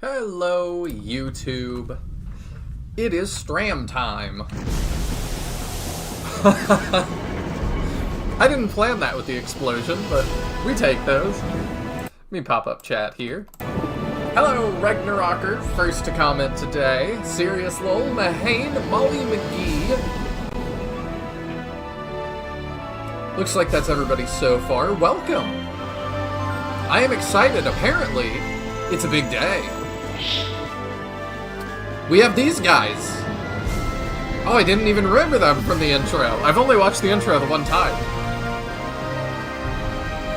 Hello, YouTube. It is Stram time. I didn't plan that with the explosion, but we take those. Let me pop up chat here. Hello, Ragnarocker, first to comment today. Serious Lol, Mahane, Molly McGee. Looks like that's everybody so far. Welcome. I am excited. Apparently, it's a big day. We have these guys. Oh, I didn't even remember them from the intro. I've only watched the intro the one time.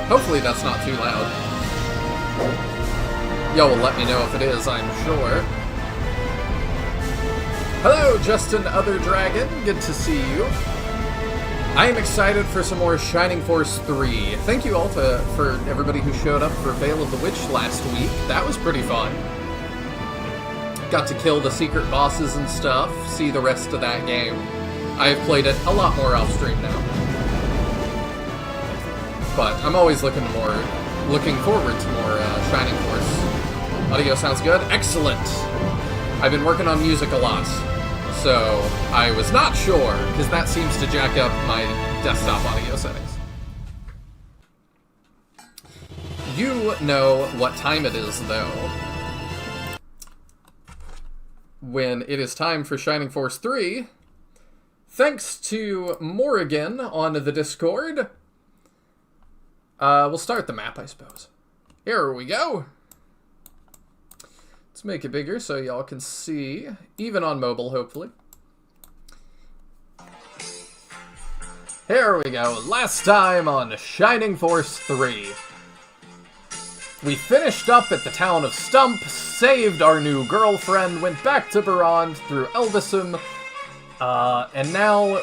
Hopefully that's not too loud. Y'all will let me know if it is, I'm sure. Hello, Justin Other Dragon. Good to see you. I am excited for some more Shining Force 3. Thank you all for everybody who showed up for Veil of the Witch last week. That was pretty fun. Got to kill the secret bosses and stuff, see the rest of that game. I have played it a lot more off stream now. But I'm always looking forward to more Shining Force. Audio sounds good? Excellent! I've been working on music a lot, so I was not sure, because that seems to jack up my desktop audio settings. You know what time it is, though. When it is time for Shining Force 3, thanks to Morrigan on the Discord, we'll start the map, I suppose. Here we go. Let's make it bigger so y'all can see, even on mobile, hopefully. Here we go. Last time on Shining Force 3. We finished up at the town of Stump, saved our new girlfriend, went back to Barond through Elbasum, and now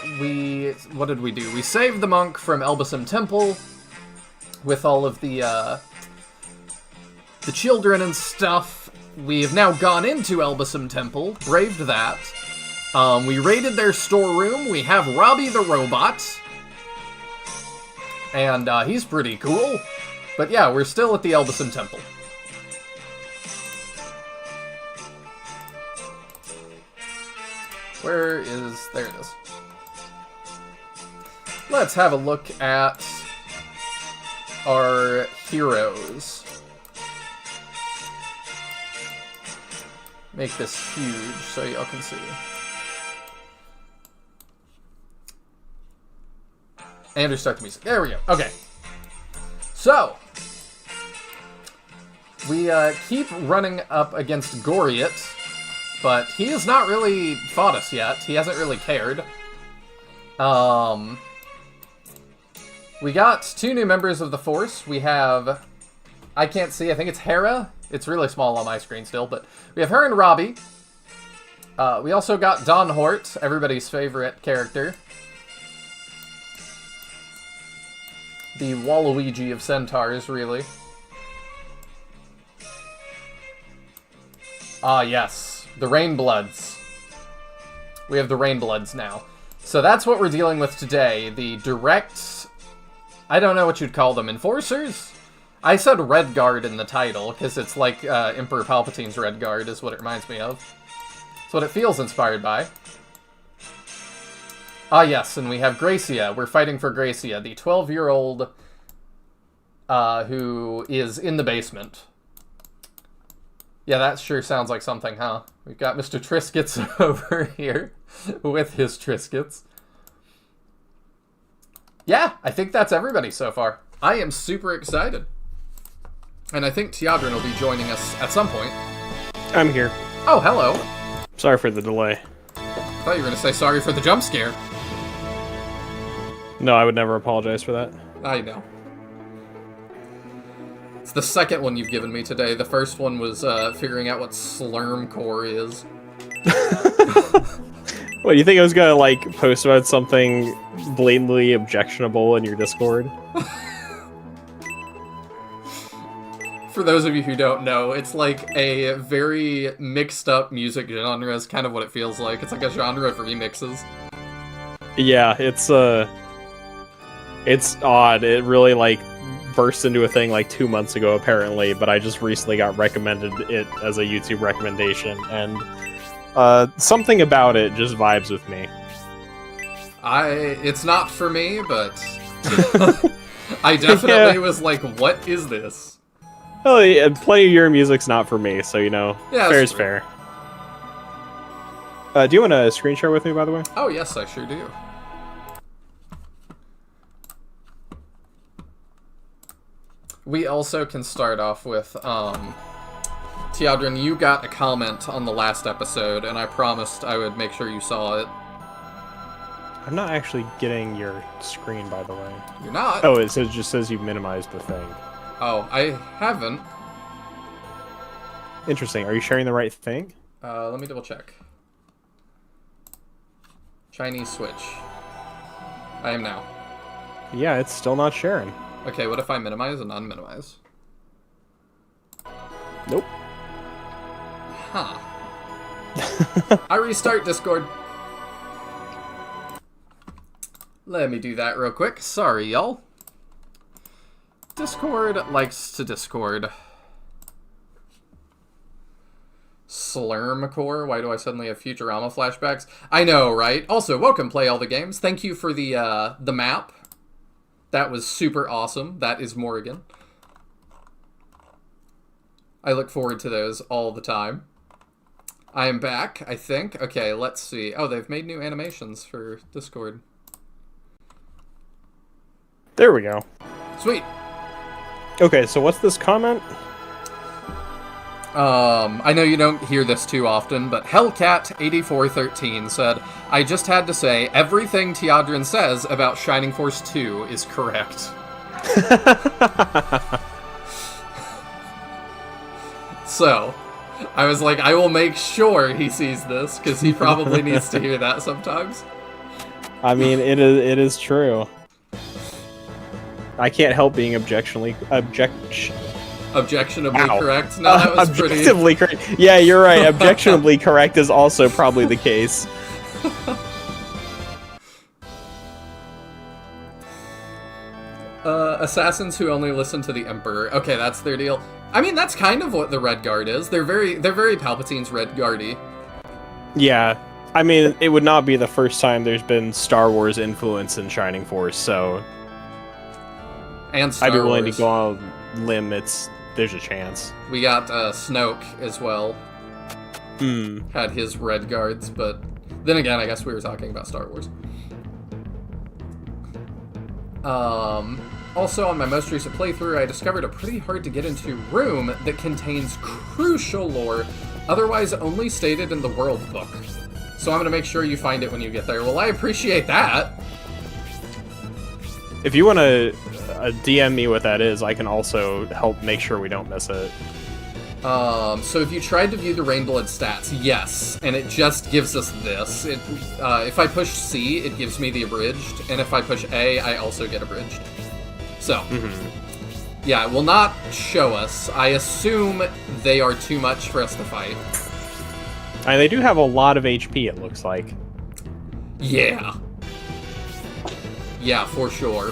what did we do? We saved the monk from Elbasum Temple with all of the children and stuff. We have now gone into Elbasum Temple, braved that. We raided their storeroom. We have Robbie the robot, and he's pretty cool. But yeah, we're still at the Elbasum Temple. There it is. Let's have a look at our heroes. Make this huge so y'all can see. And restart the music. There we go. Okay. So, we keep running up against Goriot, but he has not really fought us yet. He hasn't really cared. We got 2 new members of the Force. We have, I can't see, I think it's Hera. It's really small on my screen still, but we have her and Robbie. We also got Don Hort, everybody's favorite character. The Waluigi of Centaurs, really. Ah, yes. The Rainbloods. We have the Rainbloods now. So that's what we're dealing with today. The direct... I don't know what you'd call them. Enforcers? I said Red Guard in the title, because it's like Emperor Palpatine's Red Guard is what it reminds me of. It's what it feels inspired by. Ah, yes, and we have Gracia. We're fighting for Gracia, the 12-year-old who is in the basement. Yeah, that sure sounds like something, huh? We've got Mr. Triscuits over here with his Triscuits. Yeah, I think that's everybody so far. I am super excited. And I think Tiadrin will be joining us at some point. I'm here. Oh, hello. Sorry for the delay. I thought you were going to say sorry for the jump scare. No, I would never apologize for that. I know. It's the second one you've given me today. The first one was figuring out what Slurm Core is. What, you think I was gonna, like, post about something blatantly objectionable in your Discord? For those of you who don't know, it's like a very mixed up music genre is kind of what it feels like. It's like a genre of remixes. Yeah, it's odd. It really, like, burst into a thing like 2 months ago, apparently, but I just recently got recommended it as a YouTube recommendation, and something about it just vibes with me. It's not for me, but I definitely was like, what is this? Well, yeah, plenty of your music's not for me, so, you know, Yeah, fair is true. fair. Do you want to screen share with me, by the way? Oh, yes, I sure do. We also can start off with, Teodrin, you got a comment on the last episode, and I promised I would make sure you saw it. I'm not actually getting your screen, by the way. You're not? Oh, just says you minimized the thing. Oh, I haven't. Interesting. Are you sharing the right thing? Let me double check. Chinese switch. I am now. Yeah, it's still not sharing. Okay, what if I minimize and unminimize? Nope. Huh. I restart Discord. Let me do that real quick. Sorry, y'all. Discord likes to Discord. Slurmcore? Why do I suddenly have Futurama flashbacks? I know, right? Also, welcome, Play All the Games. Thank you for the map. That was super awesome. That is Morrigan. I look forward to those all the time. I am back, I think. Okay, let's see. Oh, they've made new animations for Discord. There we go. Sweet. Okay, so what's this comment? I know you don't hear this too often, but Hellcat8413 said, I just had to say, everything Teodrin says about Shining Force 2 is correct. So, I was like, I will make sure he sees this, because he probably needs to hear that sometimes. I mean, it is true. I can't help being objectionably correct? No, that was objectively correct. Yeah, you're right. Objectionably correct is also probably the case. Assassins who only listen to the Emperor. Okay, that's their deal. I mean, that's kind of what the Red Guard is. They're very Palpatine's Red Guardy. Yeah. I mean, it would not be the first time there's been Star Wars influence in Shining Force, so and Star I'd be willing Wars. to go on a limb. There's a chance. We got Snoke as well. Hmm. Had his Red Guards, but then again, I guess we were talking about Star Wars. Also, on my most recent playthrough, I discovered a pretty hard to get into room that contains crucial lore, otherwise only stated in the world book. So I'm going to make sure you find it when you get there. Well, I appreciate that. If you want to DM me what that is, I can also help make sure we don't miss it. So if you tried to view the Rainblood stats, yes, and it just gives us this. If I push C, it gives me the abridged, and if I push A, I also get abridged. So, yeah, it will not show us. I assume they are too much for us to fight. And they do have a lot of HP, it looks like. Yeah. Yeah, for sure.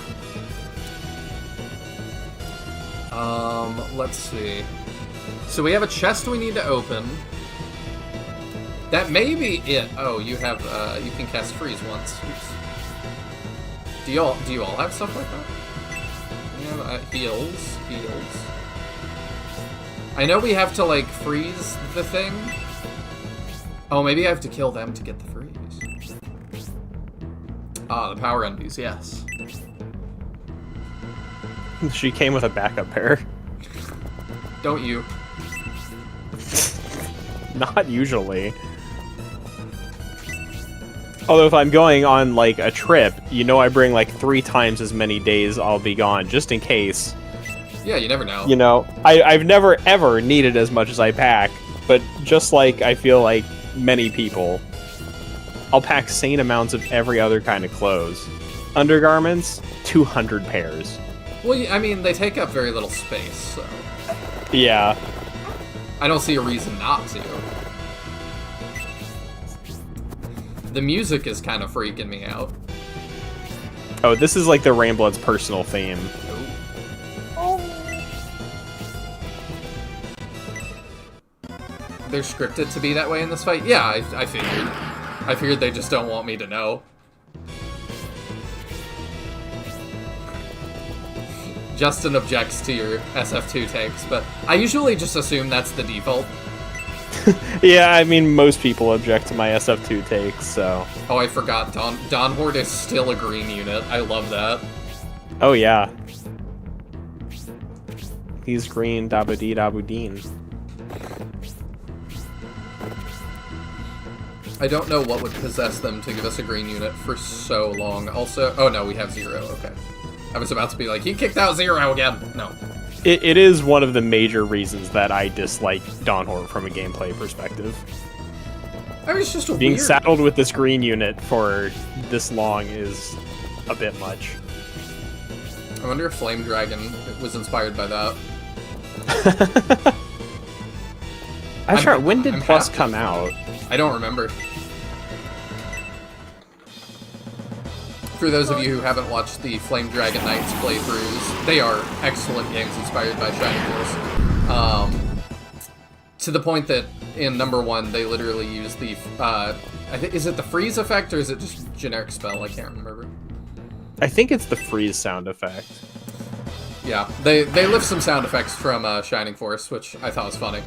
Let's see. So we have a chest we need to open. That may be it. Oh, you have, you can cast freeze once. Oops. Do you all have stuff like that? Yeah, heals. I know we have to, like, freeze the thing. Oh, maybe I have to kill them to get the freeze. Ah, the power undies, yes. She came with a backup pair. Don't you? Not usually. Although if I'm going on, like, a trip, you know I bring, like, 3 times as many days I'll be gone, just in case. Yeah, you never know. You know, I've never, ever needed as much as I pack, but just like I feel like many people, I'll pack sane amounts of every other kind of clothes. Undergarments, 200 pairs. Well, I mean, they take up very little space, so... Yeah. I don't see a reason not to. The music is kind of freaking me out. Oh, this is like the Rainblood's personal theme. they're scripted to be that way in this fight? Yeah, I figured. I figured they just don't want me to know. Justin objects to your SF2 takes, but I usually just assume that's the default. Yeah, I mean, most people object to my SF2 takes, so... Oh, I forgot. Dawn Horde is still a green unit. I love that. Oh, yeah. He's green, Dabudi Dabudeen. I don't know what would possess them to give us a green unit for so long. Also... Oh, no, we have 0. Okay. I was about to be like, he kicked out 0 again. No. It is one of the major reasons that I dislike Dawn Horde from a gameplay perspective. I was just Being weird. saddled with this green unit for this long is a bit much. I wonder if Flame Dragon was inspired by that. When did I'm Plus happy. come out? I don't remember. For those of you who haven't watched the Flame Dragon Knights playthroughs, they are excellent games inspired by Shining Force. To the point that in number 1, they literally use the, is it the freeze effect or is it just generic spell? I can't remember. I think it's the freeze sound effect. Yeah, they lift some sound effects from Shining Force, which I thought was funny.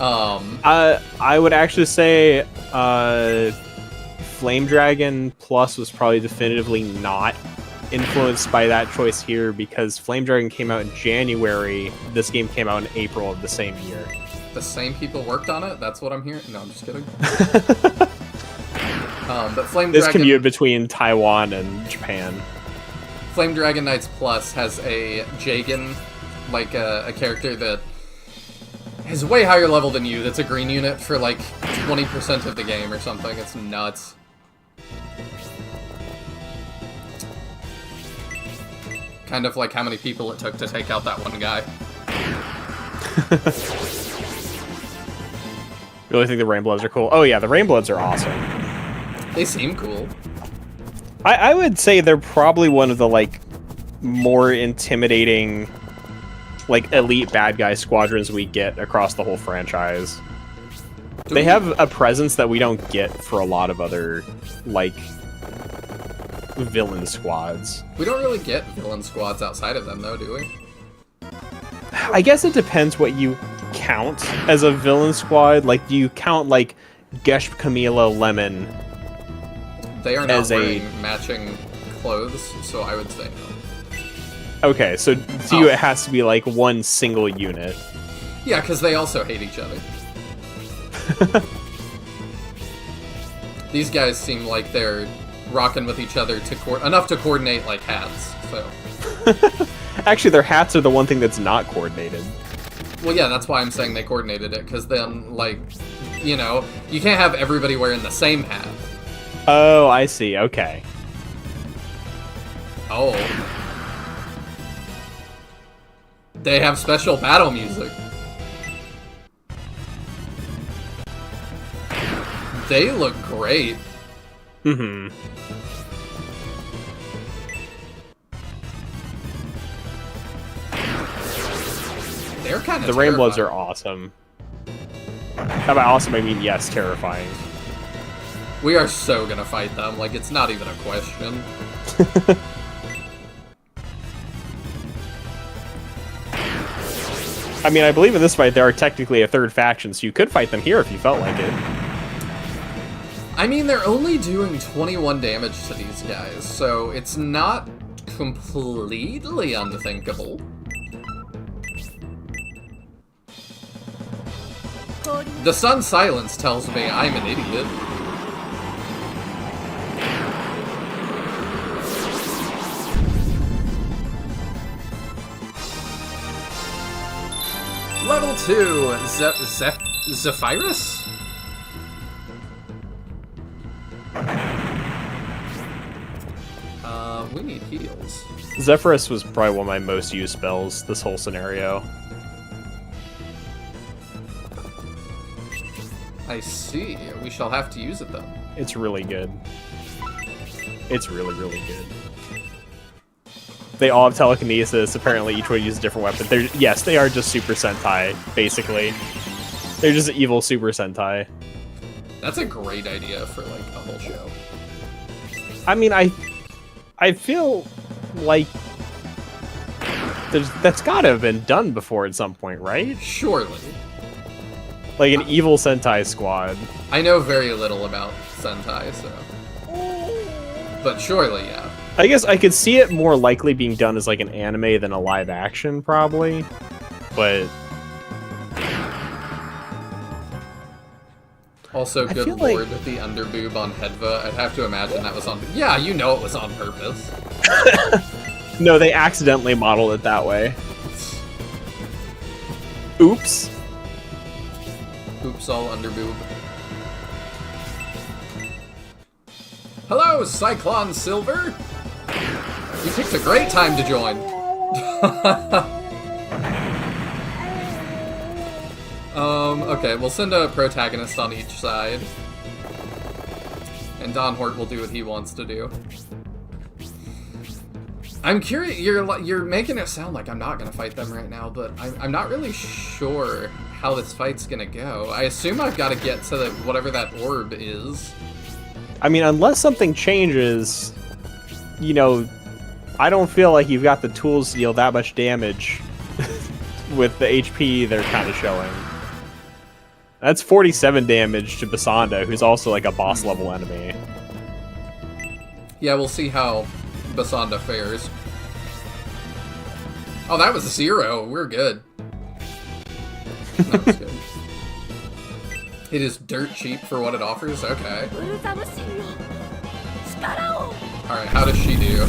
I would actually say Flame Dragon Plus was probably definitively not influenced by that choice here, because Flame Dragon came out in January. This game came out in April of the same year. The same people worked on it? That's what I'm hearing? No, I'm just kidding. But Flame This Dragon... commute between Taiwan and Japan. Flame Dragon Knights Plus has a Jagan, like a character that is way higher level than you. That's a green unit for like 20% of the game or something. It's nuts. Kind of like how many people it took to take out that one guy. Really think the Rainbloods are cool? Oh yeah, the Rainbloods are awesome. They seem cool. I would say they're probably one of the, like, more intimidating, like, elite bad guy squadrons we get across the whole franchise. They have a presence that we don't get for a lot of other, like, villain squads. We don't really get villain squads outside of them, though, do we? I guess it depends what you count as a villain squad. Like, do you count, like, Gesh, Camila, Lemon? They are not As a- wearing matching clothes, so I would say no. Okay, so to you it has to be, like, one single unit. Yeah, because they also hate each other. These guys seem like they're rocking with each other to enough to coordinate like hats. So, Actually, their hats are the one thing that's not coordinated. well, yeah, that's why I'm saying they coordinated it. Because then, like, you know, you can't have everybody wearing the same hat. Oh, I see. Okay. Oh, they have special battle music. They look great. Mm-hmm. They're kind of The Rainbloods are awesome. By awesome, I mean, yes, terrifying. We are so gonna fight them, like, it's not even a question. I mean, I believe in this fight, they are technically a third faction, so you could fight them here if you felt like it. I mean, they're only doing 21 damage to these guys, so it's not completely unthinkable. The Sun Silence tells me I'm an idiot. Level 2, Zephyrus? We need heals. Zephyrus was probably one of my most used spells this whole scenario. I see. We shall have to use it then. It's really good. It's really, really good. They all have telekinesis. Apparently, each one uses a different weapon. Yes, they are just Super Sentai, basically. They're just evil Super Sentai. That's a great idea for like a whole show. I mean, I feel like that's gotta have been done before at some point, right? Surely. Like an evil Sentai squad. I know very little about Sentai, so. But surely, yeah. I guess I could see it more likely being done as like an anime than a live action, probably. But also, good feel lord, like- the underboob on Hedva. I'd have to imagine that was on. Yeah, you know it was on purpose. no, they accidentally modeled it that way. Oops. Oops, all underboob. Hello, Cyclone Silver! You picked a great time to join. Okay, we'll send a protagonist on each side. And Don Hort will do what he wants to do. I'm curious, you're making it sound like I'm not gonna fight them right now, but I'm not really sure how this fight's gonna go. I assume I've got to get to whatever that orb is. I mean, unless something changes, you know, I don't feel like you've got the tools to deal that much damage with the HP they're kind of showing. That's 47 damage to Basanda, who's also like a boss level enemy. Yeah, we'll see how Basanda fares. Oh, that was a 0. We're good. That was good. It is dirt cheap for what it offers? Okay. Alright, how does she do?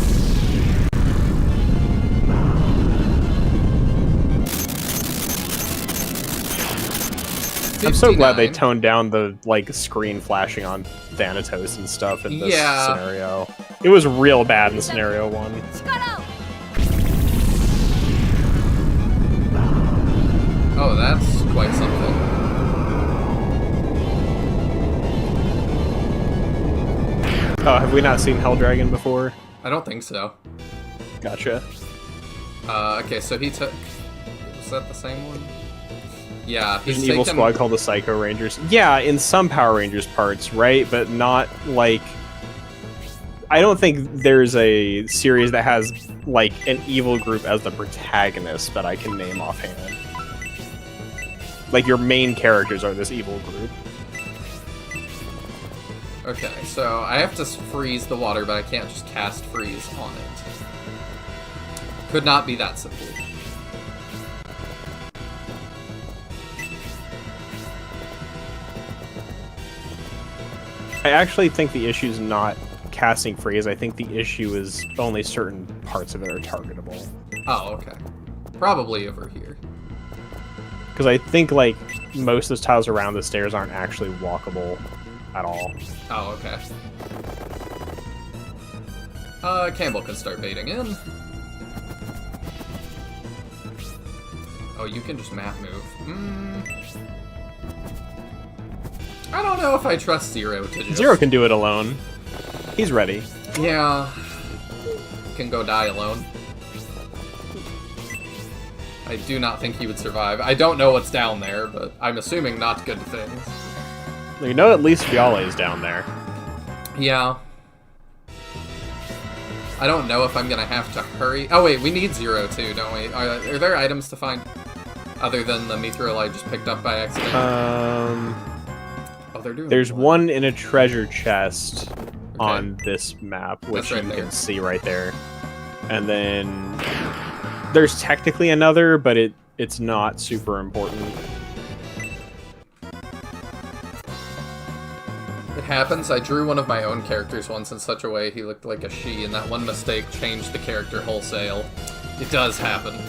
I'm so glad they 59. toned down the like screen flashing on Thanatos and stuff in this scenario. It was real bad in scenario 1. Oh, that's quite something. Oh, have we not seen Hell Dragon before? I don't think so. Gotcha. Okay, so he took... Was that the same one? Yeah, There's he's an evil taken... squad called the Psycho Rangers. Yeah, in some Power Rangers parts, right? But not like... I don't think there's a series that has like an evil group as the protagonist that I can name offhand. Like your main characters are this evil group. Okay, so I have to freeze the water, but I can't just cast freeze on it. Could not be that simple. I actually think the issue is not casting freeze. I think the issue is only certain parts of it are targetable. Oh, okay. Probably over here. Because I think like most of the tiles around the stairs aren't actually walkable at all. Oh, okay. Campbell can start baiting in. Oh, you can just map move. I don't know if I trust Zero to just... Zero can do it alone. He's ready. Yeah. Can go die alone. I do not think he would survive. I don't know what's down there, but I'm assuming not good things. You know at least Fiale is down there. Yeah. I don't know if I'm gonna have to hurry. Oh wait, we need Zero too, don't we? Are there items to find other than the Mithril I just picked up by accident? Oh, they're doing There's one. one in a treasure chest on this map, which That's right you there. can see right there. And then there's technically another, but it's not super important. It happens. I drew one of my own characters once in such a way he looked like a she, and that one mistake changed the character wholesale. It does happen.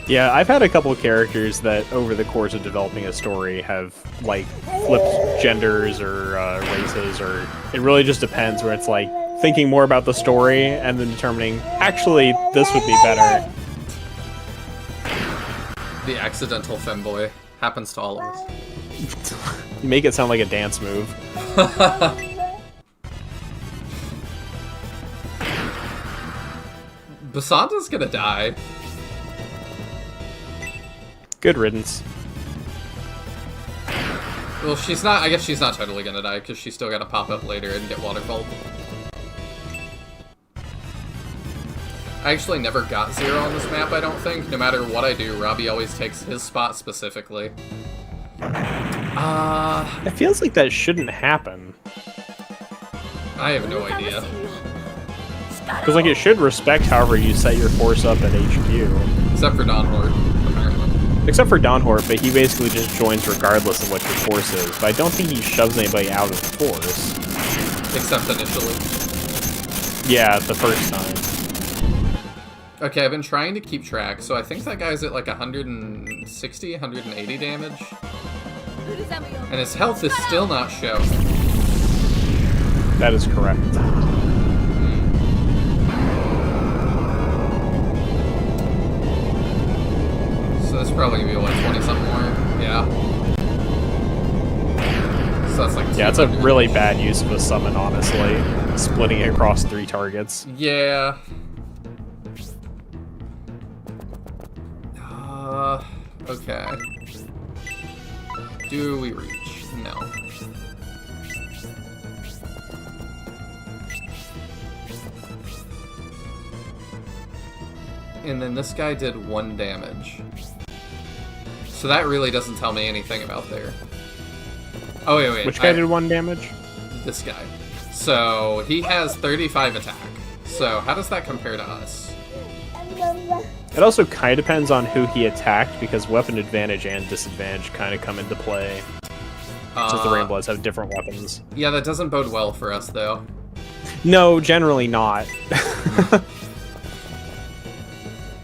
Yeah, I've had a couple of characters that over the course of developing a story have like flipped genders or races, or it really just depends where it's like thinking more about the story and then determining actually this would be better. The accidental femboy happens to all of us. You make it sound like a dance move. Basanda's gonna die. Good riddance. Well, she's not. I guess she's not totally gonna die because she's still gotta pop up later and get waterfalled. I actually never got Zero on this map, I don't think. No matter what I do, Robbie always takes his spot specifically. It feels like that shouldn't happen. I have no idea. Because, like, it should respect however you set your force up at HQ. Except for Don Horde, apparently. Except for Don Horde, but he basically just joins regardless of what your force is. But I don't think he shoves anybody out of the force. Except initially. Yeah, the first time. Okay, I've been trying to keep track, so I think that guy's at like 160, 180 damage. And his health is still not shown. That is correct. So that's probably gonna be like 20-something more. Yeah. So that's like Yeah, it's a 200. really bad use of a summon, honestly. Splitting it across 3 targets. Yeah. Okay. Do we reach? No. And then this guy did 1 damage. So that really doesn't tell me anything about there. Oh, wait. Which guy did 1 damage? This guy. So he has 35 attack. So how does that compare to us? It also kind of depends on who he attacked, because weapon advantage and disadvantage kind of come into play. Since the Rainbloods have different weapons. Yeah, that doesn't bode well for us, though. No, generally not.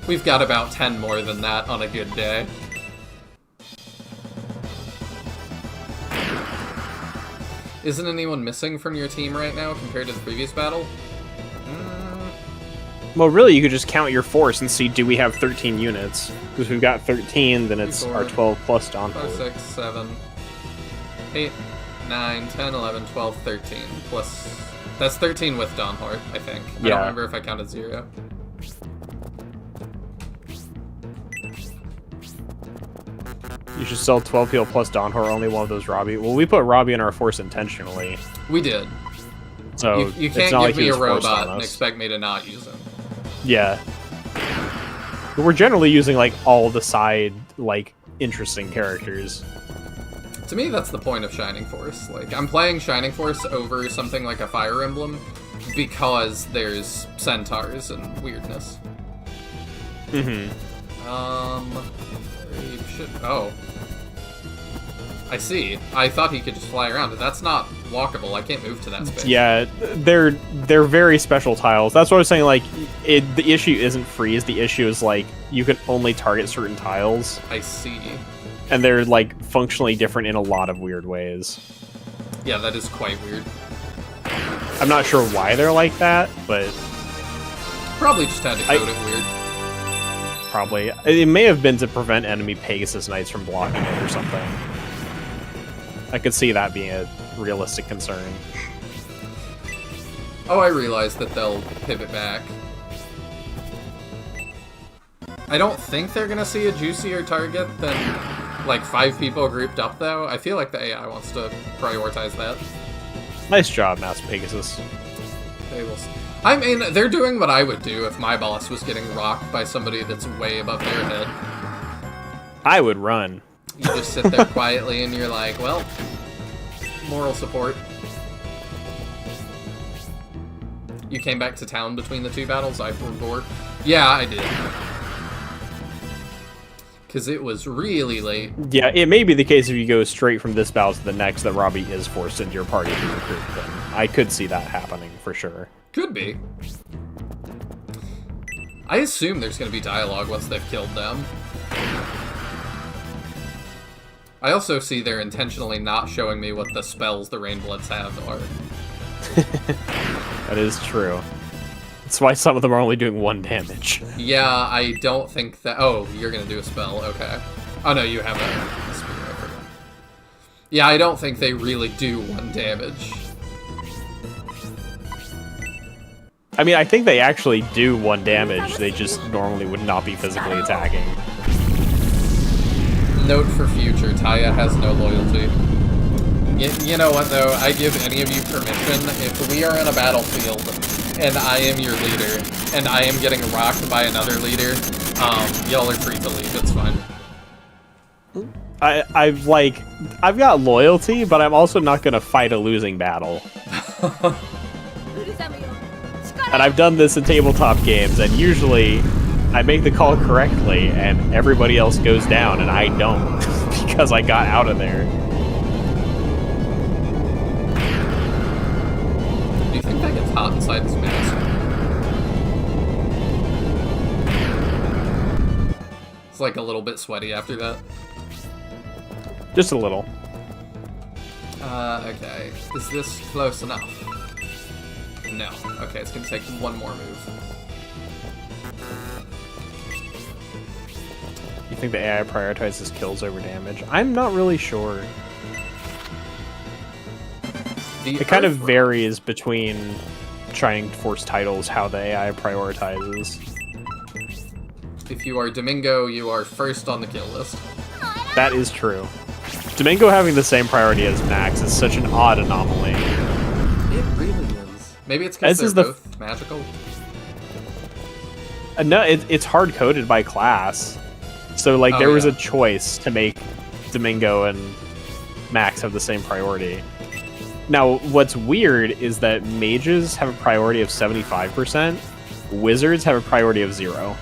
We've got about 10 more than that on a good day. Isn't anyone missing from your team right now compared to the previous battle? Well, really, you could just count your force and see, do we have 13 units? Because if we've got 13, then it's our 12 plus Don 5, Horde. 6, 7, 8, 9, 10, 11, 12, 13. Plus... That's 13 with Don Horde, I think. I don't remember if I counted 0. You should sell 12 people plus Don Horde, only one of those Robbie. Well, we put Robbie in our force intentionally. We did. So You it's can't not give like he me a was forced robot on and us. expect me to not use him. Yeah. But we're generally using, like, all the side, like, interesting characters. To me, that's the point of Shining Force. Like, I'm playing Shining Force over something like a Fire Emblem because there's centaurs and weirdness. Mm-hmm. Oh. I see. I thought he could just fly around. That's not walkable. I can't move to that space. Yeah, they're very special tiles. That's what I was saying, like, the issue isn't freeze, the issue is, like, you can only target certain tiles. I see. And they're, like, functionally different in a lot of weird ways. Yeah, that is quite weird. I'm not sure why they're like that, but... Probably just had to code it weird. Probably. It may have been to prevent enemy Pegasus Knights from blocking it or something. I could see that being a realistic concern. Oh, I realized that they'll pivot back. I don't think they're gonna see a juicier target than, like, 5 people grouped up, though. I feel like the AI wants to prioritize that. Nice job, Mass Pegasus. They will. I mean, they're doing what I would do if my boss was getting rocked by somebody that's way above their head. I would run. You just sit there quietly and you're like, well, moral support. You came back to town between the 2 battles, I forgot. Yeah, I did. Because it was really late. Yeah, it may be the case if you go straight from this battle to the next that Robbie is forced into your party to recruit them. I could see that happening, for sure. Could be. I assume there's going to be dialogue once they've killed them. I also see they're intentionally not showing me what the spells the Rainbloods have are. That is true. That's why some of them are only doing 1 damage. Yeah, I don't think that... Oh, you're going to do a spell, okay. Oh no, you have a spear, I forgot. Yeah, I don't think they really do 1 damage. I mean, I think they actually do 1 damage, they just normally would not be physically attacking. Note for future, Taya has no loyalty. You know what, though? I give any of you permission. If we are in a battlefield, and I am your leader, and I am getting rocked by another leader, y'all are free to leave. It's fine. I've got loyalty, but I'm also not gonna fight a losing battle. And I've done this in tabletop games, and usually I make the call correctly, and everybody else goes down, and I don't, because I got out of there. Do you think that gets hot inside his mask? It's like a little bit sweaty after that. Just a little. Okay. Is this close enough? No. Okay, it's gonna take one more move. You think the AI prioritizes kills over damage? I'm not really sure. It kind of varies between Shining Force titles how the AI prioritizes. If you are Domingo, you are first on the kill list. That is true. Domingo having the same priority as Max is such an odd anomaly. It really is. Maybe it's because they're both magical. No, it's hard-coded by class. So, like, there was a choice to make Domingo and Max have the same priority. Now, what's weird is that mages have a priority of 75%, wizards have a priority of 0.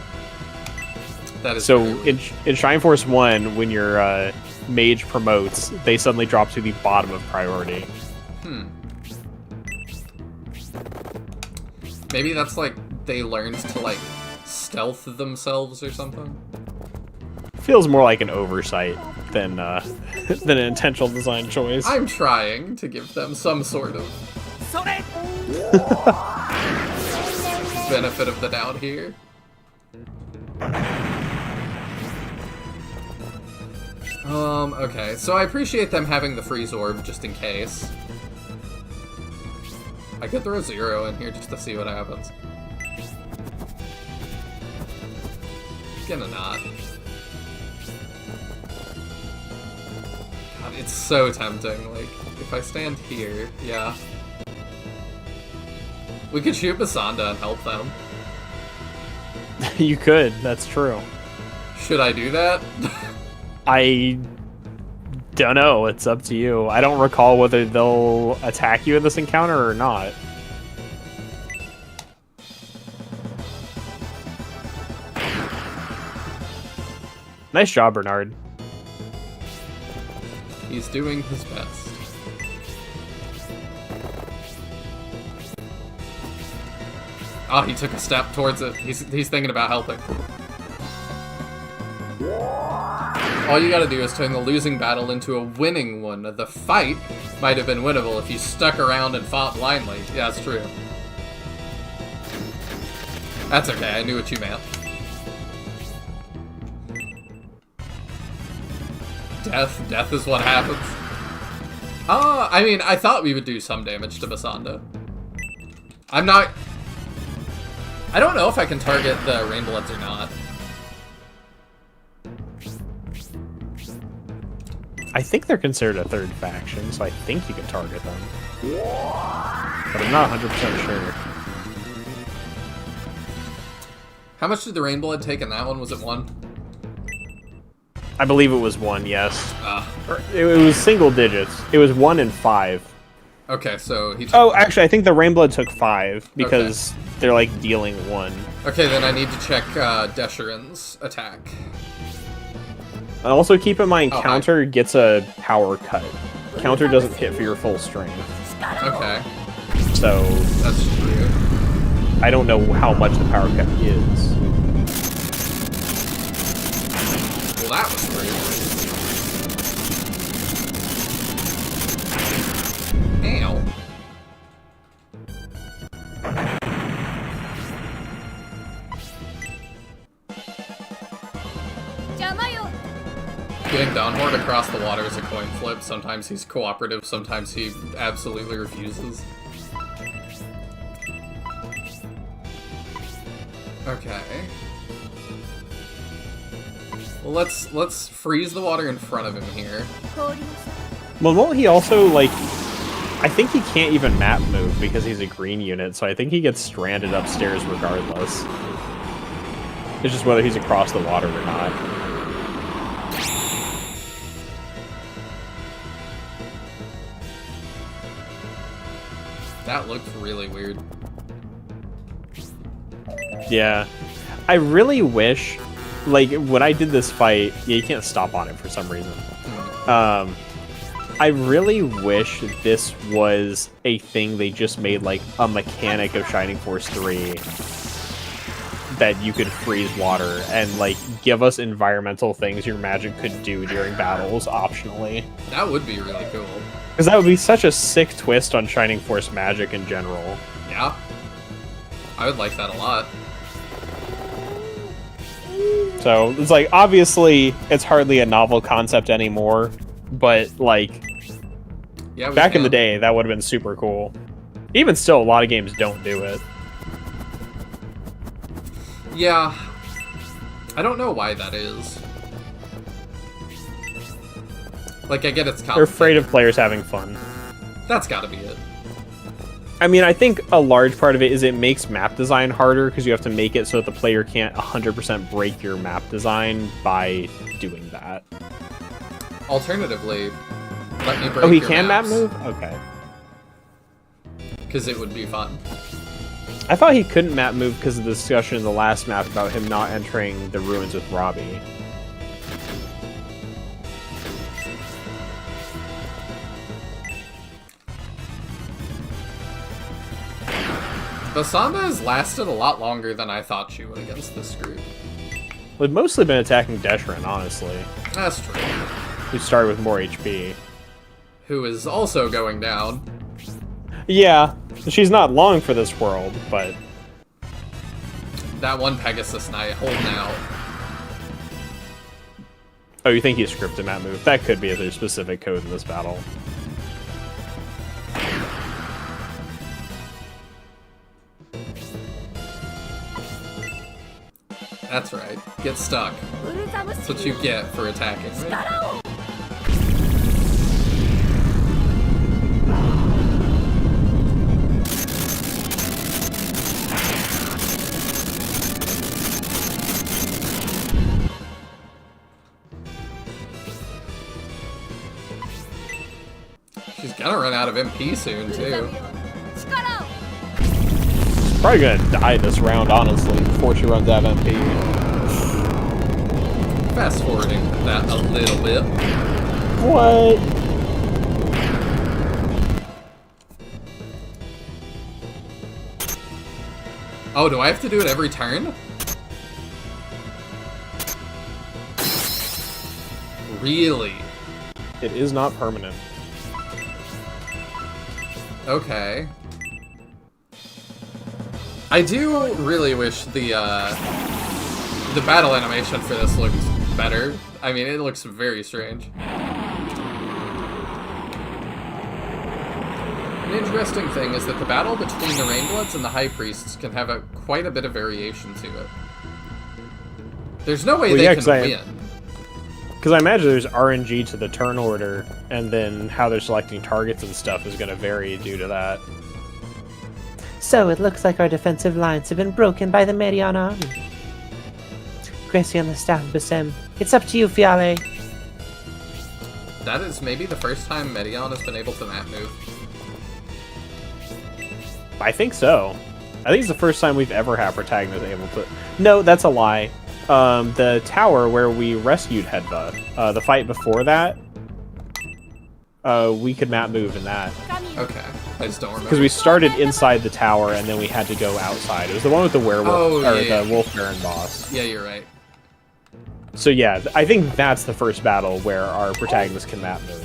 That is so in Shining Force 1, when your mage promotes, they suddenly drop to the bottom of priority. Maybe that's like they learned to like stealth themselves or something. Feels more like an oversight than than an intentional design choice. I'm trying to give them some sort of benefit of the doubt here. Okay, so I appreciate them having the freeze orb just in case. I could throw 0 in here just to see what happens. Gonna not. God, it's so tempting. Like, if I stand here, yeah. We could shoot Basanda and help them. You could, that's true. Should I do that? I don't know. It's up to you. I don't recall whether they'll attack you in this encounter or not. Nice job, Bernard. He's doing his best. Oh, he took a step towards it. He's thinking about helping. All you gotta do is turn the losing battle into a winning one. The fight might have been winnable if you stuck around and fought blindly. Yeah, that's true. That's okay, I knew what you meant. Death is what happens. I mean, I thought we would do some damage to Basanda. I don't know if I can target the Rainbloods or not. I think they're considered a third faction, so I think you can target them. But I'm not 100% sure. How much did the Rainblood take in that one? Was it 1? I believe it was 1, yes. It was single digits. It was 1 and 5. Okay, so he took... Oh, actually, I think the Rainblood took 5, because they're, like, dealing 1. Okay, then I need to check Desheron's attack. And also keep in mind, counter gets a power cut. Counter doesn't hit for your full strength. Okay. So... That's true. I don't know how much the power cut is. Well, that was weird. Ow. Getting Dawnhorde across the water is a coin flip. Sometimes he's cooperative, sometimes he absolutely refuses. Okay. Well, let's freeze the water in front of him here. Well, won't he also, like... I think he can't even map move because he's a green unit, so I think he gets stranded upstairs regardless. It's just whether he's across the water or not. That looked really weird. Yeah. I really wish, like, when I did this fight... Yeah, you can't stop on it for some reason. I really wish this was a thing they just made, like, a mechanic of Shining Force 3 that you could freeze water and, like, give us environmental things your magic could do during battles optionally. That would be really cool. Because that would be such a sick twist on Shining Force magic in general. Yeah. I would like that a lot. So, it's like, obviously, it's hardly a novel concept anymore, but, like, Yeah, back in the day, that would have been super cool. Even still, a lot of games don't do it. Yeah. I don't know why that is. Like, I get it's complicated. They're afraid of players having fun. That's gotta be it. I mean, I think a large part of it is it makes map design harder because you have to make it so that the player can't 100% break your map design by doing that. Alternatively, let me break Oh, he your can map maps, move? Okay. because it would be fun. I thought he couldn't map move because of the discussion in the last map about him not entering the ruins with Robbie. Basanda has lasted a lot longer than I thought she would against this group. We've mostly been attacking Deshran, honestly, That's true. who started with more HP. Who is also going down. Yeah, she's not long for this world, but... That one Pegasus Knight holding out. Oh, you think he scripted map move? That could be their specific code in this battle. That's right. Get stuck. That's what you get for attacking me. She's gonna run out of MP soon, too. Probably gonna die this round, honestly, before she runs out of MP. Fast forwarding that a little bit. What? Oh, do I have to do it every turn? Really? It is not permanent. Okay. I do really wish the battle animation for this looked better. I mean, it looks very strange. An interesting thing is that the battle between the Rainbloods and the High Priests can have quite a bit of variation to it. There's no way they can win. Because I imagine there's RNG to the turn order, and then how they're selecting targets and stuff is going to vary due to that. So it looks like our defensive lines have been broken by the Medion army. Gracie on the staff of Basim. It's up to you, Fiale. That is maybe the first time Medion has been able to map move. I think so. I think it's the first time we've ever had protagonists able to... No, that's a lie. The tower where we rescued Hedva, the fight before that, we could map move in that. Okay, I just don't remember. Because we started inside the tower and then we had to go outside. It was the one with the werewolf, the Wolf Baron boss. Yeah, you're right. So yeah, I think that's the first battle where our protagonist can map move.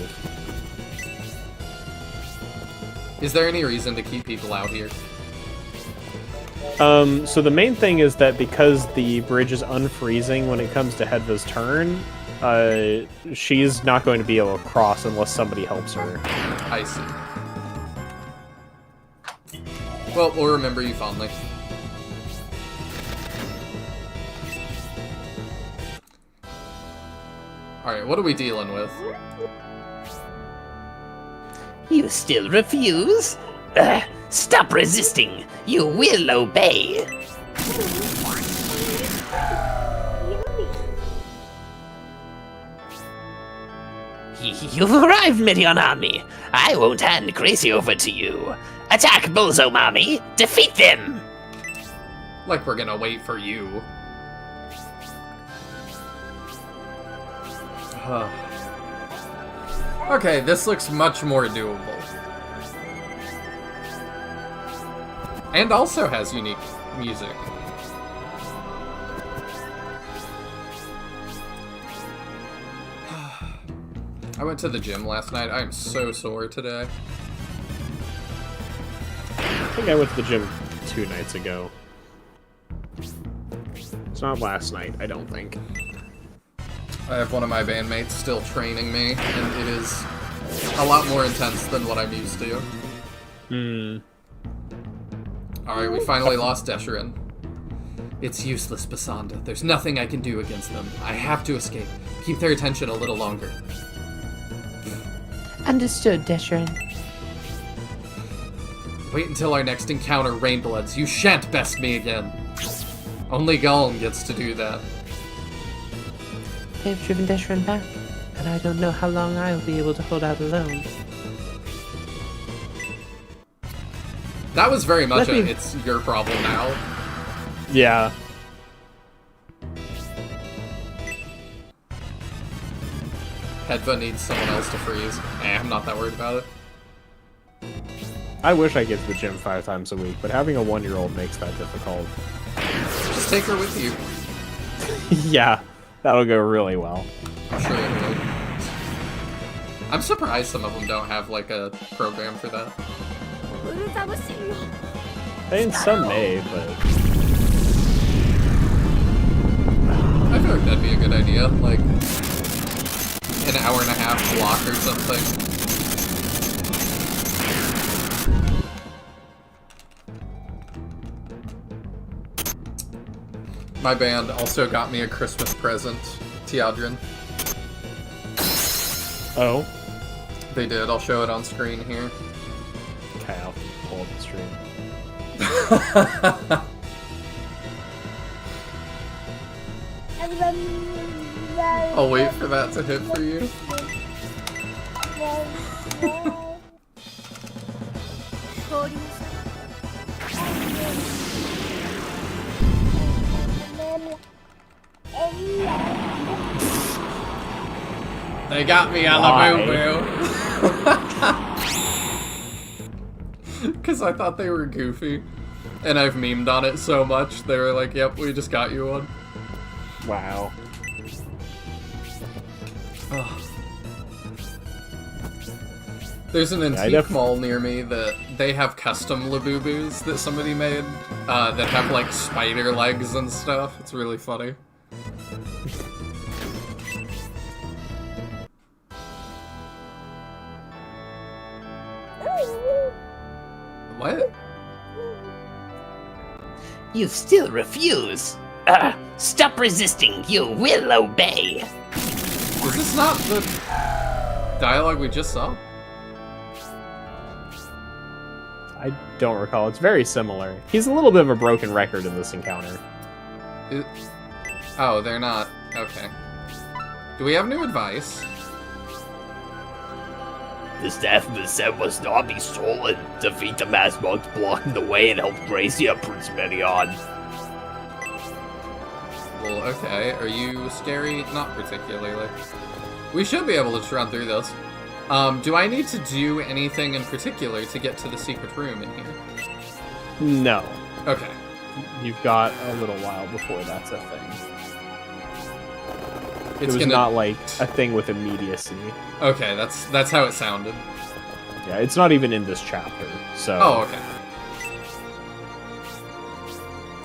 Is there any reason to keep people out here? So the main thing is that because the bridge is unfreezing when it comes to Hedva's turn, she's not going to be able to cross unless somebody helps her. I see. Well, we'll remember you fondly. Alright, what are we dealing with? You still refuse? Stop resisting. You will obey. You've arrived, Midian Army. I won't hand Gracie over to you. Attack Bozo Mami. Defeat them. Like we're gonna wait for you. Okay, this looks much more doable. And also has unique music. I went to the gym last night. I am so sore today. I think I went to the gym 2 nights ago. It's not last night, I don't think. I have one of my bandmates still training me, and it is a lot more intense than what I'm used to. Alright, we finally lost Desherin. It's useless, Basanda. There's nothing I can do against them. I have to escape. Keep their attention a little longer. Understood, Desherin. Wait until our next encounter, Rainbloods. You shan't best me again. Only Golem gets to do that. They've driven Desherin back, and I don't know how long I'll be able to hold out alone. That was very much Let me- it's your problem now. Yeah. Hedva needs someone else to freeze. I'm not that worried about it. I wish I get to the gym 5 times a week, but having a 1-year-old makes that difficult. Just take her with you. Yeah, that'll go really well. I'm sure it would. I'm surprised some of them don't have, like, a program for that. I mean, some may, but... I feel like that'd be a good idea. Like, an hour and a half block or something. My band also got me a Christmas present, Teodrin. Oh? They did. I'll show it on screen here. Okay, I'll pull up the stream. I'll wait for that to hit for you. They got me on the boo-boo. Because I thought they were goofy. And I've memed on it so much, they were like, yep, we just got you one. Wow. Ugh. There's an antique mall near me that they have custom Labubus that somebody made that have like spider legs and stuff. It's really funny. What? You still refuse. Stop resisting. You will obey. Is this not the dialogue we just saw? I don't recall. It's very similar. He's a little bit of a broken record in this encounter. Oh, they're not. Okay. Do we have new advice? The staff of the set must not be stolen. Defeat the mass monks blocking the way and help Gracia, Prince Medion. Well, okay. Are you scary? Not particularly. We should be able to just run through this. Do I need to do anything in particular to get to the secret room in here? No. Okay. You've got a little while before that's a thing. It's it was not like a thing with immediacy. Okay, that's how it sounded. Yeah, it's not even in this chapter, so... Oh, okay.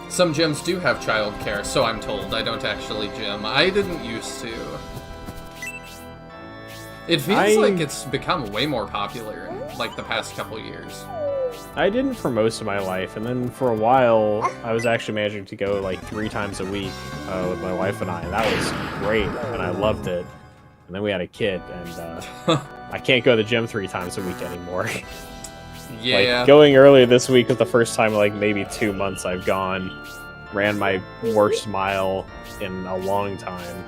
Some gyms do have childcare, so I'm told. I don't actually gym. I didn't used to. It feels like it's become way more popular in, like, the past couple years. I didn't for most of my life, and then for a while, I was actually managing to go, like, 3 times a week with my wife and I, and that was great, and I loved it. And then we had a kid, and I can't go to the gym 3 times a week anymore. Yeah. Like, going earlier this week was the first time in like maybe 2 months I've gone. Ran my worst mile in a long time.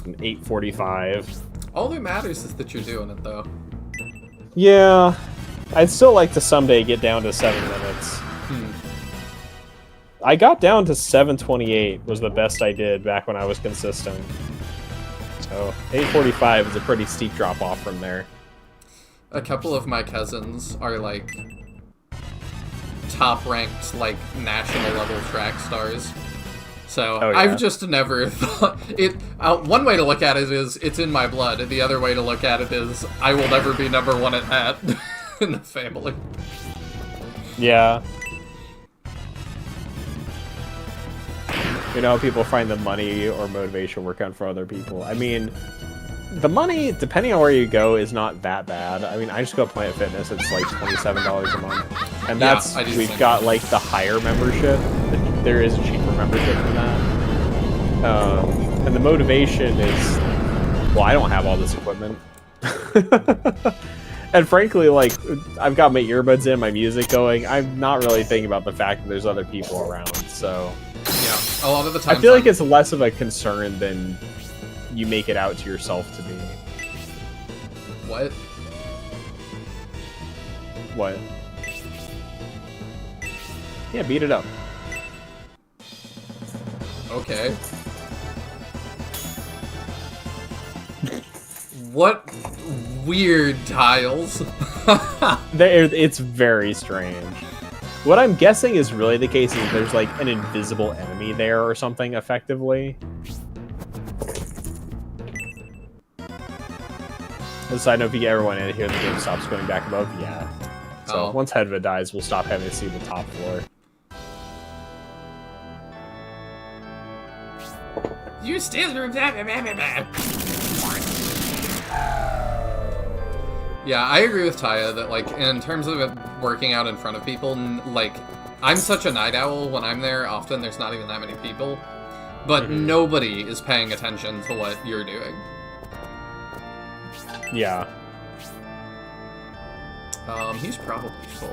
An 8:45. All that matters is that you're doing it, though. Yeah. I'd still like to someday get down to 7 minutes. I got down to 7:28 was the best I did back when I was consistent. So 8:45 is a pretty steep drop off from there. A couple of my cousins are like top ranked like national level track stars. So Oh, yeah. I've just never thought it. One way to look at it is it's in my blood. The other way to look at it is I will never be number one at that in the family. Yeah. You know, people find the money or motivation work out for other people. I mean, the money, depending on where you go, is not that bad. I mean, I just go Planet Fitness. It's like $27 a month. And Yeah, that's, I do we've think got like the higher membership. There is a cheaper membership than that. And the motivation is, well, I don't have all this equipment. And frankly, like, I've got my earbuds in, my music going. I'm not really thinking about the fact that there's other people around, so... Yeah, a lot of the time. I feel like it's less of a concern than you make it out to yourself to be. What? What? Yeah, beat it up. Okay. What weird tiles? It's very strange. What I'm guessing is really the case is there's like an invisible enemy there or something, effectively. So I know if you get everyone in here, the game stops going back above. Yeah. So once Hedva dies, we'll stop having to see the top floor. You still Yeah, I agree with Taya that, like, in terms of it working out in front of people, like, I'm such a night owl when I'm there, often there's not even that many people, but nobody is paying attention to what you're doing. Yeah. He's probably full.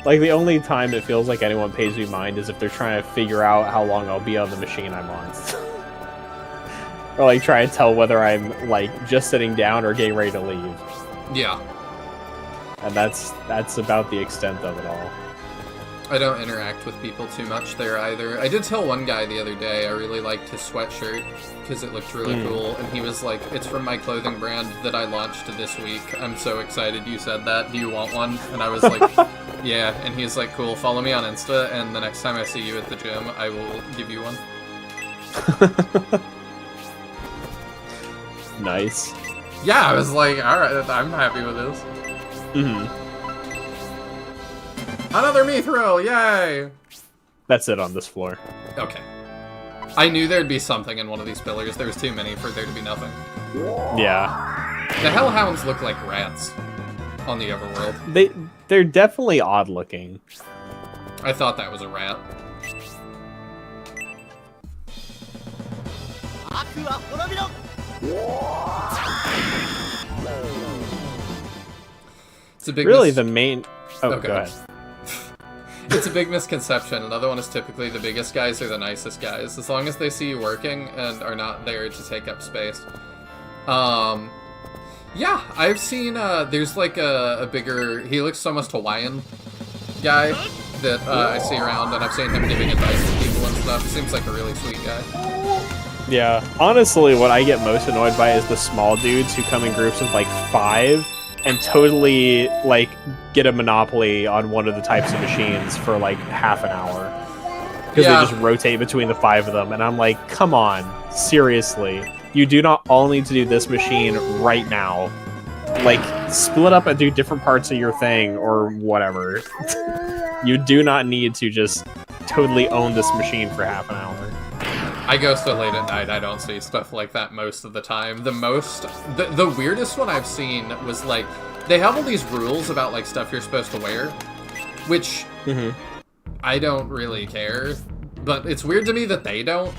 Like, the only time it feels like anyone pays me mind is if they're trying to figure out how long I'll be on the machine I'm on. Or, like, try and tell whether I'm, like, just sitting down or getting ready to leave. Yeah. And that's about the extent of it all. I don't interact with people too much there either. I did tell one guy the other day I really liked his sweatshirt because it looked really cool, and he was like, "It's from my clothing brand that I launched this week. I'm so excited you said that. Do you want one?" And I was like, "Yeah." And he's like, "Cool, follow me on Insta, and the next time I see you at the gym, I will give you one." Nice. Yeah, I was like, alright, I'm happy with this. Another Mithril, yay! That's it on this floor. Okay. I knew there'd be something in one of these pillars. There was too many for there to be nothing. Yeah. The Hellhounds look like rats on the overworld. They're definitely odd looking. I thought that was a rat. It's a big really the main... Oh, go ahead. It's a big misconception. Another one is typically the biggest guys are the nicest guys, as long as they see you working and are not there to take up space. Yeah, I've seen, there's like a bigger, he looks almost Hawaiian guy that I see around, and I've seen him giving advice to people and stuff. Seems like a really sweet guy. Yeah, honestly, what I get most annoyed by is the small dudes who come in groups of like 5 and totally like get a monopoly on one of the types of machines for like half an hour. Because they just rotate between the 5 of them, and I'm like, come on, seriously. You do not all need to do this machine right now. Like, split up and do different parts of your thing or whatever. You do not need to just totally own this machine for half an hour. I go so late at night, I don't see stuff like that most of the time. The weirdest one I've seen was like, they have all these rules about like stuff you're supposed to wear, which I don't really care, but it's weird to me that they don't.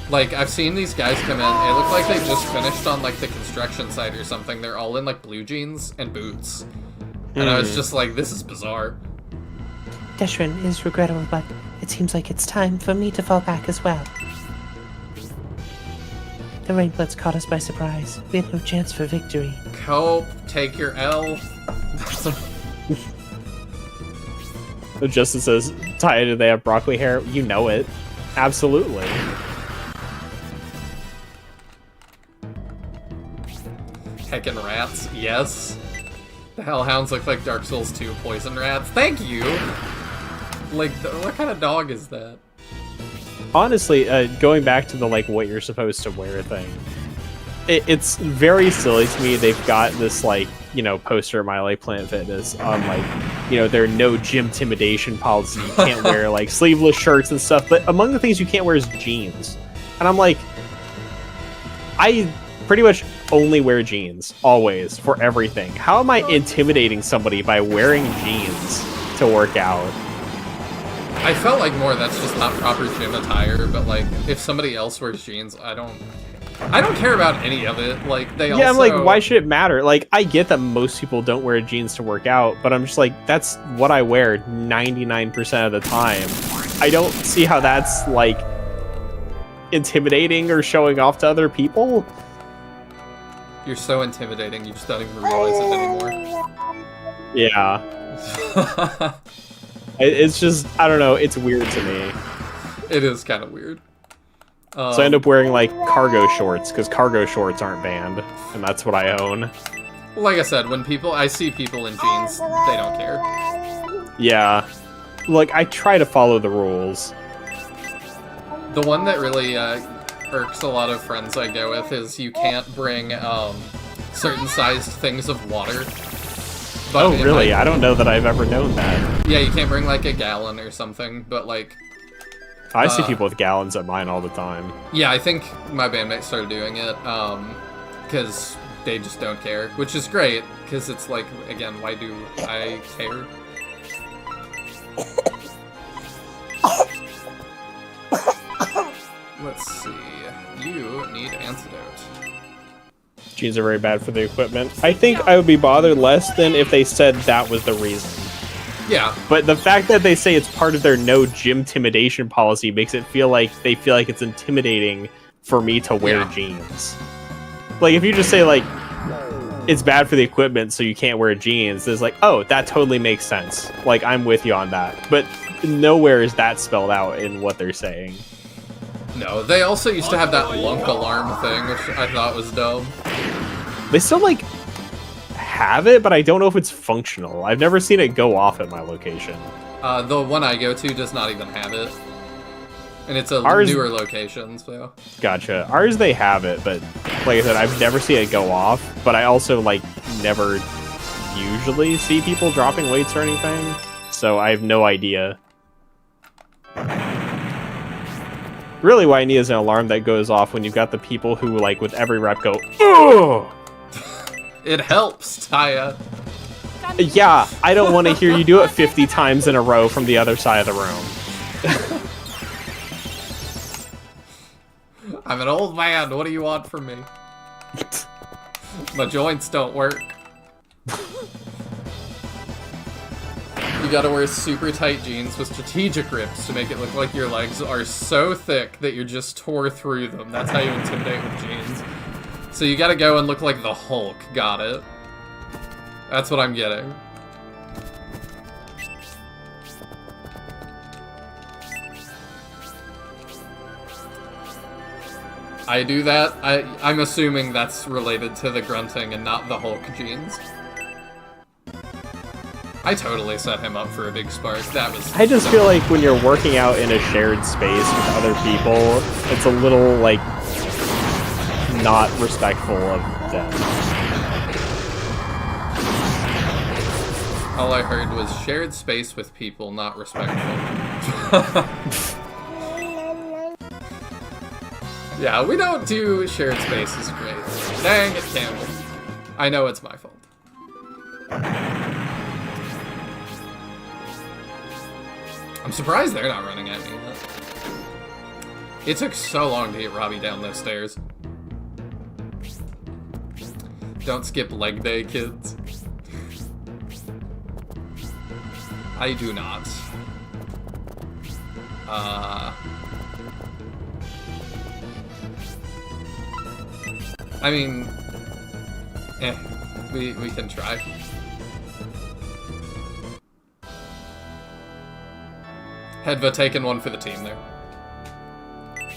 Like, I've seen these guys come in, and it looked like they just finished on, like, the construction site or something. They're all in, like, blue jeans and boots. And I was just like, this is bizarre. Deshrin is regrettable, but it seems like it's time for me to fall back as well. The Rainbloods caught us by surprise. We had no chance for victory. Cope, take your L. The Justice says, Taya, do they have broccoli hair? You know it. Absolutely. Heckin' rats, yes. The Hellhounds look like Dark Souls 2 poison rats. Thank you! Like, what kind of dog is that? Honestly, going back to the, like, what you're supposed to wear thing, it's very silly to me. They've got this, like, you know, poster of My Like Planet Fitness on, like, you know, their no gym intimidation policy. You can't wear, like, sleeveless shirts and stuff, but among the things you can't wear is jeans. And I'm like, I pretty much only wear jeans, always, for everything. How am I intimidating somebody by wearing jeans to work out? I felt like more that's just not proper gym attire, but like, if somebody else wears jeans, I don't care about any of it. Like, they also... Yeah, I'm like, why should it matter? Like, I get that most people don't wear jeans to work out, but I'm just like, that's what I wear 99% of the time. I don't see how that's, like, intimidating or showing off to other people. You're so intimidating, you just don't even realize it anymore. Yeah. It's just, I don't know, it's weird to me. It is kind of weird. So I end up wearing, like, cargo shorts, because cargo shorts aren't banned, and that's what I own. Like I said, when I see people in jeans, they don't care. Yeah. Like, I try to follow the rules. The one that really irks a lot of friends I go with is you can't bring certain sized things of water. But Oh, really? I don't know that I've ever known that. Yeah, you can't bring, like, a gallon or something, but, like... I see people with gallons at mine all the time. Yeah, I think my bandmates started doing it, because they just don't care, which is great, because it's like, again, why do I care? Let's see. You need antidote. Jeans are very bad for the equipment. I think I would be bothered less than if they said that was the reason. Yeah. But the fact that they say it's part of their no gym intimidation policy makes it feel like they feel like it's intimidating for me to wear jeans. Like, if you just say, like, it's bad for the equipment, so you can't wear jeans, it's like, oh, that totally makes sense. Like, I'm with you on that. But nowhere is that spelled out in what they're saying. No, they also used to have that lunk alarm thing, which I thought was dumb. They still, like, have it, but I don't know if it's functional. I've never seen it go off at my location. The one I go to does not even have it. And it's a newer location, so... Gotcha. Ours, they have it, but like I said, I've never seen it go off, but I also, like, never usually see people dropping weights or anything, so I have no idea. Really, what I need is an alarm that goes off when you've got the people who, like, with every rep go, ugh! It helps, Taya. Yeah, I don't want to hear you do it 50 times in a row from the other side of the room. I'm an old man, what do you want from me? My joints don't work. You gotta wear super tight jeans with strategic rips to make it look like your legs are so thick that you just tore through them. That's how you intimidate with jeans. So you gotta go and look like the Hulk. Got it. That's what I'm getting. I do that. I'm assuming that's related to the grunting and not the Hulk jeans. I totally set him up for a big spark. That was... I just feel like when you're working out in a shared space with other people, it's a little, like, not respectful of them. All I heard was shared space with people, not respectful. Yeah, we don't do shared spaces great. Dang it, Campbell. I know it's my fault. I'm surprised they're not running at me. It took so long to get Robbie down those stairs. Don't skip leg day, kids. I do not. I mean, we can try. Hedva taking one for the team there.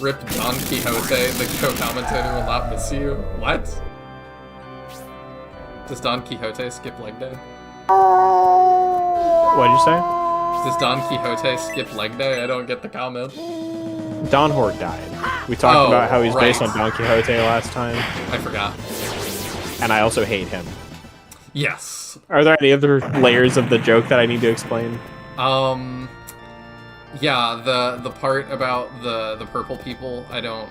Rip Don Quixote, the co-commentator will not miss you. What? Does Don Quixote skip leg day? What'd you say? Does Don Quixote skip leg day? I don't get the comment. Don Hort died. We talked about how he's based on right. Don Quixote last time, I forgot. and I also hate him. Yes. Are there any other layers of the joke that I need to explain? Yeah, the part about the purple people, I don't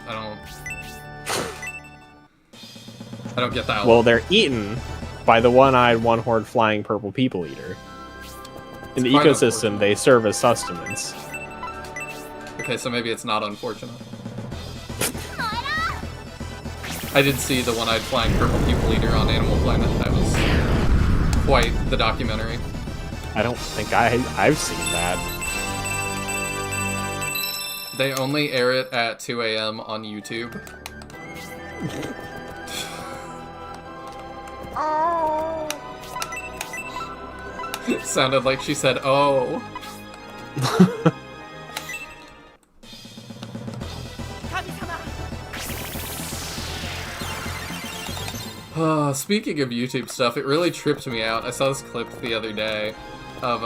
get that Well, one. they're eaten by the one-eyed, one-horned flying purple people eater. In the quite ecosystem, they serve as sustenance. Okay, so maybe it's not unfortunate. I did see the one-eyed flying purple people eater on Animal Planet. That was quite the documentary. I don't think I've seen that. They only air it at 2 a.m. on YouTube. Sounded like she said, "Oh." Speaking of YouTube stuff, it really tripped me out. I saw this clip the other day of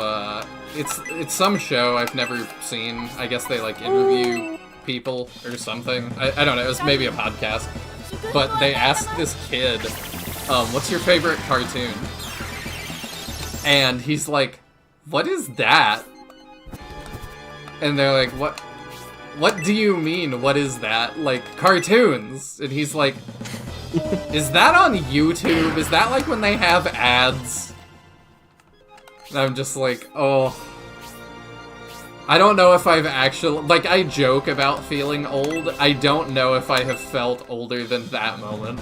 it's some show I've never seen. I guess they like interview people or something. I don't know. It was maybe a podcast, but they asked this kid, "What's your favorite cartoon?" And he's like, "What is that?" And they're like, "What? What do you mean? What is that? Like cartoons?" And he's like, "Is that on YouTube? Is that like when they have ads?" And I'm just like, oh. I don't know if I've actually... Like, I joke about feeling old. I don't know if I have felt older than that moment.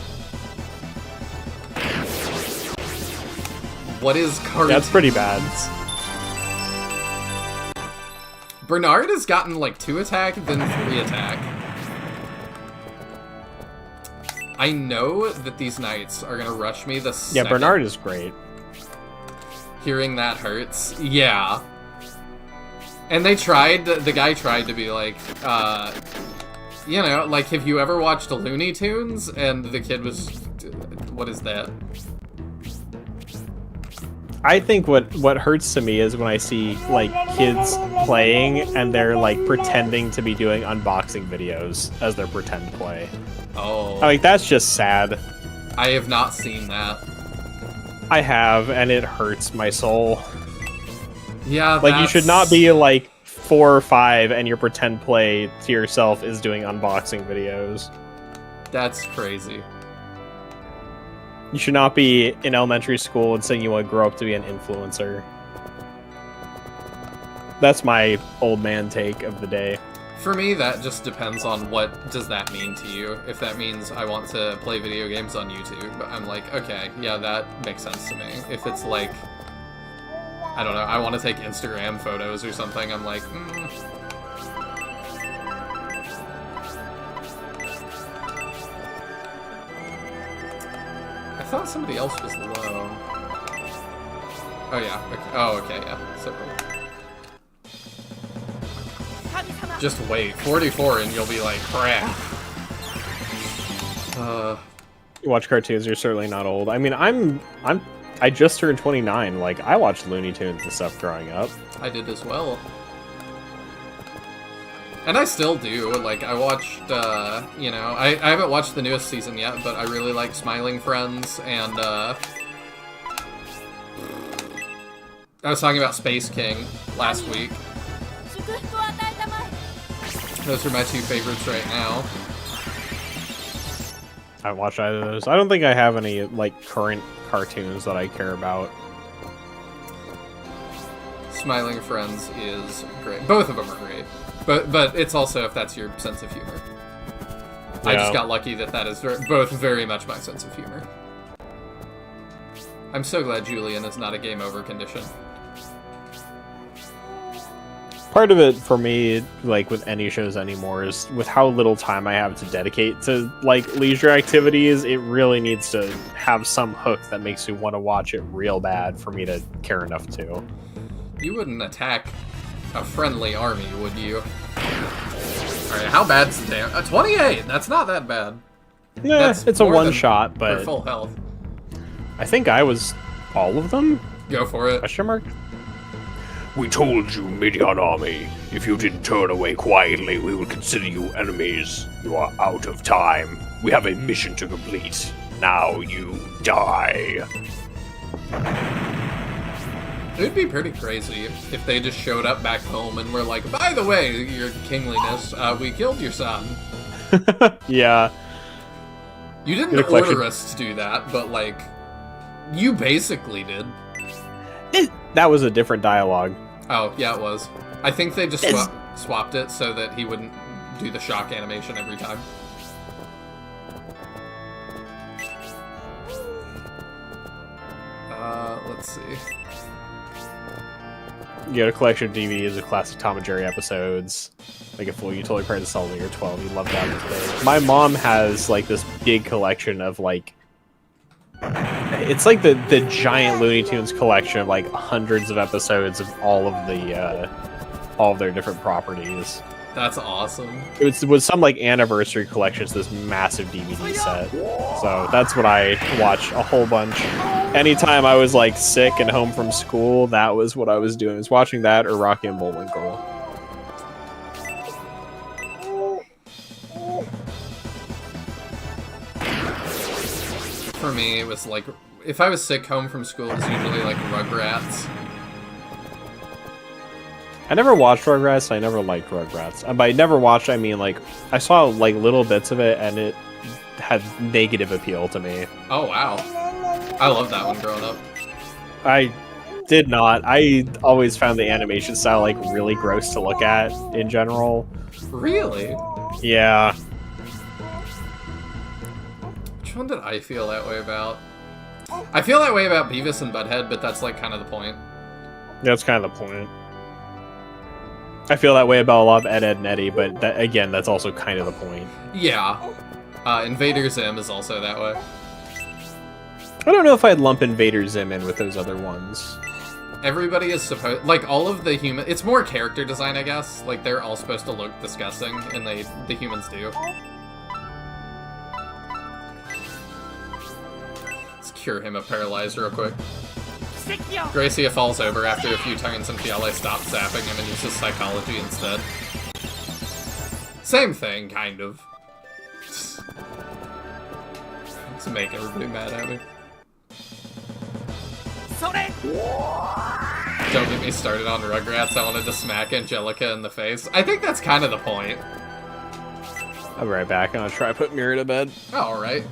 What is cartoon? That's pretty bad. Bernard has gotten like 2 attack, then 3 attack. I know that these knights are gonna rush me the second. Yeah, Bernard is great. Hearing that hurts. Yeah. And they tried, the guy tried to be like, you know, like, have you ever watched Looney Tunes? And the kid was, what is that? I think what hurts to me is when I see, like, kids playing and they're, like, pretending to be doing unboxing videos as their pretend play. Oh. Like, that's just sad. I have not seen that. I have, and it hurts my soul. Yeah, Like, you should not be, like, 4 or 5 and your pretend play to yourself is doing unboxing videos. That's crazy. You should not be in elementary school and saying you want to grow up to be an influencer. That's my old man take of the day. For me, that just depends on what does that mean to you. If that means I want to play video games on YouTube, I'm like, okay, yeah, that makes sense to me. If it's like, I don't know, I want to take Instagram photos or something, I'm like, I thought somebody else was low. Oh yeah, okay. Oh okay, yeah, so... Just wait, 44 and you'll be like, crap. You watch cartoons, you're certainly not old. I mean, I just turned 29. Like, I watched Looney Tunes and stuff growing up. I did as well. And I still do. Like, I watched, you know, I haven't watched the newest season yet, but I really like Smiling Friends, and, I was talking about Space King last week. Those are my 2 favorites right now. I haven't watched either of those. I don't think I have any, like, current cartoons that I care about. Smiling Friends is great. Both of them are great. But it's also if that's your sense of humor. I just got lucky that is both very much my sense of humor. I'm so glad Julian is not a game over condition. Part of it for me, like with any shows anymore, is with how little time I have to dedicate to like leisure activities, it really needs to have some hook that makes me want to watch it real bad for me to care enough to. You wouldn't attack a friendly army, would you? Alright, how bad's the damage? 28! That's not that bad. Yeah, That's it's a more one than shot, For but full health. I think I was all of them? Go for it. Question mark? We told you, Midian army, if you didn't turn away quietly, we will consider you enemies. You are out of time. We have a mission to complete. Now you die. It would be pretty crazy if they just showed up back home and were like, by the way, your kingliness, we killed your son. Yeah. You didn't Get a collection. order us to do that, but like, you basically did. That was a different dialogue. Oh, yeah, it was. I think they just There's- swapped it so that he wouldn't do the shock animation every time. Let's see. You get a collection of DVDs of classic Tom and Jerry episodes. Like a fool, you totally probably saw when you were 12. You loved that today. My mom has like this big collection of like, it's like the giant Looney Tunes collection of like hundreds of episodes of all of their different properties. That's awesome. It was some like anniversary collections, this massive DVD set. So that's what I watch a whole bunch. Anytime I was like sick and home from school, that was what I was doing. I was watching that or Rocky and Bullwinkle. For me, it was like, if I was sick home from school, it was usually like Rugrats. I never watched Rugrats. I never liked Rugrats. And by never watched, I mean like I saw like little bits of it, and it had negative appeal to me. Oh, wow. I loved that one growing up. I did not. I always found the animation style like really gross to look at in general. Really? Yeah. Which one did I feel that way about? I feel that way about Beavis and Butthead, but that's like kind of the point. That's kind of the point. I feel that way about a lot of Ed, Ed, and Eddie, but that, again, that's also kind of the point. Yeah. Invader Zim is also that way. I don't know if I'd lump Invader Zim in with those other ones. Everybody is supposed, like, all of the human, it's more character design, I guess. Like, they're all supposed to look disgusting, and the humans do. Let's cure him of paralyzed real quick. Gracia falls over after a few turns and Fiale stops zapping him and uses psychology instead. Same thing, kind of. Let's make everybody mad at me. Don't get me started on Rugrats. I wanted to smack Angelica in the face. I think that's kind of the point. I'll be right back. I'm gonna try to put Mira to bed. Oh, alright.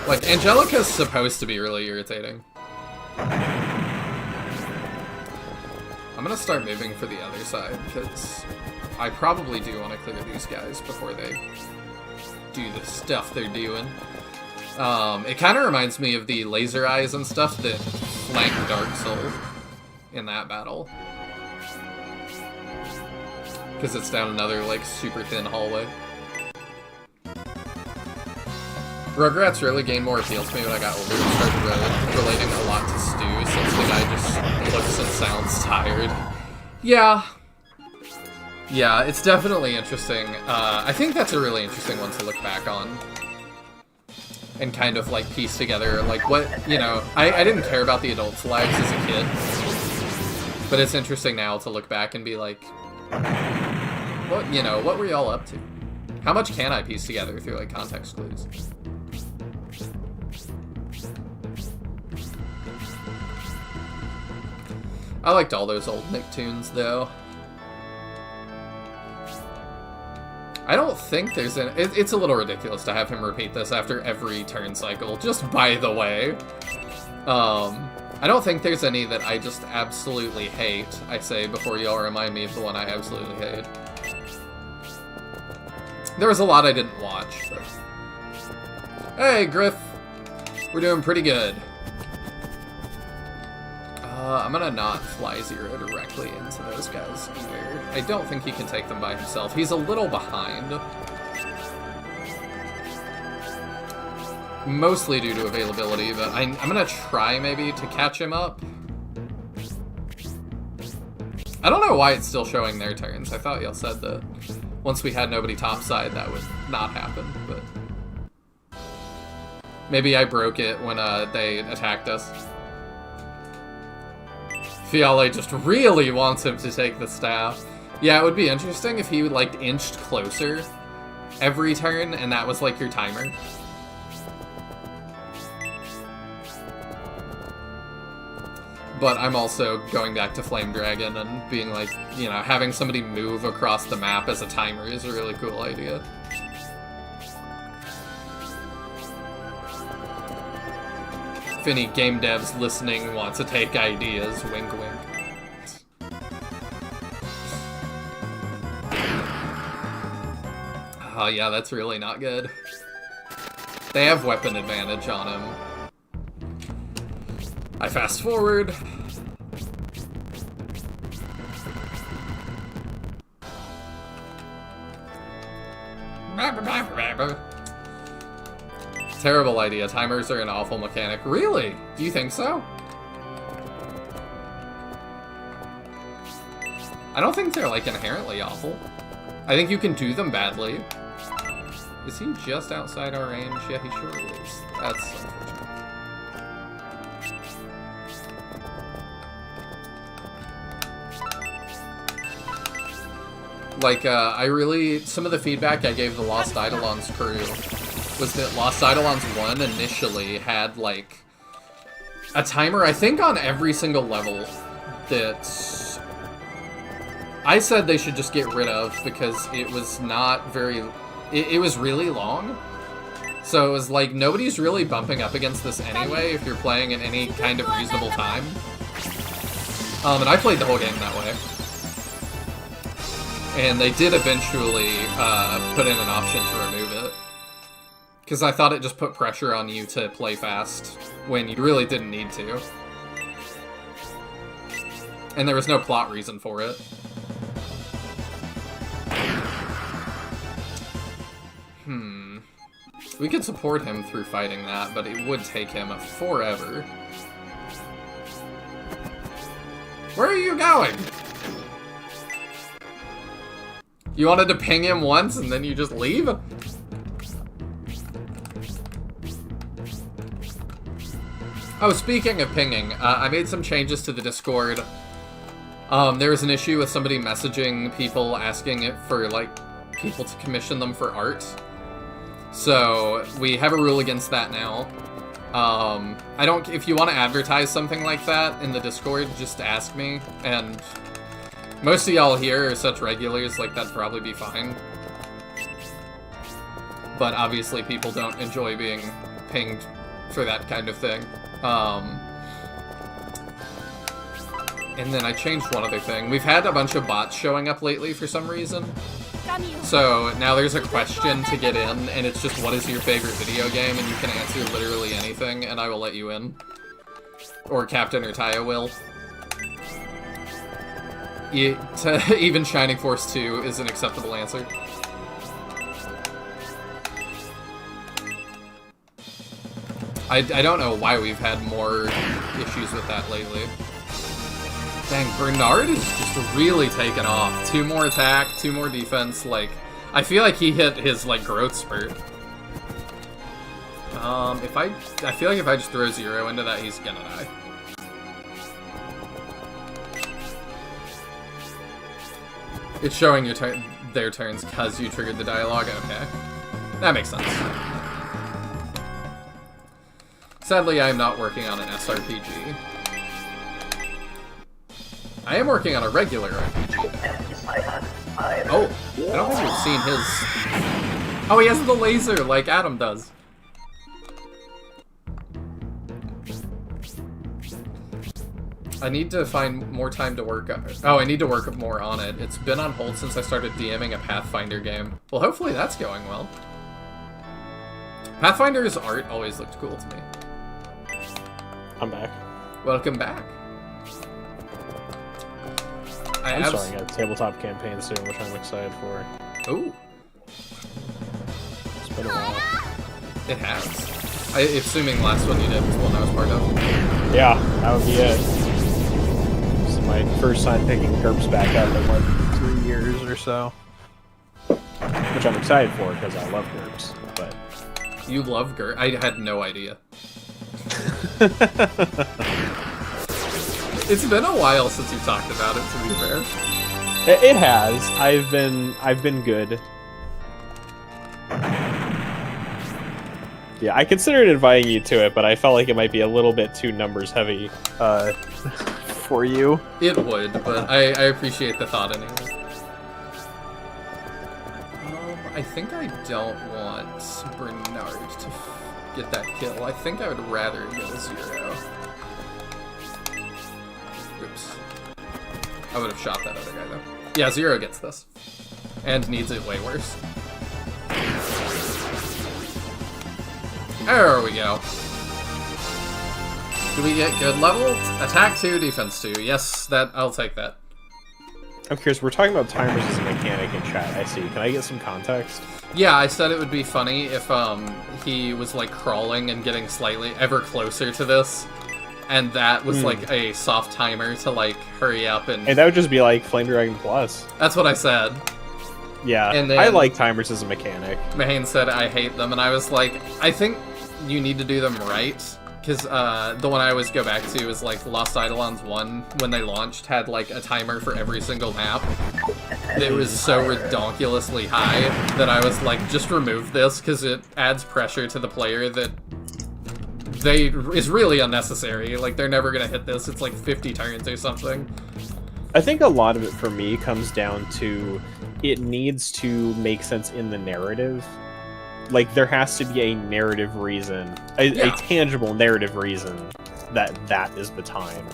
Like, Angelica's supposed to be really irritating. I'm gonna start moving for the other side, because I probably do want to clear these guys before they do the stuff they're doing. It kind of reminds me of the laser eyes and stuff that flanked Dark Soul in that battle. Because it's down another, like, super thin hallway. Rugrats really gained more appeal to me when I got older and started relating a lot to Stu, since the guy just looks and sounds tired. Yeah. Yeah, it's definitely interesting. I think that's a really interesting one to look back on. And kind of, like, piece together, like, what, you know, I didn't care about the adults' lives as a kid. But it's interesting now to look back and be like, what, you know, what were y'all up to? How much can I piece together through, like, context clues? I liked all those old Nicktoons, though. I don't think there's an... It's a little ridiculous to have him repeat this after every turn cycle, just by the way. I don't think there's any that I just absolutely hate, I say, before y'all remind me of the one I absolutely hate. There was a lot I didn't watch, but... Hey, Griff! We're doing pretty good. I'm gonna not fly Zero directly into those guys either. I don't think he can take them by himself. He's a little behind. Mostly due to availability, but I'm gonna try maybe to catch him up. I don't know why it's still showing their turns. I thought y'all said that once we had nobody topside that would not happen, but... Maybe I broke it when they attacked us. Fiale just really wants him to take the staff. Yeah, it would be interesting if he, like, inched closer every turn, and that was, like, your timer. But I'm also going back to Flame Dragon and being like, you know, having somebody move across the map as a timer is a really cool idea. If any game devs listening want to take ideas, wink wink. Oh yeah, that's really not good. They have weapon advantage on him. I fast forward. Terrible idea. Timers are an awful mechanic. Really? Do you think so? I don't think they're, like, inherently awful. I think you can do them badly. Is he just outside our range? Yeah, he sure is. That's unfortunate. Like, some of the feedback I gave the Lost Eidolons crew was that Lost Eidolons 1 initially had, like, a timer, I think, on every single level that I said they should just get rid of because it was not very... It was really long. So it was like, nobody's really bumping up against this anyway if you're playing in any kind of reasonable time. And I played the whole game that way. And they did eventually put in an option to remove it. Because I thought it just put pressure on you to play fast when you really didn't need to. And there was no plot reason for it. We could support him through fighting that, but it would take him forever. Where are you going? You wanted to ping him once and then you just leave? Oh, speaking of pinging, I made some changes to the Discord. There was an issue with somebody messaging people asking it for, like, people to commission them for art. So, we have a rule against that now. If you want to advertise something like that in the Discord, just ask me, and most of y'all here are such regulars, like, that'd probably be fine. But obviously people don't enjoy being pinged for that kind of thing. And then I changed one other thing. We've had a bunch of bots showing up lately for some reason. So now there's a question to get in, and it's just, what is your favorite video game? And you can answer literally anything, and I will let you in. Or Captain or Taya will. Even Shining Force 2 is an acceptable answer. I don't know why we've had more issues with that lately. Dang, Bernard is just really taken off. 2 more attack, 2 more defense, like... I feel like he hit his, like, growth spurt. I feel like if I just throw 0 into that, he's gonna die. It's showing your their turns because you triggered the dialogue? Okay. That makes sense. Sadly, I am not working on an SRPG. I am working on a regular RPG. Oh, I don't think we've seen his... Oh, he has the laser like Adam does. I need to find more time to work on it. Oh, I need to work more on it. It's been on hold since I started DMing a Pathfinder game. Well, hopefully that's going well. Pathfinder's art always looked cool to me. I'm back. Welcome back. I'm starting a tabletop campaign soon, which I'm excited for. Ooh, It's been a while. it has. Assuming last one you did was one I was part of. Yeah, that would be it. This is my first time picking GURPS back up in like 3 years or so. Which I'm excited for because I love GURPS, but... You love GURPS? I had no idea. It's been a while since you talked about it, to be fair. It has. I've been good. Yeah, I considered inviting you to it, but I felt like it might be a little bit too numbers heavy for you. It would, but I appreciate the thought anyway. I think I don't want Bernard to get that kill. I think I would rather get a 0. Oops. I would have shot that other guy, though. Yeah, 0 gets this. And needs it way worse. There we go. Do we get good level? Attack 2, defense 2. Yes, I'll take that. I'm curious, we're talking about timers as a mechanic in chat, I see. Can I get some context? Yeah, I said it would be funny if he was like crawling and getting slightly ever closer to this, and that was like a soft timer to like hurry up and that would just be like Flame Dragon Plus. That's what I said. Yeah, and then I like timers as a mechanic. Mahane said I hate them, and I was like, I think you need to do them right. Because the one I always go back to is like Lost Eidolons 1, when they launched, had like a timer for every single map. It was so redonkulously high that I was like, just remove this, because it adds pressure to the player that is really unnecessary. Like, they're never going to hit this. It's like 50 turns or something. I think a lot of it for me comes down to it needs to make sense in the narrative. Like, there has to be a narrative reason, a tangible narrative reason that is the time.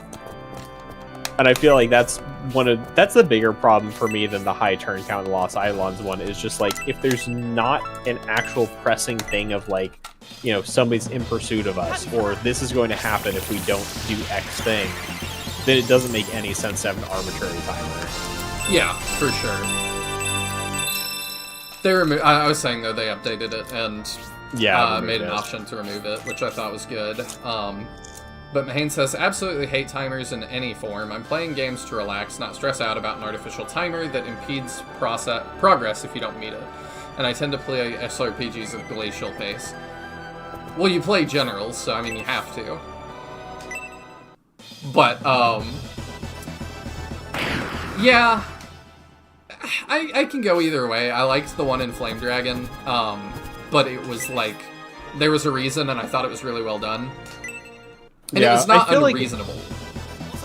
And I feel like that's the bigger problem for me than the high turn count in the Lost Eidolons one, is just like, if there's not an actual pressing thing of like, you know, somebody's in pursuit of us, or this is going to happen if we don't do X thing, then it doesn't make any sense to have an arbitrary timer. Yeah, for sure. I was saying, though, they updated it and made an option to remove it, which I thought was good. But Mahane says, absolutely hate timers in any form. I'm playing games to relax, not stress out about an artificial timer that impedes progress if you don't meet it. And I tend to play SRPGs at glacial pace. Well, you play generals, so I mean, you have to. But, yeah, I can go either way. I liked the one in Flame Dragon, but it was like, there was a reason, and I thought it was really well done. And it was not unreasonable.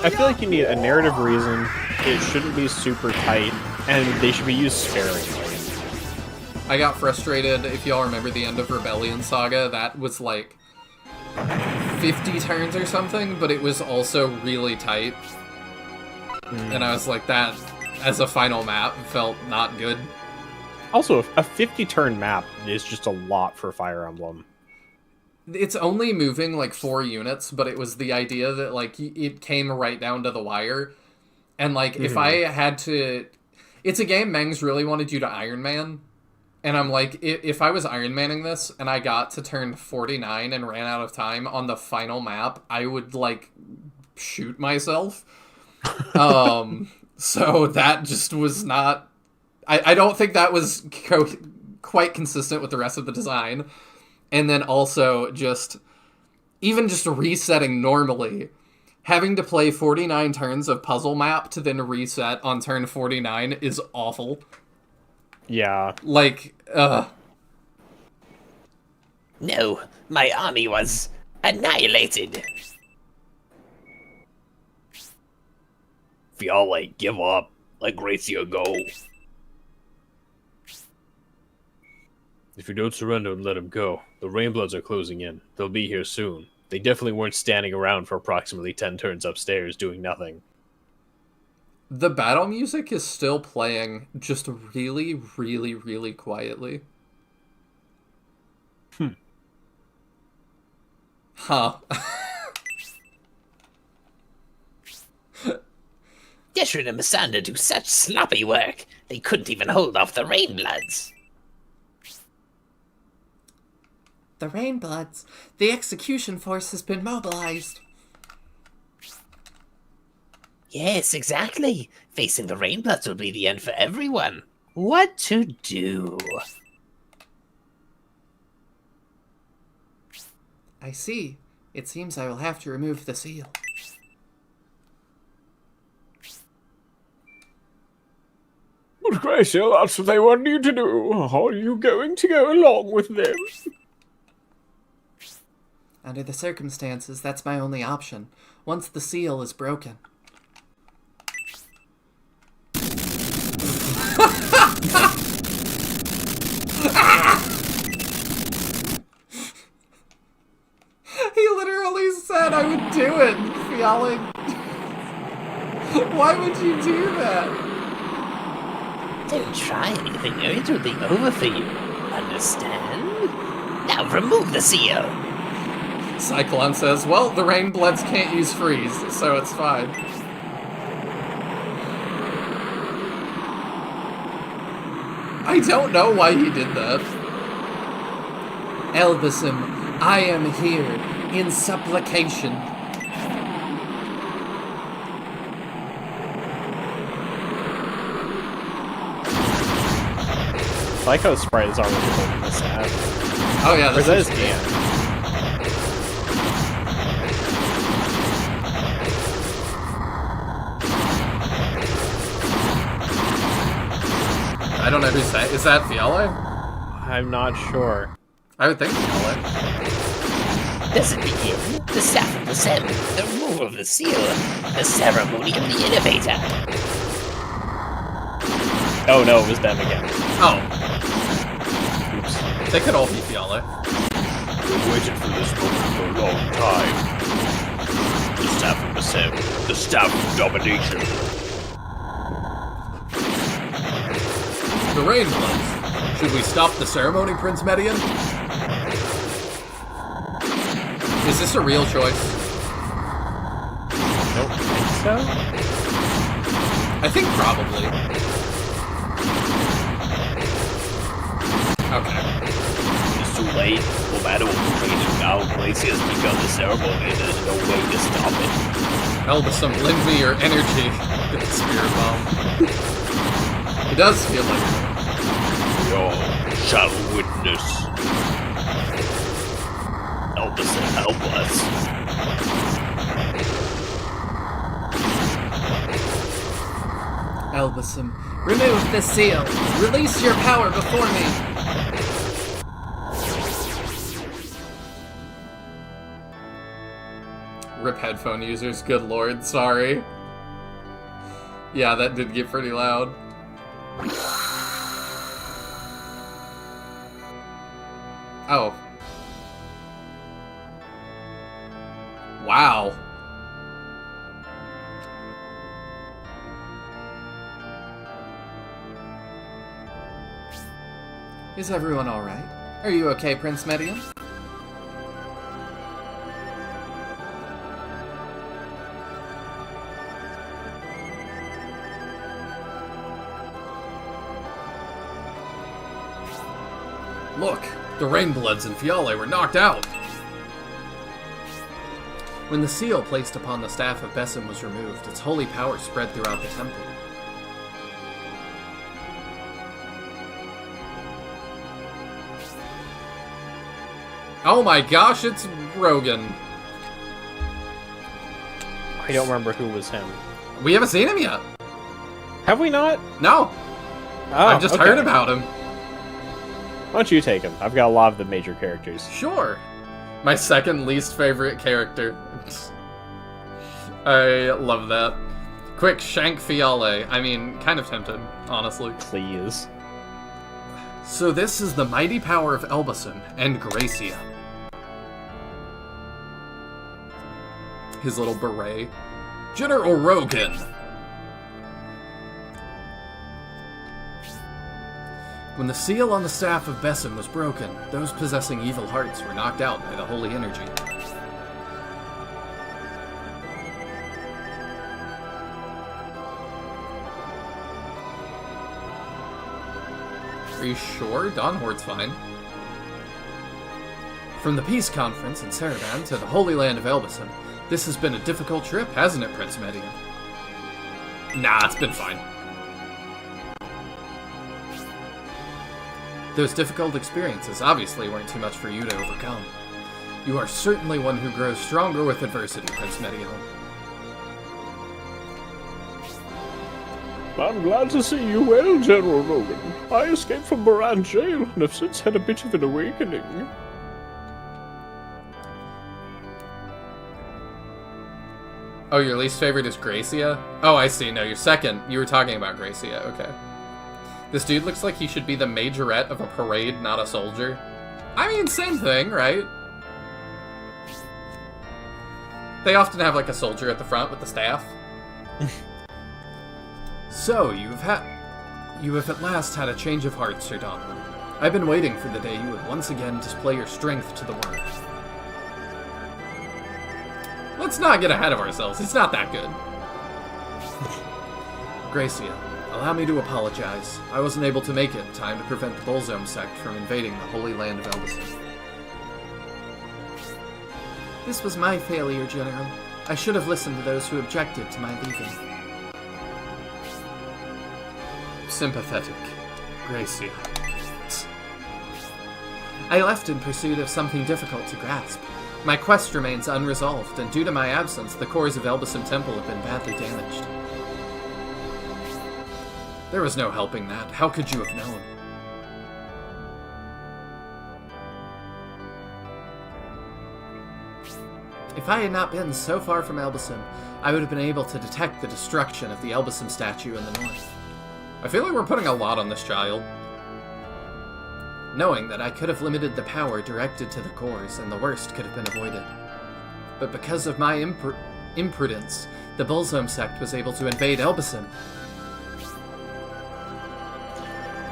I feel like you need a narrative reason. It shouldn't be super tight, and they should be used sparingly. I got frustrated, if y'all remember the end of Rebellion Saga, that was like 50 turns or something, but it was also really tight. And I was like, that, as a final map, felt not good. Also, a 50-turn map is just a lot for Fire Emblem. It's only moving like 4 units, but it was the idea that like it came right down to the wire. And like, if I had to... It's a game Mengs really wanted you to Iron Man. And I'm like, if I was Iron Manning this and I got to turn 49 and ran out of time on the final map, I would like shoot myself. So that just was not... I don't think that was quite consistent with the rest of the design. And then also just, even just resetting normally, having to play 49 turns of puzzle map to then reset on turn 49 is awful. Yeah. Like, No, my army was annihilated. If y'all, like, give up, let Gracia go. If you don't surrender and let him go, the Rainbloods are closing in. They'll be here soon. They definitely weren't standing around for approximately 10 turns upstairs doing nothing. The battle music is still playing, just really, really, really quietly. Huh. Deshrin and Missandei do such sloppy work, they couldn't even hold off the Rainbloods. The Rainbloods. The execution force has been mobilized. Yes, exactly. Facing the Rainbloods will be the end for everyone. What to do? I see. It seems I will have to remove the seal. But Gracia, that's what they want you to do. Are you going to go along with them? Under the circumstances, that's my only option. Once the seal is broken. He literally said I would do it, Fiale. Why would you do that? Don't try anything, or it will be over for you. Understand? Now remove the seal. Cyclone says, well, the Rainbloods can't use freeze, so it's fine. I don't know why he did that. Elbasum, I am here in supplication. Psycho's sprite is already holding the staff. Oh yeah, Or this is that is his hand? I don't know who's that. Is that Fiale? I'm not sure. I would think Fiale. Does it begin? The staff of the Sem, the removal of the seal, the ceremony of the innovator. Oh no, it was them again. Oh, Oops. they could all be Fiale. We've waited for this moment for a long time. The staff of the Sem, the staff of domination. The Rainbloods. Should we stop the ceremony, Prince Median? Is this a real choice? Don't think so? I think probably. Okay. It's too late. No matter what we're waiting now, Glacier has begun the ceremony and there's no way to stop it. Elbasum, lend me your energy. Get the spirit bomb. It does feel like it. We all shall witness. Help us and help us. Elbasum, remove the seal. Release your power before me. Rip headphone users, good lord, sorry. Yeah, that did get pretty loud. Oh. Wow. Is everyone alright? Are you okay, Prince Median? Look, the Rainbloods and Fiale were knocked out! When the seal placed upon the staff of Besim was removed, its holy power spread throughout the temple. Oh my gosh, it's Rogan. I don't remember who was him. We haven't seen him yet. Have we not? No, Oh, I've just okay. heard about him. Why don't you take him? I've got a lot of the major characters. Sure. My second least favorite character. I love that. Quick, shank Fiale. I mean, kind of tempted, honestly. Please. So this is the mighty power of Elbasum and Gracia. his little beret. General Rogan! When the seal on the staff of Besim was broken, those possessing evil hearts were knocked out by the holy energy. Are you sure? Dawnhorde's fine. From the Peace Conference in Saraban to the Holy Land of Elbasan, this has been a difficult trip, hasn't it, Prince Median? Nah, it's been fine. Those difficult experiences obviously weren't too much for you to overcome. You are certainly one who grows stronger with adversity, Prince Median. I'm glad to see you well, General Rogan. I escaped from Baran jail and have since had a bit of an awakening. Oh, your least favorite is Gracia? Oh, I see. No, your second. You were talking about Gracia. Okay. This dude looks like he should be the majorette of a parade, not a soldier. I mean, same thing, right? They often have, like, a soldier at the front with the staff. So, you have at last had a change of heart, Sir Donald. I've been waiting for the day you would once again display your strength to the world. Let's not get ahead of ourselves. He's not that good. Gracia, allow me to apologize. I wasn't able to make it in time to prevent the Bullzome sect from invading the Holy Land of Elbasan. This was my failure, General. I should have listened to those who objected to my leaving. Sympathetic, Gracia. I left in pursuit of something difficult to grasp. My quest remains unresolved, and due to my absence, the cores of Elbasan Temple have been badly damaged. There was no helping that. How could you have known? If I had not been so far from Elbasan, I would have been able to detect the destruction of the Elbasan statue in the north. I feel like we're putting a lot on this child. Knowing that I could have limited the power directed to the cores, and the worst could have been avoided. But because of my imprudence, the Bullzome sect was able to invade Elbasan.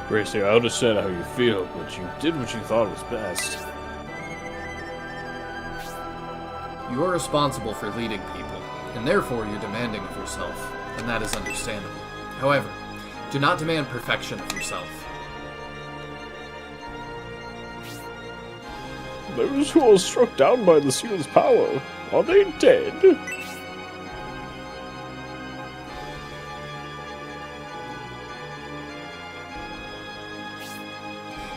Gracie, I understand how you feel, but you did what you thought was best. You are responsible for leading people, and therefore you're demanding of yourself, and that is understandable. However, do not demand perfection of yourself. Those who are struck down by the seal's power, are they dead?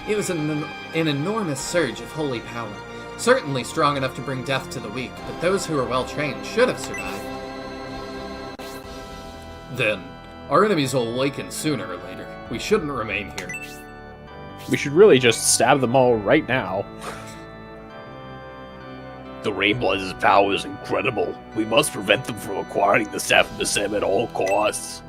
It was an enormous surge of holy power, certainly strong enough to bring death to the weak, but those who were well trained should have survived. Then, our enemies will awaken sooner or later. We shouldn't remain here. We should really just stab them all right now. The Rainblood's power is incredible. We must prevent them from acquiring the Staff of Besim at all costs.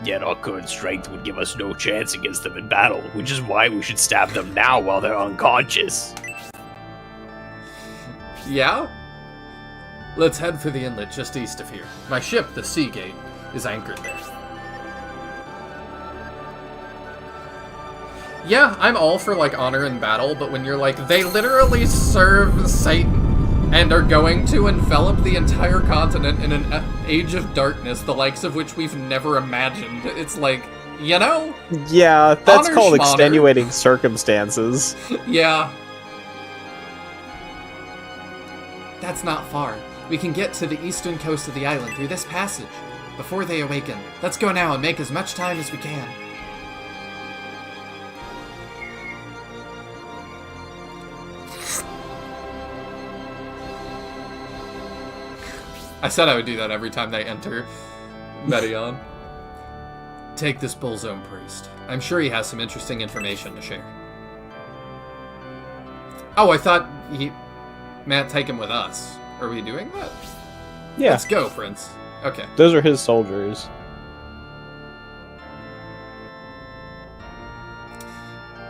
Yet our current strength would give us no chance against them in battle, which is why we should stab them now while they're unconscious. Yeah? Let's head for the inlet just east of here. My ship, the Seagate, is anchored there. Yeah, I'm all for, like, honor in battle, but when you're like, they literally serve Satan and are going to envelop the entire continent in an age of darkness, the likes of which we've never imagined, it's like, you know? Yeah, that's Honor called schmonner. extenuating circumstances. Yeah. That's not far. We can get to the eastern coast of the island through this passage before they awaken. Let's go now and make as much time as we can. I said I would do that every time they enter Medion. Take this Bullzome priest. I'm sure he has some interesting information to share. Oh, I thought Matt, take him with us. Are we doing that? Yeah, Let's go, Prince. Okay. those are his soldiers.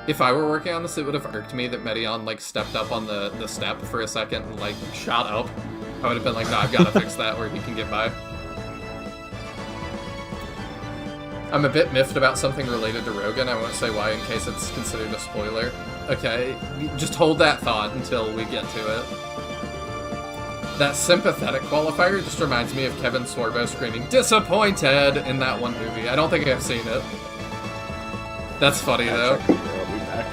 If I were working on this, it would have irked me that Medion, like, stepped up on the step for a second and, like, shot up. I would have been like, no, I've got to fix that where he can get by. I'm a bit miffed about something related to Rogan. I won't say why in case it's considered a spoiler. Okay, just hold that thought until we get to it. That sympathetic qualifier just reminds me of Kevin Sorbo screaming, "Disappointed!" in that one movie. I don't think I've seen it. That's funny, though. I'll be back.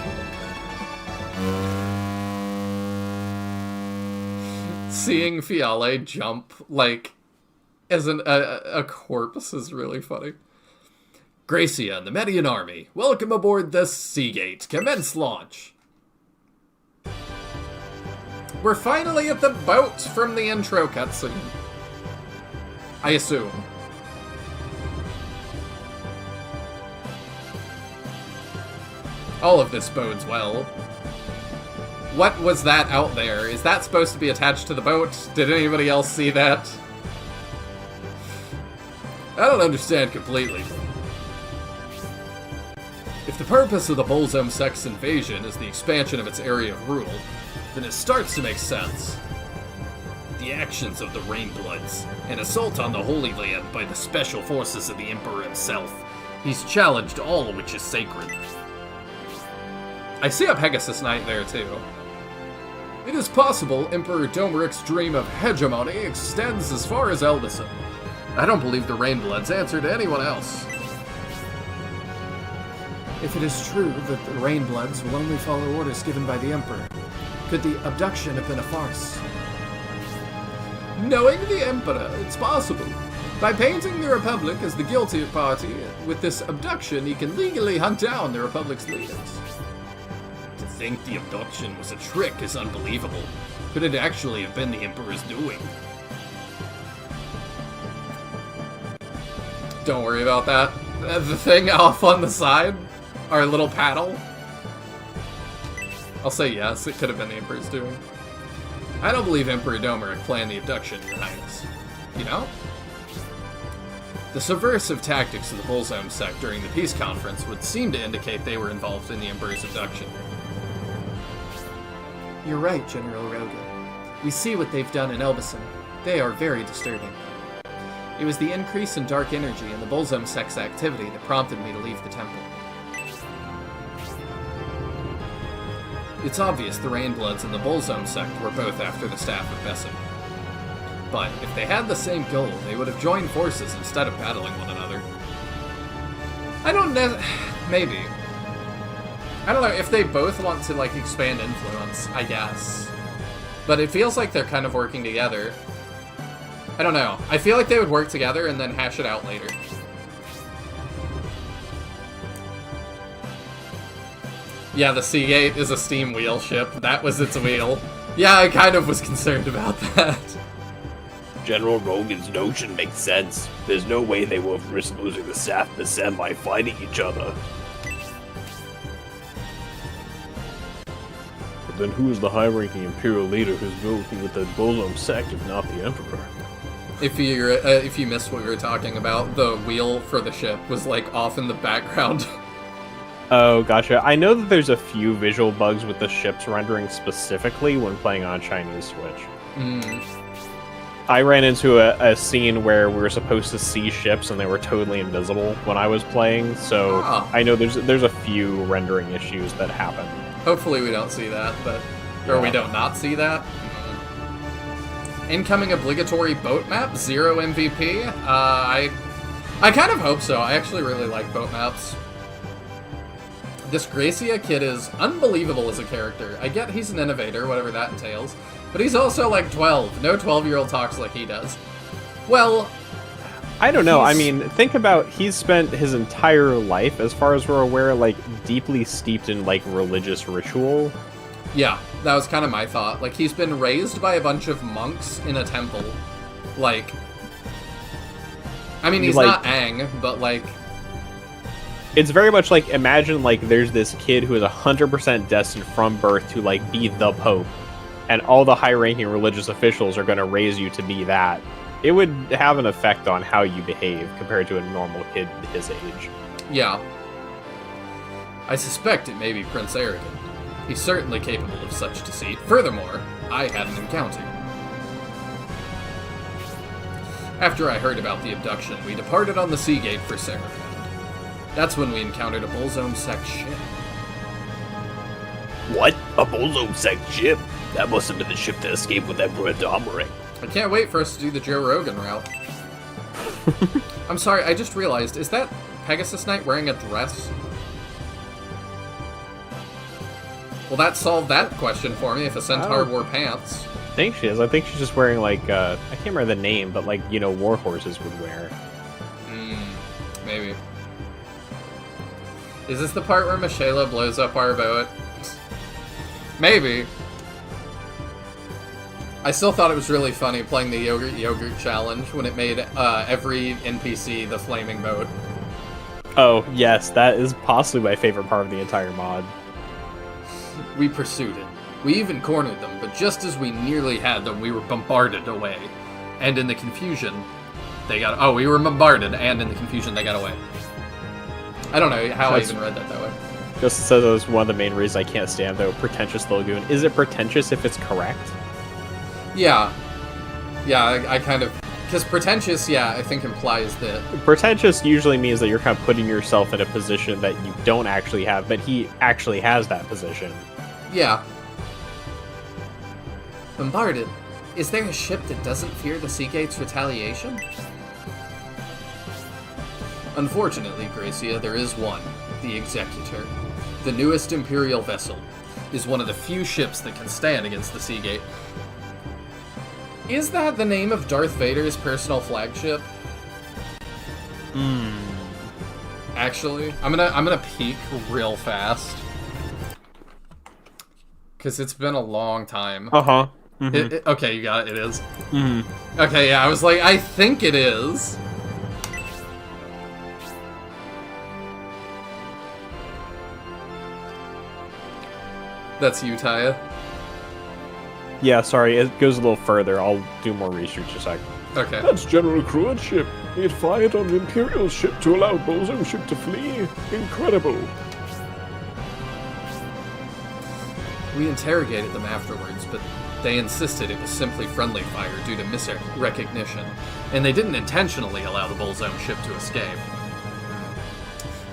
Seeing Fiale jump, like, as a corpse is really funny. Gracia and the Median Army, welcome aboard the Seagate. Commence launch. We're finally at the boat from the intro cutscene. I assume. All of this bodes well. What was that out there? Is that supposed to be attached to the boat? Did anybody else see that? I don't understand completely. If the purpose of the Bolzom Sect's invasion is the expansion of its area of rule, then it starts to make sense. The actions of the Rainbloods, an assault on the Holy Land by the special forces of the Emperor himself. He's challenged all which is sacred. I see a Pegasus Knight there too. It is possible Emperor Domeric's dream of hegemony extends as far as Elbison. I don't believe the Rainbloods answer to anyone else. If it is true that the Rainbloods will only follow orders given by the Emperor, could the abduction have been a farce? Knowing the Emperor, it's possible. By painting the Republic as the guilty party, with this abduction he can legally hunt down the Republic's leaders. To think the abduction was a trick is unbelievable. Could it actually have been the Emperor's doing? Don't worry about that. The thing off on the side? Our little paddle? I'll say yes, it could have been the Emperor's doing. I don't believe Emperor Domeric planned the abduction, Your Highness. You know? The subversive tactics of the Bolzom sect during the peace conference would seem to indicate they were involved in the Emperor's abduction. You're right, General Rogan. We see what they've done in Elbison. They are very disturbing. It was the increase in dark energy in the Bolzom sect's activity that prompted me to leave the temple. It's obvious the Rainbloods and the Bolzom sect were both after the staff of Bessim. But if they had the same goal, they would have joined forces instead of battling one another. I don't know. Maybe. I don't know if they both want to, like, expand influence, I guess. But it feels like they're kind of working together. I don't know. I feel like they would work together and then hash it out later. Yeah, the Seagate is a steam wheel ship. That was its wheel. Yeah, I kind of was concerned about that. General Rogan's notion makes sense. There's no way they will risk losing the staff of Besem by fighting each other. But then who is the high-ranking Imperial leader who's working with the Bolzom sect if not the Emperor? If you missed what we were talking about, the wheel for the ship was, like, off in the background. Oh, gotcha. I know that there's a few visual bugs with the ship's rendering specifically when playing on Chinese Switch. I ran into a scene where we were supposed to see ships and they were totally invisible when I was playing, so I know there's a few rendering issues that happen. Hopefully we don't see that, or we don't not see that. Incoming obligatory boat map, 0 MVP. I kind of hope so. I actually really like boat maps. This Gracia kid is unbelievable as a character. I get he's an innovator, whatever that entails, but he's also like 12. No 12-year-old talks like he does. Well, I don't know. I mean, think about he's spent his entire life, as far as we're aware, like deeply steeped in like religious ritual. Yeah, that was kind of my thought. Like, he's been raised by a bunch of monks in a temple. Like, I mean, he's like, not Aang, but like, it's very much like, imagine like there's this kid who is 100% destined from birth to like be the Pope, and all the high-ranking religious officials are going to raise you to be that. It would have an effect on how you behave compared to a normal kid his age. Yeah. I suspect it may be Prince Aragon. He's certainly capable of such deceit. Furthermore, I had an encounter. After I heard about the abduction, we departed on the Seagate for Cereband. That's when we encountered a Bullzone sect ship. What? A Bullzone sect ship? That must have been the ship that escaped with Emperor Domeric. I can't wait for us to do the Joe Rogan route. I'm sorry, I just realized, is that Pegasus Knight wearing a dress? Well, that solved that question for me, if a centaur wore pants. I think she is. I think she's just wearing, like, I can't remember the name, but, like, you know, war horses would wear. Maybe. Is this the part where Michaela blows up our boat? Maybe. I still thought it was really funny playing the Yogurt Challenge when it made every NPC the flaming boat. Oh, yes, that is possibly my favorite part of the entire mod. We pursued it. We even cornered them, but just as we nearly had them, we were bombarded away. And in the confusion, they got... Oh, we were bombarded, and in the confusion, they got away. I don't know how I even read that way. Just so that was one of the main reasons I can't stand, though, Pretentious Lagoon. Is it pretentious if it's correct? Yeah. Yeah, I kind of... Because pretentious, yeah, I think implies that... Pretentious usually means that you're kind of putting yourself in a position that you don't actually have, but he actually has that position. Yeah. Bombarded? Is there a ship that doesn't fear the Seagate's retaliation? Unfortunately, Gracia, there is one. The Executor. The newest Imperial vessel. Is one of the few ships that can stand against the Seagate. Is that the name of Darth Vader's personal flagship? Actually, I'm gonna peek real fast. Because it's been a long time. Uh-huh. Mm-hmm. Okay, you got it. It is. Mm-hmm. Okay, yeah, I was like, I think it is. That's you, Taya. Yeah, sorry, it goes a little further. I'll do more research in a sec. Okay. That's General Cruad's ship. He had fired on the Imperial ship to allow Bullzone ship to flee. Incredible. We interrogated them afterwards, but they insisted it was simply friendly fire due to misrecognition, and they didn't intentionally allow the Bullzone ship to escape.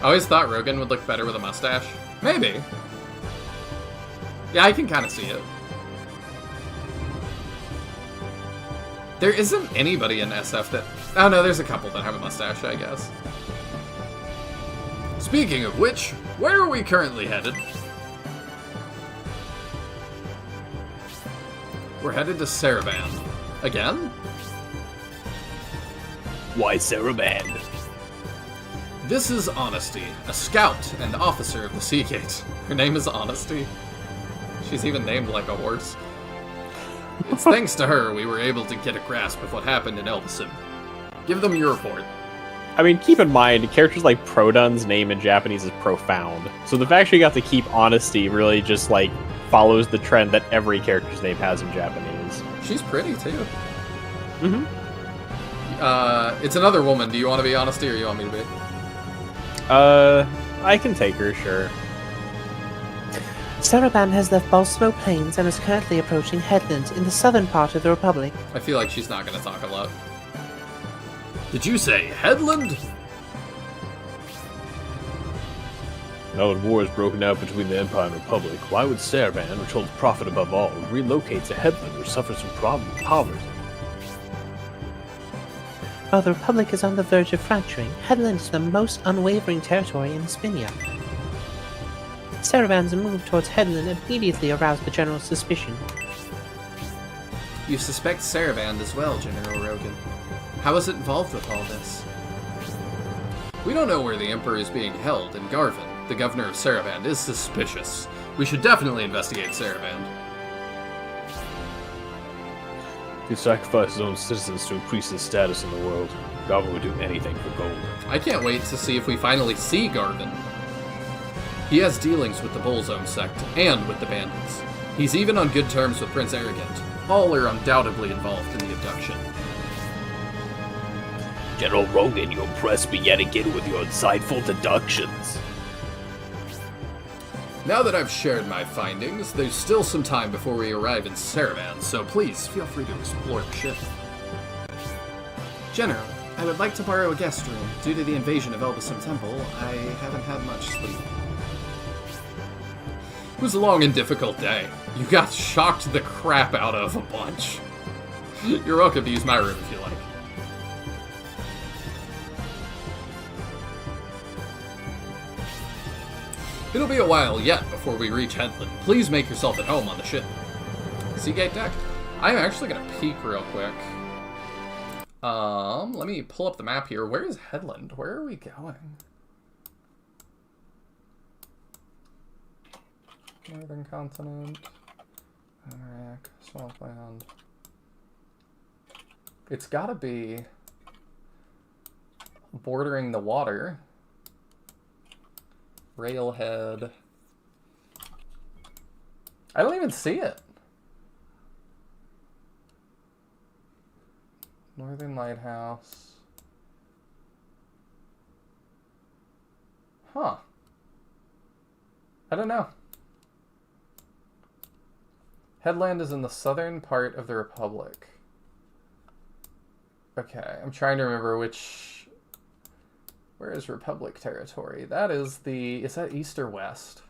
I always thought Rogan would look better with a mustache. Maybe. Yeah, I can kind of see it. There isn't anybody in SF that... Oh no, there's a couple that have a mustache, I guess. Speaking of which, where are we currently headed? We're headed to Cereband. Again? Why Cereband? This is Honesty, a scout and officer of the Seagate. Her name is Honesty. She's even named like a horse. It's thanks to her we were able to get a grasp of what happened in Elbasim. Give them your report. I mean, keep in mind, characters like Produn's name in Japanese is Profound. So the fact she got to keep Honesty really just, like, follows the trend that every character's name has in Japanese. She's pretty, too. Mm-hmm. It's another woman. Do you want to be Honesty or you want me to be? I can take her, sure. Cereband has left Balsamo Plains and is currently approaching Headland in the southern part of the Republic. I feel like she's not going to talk a lot. Did you say Headland? Now that war has broken out between the Empire and Republic, why would Cereband, which holds profit above all, relocate to Headland, which suffers from poverty? While the Republic is on the verge of fracturing, Headland is the most unwavering territory in Spinia. Cereband's move towards Headland immediately aroused the General's suspicion. You suspect Cereband as well, General Rogan. How is it involved with all this? We don't know where the Emperor is being held, and Garvin, the governor of Cereband, is suspicious. We should definitely investigate Cereband. He sacrificed his own citizens to increase his status in the world. Garvin would do anything for gold. I can't wait to see if we finally see Garvin. He has dealings with the Bullzone sect and with the bandits. He's even on good terms with Prince Arrogant. All are undoubtedly involved in the abduction. General Rogan, you impressed me yet again with your insightful deductions. Now that I've shared my findings, there's still some time before we arrive in Cereband, so please feel free to explore the ship. General, I would like to borrow a guest room. Due to the invasion of Elbasam Temple, I haven't had much sleep. It was a long and difficult day. You got shocked the crap out of a bunch. You're welcome to use my room if you like. It'll be a while yet before we reach Headland. Please make yourself at home on the ship. Seagate deck. I'm actually gonna peek real quick. Let me pull up the map here. Where is Headland? Where are we going? Northern continent. Iraq, Swampland. It's gotta be bordering the water. Railhead. I don't even see it. Northern Lighthouse. Huh. I don't know. Headland is in the southern part of the Republic. Okay, I'm trying to remember which... Where is Republic territory? That is the... Is that east or west?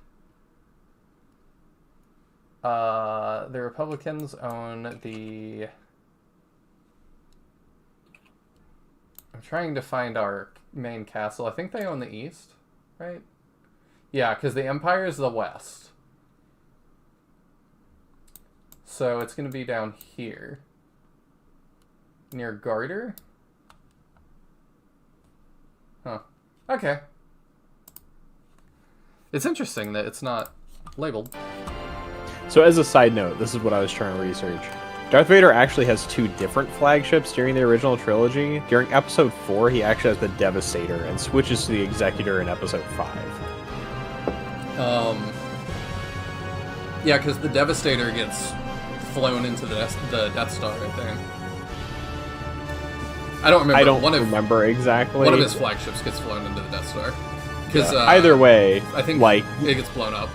The Republicans own the... I'm trying to find our main castle. I think they own the east, right? Yeah, because the Empire is the west. So it's going to be down here. Near Garter? Huh. Okay. It's interesting that it's not labeled. So as a side note, this is what I was trying to research. Darth Vader actually has 2 different flagships during the original trilogy. During Episode 4, he actually has the Devastator and switches to the Executor in Episode 5. Yeah, because the Devastator gets flown into the Death Star, I think. I don't remember. I don't remember exactly. One of his flagships gets flown into the Death Star. Because either way, I think like it gets blown up.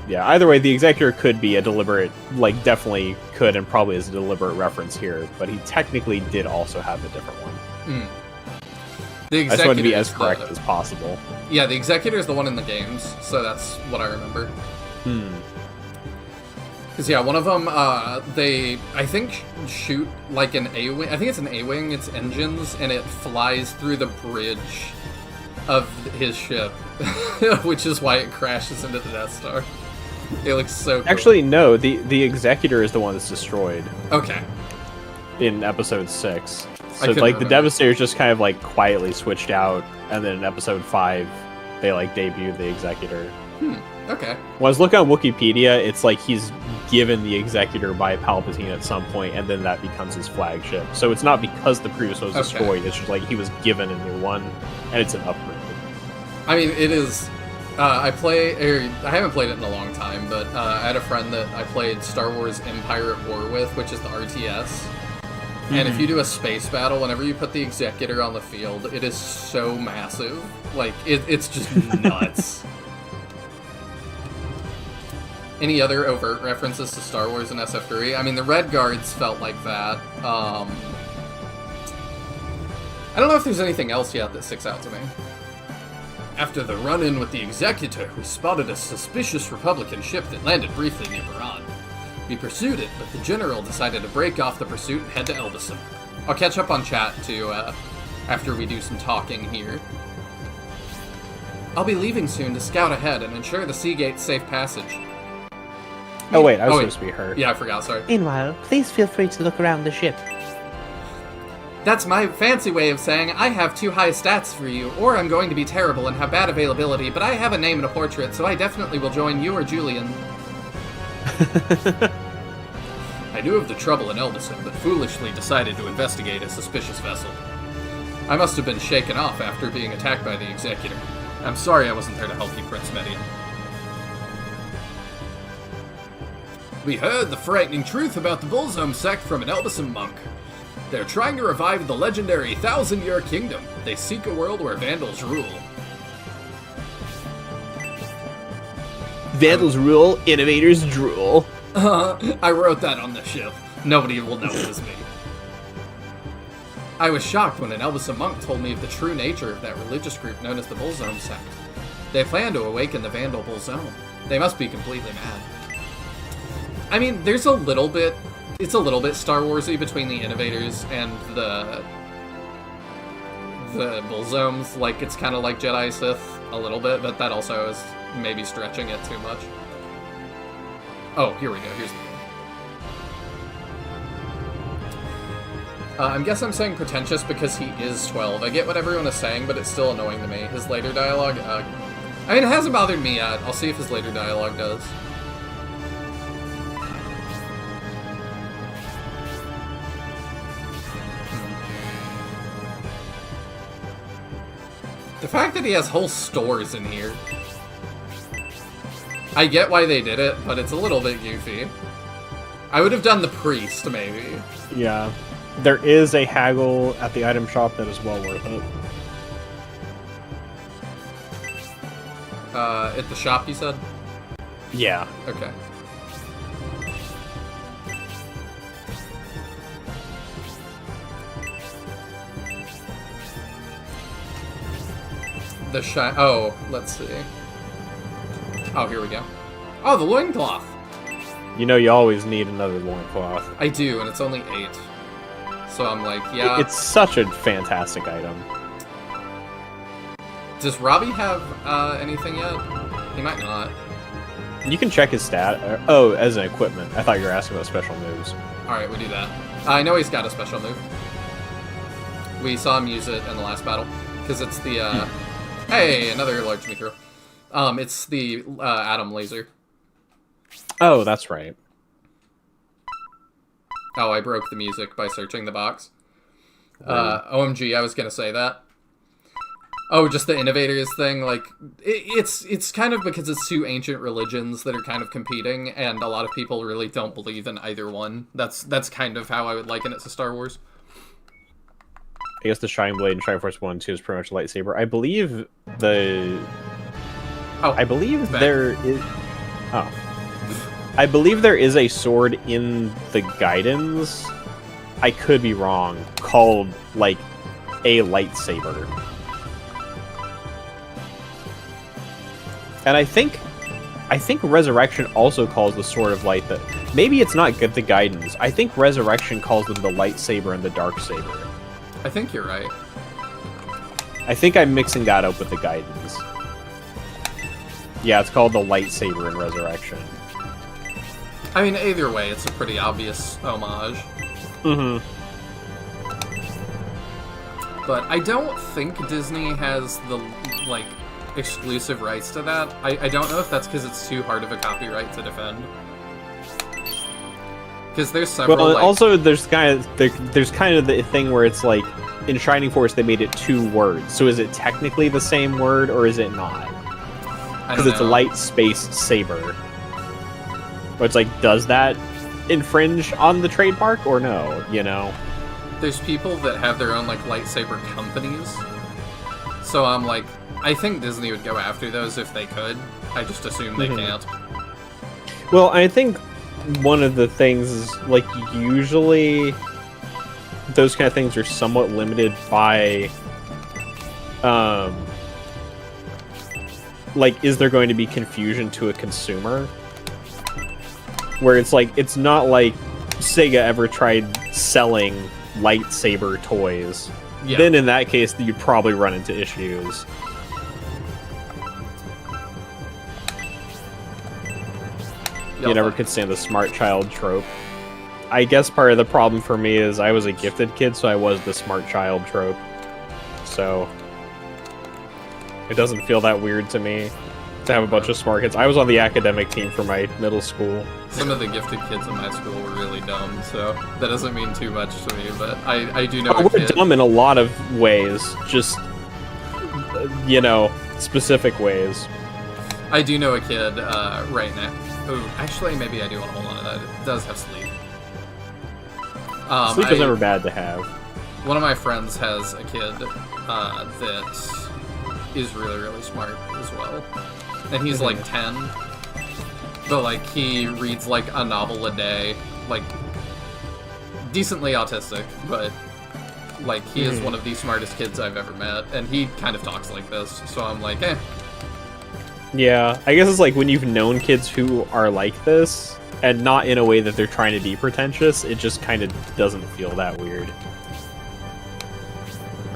Yeah, either way, the Executor could be a deliberate, like, definitely could and probably is a deliberate reference here, but he technically did also have a different one. The I just want to be Executor's as correct as possible. Yeah, the Executor is the one in the games, so that's what I remember. Because, yeah, one of them, they, I think, shoot like an A-Wing. I think it's an A-Wing, it's engines, and it flies through the bridge of his ship, which is why it crashes into the Death Star. It looks so cool. Actually, no, the Executor is the one that's destroyed. Okay. In Episode 6. So, couldn't like, remember. the Devastator's just kind of, like, quietly switched out, and then in Episode 5, they, like, debuted the Executor. Okay. When I was looking on Wikipedia, it's like he's given the Executor by Palpatine at some point, and then that becomes his flagship. So it's not because the previous one was destroyed, it's just like he was given a new one, and it's an upgrade. I mean, it is... I haven't played it in a long time, but I had a friend that I played Star Wars Empire at War with, which is the RTS. And if you do a space battle, whenever you put the Executor on the field, it is so massive. Like, it's just nuts. Any other overt references to Star Wars in SF3? I mean, the Red Guards felt like that. I don't know if there's anything else yet that sticks out to me. After the run-in with the Executor, we spotted a suspicious Republican ship that landed briefly near Baran. We pursued it, but the General decided to break off the pursuit and head to Elbasam. I'll catch up on chat, too, after we do some talking here. I'll be leaving soon to scout ahead and ensure the Seagate's safe passage. Oh wait, I was supposed to be her. Yeah, I forgot, sorry. Meanwhile, please feel free to look around the ship. That's my fancy way of saying I have too high stats for you, or I'm going to be terrible and have bad availability, but I have a name and a portrait, so I definitely will join you or Julian. I knew of the trouble in Elbasam, but foolishly decided to investigate a suspicious vessel. I must have been shaken off after being attacked by the Executor. I'm sorry I wasn't there to help you, Prince Median. We heard the frightening truth about the Bullzome sect from an Elbasam monk. They're trying to revive the legendary 1,000-year kingdom. They seek a world where Vandals rule. Vandals rule, innovators drool. I wrote that on the ship. Nobody will know it was me. I was shocked when an Elbison monk told me of the true nature of that religious group known as the Bullzone sect. They plan to awaken the Vandal Bullzone. They must be completely mad. I mean, there's a little bit... It's a little bit Star Wars-y between the Innovators and the Bullzones. Like, it's kind of like Jedi Sith a little bit, but that also is maybe stretching it too much. Oh, here we go. Here's the... I guess I'm saying pretentious because he is 12. I get what everyone is saying, but it's still annoying to me. His later dialogue, I mean, it hasn't bothered me yet. I'll see if his later dialogue does. The fact that he has whole stores in here. I get why they did it, but it's a little bit goofy. I would have done the priest, maybe. Yeah. There is a haggle at the item shop that is well worth it. At the shop, you said? Yeah. Okay. The shine. Oh, let's see. Oh, here we go. Oh, the loincloth. You know you always need another loincloth. I do, and it's only 8. So I'm like, yeah. It's such a fantastic item. Does Robbie have anything yet? He might not. You can check his stat. Oh, as an equipment. I thought you were asking about special moves. Alright, we do that. I know he's got a special move. We saw him use it in the last battle. Because it's the, Hey, another large micro. It's the Atom Laser. Oh, that's right. Oh, I broke the music by searching the box. OMG, I was gonna say that. Oh, just the Innovators thing, like, it's kind of because it's two ancient religions that are kind of competing, and a lot of people really don't believe in either one. That's kind of how I would liken it to Star Wars. I guess the Shining Blade and Shining Force 1 and 2 is pretty much a lightsaber. I believe the... Oh, I believe back. there is... Oh. I believe there is a sword in the Guidance, I could be wrong, called, like, a lightsaber. And I think Resurrection also calls the Sword of Light that... Maybe it's not good the Guidance. I think Resurrection calls them the lightsaber and the Darksaber. I think you're right. I think I'm mixing that up with the Guidance. Yeah, it's called the lightsaber in Resurrection. I mean, either way, it's a pretty obvious homage. Mm-hmm. But I don't think Disney has the, like, exclusive rights to that. I don't know if that's because it's too hard of a copyright to defend. Because there's several, Well, like... also, there's kind of the thing where it's like, in Shining Force, they made it 2 words. So is it technically the same word, or is it not? Because it's a light space saber. But it's like, does that infringe on the trademark, or no, you know? There's people that have their own, like, lightsaber companies. So I'm like, I think Disney would go after those if they could. I just assume they can't. Well, I think one of the things is, like, usually those kind of things are somewhat limited by, like, is there going to be confusion to a consumer? Where it's like, it's not like Sega ever tried selling lightsaber toys. Yeah. Then in that case, you'd probably run into issues. You never could stand the smart child trope. I guess part of the problem for me is I was a gifted kid, so I was the smart child trope. So it doesn't feel that weird to me to have a bunch of smart kids. I was on the academic team for my middle school. Some of the gifted kids in my school were really dumb, so that doesn't mean too much to me, but I do know a We're kid. dumb in a lot of ways, just, you know, specific ways. I do know a kid right now. Oh, actually, maybe I do want to hold on to that. It does have sleep. Sleep is never bad to have. One of my friends has a kid that is really, really smart as well. And he's like 10. But like he reads like a novel a day. Like decently autistic, but Like, he is one of the smartest kids I've ever met, and he kind of talks like this, so I'm like, eh. Yeah, I guess it's like when you've known kids who are like this, and not in a way that they're trying to be pretentious, it just kind of doesn't feel that weird.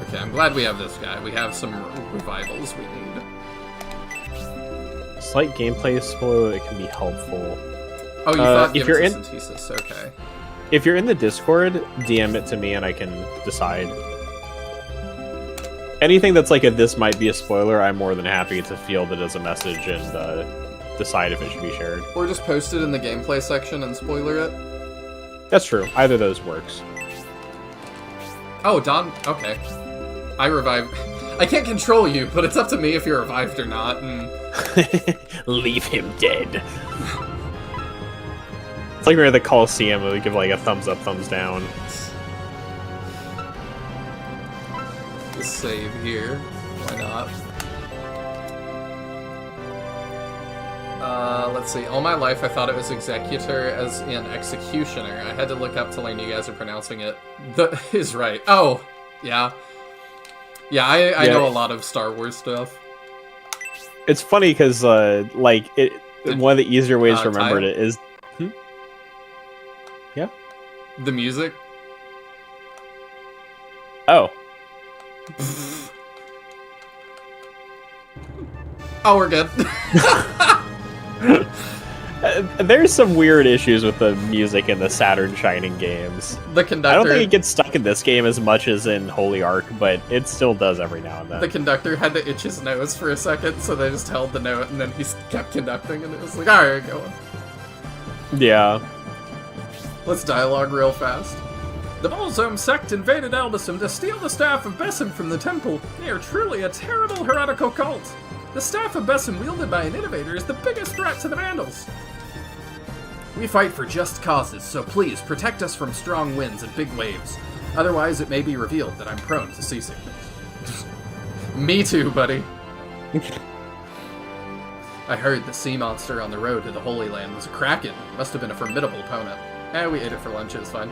Okay, I'm glad we have this guy. We have some revivals we need. Slight gameplay spoiler that can be helpful. Oh, you thought if you're in, Synthesis, okay. if you're in the Discord, DM it to me and I can decide. Anything that's like a this might be a spoiler, I'm more than happy to field it as a message and decide if it should be shared. Or just post it in the gameplay section and spoiler it. That's true. Either of those works. Oh, Don, okay. I revived. I can't control you, but it's up to me if you're revived or not, and... Leave him dead. It's like we're at the Coliseum and we give like a thumbs up, thumbs down. Just save here. Why not? Let's see. All my life I thought it was executor as in executioner. I had to look up to learn you guys are pronouncing it. Is right. Oh, yeah. Yeah, I know a lot of Star Wars stuff. It's funny because like one of the easier ways to remember it is... Yeah? The music? Oh. Oh, we're good. There's some weird issues with the music in the Saturn Shining games. The conductor... I don't think it gets stuck in this game as much as in Holy Ark, but it still does every now and then. The conductor had to itch his nose for a second, so they just held the note, and then he kept conducting, and it was like, alright, go on. Yeah. Let's dialogue real fast. The Bolzome sect invaded Eldisum to steal the Staff of Besim from the temple. They are truly a terrible heretical cult. The Staff of Besim wielded by an innovator is the biggest threat to the Vandals. We fight for just causes, so please protect us from strong winds and big waves. Otherwise, it may be revealed that I'm prone to seasickness. Me too, buddy. I heard the sea monster on the road to the Holy Land was a kraken. Must have been a formidable opponent. We ate it for lunch, it's fine.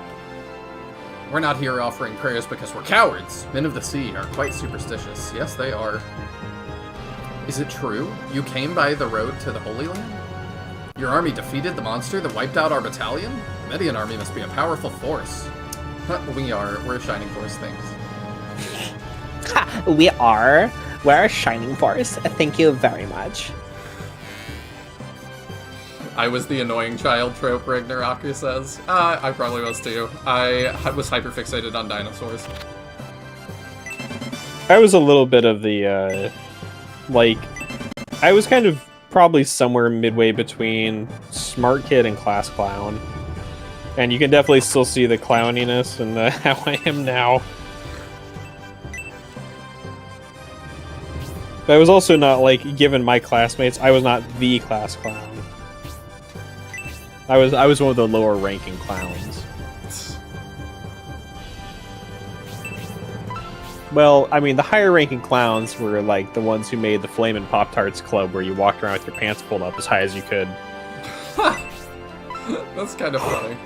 We're not here offering prayers because we're cowards. Men of the sea are quite superstitious. Yes, they are. Is it true? You came by the road to the Holy Land? Your army defeated the monster that wiped out our battalion? The Median army must be a powerful force. We're a Shining Force, thanks. We're a Shining Force. Thank you very much. I was the annoying child trope, Ragnarok says. I probably was too. I was hyperfixated on dinosaurs. I was a little bit of the, I was kind of probably somewhere midway between Smart Kid and Class Clown. And you can definitely still see the clowniness and how I am now. But I was also not, given my classmates, I was not the class clown. I was one of the lower ranking clowns. Well, I mean, the higher ranking clowns were the ones who made the Flamin' Pop-Tarts Club where you walked around with your pants pulled up as high as you could. That's kind of funny.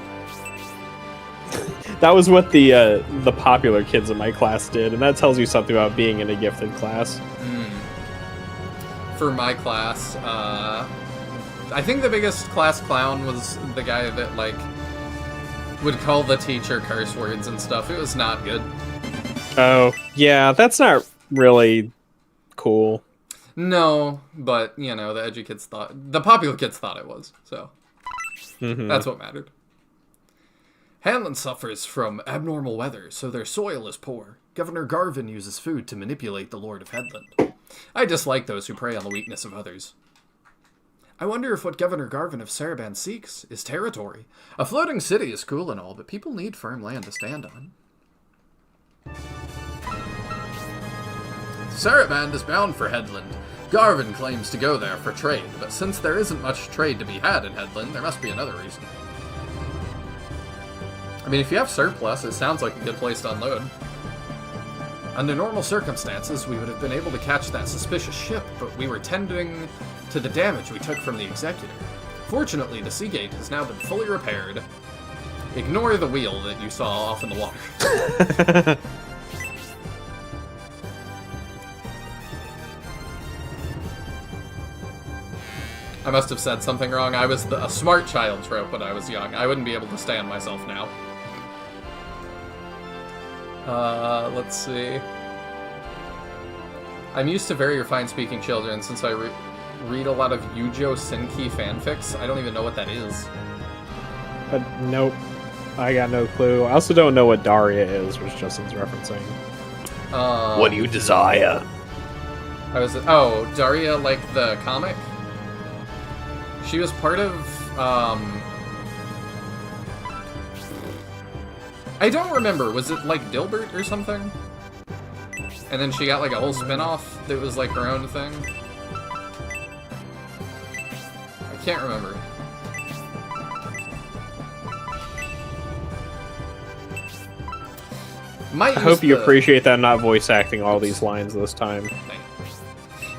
That was what the popular kids in my class did, and that tells you something about being in a gifted class. For my class, I think the biggest class clown was the guy that, would call the teacher curse words and stuff. It was not good. Oh, yeah, that's not really cool. No, but, the the popular kids thought it was, so that's what mattered. Hanlon suffers from abnormal weather, so their soil is poor. Governor Garvin uses food to manipulate the Lord of Headland. I dislike those who prey on the weakness of others. I wonder if what Governor Garvin of Saraband seeks is territory. A floating city is cool and all, but people need firm land to stand on. Saraband is bound for Headland. Garvin claims to go there for trade, but since there isn't much trade to be had in Headland, there must be another reason. I mean, if you have surplus, it sounds like a good place to unload. Under normal circumstances, we would have been able to catch that suspicious ship, but we were tending to the damage we took from the Executor. Fortunately, the Seagate has now been fully repaired. Ignore the wheel that you saw off in the water. I must have said something wrong. I was a smart child trope when I was young. I wouldn't be able to stand myself now. Let's see. I'm used to very refined speaking children since I read a lot of Yujo Senki fanfics. I don't even know what that is. But nope. I got no clue. I also don't know what Daria is, which Justin's referencing. What do you desire? Oh, Daria, like the comic? She was part of, I don't remember. Was it like Dilbert or something? And then she got like a whole spin-off that was like her own thing? I can't remember. I hope you appreciate that I'm not voice acting all these lines this time.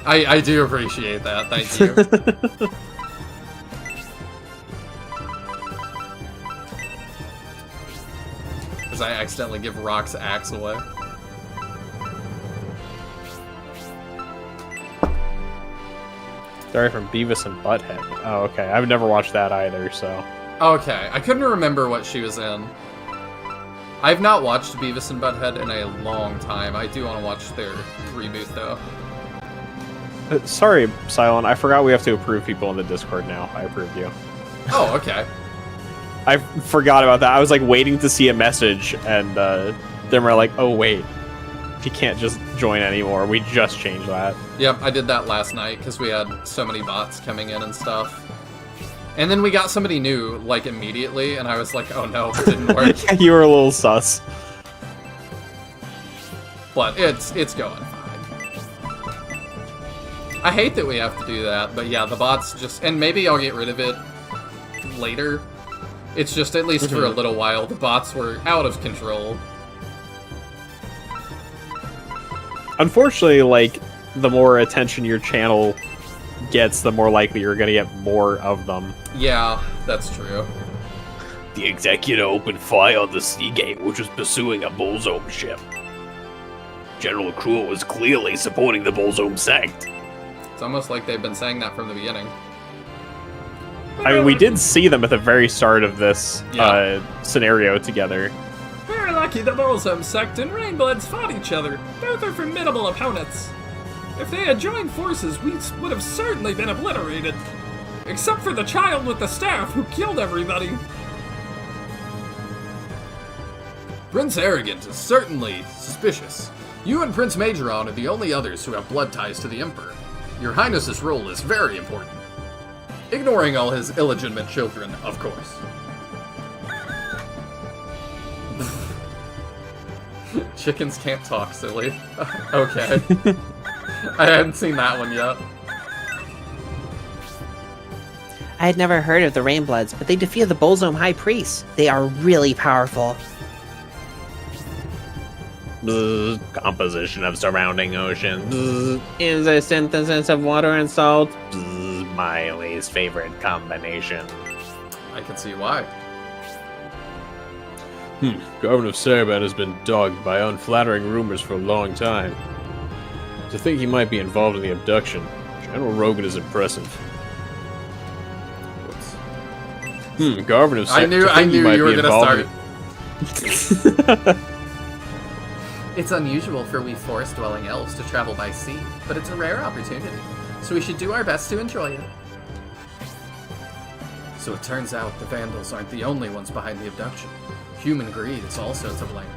I do appreciate that, thank you. Because I accidentally give Rock's axe away. Sorry, from Beavis and Butthead. Oh, okay. I've never watched that either, so... Okay, I couldn't remember what she was in. I've not watched Beavis and Butthead in a long time. I do want to watch their reboot, though. Sorry, Silent. I forgot we have to approve people in the Discord now. I approved you. Oh, okay. I forgot about that. I was like waiting to see a message, and then we're like, oh wait, you can't just join anymore. We just changed that. Yep, I did that last night because we had so many bots coming in and stuff. And then we got somebody new, like, immediately, and I was like, oh no, it didn't work. You were a little sus. But it's going fine. I hate that we have to do that, but yeah, the bots just... And maybe I'll get rid of it later. It's just, at least for a little while, the bots were out of control. Unfortunately, like, the more attention your channel gets, the more likely you're gonna get more of them. Yeah, that's true. The Executor opened fire on the Seagate, which was pursuing a Bullzome ship. General Cruel was clearly supporting the Bullzome sect. It's almost like they've been saying that from the beginning. I mean, we did see them at the very start of this scenario together. Very lucky the Bullzome sect and Rainbloods fought each other. Both are formidable opponents. If they had joined forces, we would have certainly been obliterated. Except for the child with the staff who killed everybody. Prince Arrogant is certainly suspicious. You and Prince Majoron are the only others who have blood ties to the Emperor. Your Highness's role is very important. Ignoring all his illegitimate children, of course. Chickens can't talk, silly. Okay. I hadn't seen that one yet. I had never heard of the Rainbloods, but they defeated the Bullzome High Priest. They are really powerful. Composition of surrounding oceans is a synthesis of water and salt. My least favorite combination. I can see why. Garvin of Saraban has been dogged by unflattering rumors for a long time. To think he might be involved in the abduction, General Rogan is impressive. Garvin of Saraban. I knew you were gonna start. It's unusual for we forest-dwelling elves to travel by sea, but it's a rare opportunity, so we should do our best to enjoy it. So it turns out the Vandals aren't the only ones behind the abduction. Human greed is also to blame.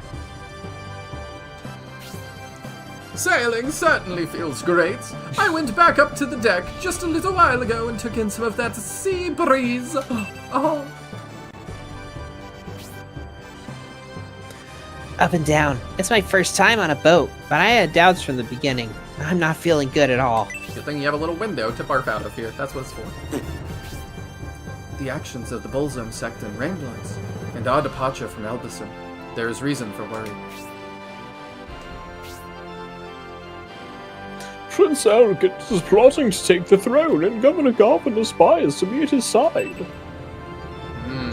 Sailing certainly feels great. I went back up to the deck just a little while ago and took in some of that sea breeze. Oh. Up and down. It's my first time on a boat, but I had doubts from the beginning. I'm not feeling good at all. Good thing you have a little window to barf out of here. That's what it's for. The actions of the Bullzome sect and Rainbloods, and our departure from Elbison, there is reason for worry. Prince Arrogant is plotting to take the throne, and Governor Garvin aspires to be at his side.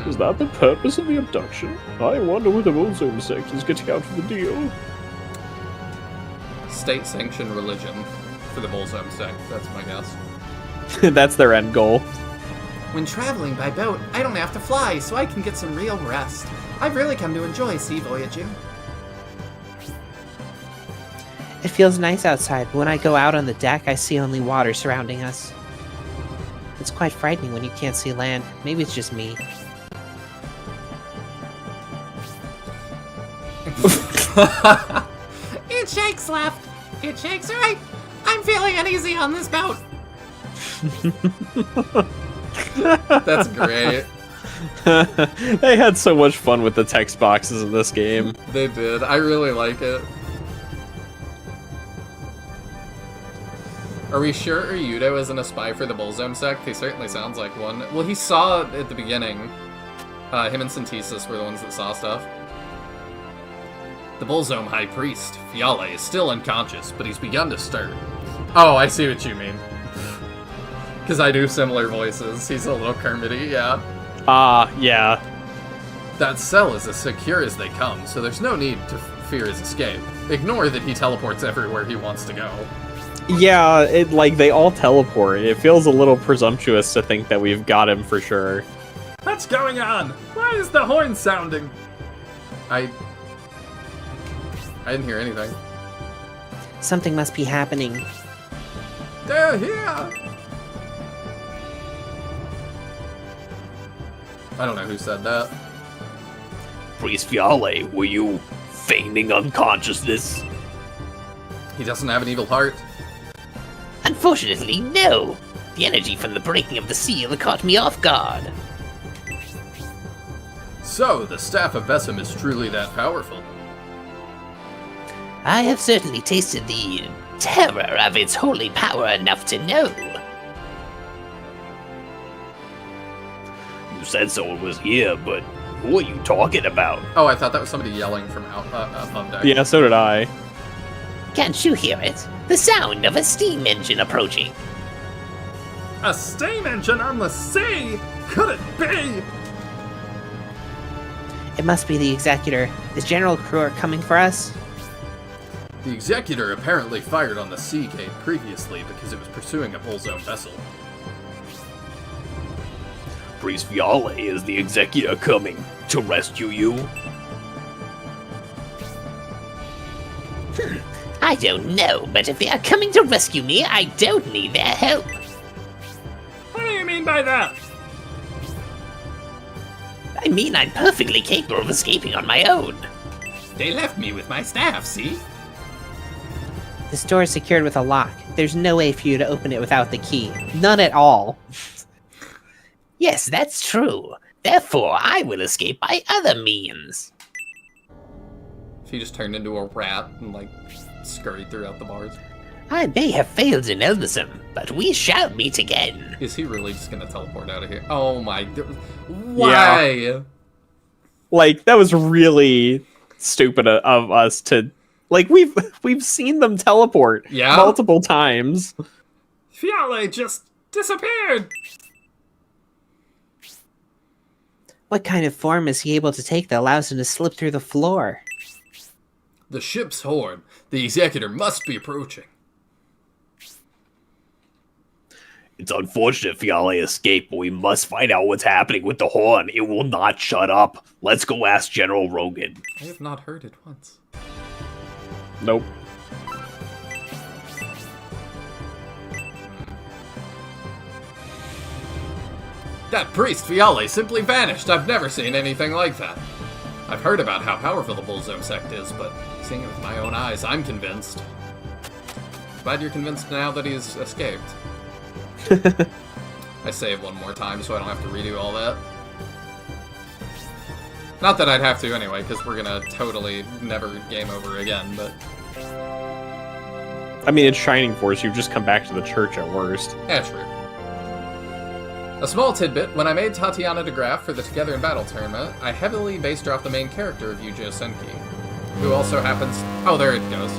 Is that the purpose of the abduction? I wonder what the Bullzome sect is getting out of the deal. State-sanctioned religion for the Bullzome sect, that's my guess. That's their end goal. When traveling by boat, I don't have to fly, so I can get some real rest. I've really come to enjoy sea voyaging. It feels nice outside, but when I go out on the deck, I see only water surrounding us. It's quite frightening when you can't see land. Maybe it's just me. It shakes left. It shakes right. I'm feeling uneasy on this boat. That's great. They had so much fun with the text boxes in this game. They did. I really like it. Are we sure Ryudo isn't a spy for the Bullzone sect? He certainly sounds like one. Well, he saw at the beginning. Him and Synthesis were the ones that saw stuff. The Bullzone High Priest, Fiale, is still unconscious, but he's begun to stir. Oh, I see what you mean. Because I do similar voices. He's a little Kermity, yeah. Yeah. That cell is as secure as they come, so there's no need to fear his escape. Ignore that he teleports everywhere he wants to go. Yeah, they all teleport. It feels a little presumptuous to think that we've got him for sure. What's going on? Why is the horn sounding? I didn't hear anything. Something must be happening. They're here! I don't know who said that. Priest Fiale, were you feigning unconsciousness? He doesn't have an evil heart. Unfortunately, no. The energy from the breaking of the seal caught me off guard. So, the Staff of Besim is truly that powerful. I have certainly tasted the terror of its holy power enough to know. You said someone was here, but who are you talking about? Oh, I thought that was somebody yelling from above deck. Yeah, so did I. Can't you hear it? The sound of a steam engine approaching. A steam engine on the sea? Could it be? It must be the Executor. Is General Kruer coming for us? The Executor apparently fired on the Sea Gate previously because it was pursuing a Bullzone vessel. Priest Fiale, is the Executor coming to rescue you? I don't know, but if they are coming to rescue me, I don't need their help. What do you mean by that? I mean, I'm perfectly capable of escaping on my own. They left me with my staff, see? This door is secured with a lock. There's no way for you to open it without the key. None at all. Yes, that's true. Therefore, I will escape by other means. If he just turned into a rat and, scurried throughout the bars. I may have failed in Elvisham, but we shall meet again. Is he really just gonna teleport out of here? Oh my... Why? Yeah. That was really stupid of us to... we've seen them teleport multiple times. Fiale just disappeared! What kind of form is he able to take that allows him to slip through the floor? The ship's horn. The Executor must be approaching. It's unfortunate Fiale escaped, but we must find out what's happening with the horn. It will not shut up. Let's go ask General Rogan. I have not heard it once. Nope. That priest Fiale simply vanished. I've never seen anything like that. I've heard about how powerful the Bullzone sect is, but seeing it with my own eyes, I'm convinced. Glad you're convinced now that he's escaped. I save one more time so I don't have to redo all that. Not that I'd have to anyway, because we're gonna totally never game over again, but... I mean, it's Shining Force. You've just come back to the church at worst. Yeah, true. A small tidbit, when I made Tatiana de Graaf for the Together in Battle tournament, I heavily based her off the main character of Yujo Senki, who also happens... Oh, there it goes.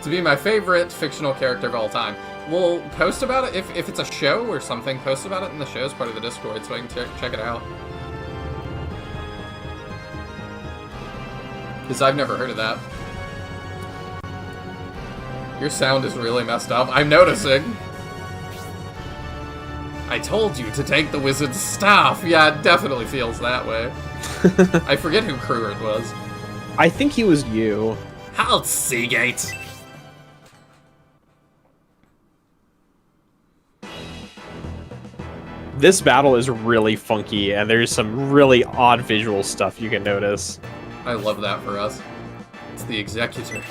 To be my favorite fictional character of all time. We'll post about it, if it's a show or something, post about it in the show as part of the Discord so I can check it out. Because I've never heard of that. Your sound is really messed up. I'm noticing. I told you to take the wizard's staff. Yeah, it definitely feels that way. I forget who Kruard was. I think he was you. Halt, Seagate! This battle is really funky, and there's some really odd visual stuff you can notice. I love that for us. It's the Executor.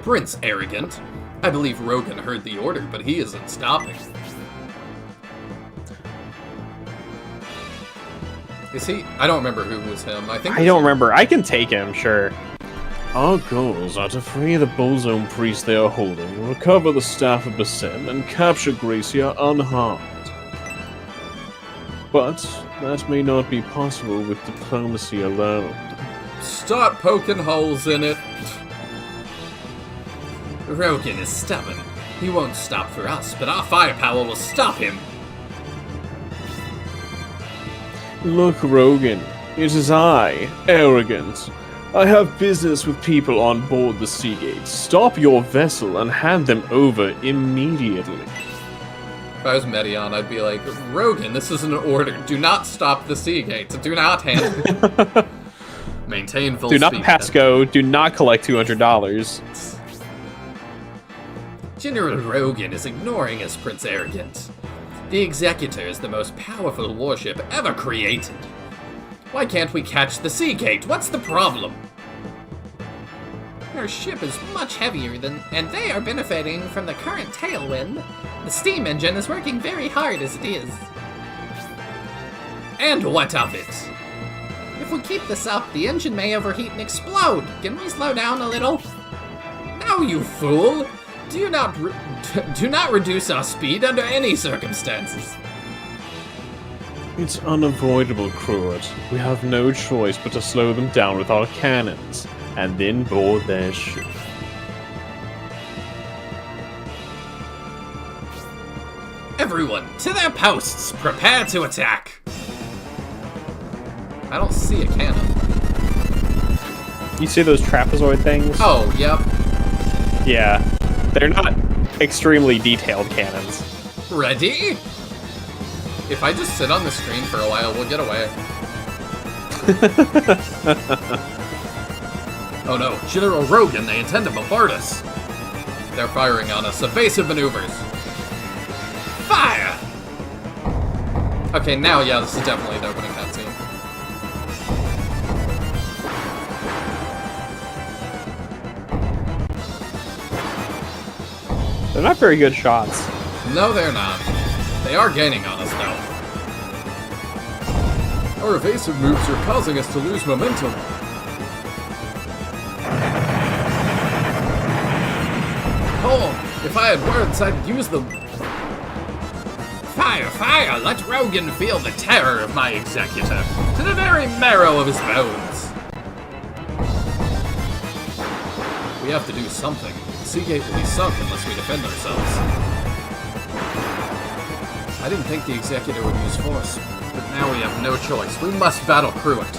Prince Arrogant. I believe Rogan heard the order, but he isn't stopping. Is he? I don't remember who was him. I think I don't remember. I can take him, sure. Our goals are to free the Bullzone priest they are holding, recover the Staff of Bassem, and capture Gracia unharmed. But that may not be possible with diplomacy alone. Start poking holes in it. Rogan is stubborn. He won't stop for us, but our firepower will stop him. Look, Rogan, it is I, Arrogant. I have business with people on board the Seagate. Stop your vessel and hand them over immediately. If I was Medion, I'd be like, Rogan, this is an order. Do not stop the Seagate. Do not hand... Maintain full Do speed. not pass go. Do not collect $200. General Rogan is ignoring us, Prince Arrogant. The Executor is the most powerful warship ever created. Why can't we catch the Seagate? What's the problem? Our ship is much heavier and they are benefiting from the current tailwind. The steam engine is working very hard as it is. And what of it? If we keep this up, the engine may overheat and explode. Can we slow down a little? No, you fool! Do not reduce our speed under any circumstances. It's unavoidable, Kruard. We have no choice but to slow them down with our cannons, and then board their ship. Everyone, to their posts! Prepare to attack! I don't see a cannon. You see those trapezoid things? Oh, yep. Yeah. They're not extremely detailed cannons. Ready? If I just sit on the screen for a while, we'll get away. Oh no, General Rogan, they intend to bombard us. They're firing on us. Evasive maneuvers. Fire! Okay, now, yeah, this is definitely the opening cutscene. They're not very good shots. No, they're not. They are gaining on us, though. Our evasive moves are causing us to lose momentum. Oh, if I had words, I'd use them. Fire, fire! Let Rogan feel the terror of my Executor, to the very marrow of his bones. We have to do something. The Seagate will be sunk unless we defend ourselves. I didn't think the Executor would use force, but now we have no choice. We must battle Kruard.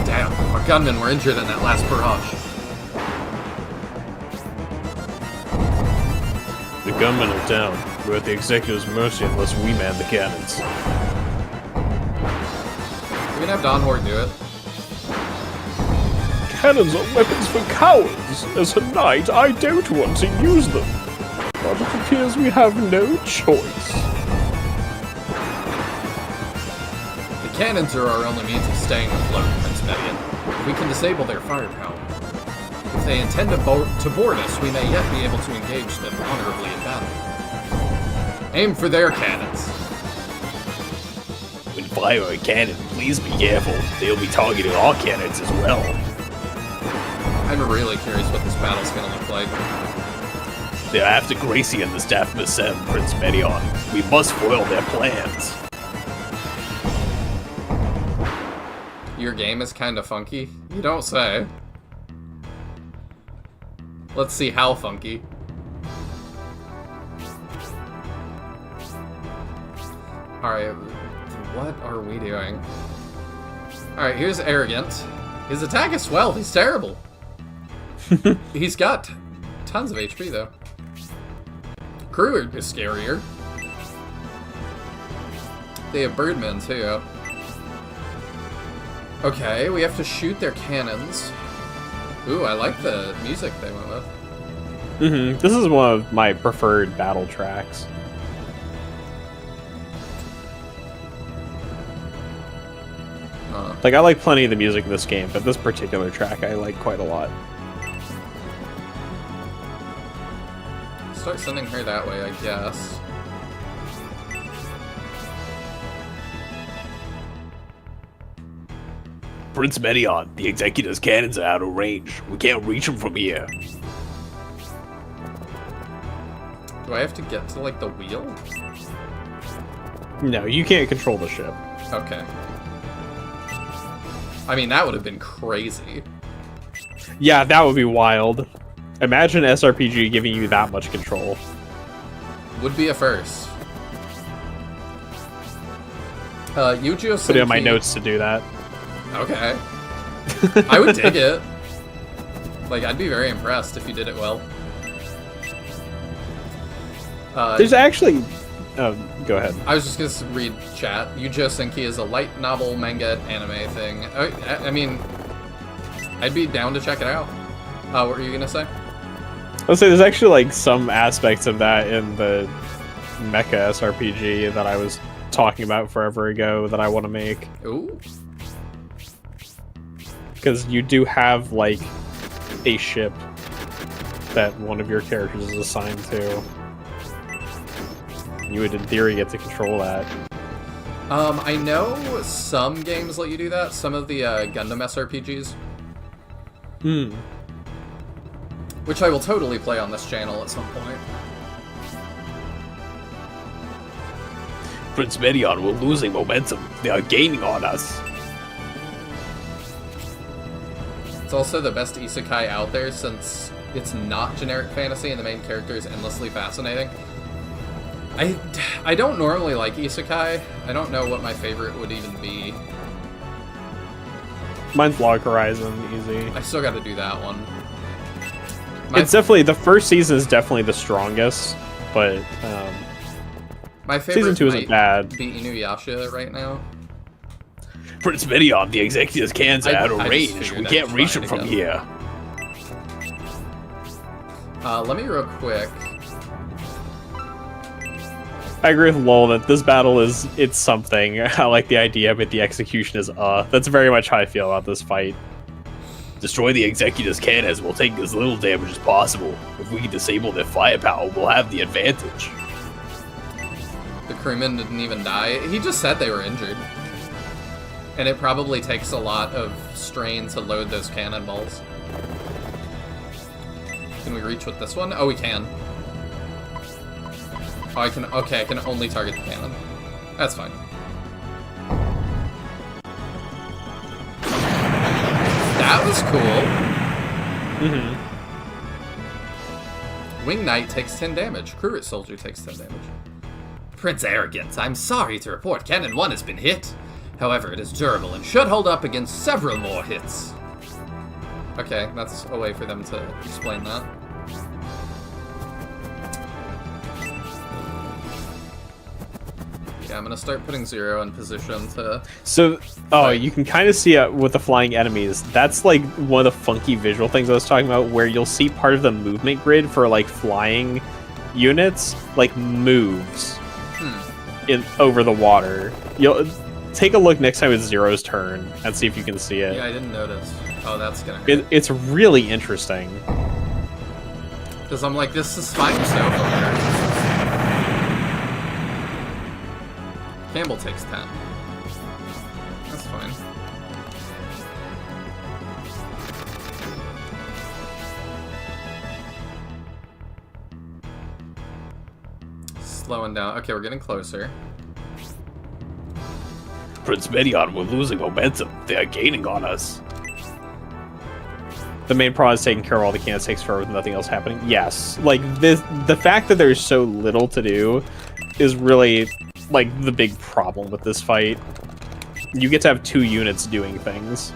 Damn, our gunmen were injured in that last barrage. The gunmen are down. We're at the Executor's mercy unless we man the cannons. We can have Dawnhorde do it. Cannons are weapons for cowards. As a knight, I don't want to use them. But it appears we have no choice. The cannons are our only means of staying afloat, Prince Median. We can disable their firepower. If they intend to board us, we may yet be able to engage them honorably in battle. Aim for their cannons. When fire a cannon, please be careful. They'll be targeting our cannons as well. I'm really curious what this battle's gonna look like. They're after Gracie and the Staff of Bassem, Prince Medion. We must foil their plans. Your game is kinda funky? You don't say. Let's see how funky. Alright, what are we doing? Alright, here's Arrogant. His attack is swell. He's terrible. He's got tons of HP, though. Crew is scarier. They have Birdmen, too. Okay, we have to shoot their cannons. Ooh, I like the music they went with. This is one of my preferred battle tracks. Like, I like plenty of the music in this game, but this particular track I like quite a lot. Start sending her that way, I guess. Prince Medion, the Executor's cannons are out of range. We can't reach them from here. Do I have to get to, like, the wheel? No, you can't control the ship. Okay. I mean, that would have been crazy. Yeah, that would be wild. Imagine SRPG giving you that much control. Would be a first. Yujo Put it in my Senki- notes to do that. Okay. I would dig it. Like, I'd be very impressed if you did it well. There's actually... Oh, go ahead. I was just gonna read chat. Yujo Senki is a light novel, manga, anime thing. I mean, I'd be down to check it out. What were you gonna say? I'll say there's actually like some aspects of that in the Mecha SRPG that I was talking about forever ago that I want to make. Ooh. Because you do have like a ship that one of your characters is assigned to. You would in theory get to control that. I know some games let you do that. Some of the Gundam SRPGs. Which I will totally play on this channel at some point. Prince Medion, we're losing momentum. They are gaining on us. It's also the best isekai out there since it's not generic fantasy and the main character is endlessly fascinating. I don't normally like isekai. I don't know what my favorite would even be. Mine's Log Horizon, easy. I still got to do that one. It's definitely, the first season is definitely the strongest, but my favorite season 2 isn't bad. Be Inuyasha right now. Prince Medion, the Executor's cannons are out of I just range. figured We I'd can't reach try them it from again. here. Let me real quick. I agree with Lowell that this battle it's something. I like the idea, but the execution is That's very much how I feel about this fight. Destroy the Executor's cannons. We'll take as little damage as possible. If we can disable their firepower, we'll have the advantage. The crewman didn't even die. He just said they were injured. And it probably takes a lot of strain to load those cannonballs. Can we reach with this one? Oh, we can. Oh, I can. Okay, I can only target the cannon. That's fine. That was cool. Wing Knight takes 10 damage. Cruet Soldier takes 10 damage. Prince Arrogant, I'm sorry to report Cannon 1 has been hit. However, it is durable and should hold up against several more hits. Okay, that's a way for them to explain that. Yeah, I'm gonna start putting Zero in position to... So, you can kind of see with the flying enemies, that's like one of the funky visual things I was talking about, where you'll see part of the movement grid for like flying units, like moves over the water. You'll take a look next time it's Zero's turn and see if you can see it. Yeah, I didn't notice. Oh, that's gonna hurt. It's really interesting. Because I'm like, this is fine stuff over there. Campbell takes 10. That's fine. Slowing down. Okay, we're getting closer. Prince Medion, we're losing momentum. They are gaining on us. The main problem is taking care of all the cannons takes forever with nothing else happening. Yes, like the fact that there's so little to do is really like the big problem with this fight. You get to have 2 units doing things.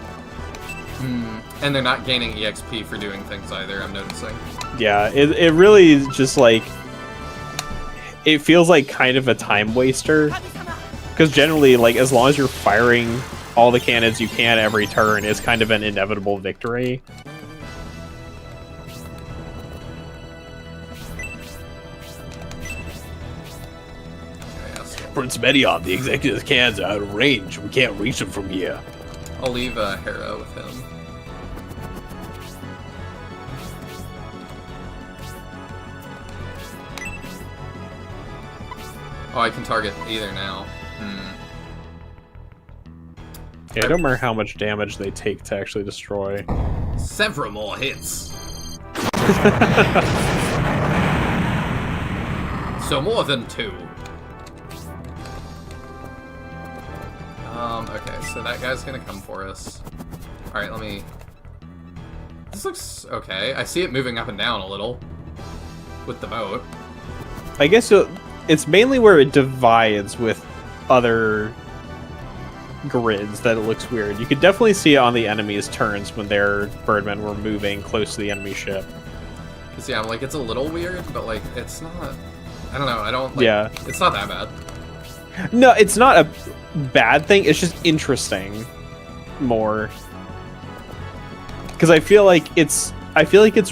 And they're not gaining EXP for doing things either, I'm noticing. Yeah, it really is just like, it feels like kind of a time waster. Because generally, like, as long as you're firing all the cannons you can every turn, it's kind of an inevitable victory. Prince Medion, the executive's cannons are out of range. We can't reach them from here. I'll leave Hera with him. Oh, I can target either now. Yeah, I don't remember how much damage they take to actually destroy. Several more hits. So more than 2. Okay, so that guy's gonna come for us. Alright, let me... This looks okay. I see it moving up and down a little. With the boat. I guess it's mainly where it divides with other grids that it looks weird. You could definitely see it on the enemy's turns when their birdmen were moving close to the enemy ship. Cause yeah, like, it's a little weird, but like, it's not... I don't know, I don't, like... Yeah. It's not that bad. No, it's not a bad thing, it's just interesting more. Because I feel like it's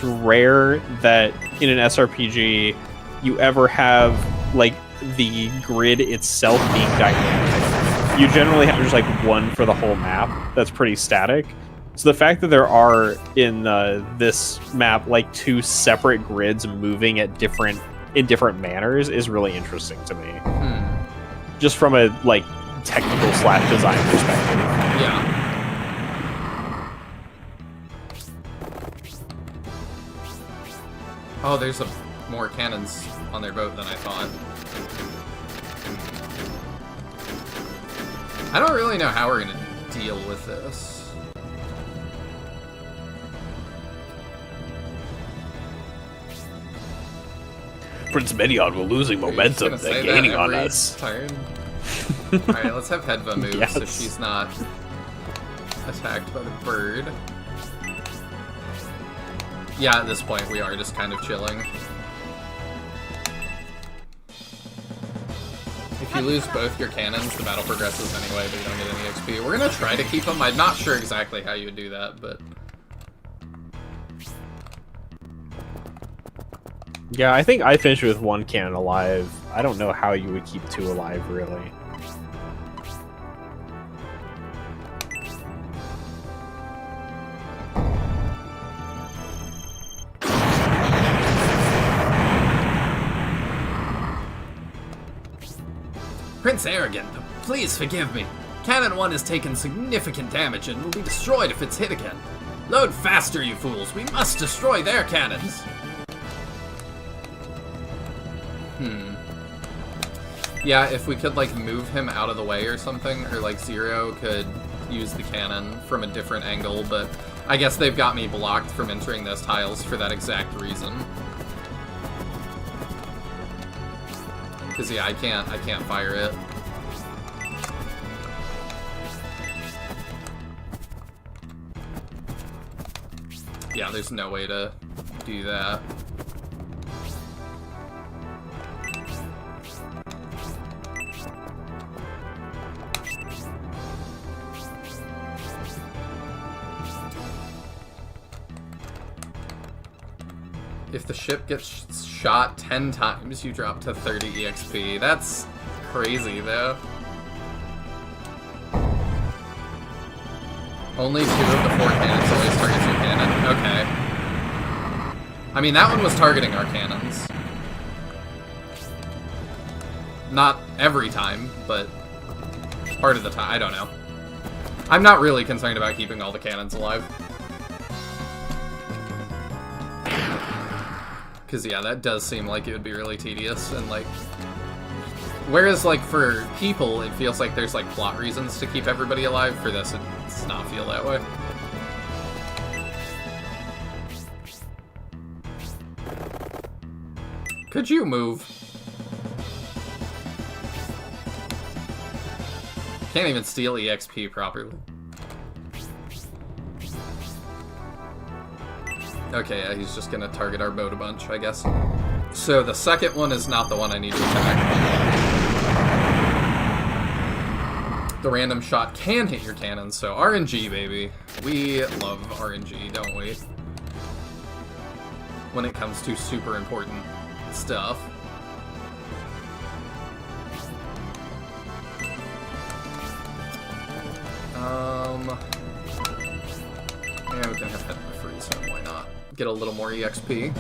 rare that in an SRPG you ever have like the grid itself being dynamic. You generally have just like one for the whole map that's pretty static. So the fact that there are in this map like 2 separate grids moving at different manners is really interesting to me. Just from a like technical / design perspective. Yeah. Oh, there's more cannons on their boat than I thought. I don't really know how we're gonna deal with this. Prince Medion, we're losing momentum. They're gaining on us. Turn. Alright, let's have Hedva move so Yes. she's not attacked by the bird. Yeah, at this point we are just kind of chilling. If you lose both your cannons, the battle progresses anyway, but you don't get any XP. We're gonna try to keep them. I'm not sure exactly how you would do that, but... Yeah, I think I finished with 1 cannon alive. I don't know how you would keep 2 alive, really. Prince Arrogant, please forgive me. Cannon 1 has taken significant damage and will be destroyed if it's hit again. Load faster, you fools. We must destroy their cannons. Yeah, if we could, like, move him out of the way or something, or, like, Zero could use the cannon from a different angle, but I guess they've got me blocked from entering those tiles for that exact reason. Because, yeah, I can't fire it. Yeah, there's no way to do that. If the ship gets shot 10 times, you drop to 30 EXP. That's crazy, though. Only 2 of the 4 cannons always targets your cannon. Okay. I mean, that one was targeting our cannons. Not every time, but part of the time. I don't know. I'm not really concerned about keeping all the cannons alive. Because, yeah, that does seem like it would be really tedious, and, like... Whereas, like, for people, it feels like there's, like, plot reasons to keep everybody alive. For this, it does not feel that way. Could you move? Can't even steal EXP properly. Okay, yeah, he's just gonna target our boat a bunch, I guess. So the second one is not the one I need to attack. The random shot can hit your cannon, so RNG, baby. We love RNG, don't we? When it comes to super important stuff. Yeah, we can have Head by Freeze, so why not? Get a little more EXP.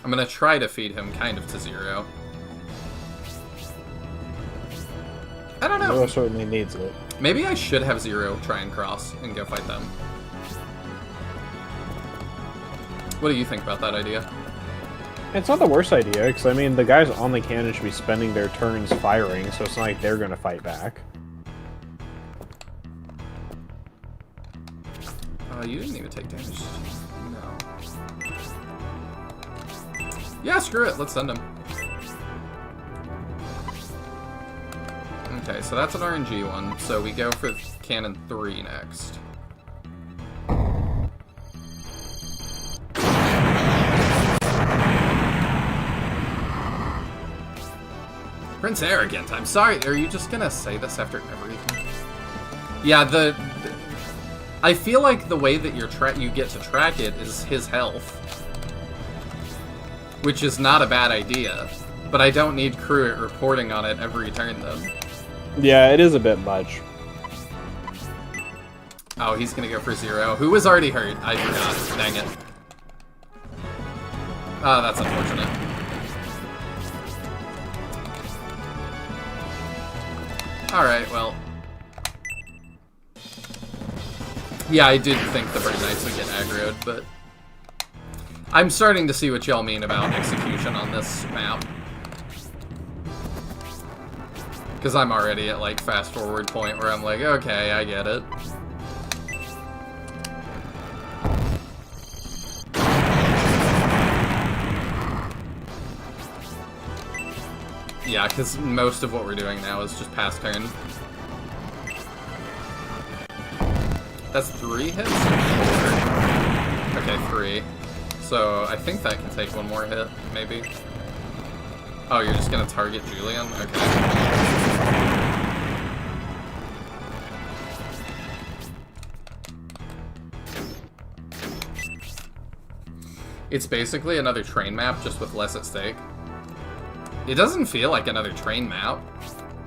I'm gonna try to feed him kind of to 0. I don't know. Zero certainly needs it. Maybe I should have 0 try and cross and go fight them. What do you think about that idea? It's not the worst idea, because, I mean, the guys on the cannon should be spending their turns firing, so it's not like they're going to fight back. You didn't even take damage. No. Yeah, screw it. Let's send him. Okay, so that's an RNG one. So we go for Cannon 3 next. Prince Arrogant, I'm sorry, are you just gonna say this after everything? Yeah, I feel like the way that you get to track it is his health. Which is not a bad idea. But I don't need crew reporting on it every turn, though. Yeah, it is a bit much. Oh, he's gonna go for 0. Who was already hurt? I forgot. Dang it. Oh, that's unfortunate. Alright, well. Yeah, I did think the Burn Knights would get aggroed, but I'm starting to see what y'all mean about execution on this map. Because I'm already at, like, fast forward point where I'm like, okay, I get it. Yeah, because most of what we're doing now is just pass turn. That's 3 hits? Or 4? Okay, 3. So I think that can take one more hit, maybe. Oh, you're just gonna target Julian? Okay. It's basically another train map, just with less at stake. It doesn't feel like another train map.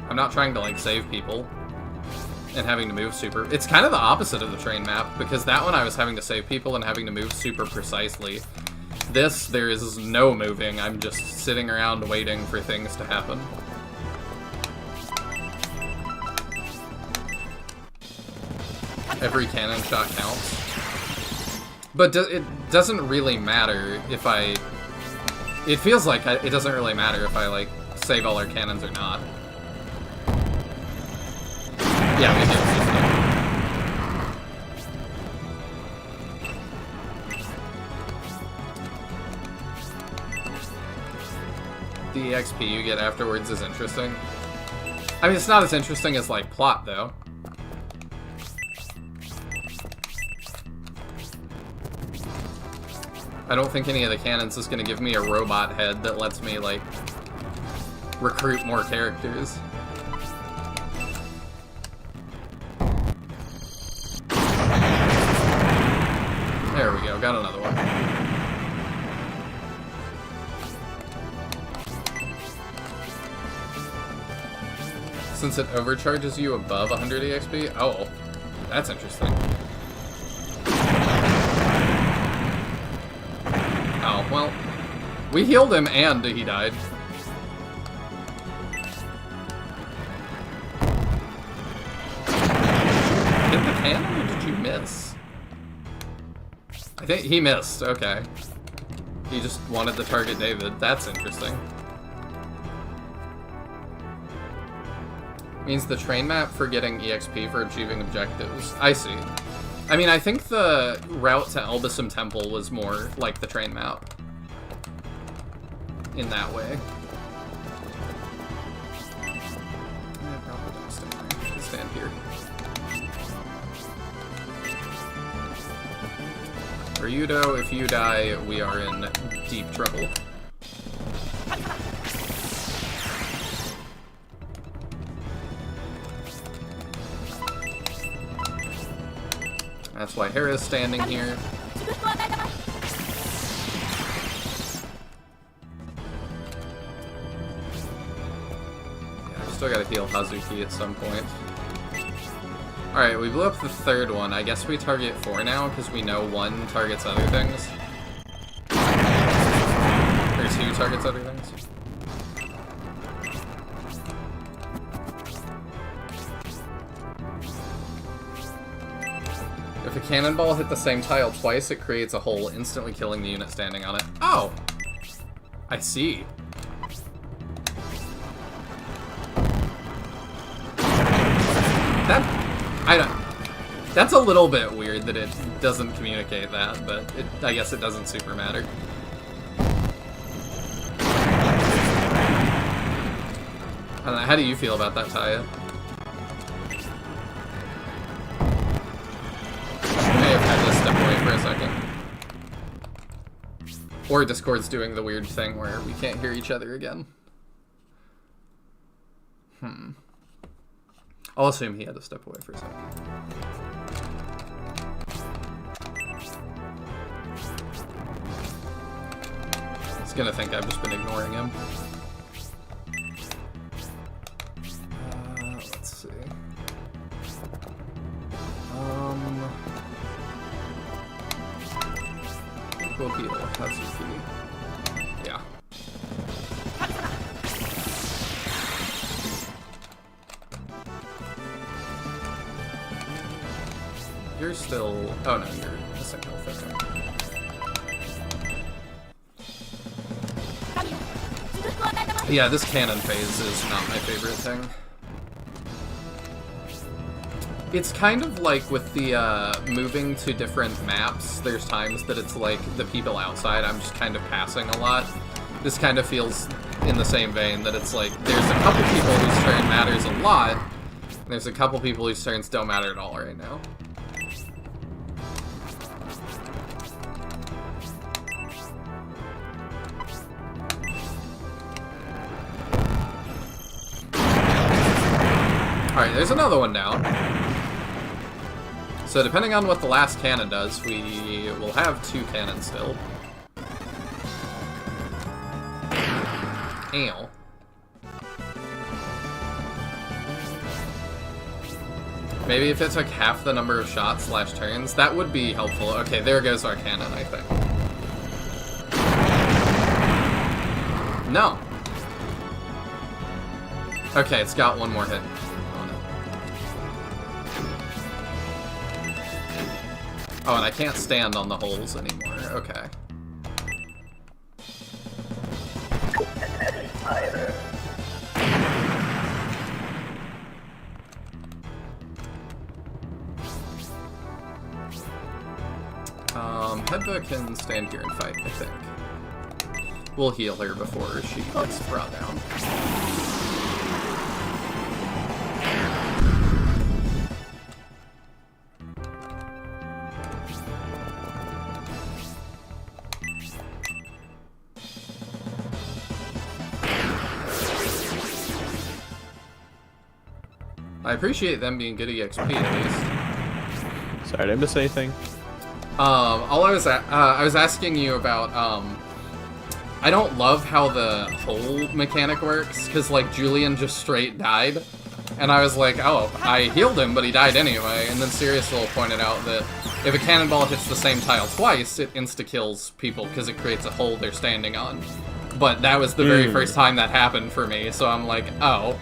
I'm not trying to, like, save people and having to move super. It's kind of the opposite of the train map, because that one I was having to save people and having to move super precisely. This, there is no moving. I'm just sitting around waiting for things to happen. Every cannon shot counts. But it doesn't really matter if I... It feels like it doesn't really matter if I, like, save all our cannons or not. Yeah, we do. The XP you get afterwards is interesting. I mean, it's not as interesting as, like, plot, though. I don't think any of the cannons is going to give me a robot head that lets me, like, recruit more characters. There we go, got another one. Since it overcharges you above 100 EXP? Oh, that's interesting. Oh, well, we healed him and he died. Hit the cannon or did you miss? I think he missed, okay. He just wanted to target David. That's interesting. Means the train map for getting EXP for achieving objectives. I see. I mean, I think the route to Elbasum Temple was more like the train map. In that way. don't stand there. Stand here. Ryudo, if you die, we are in deep trouble. That's why Hera's standing here. Yeah, I've still gotta heal Hazuki at some point. Alright, we blew up the third one. I guess we target 4 now, because we know 1 targets other things. Or 2 targets other things. If a cannonball hit the same tile twice, it creates a hole, instantly killing the unit standing on it. Oh! I see. That's a little bit weird that it doesn't communicate that, but I guess it doesn't super matter. I don't know, how do you feel about that, Taya? May have had to step away for a second. Or Discord's doing the weird thing where we can't hear each other again. I'll assume he had to step away for a second. He's gonna think I've just been ignoring him. Let's see. We'll heal Hazuki. Yeah. You're still... Oh no, you're missing health, okay. Yeah, this cannon phase is not my favorite thing. It's kind of like with the moving to different maps, there's times that it's like the people outside, I'm just kind of passing a lot. This kind of feels in the same vein that it's like, there's a couple people whose turn matters a lot, and there's a couple people whose turns don't matter at all right now. Alright, there's another one down. So depending on what the last cannon does, we will have 2 cannons still. Ow. Maybe if it took half the number of shots / turns, that would be helpful. Okay, there goes our cannon, I think. No. Okay, it's got 1 more hit. Oh, and I can't stand on the holes anymore. Okay. Hedva can stand here and fight, I think. We'll heal her before she gets brought down. I appreciate them being good EXP at least. Sorry, did I miss anything? All I was asking you about, I don't love how the hole mechanic works, because, like, Julian just straight died, and I was like, oh, I healed him, but he died anyway, and then Siriusville pointed out that if a cannonball hits the same tile twice, it insta-kills people, because it creates a hole they're standing on. But that was the very first time that happened for me, so I'm like, oh.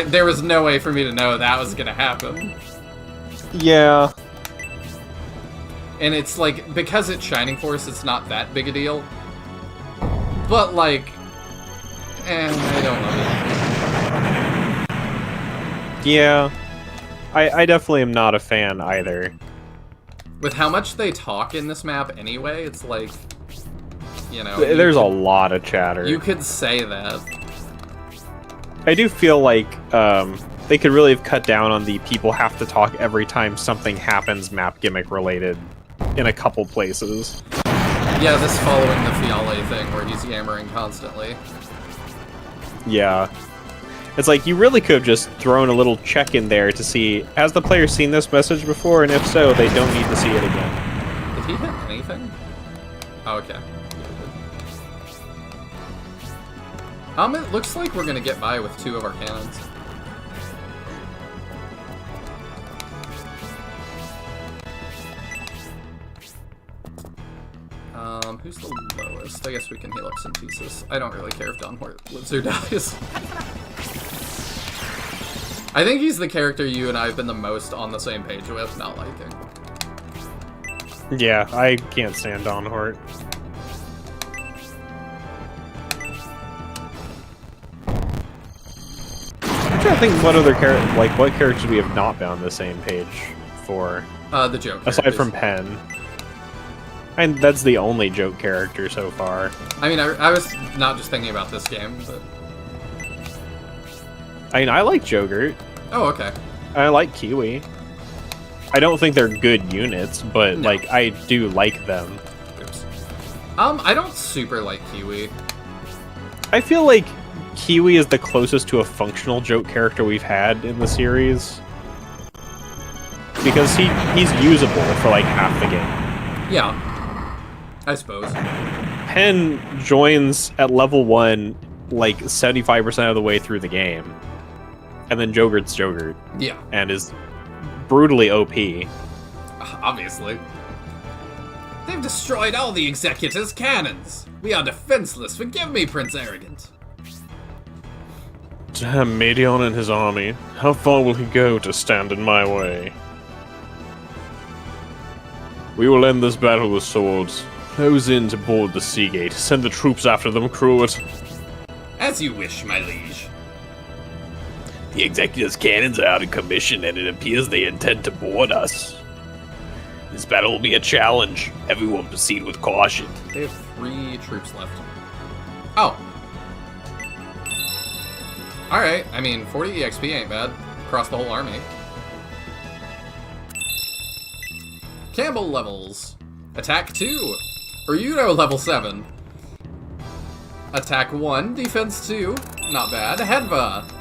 There was no way for me to know that was gonna happen. Yeah. And it's like, because it's Shining Force, it's not that big a deal. But like, I don't love it. Yeah. I definitely am not a fan either. With how much they talk in this map anyway, it's like, you know... There's a lot of chatter. You could say that. I do feel like they could really have cut down on the people have to talk every time something happens map gimmick related in a couple places. Yeah, this following the Fiale thing where he's yammering constantly. Yeah. It's like, you really could have just thrown a little check in there to see, has the player seen this message before? And if so, they don't need to see it again. Did he hit anything? Oh, okay. It looks like we're gonna get by with 2 of our cannons. Who's the lowest? I guess we can heal up some pieces. I don't really care if Dawnhort lives or dies. I think he's the character you and I have been the most on the same page with, not liking. Yeah, I can't stand Dawnhort. I'm trying to think what other what characters we have not been on the same page for. The joke. Aside from Pen. And that's the only joke character so far. I mean, I was not just thinking about this game, but... I mean, I like Jogurt. Oh, okay. I like Kiwi. I don't think they're good units, but, No. like, I do like them. Oops. I don't super like Kiwi. I feel like Kiwi is the closest to a functional joke character we've had in the series. Because he's usable for, like, half the game. Yeah. I suppose. Pen joins at level 1, like, 75% of the way through the game. And then Jogurt's Jogurt. Yeah. And is brutally OP. Obviously. They've destroyed all the Executor's cannons. We are defenseless. Forgive me, Prince Arrogant. Damn Medion and his army. How far will he go to stand in my way? We will end this battle with swords. Close in to board the Seagate. Send the troops after them, Cruet. As you wish, my liege. The Executor's cannons are out of commission, and it appears they intend to board us. This battle will be a challenge. Everyone proceed with caution. They have 3 troops left. Oh. Alright, I mean, 40 EXP ain't bad. Across the whole army. Campbell levels. Attack 2. Ryudo level 7. Attack 1, defense 2. Not bad. Hedva.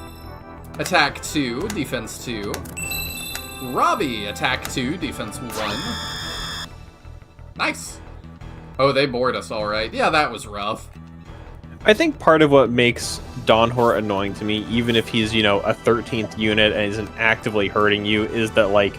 Attack 2, defense 2. Robbie, attack 2, defense 1. Nice. Oh, they bored us alright. Yeah, that was rough. I think part of what makes Dawnhort annoying to me, even if he's, you know, a 13th unit and isn't actively hurting you, is that, like,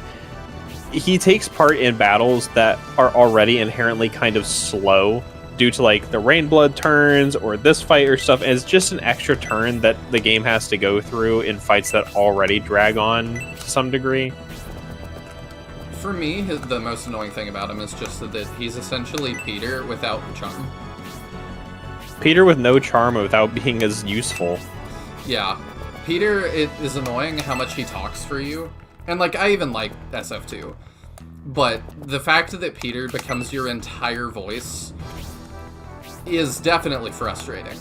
he takes part in battles that are already inherently kind of slow due to, like, the Rainblood turns or this fight or stuff, and it's just an extra turn that the game has to go through in fights that already drag on to some degree. For me, the most annoying thing about him is just that he's essentially Peter without the charm. Peter with no charm without being as useful. Yeah. Peter, it is annoying how much he talks for you. And, like, I even like SF2. But the fact that Peter becomes your entire voice is definitely frustrating.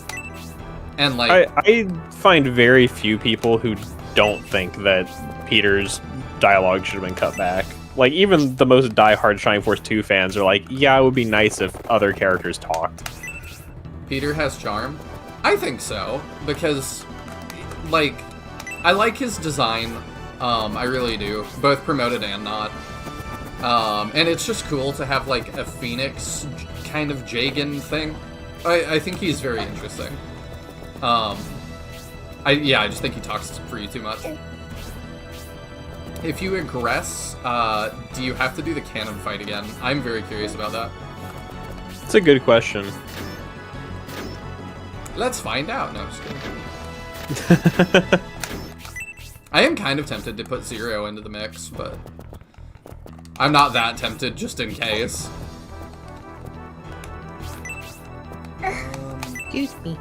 And, like... I find very few people who don't think that Peter's dialogue should have been cut back. Like, even the most diehard Shining Force 2 fans are like, yeah, it would be nice if other characters talked. Peter has charm? I think so, because, like, I like his design. I really do. Both promoted and not. And it's just cool to have, like, a Phoenix kind of Jagan thing. I think he's very interesting. I just think he talks for you too much. If you aggress, do you have to do the cannon fight again? I'm very curious about that. It's a good question. Let's find out. No, I'm just kidding. I am kind of tempted to put Zero into the mix, but I'm not that tempted just in case. Excuse me.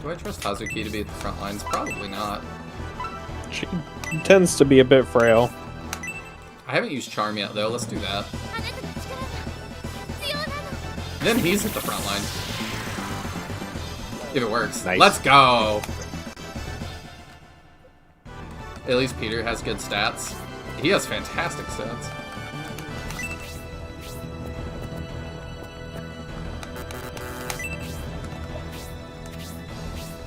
Do I trust Hazuki to be at the front lines? Probably not. She tends to be a bit frail. I haven't used Charm yet, though. Let's do that. Then he's at the front line. If it works. Nice. Let's go! At least Peter has good stats. He has fantastic stats.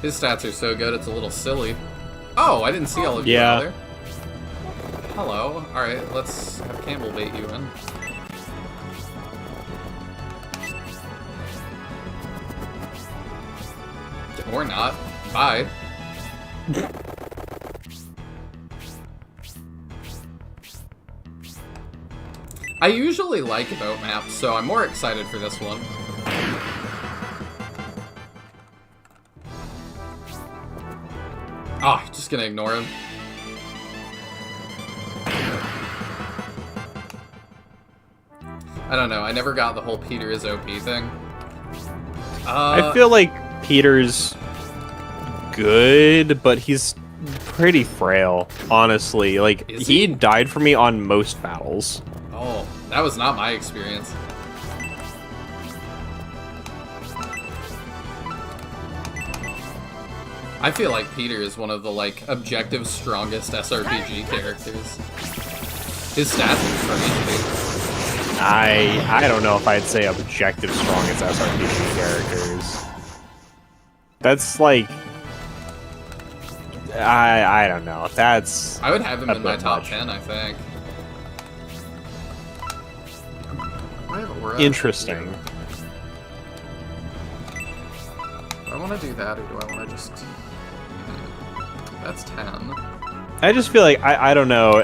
His stats are so good, it's a little silly. Oh, I didn't see all of you out there. Hello. Alright, let's have Campbell bait you in. Or not. Bye. I usually like boat maps, so I'm more excited for this one. Ah, just gonna ignore him. I don't know, I never got the whole Peter is OP thing. I feel like Peter's good, but he's pretty frail, honestly. Like, Is he he? died for me on most battles. Oh, that was not my experience. I feel like Peter is one of the, like, objective strongest SRPG characters. His stats are crazy. I don't know if I'd say objective strongest SRPG characters. That's like... I don't know. That's... I would have him a in my bit top much. 10, I think. I have Aura. Interesting. Do I want to do that, or do I want to just... That's 10. I just feel like, I don't know,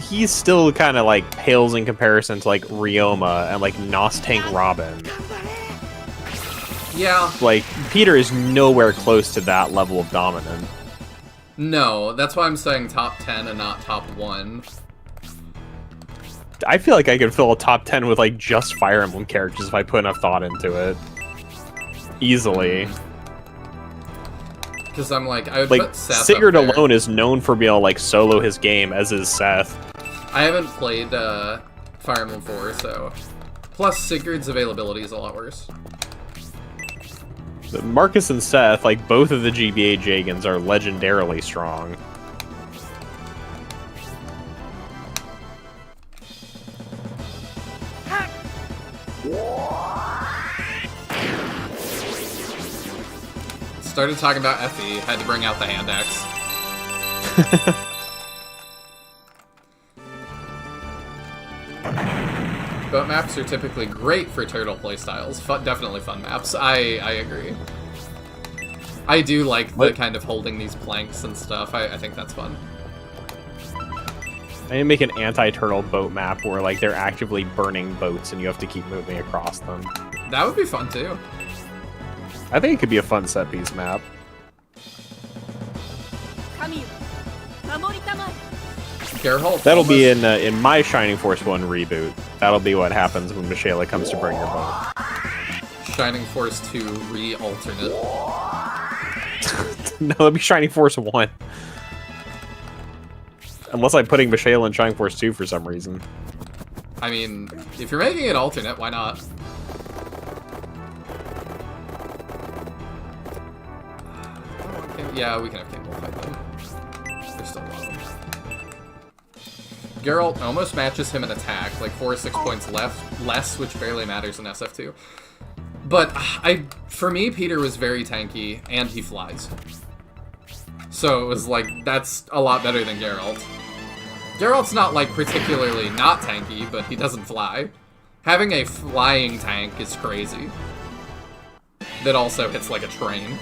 he's still kind of like pales in comparison to like Ryoma and like Nos Tank Robin. Yeah, Like, Peter is nowhere close to that level of dominant. no, that's why I'm saying top 10 and not top 1. I feel like I could fill a top 10 with like just Fire Emblem characters if I put enough thought into it. Easily. Because I'm like, I would Like, put Seth Sigurd up there. alone is known for being able to like solo his game, as is Seth. I haven't played Fire Emblem 4, so... Plus, Sigurd's availability is a lot worse. Marcus and Seth, like both of the GBA Jagans, are legendarily strong. Started talking about Effie, had to bring out the hand axe. Boat maps are typically great for turtle playstyles. Definitely fun maps. I agree. I do like the What? kind of holding these planks and stuff. I think that's fun. I need to make an anti-turtle boat map where like they're actively burning boats and you have to keep moving across them. That would be fun too. I think it could be a fun set piece map. Geralt. That'll be almost- in my Shining Force 1 reboot. That'll be what happens when Michaela comes to bring your boat. Shining Force 2 re-alternate. No, it'll be Shining Force 1. Unless I'm putting Michaela in Shining Force 2 for some reason. I mean, if you're making it alternate, why not? Yeah, we can have Campbell fight them. There's still a lot of them. Geralt almost matches him in attack, like 4 or 6 points less, which barely matters in SF2. But for me, Peter was very tanky, and he flies. So it was like, that's a lot better than Geralt. Geralt's not like particularly not tanky, but he doesn't fly. Having a flying tank is crazy. That also hits like a train.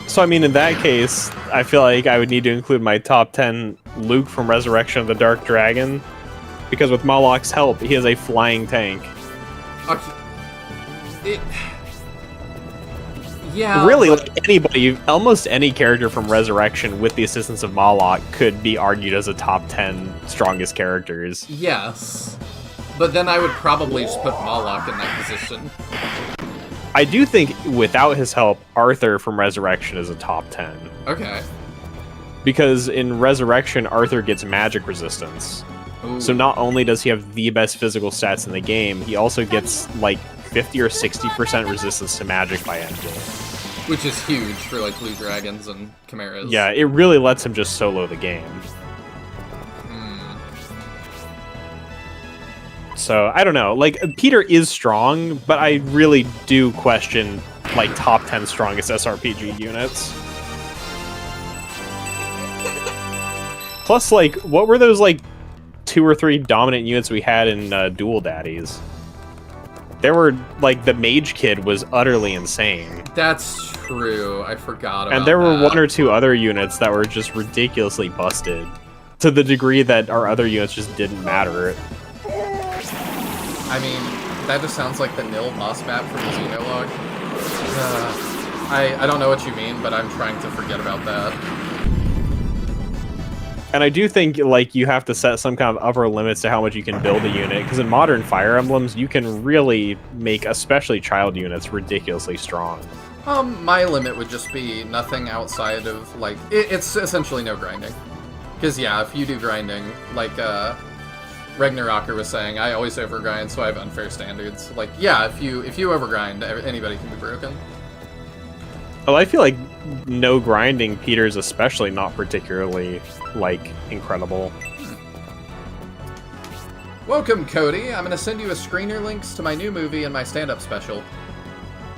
So, I mean, in that case, I feel like I would need to include my top 10 Luke from Resurrection of the Dark Dragon. Because with Malok's help, he has a flying tank. Okay. Yeah. Really, but- like anybody, almost any character from Resurrection with the assistance of Malok could be argued as a top 10 strongest characters. Yes. But then I would probably just put Malok in that position. I do think without his help, Arthur from Resurrection is a top 10. Okay. Because in Resurrection, Arthur gets magic resistance. Ooh. So not only does he have the best physical stats in the game, he also gets like 50 or 60% resistance to magic by endgame. Which is huge for like blue dragons and chimeras. Yeah, it really lets him just solo the game. So, I don't know. Like, Peter is strong, but I really do question, like, top 10 strongest SRPG units. Plus, like, what were those, like, 2 or 3 dominant units we had in Dual Daddies? There were, like, the Mage Kid was utterly insane. That's true. I forgot about that. And there were 1 or 2 other units that were just ridiculously busted. To the degree that our other units just didn't matter. I mean, that just sounds like the nil boss map from Xenologue. I don't know what you mean, but I'm trying to forget about that. And I do think, like, you have to set some kind of upper limits to how much you can build a unit, because in modern Fire Emblems, you can really make, especially child units, ridiculously strong. My limit would just be nothing outside of, like, it's essentially no grinding. Because, yeah, if you do grinding, like, Ragnarocker was saying, I always overgrind, so I have unfair standards. Like, yeah, if you overgrind, anybody can be broken. Well, I feel like no grinding Peter's especially not particularly, like, incredible. Welcome, Cody. I'm gonna send you a screener links to my new movie and my stand-up special.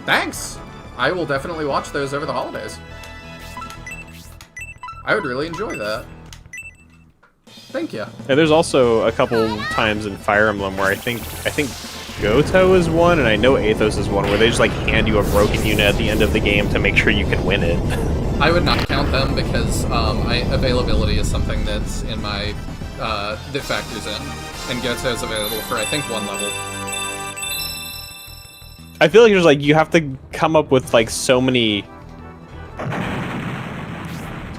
Thanks! I will definitely watch those over the holidays. I would really enjoy that. Thank you. And there's also a couple times in Fire Emblem where I think Goto is one, and I know Athos is one, where they just like hand you a broken unit at the end of the game to make sure you can win it. I would not count them because availability is something that's in my that factors in, and Goto is available for I think 1 level. I feel like there's like you have to come up with like so many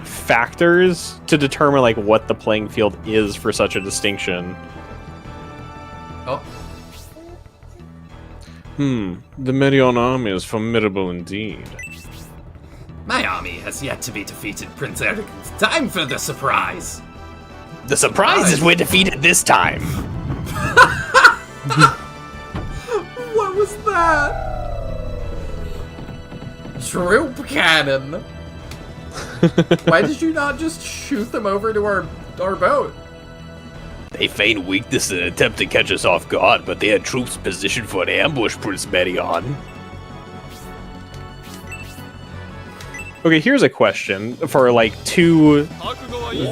factors to determine like what the playing field is for such a distinction. Oh. The Medion army is formidable indeed. My army has yet to be defeated, Prince Eric. Time for the surprise! The surprise is we're defeated this time. What was that? Troop cannon! Why did you not just shoot them over to our boat? They feigned weakness in an attempt to catch us off guard, but they had troops positioned for an ambush, Prince Medion. Okay, here's a question for like 2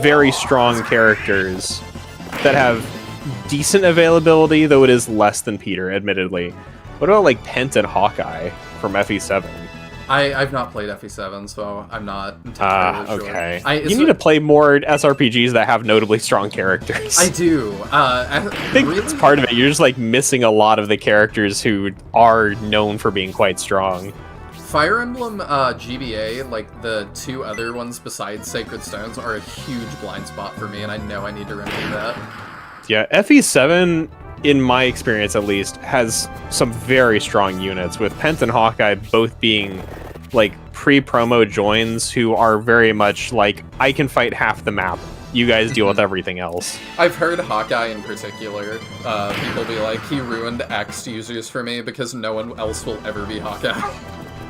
very strong characters that have decent availability, though it is less than Peter, admittedly. What about like Pent and Hawkeye from FE7? I've not played FE7, so I'm not entirely sure. Okay. You need to play more SRPGs that have notably strong characters. I do. I think that's part of it. You're just like missing a lot of the characters who are known for being quite strong. Fire Emblem GBA, like the 2 other ones besides Sacred Stones, are a huge blind spot for me, and I know I need to remedy that. Yeah, FE7, in my experience at least, has some very strong units, with Pent and Hawkeye both being like pre-promo joins who are very much like, I can fight half the map. You guys deal with everything else. I've heard Hawkeye in particular, people be like, he ruined X users for me because no one else will ever be Hawkeye.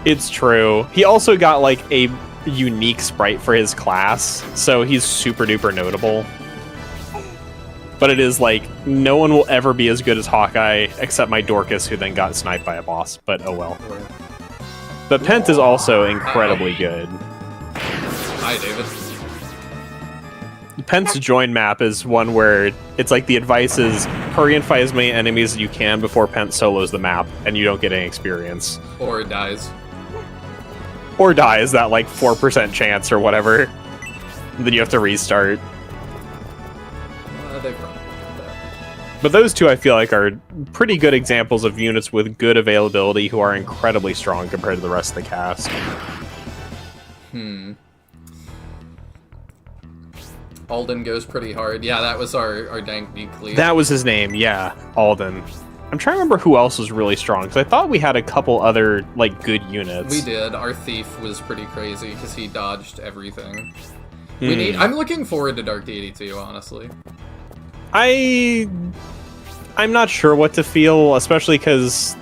It's true. He also got like a unique sprite for his class, so he's super duper notable. But it is like, no one will ever be as good as Hawkeye except my Dorcas, who then got sniped by a boss, but oh well. But Pent is also incredibly good. Hi, David. Pent's join map is one where it's like the advice is hurry and fight as many enemies as you can before Pent solos the map, and you don't get any experience. Or dies. Or dies, that like 4% chance or whatever. And then you have to restart. They probably did that. But those 2 I feel like are pretty good examples of units with good availability who are incredibly strong compared to the rest of the cast. Alden goes pretty hard. Yeah, that was our dank beak lead. That was his name, yeah, Alden. I'm trying to remember who else was really strong, because I thought we had a couple other, like, good units. We did. Our thief was pretty crazy, because he dodged everything. I'm looking forward to Dark Deity 2, honestly. I'm not sure what to feel, especially because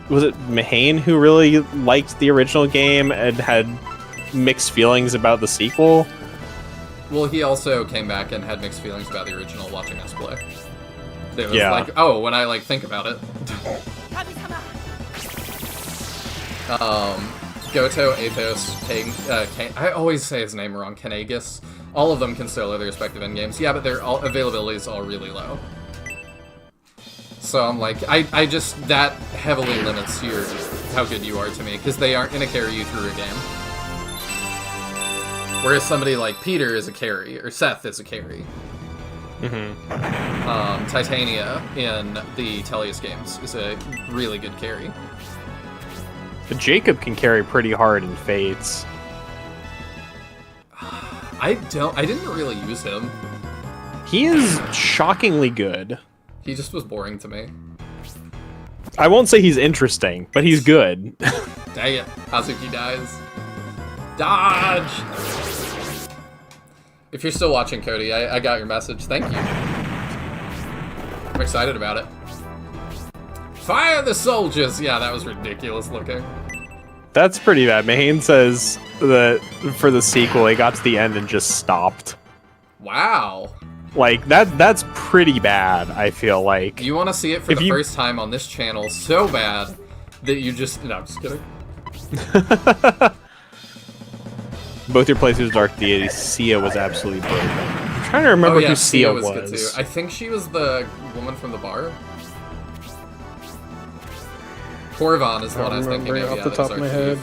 was it Mahane who really liked the original game and had mixed feelings about the sequel? Well, he also came back and had mixed feelings about the original watching us play. It was Yeah. like, oh, when I like think about it. Goto, Athos, I always say his name wrong, Kanagus. All of them can solo their respective endgames. Yeah, but their availability is all really low. So I'm like, I just, that heavily limits how good you are to me, because they aren't going to carry you through a game. Whereas somebody like Peter is a carry, or Seth is a carry. Titania in the Tellius games is a really good carry. But Jacob can carry pretty hard in Fates. I didn't really use him. He is shockingly good. He just was boring to me. I won't say he's interesting, but he's good. Dang it, Hazuki dies. Dodge! If you're still watching, Cody, I got your message. Thank you. I'm excited about it. Fire the soldiers! Yeah, that was ridiculous looking. That's pretty bad. Mahane says that for the sequel, it got to the end and just stopped. Wow. Like, that's pretty bad, I feel like. You want to see it for the first time on this channel so bad that you just... No, I'm just kidding. Both your playthroughs of Dark Deity, Sia was absolutely broken. I'm trying to remember who Sia was. Good too. I think she was the woman from the bar. Korvan is the one I was thinking of. Off the top of my head.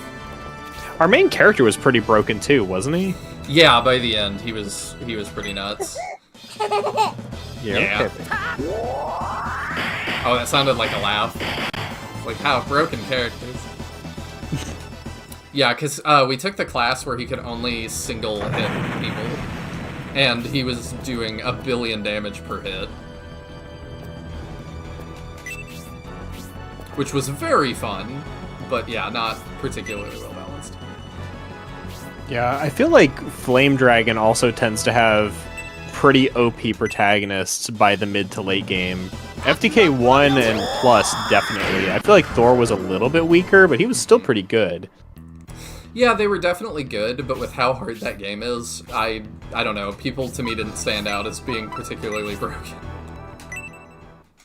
Our main character was pretty broken too, wasn't he? Yeah, by the end, he was pretty nuts. Yeah. Okay. Oh, that sounded like a laugh. Like, how broken characters. Yeah, because we took the class where he could only single hit people, and he was doing 1 billion damage per hit. Which was very fun, but yeah, not particularly well balanced. Yeah, I feel like Flame Dragon also tends to have pretty OP protagonists by the mid to late game. FTK 1 and plus, definitely. I feel like Thor was a little bit weaker, but he was still pretty good. Yeah, they were definitely good, but with how hard that game is, I don't know, people to me didn't stand out as being particularly broken.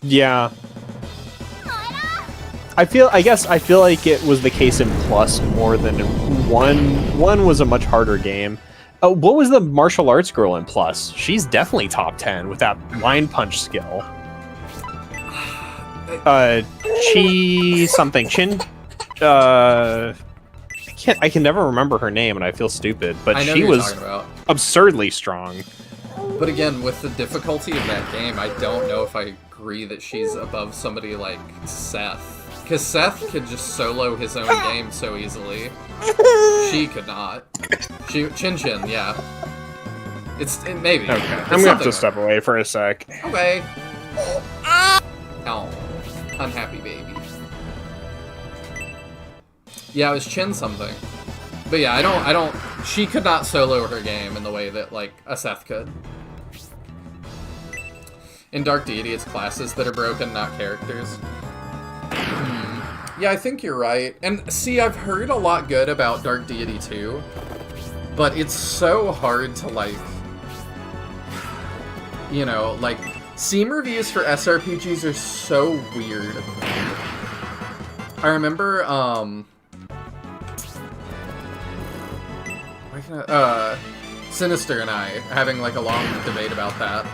Yeah. I feel like it was the case in Plus more than in 1. 1 was a much harder game. What was the martial arts girl in Plus? She's definitely top 10 with that line punch skill. Chi something Chin. I can never remember her name, and I feel stupid. But I know she who was you're talking about. Absurdly strong. But again, with the difficulty of that game, I don't know if I agree that she's above somebody like Seth. Because Seth could just solo his own game so easily. She could not. Chin Chin, yeah. Maybe. Okay, I'm gonna have to step away for a sec. Away. Oh, unhappy baby. Yeah, it was Chin something. But yeah, I don't. She could not solo her game in the way that like a Seth could. In Dark Deity, it's classes that are broken, not characters. Yeah, I think you're right. And see, I've heard a lot good about Dark Deity too, but it's so hard to like, you know, like, Steam reviews for SRPGs are so weird. I remember, Sinister and I having like a long debate about that,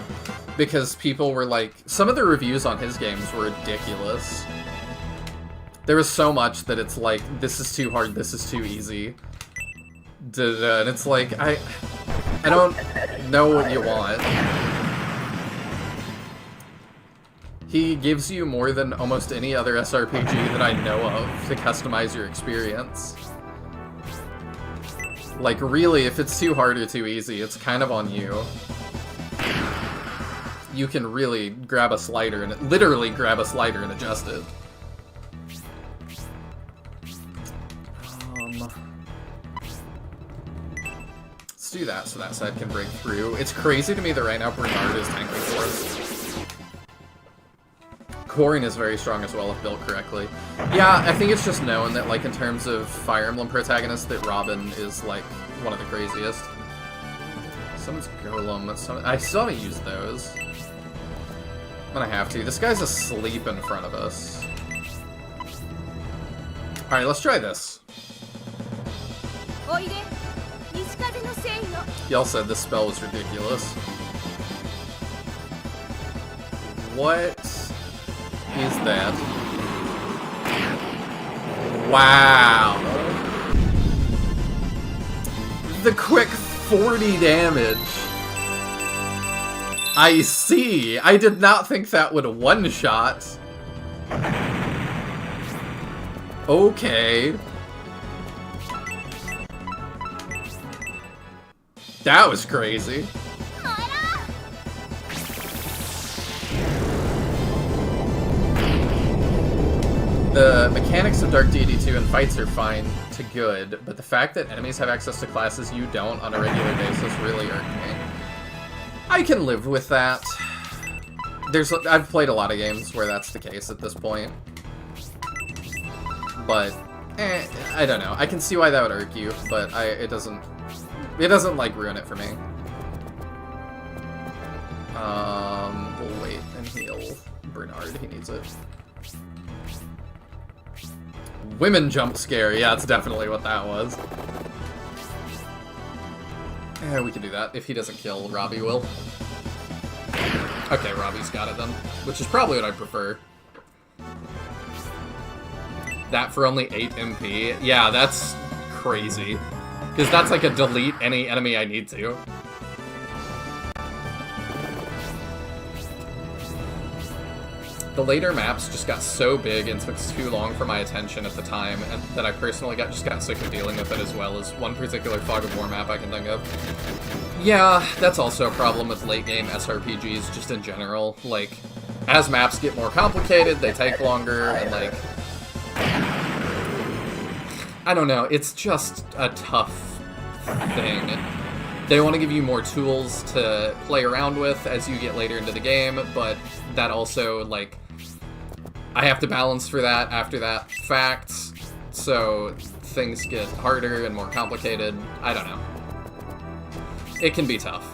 because people were like, some of the reviews on his games were ridiculous. There was so much that it's like, this is too hard, this is too easy. And it's like, I don't know what you want. He gives you more than almost any other SRPG that I know of to customize your experience. Like, really, if it's too hard or too easy, it's kind of on you. You can really grab a slider and literally grab a slider and adjust it. Let's do that so that side can break through. It's crazy to me that right now Bernard is tanking for us. Corrin is very strong as well if built correctly. Yeah, I think it's just known that, like, in terms of Fire Emblem protagonists, that Robin is, like, one of the craziest. Someone's Golem. I still haven't used those. I'm gonna have to. This guy's asleep in front of us. Alright, let's try this. Y'all said this spell was ridiculous. What is that? Wow. The quick 40 damage. I see. I did not think that would one-shot. Okay. That was crazy. The mechanics of Dark Deity 2 in fights are fine to good, but the fact that enemies have access to classes you don't on a regular basis really irked me. I can live with that. I've played a lot of games where that's the case at this point. But, I don't know. I can see why that would irk you, but it doesn't like ruin it for me. We'll wait and heal Bernard. He needs it. Women jump scare. Yeah, that's definitely what that was. Yeah, we can do that. If he doesn't kill, Robbie will. Okay, Robbie's got it then. Which is probably what I prefer. That for only 8 MP? Yeah, that's crazy. Because that's like a delete any enemy I need to. The later maps just got so big and took too long for my attention at the time, and that I personally just got sick of dealing with it, as well as one particular Fog of War map I can think of. Yeah, that's also a problem with late game SRPGs just in general. Like, as maps get more complicated, they take longer, and like... I don't know, it's just a tough thing. They want to give you more tools to play around with as you get later into the game, but that also, like... I have to balance for that after that fact, so things get harder and more complicated. I don't know. It can be tough.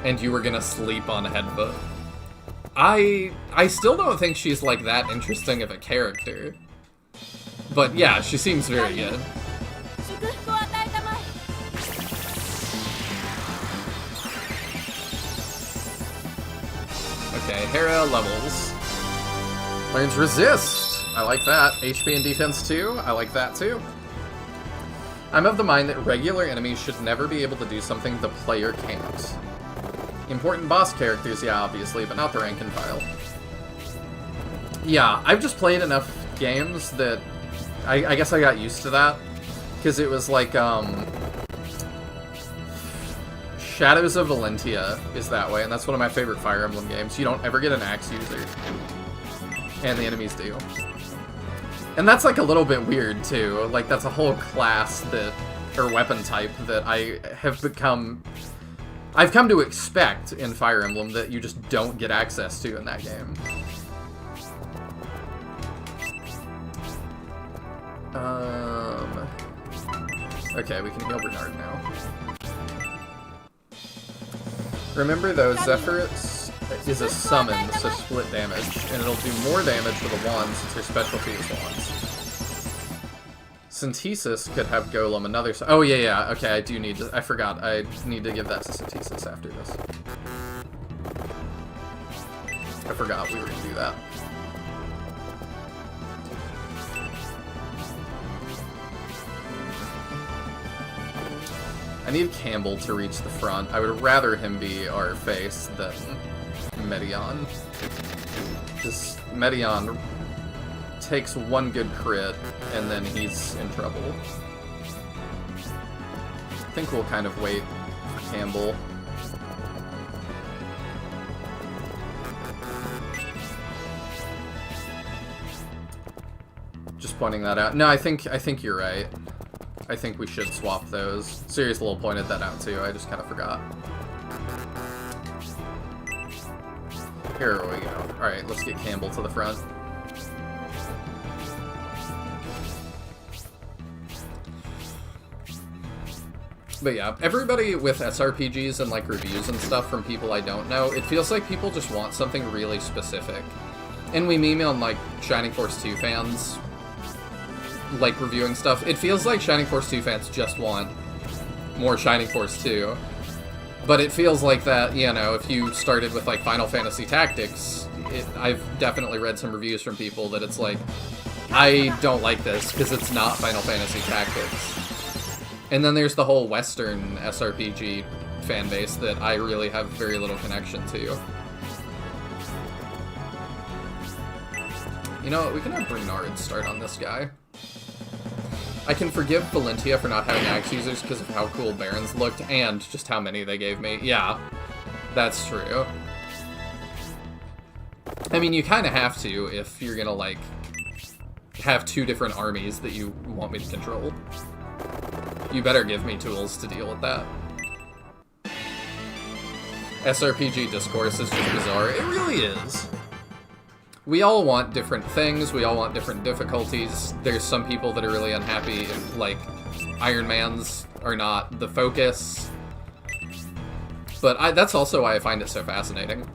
And you were gonna sleep on Headfoot. I still don't think she's like that interesting of a character. But yeah, she seems very good. Okay, Hera levels. Learns Resist. I like that. HP and Defense too. I like that too. I'm of the mind that regular enemies should never be able to do something the player can't. Important boss characters, yeah, obviously, but not the rank and file. Yeah, I've just played enough games that I guess I got used to that. Because it was like, Shadows of Valentia is that way, and that's one of my favorite Fire Emblem games. You don't ever get an axe user. And the enemies do. And that's like a little bit weird too. Like that's a whole class that, or weapon type that I've come to expect in Fire Emblem that you just don't get access to in that game. Okay, we can heal Bernard now. Remember though, Zephyros is a summon, so split damage, and it'll do more damage with a wand since her specialty is wands. Synthesis could have Golem another. Oh yeah, okay. I do need to. I forgot. I need to give that to Synthesis after this. I forgot we were gonna do that. I need Campbell to reach the front. I would rather him be our face than Medion. Because Medion takes one good crit, and then he's in trouble. I think we'll kind of wait for Campbell. Just pointing that out. No, I think you're right. I think we should swap those. Sirius Lil pointed that out too, I just kind of forgot. Here we go. Alright, let's get Campbell to the front. But yeah, everybody with SRPGs and like reviews and stuff from people I don't know, it feels like people just want something really specific. And we meme on like Shining Force 2 fans like reviewing stuff. It feels like Shining Force 2 fans just want more Shining Force 2. But it feels like that, you know, if you started with like Final Fantasy Tactics, I've definitely read some reviews from people that it's like, I don't like this because it's not Final Fantasy Tactics. And then there's the whole Western SRPG fan base that I really have very little connection to. You know what, we can have Bernard start on this guy. I can forgive Valentia for not having axe users because of how cool Barons looked and just how many they gave me. Yeah, that's true. I mean, you kind of have to if you're gonna, like, have two different armies that you want me to control. You better give me tools to deal with that. SRPG discourse is just bizarre. It really is. We all want different things, we all want different difficulties. There's some people that are really unhappy if, like, Iron Mans are not the focus. But that's also why I find it so fascinating.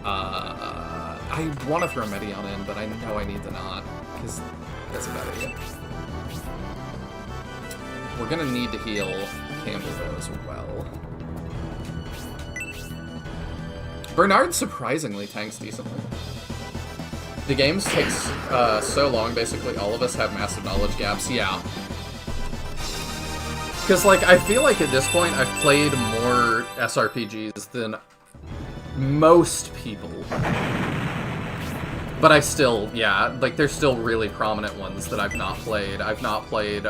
I want to throw Medion in, but I know I need to not, because that's a bad idea. We're gonna need to heal Campbell, though, as well. Bernard surprisingly tanks decently. The games takes so long, basically all of us have massive knowledge gaps, yeah. Because, like, I feel like at this point I've played more SRPGs than most people. But I still, yeah, like, there's still really prominent ones that I've not played. I've not played, do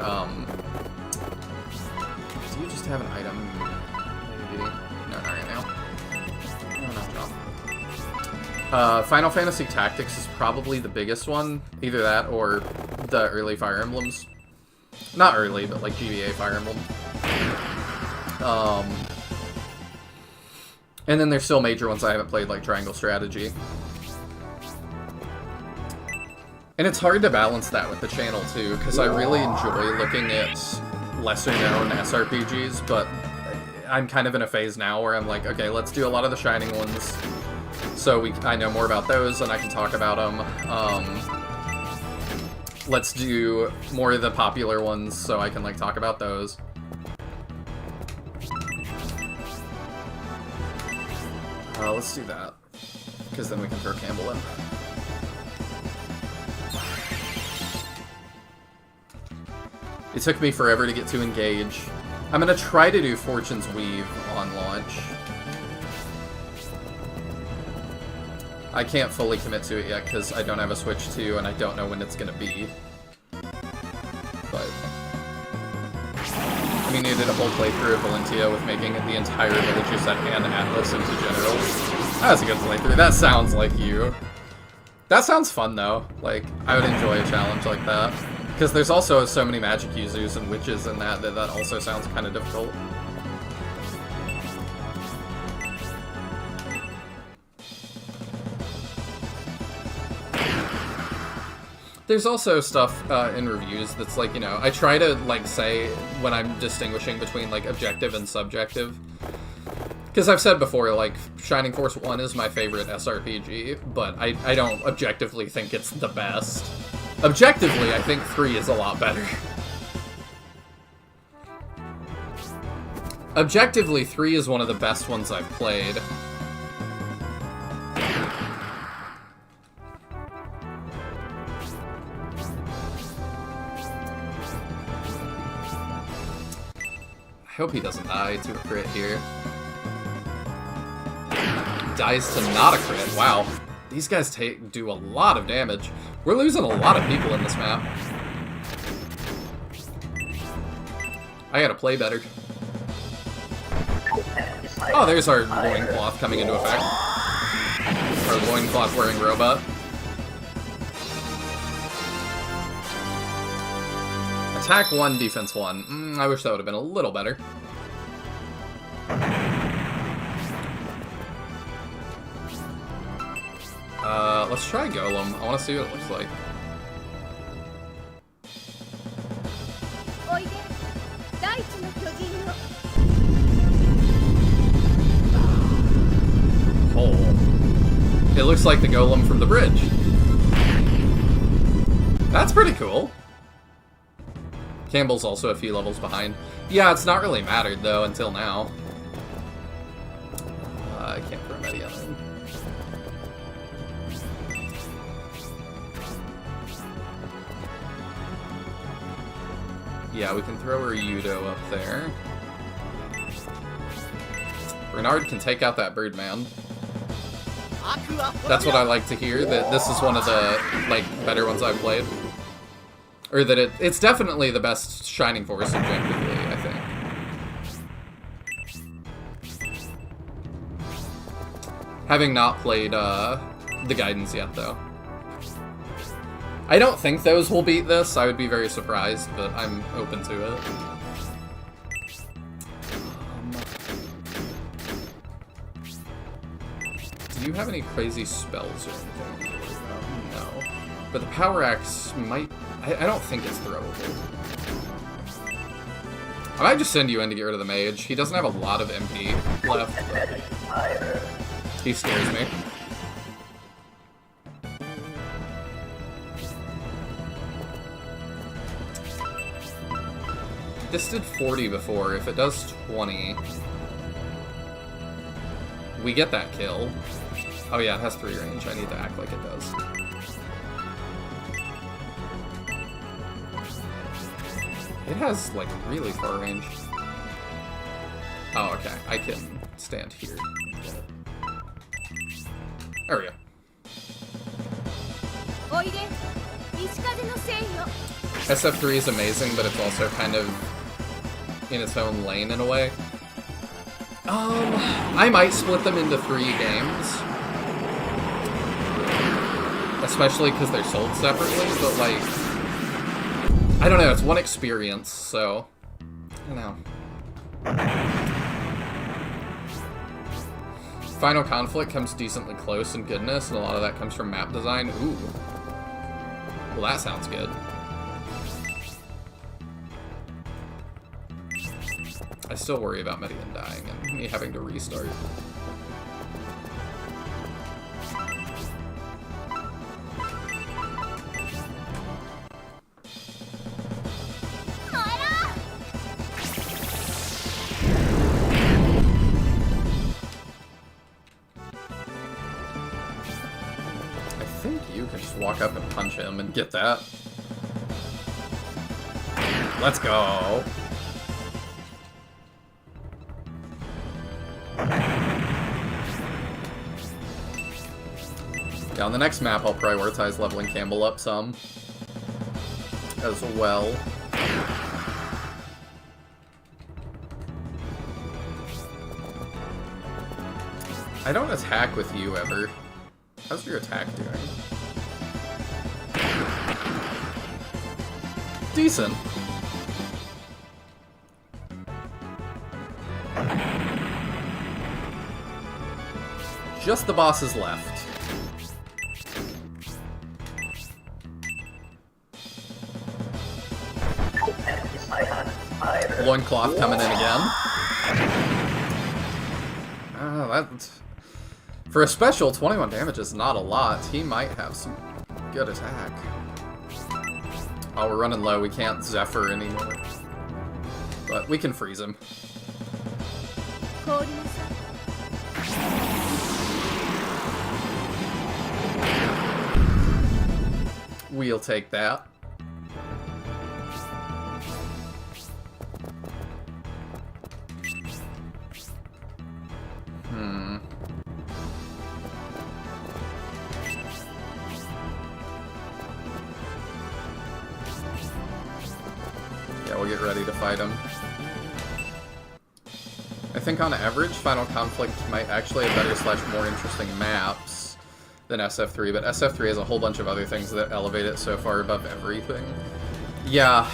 you just have an item? Maybe. No, not right now. No, not John. Final Fantasy Tactics is probably the biggest one. Either that or the early Fire Emblems. Not early, but like GBA Fire Emblem. And then there's still major ones I haven't played, like Triangle Strategy. And it's hard to balance that with the channel, too, because I really enjoy looking at lesser-known SRPGs, but I'm kind of in a phase now where I'm like, okay, let's do a lot of the Shining ones, so I know more about those and I can talk about them. Let's do more of the popular ones so I can, like, talk about those. Let's do that, because then we can throw Campbell in. It took me forever to get to engage. I'm gonna try to do Fortune's Weave on launch. I can't fully commit to it yet because I don't have a Switch 2 and I don't know when it's gonna be. But I mean, you did a whole playthrough of Valentia with making the entire villager set and Atlas into generals. That was a good playthrough. That sounds like you. That sounds fun though. Like, I would enjoy a challenge like that. Because there's also so many magic users and witches in that also sounds kind of difficult. There's also stuff in reviews that's like, you know, I try to, like, say when I'm distinguishing between, like, objective and subjective. Because I've said before, like, Shining Force 1 is my favorite SRPG, but I don't objectively think it's the best. Objectively, I think 3 is a lot better. Objectively, 3 is one of the best ones I've played. I hope he doesn't die to a crit here. Dies to not a crit, wow. These guys do a lot of damage. We're losing a lot of people in this map. I gotta play better. Oh, there's our loincloth coming into effect. Our loincloth wearing robot. Attack 1, defense 1. I wish that would have been a little better. let's try Golem. I want to see what it looks like. Oh. It looks like the Golem from the bridge. That's pretty cool. Campbell's also a few levels behind. Yeah, it's not really mattered, though, until now. I can't throw Media in. Yeah, we can throw Ryudo up there. Bernard can take out that Birdman. That's what I like to hear, that this is one of the, like, better ones I've played. Or that it's definitely the best Shining Force objectively, I think. Having not played the Guidance yet, though. I don't think those will beat this. I would be very surprised, but I'm open to it. Do you have any crazy spells or anything? No. But the Power Axe might... I don't think it's throwable. I might just send you in to get rid of the Mage. He doesn't have a lot of MP left, but he scares me. This did 40 before. If it does 20, we get that kill. Oh yeah, it has 3 range. I need to act like it does. It has, like, really far range. Oh, okay. I can stand here. There we go. SF3 is amazing, but it's also kind of in its own lane in a way. I might split them into 3 games. Especially because they're sold separately, but, like, I don't know, it's one experience, so I don't know. Final Conflict comes decently close in goodness, and a lot of that comes from map design. Ooh. Well, that sounds good. I still worry about Median dying and me having to restart. I think you can just walk up and punch him and get that. Let's go. Yeah, on the next map, I'll prioritize leveling Campbell up some as well. I don't attack with you ever. How's your attack doing? Decent. Just the bosses left. Loincloth coming in again. That... For a special, 21 damage is not a lot. He might have some good attack. Oh, we're running low. We can't Zephyr anymore. But we can freeze him. We'll take that. Yeah, we'll get ready to fight him. I think on average, Final Conflict might actually have better / more interesting maps than SF3, but SF3 has a whole bunch of other things that elevate it so far above everything. Yeah,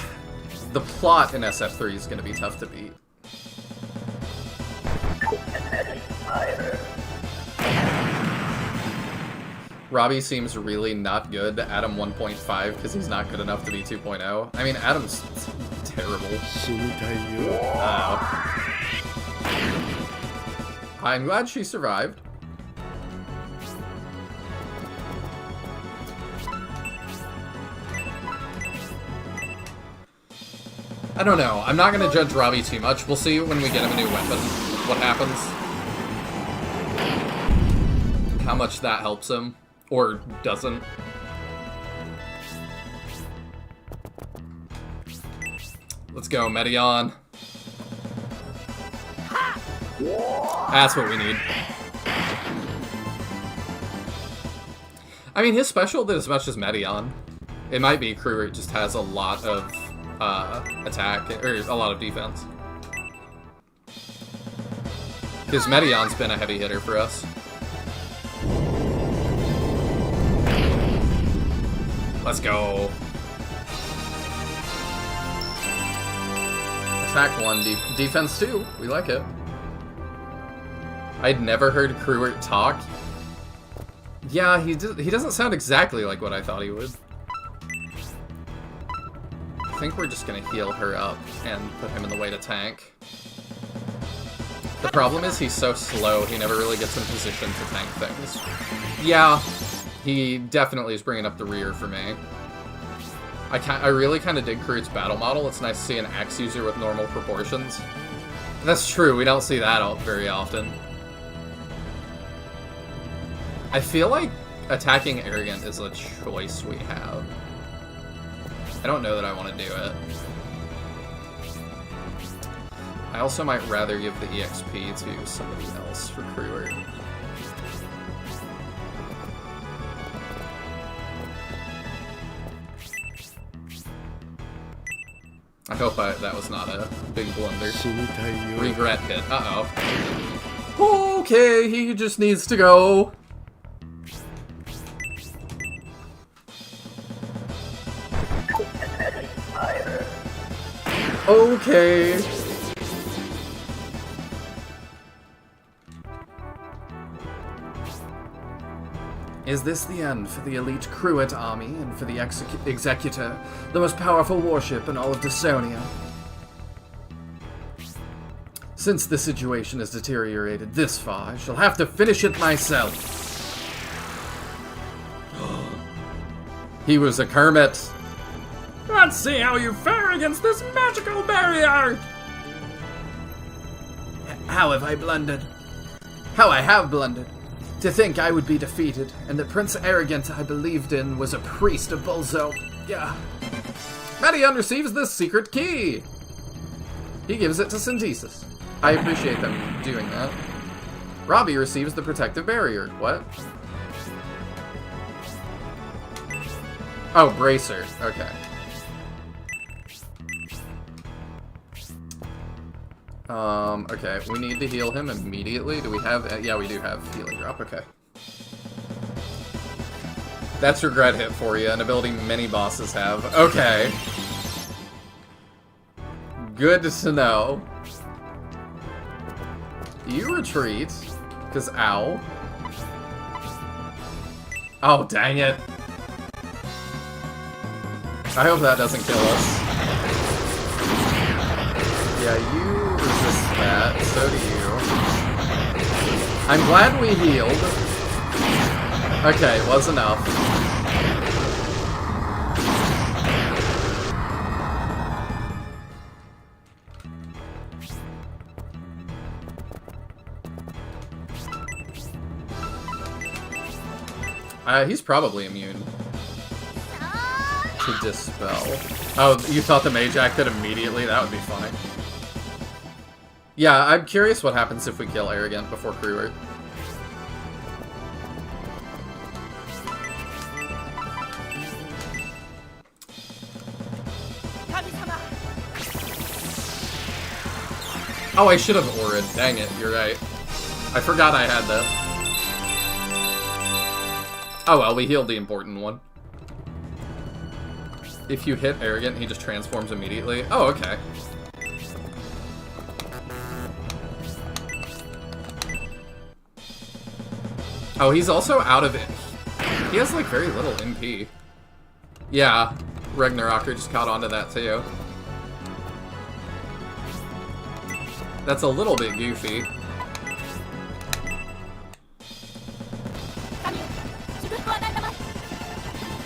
the plot in SF3 is going to be tough to beat. Robbie seems really not good. Adam 1.5 because he's not good enough to be 2.0. I mean, Adam's terrible. I'm glad she survived. I don't know. I'm not going to judge Robbie too much. We'll see when we get him a new weapon what happens. How much that helps him. Or doesn't. Let's go, Medion. That's what we need. I mean, his special did as much as Medion. It might be Kruger just has a lot of attack, or a lot of defense. Because Medion's been a heavy hitter for us. Let's go. Attack 1, defense 2. We like it. I'd never heard Kruger talk. Yeah, he doesn't sound exactly like what I thought he would. I think we're just gonna heal her up and put him in the way to tank. The problem is he's so slow, he never really gets in position to tank things. Yeah, he definitely is bringing up the rear for me. I really kind of dig Kruger's battle model. It's nice to see an axe user with normal proportions. That's true, we don't see that very often. I feel like attacking Arrogant is a choice we have. I don't know that I want to do it. I also might rather give the EXP to somebody else for Kruger. I hope that was not a big blunder. Regret hit. Uh-oh. Okay, he just needs to go. Okay. Is this the end for the elite Cruet army and for the Executor, the most powerful warship in all of Dasonia? Since the situation has deteriorated this far, I shall have to finish it myself. He was a Kermit. Let's see how you fare against this magical barrier! How have I blundered? How I have blundered. To think I would be defeated, and that Prince Arrogant I believed in was a priest of Bulzo. Yeah. Medion receives this secret key! He gives it to Synthesis. I appreciate them doing that. Robbie receives the protective barrier. What? Oh, Bracer. Okay. Okay, we need to heal him immediately. Do we have... yeah, we do have healing drop. Okay. That's regret hit for you, an ability many bosses have. Okay. Good to know. You retreat. Because, ow. Oh, dang it. I hope that doesn't kill us. Yeah, you resist that. So do you. I'm glad we healed. Okay, was enough. He's probably immune to Dispel. Oh, you thought the Mage acted immediately? That would be funny. Yeah, I'm curious what happens if we kill Arrogant before Kruger. Oh, I should have Aurid. Dang it, you're right. I forgot I had that. Oh well, we healed the important one. If you hit Arrogant, he just transforms immediately. Oh, okay. Oh, he's also out of it. He has, like, very little MP. Yeah, Ragnarocker just caught onto that, too. That's a little bit goofy.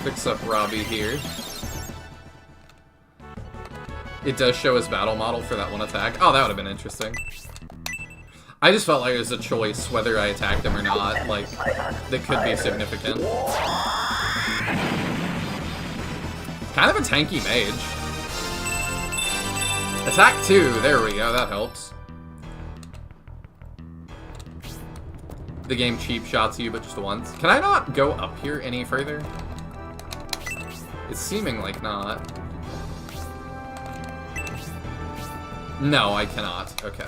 Picks up Robbie here. It does show his battle model for that one attack. Oh, that would have been interesting. I just felt like it was a choice whether I attacked him or not. Like, that could be significant. Kind of a tanky mage. Attack 2, there we go, that helps. The game cheap shots you, but just once. Can I not go up here any further? It's seeming like not. No, I cannot. Okay.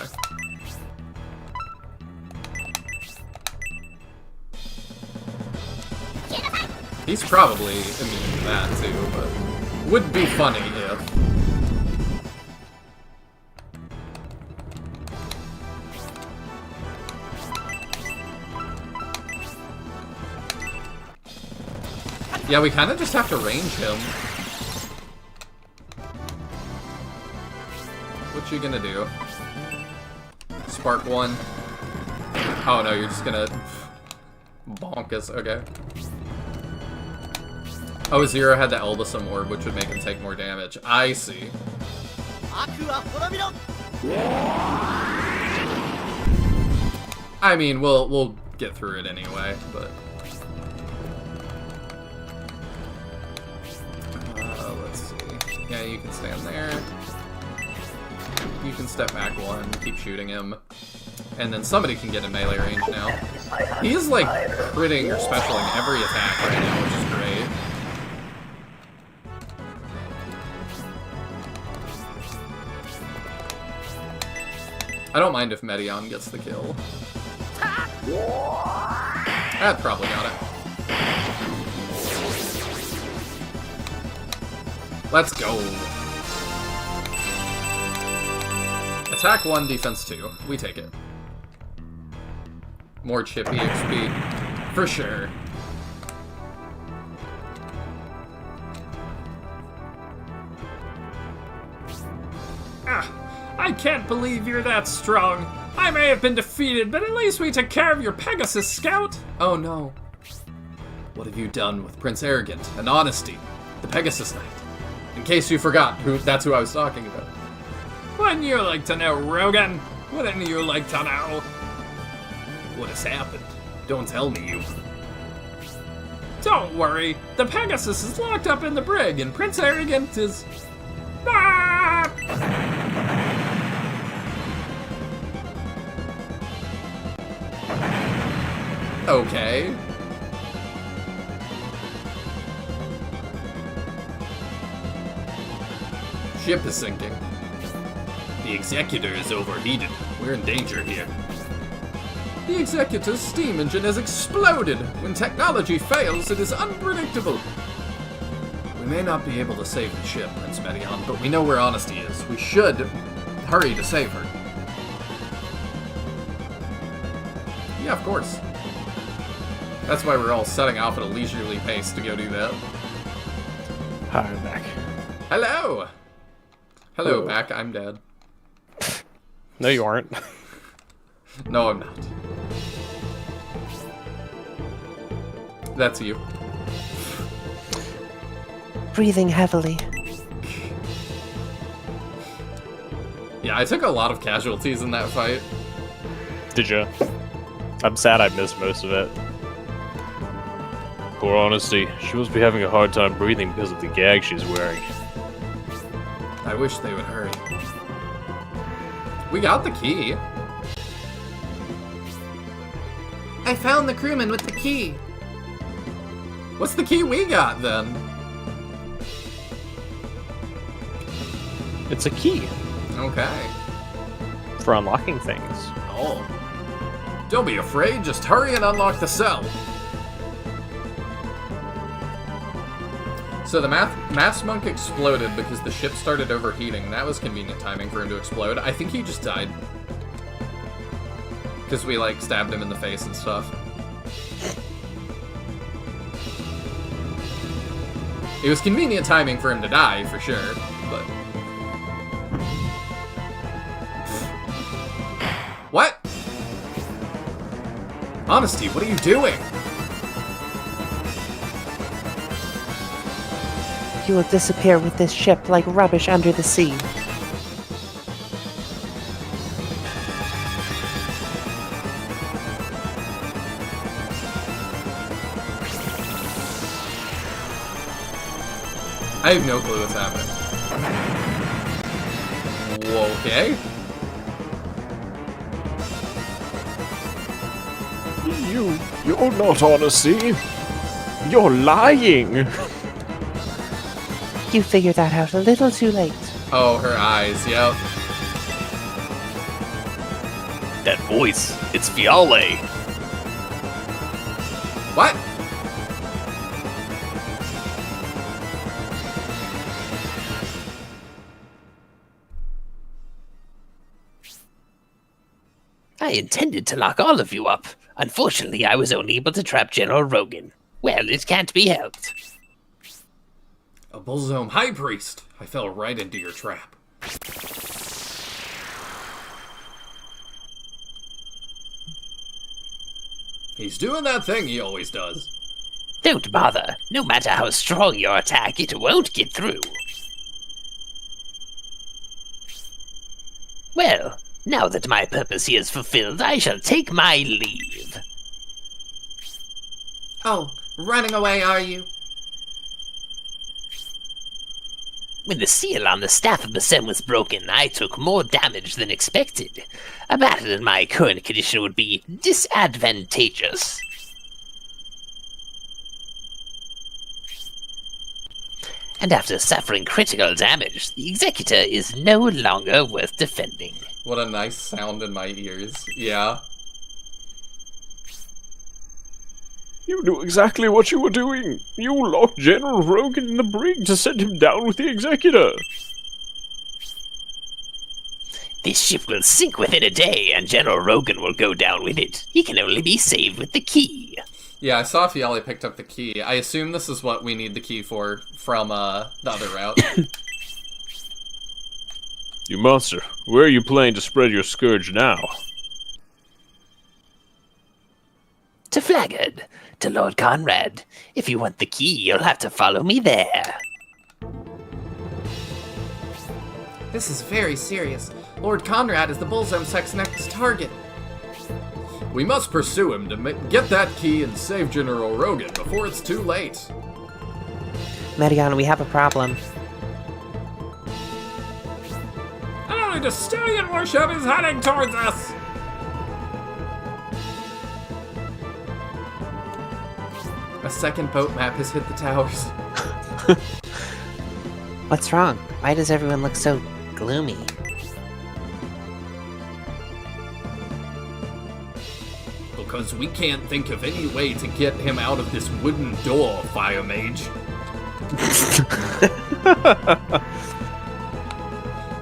He's probably immune to that too, but would be funny if. Yeah, we kind of just have to range him. What you gonna do? Spark 1. Oh no, you're just gonna bonk us. Okay. Oh, Zero had the Elbasum Orb, which would make him take more damage. I see. I mean, we'll get through it anyway, but... let's see. Yeah, you can stand there. You can step back 1, keep shooting him. And then somebody can get in melee range now. He's like critting or specialing every attack right now, which is great. I don't mind if Medion gets the kill. That probably got it. Let's go. Attack 1, defense 2. We take it. More chippy XP. For sure. I can't believe you're that strong. I may have been defeated, but at least we took care of your Pegasus Scout. Oh no. What have you done with Prince Arrogant and Honesty, the Pegasus Knight? In case you forgot, that's who I was talking about. Wouldn't you like to know, Rogan? Wouldn't you like to know? What has happened? Don't tell me you... Don't worry. The Pegasus is locked up in the brig, and Prince Arrogant is... Ah! Okay. Ship is sinking. The Executor is overheated. We're in danger here. The Executor's steam engine has exploded. When technology fails, it is unpredictable. We may not be able to save the ship, Prince Medion, but we know where Honesty is. We should hurry to save her. Yeah, of course. That's why we're all setting off at a leisurely pace to go do that. Hi, I'm back. Hello! Hello, back. I'm dead. No, you aren't. No, I'm not. That's you. Breathing heavily. Yeah, I took a lot of casualties in that fight. Did you? I'm sad I missed most of it. Poor Honesty. She must be having a hard time breathing because of the gag she's wearing. I wish they would hurry. We got the key. I found the crewman with the key. What's the key we got, then? It's a key Okay. for unlocking things. Oh. Don't be afraid, just hurry and unlock the cell. So the Mass Monk exploded because the ship started overheating. That was convenient timing for him to explode. I think he just died. Because we, like, stabbed him in the face and stuff. It was convenient timing for him to die, for sure, but... What? Honesty, what are you doing? You will disappear with this ship like rubbish under the sea. I have no clue what's happening. Okay. You're not Honesty. You're lying. You figured that out a little too late. Oh, her eyes, yep. That voice, it's Fiale. What? I intended to lock all of you up. Unfortunately, I was only able to trap General Rogan. Well, it can't be helped. A Bullzome High Priest! I fell right into your trap. He's doing that thing he always does. Don't bother. No matter how strong your attack, it won't get through. Well, now that my purpose here is fulfilled, I shall take my leave. Oh, running away, are you? When the seal on the staff of Basem was broken, I took more damage than expected. A battle in my current condition would be disadvantageous. And after suffering critical damage, the Executor is no longer worth defending. What a nice sound in my ears. Yeah. You knew exactly what you were doing. You locked General Rogan in the brig to send him down with the Executor. This ship will sink within a day, and General Rogan will go down with it. He can only be saved with the key. Yeah, I saw Fiale picked up the key. I assume this is what we need the key for from the other route. You monster, where are you planning to spread your scourge now? To Flaggard, to Lord Conrad. If you want the key, you'll have to follow me there. This is very serious. Lord Conrad is the Bullzome sect's next target. We must pursue him to get that key and save General Rogan before it's too late. Medion, we have a problem. An Estonian warship is heading towards us! A second boat map has hit the towers. What's wrong? Why does everyone look so gloomy? Because we can't think of any way to get him out of this wooden door, Fire Mage.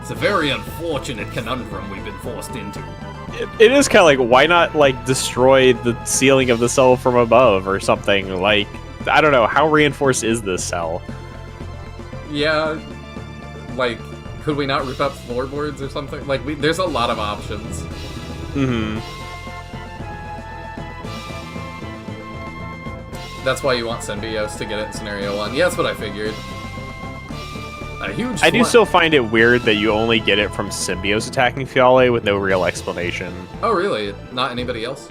It's a very unfortunate conundrum we've been forced into. It is kind of like, why not, like, destroy the ceiling of the cell from above or something? Like, I don't know, how reinforced is this cell? Yeah, like, could we not rip up floorboards or something? Like, there's a lot of options. Mm-hmm. That's why you want Symbios to get it in Scenario 1. Yeah, that's what I figured. A huge I do still find it weird that you only get it from Symbios attacking Fiale with no real explanation. Oh, really? Not anybody else?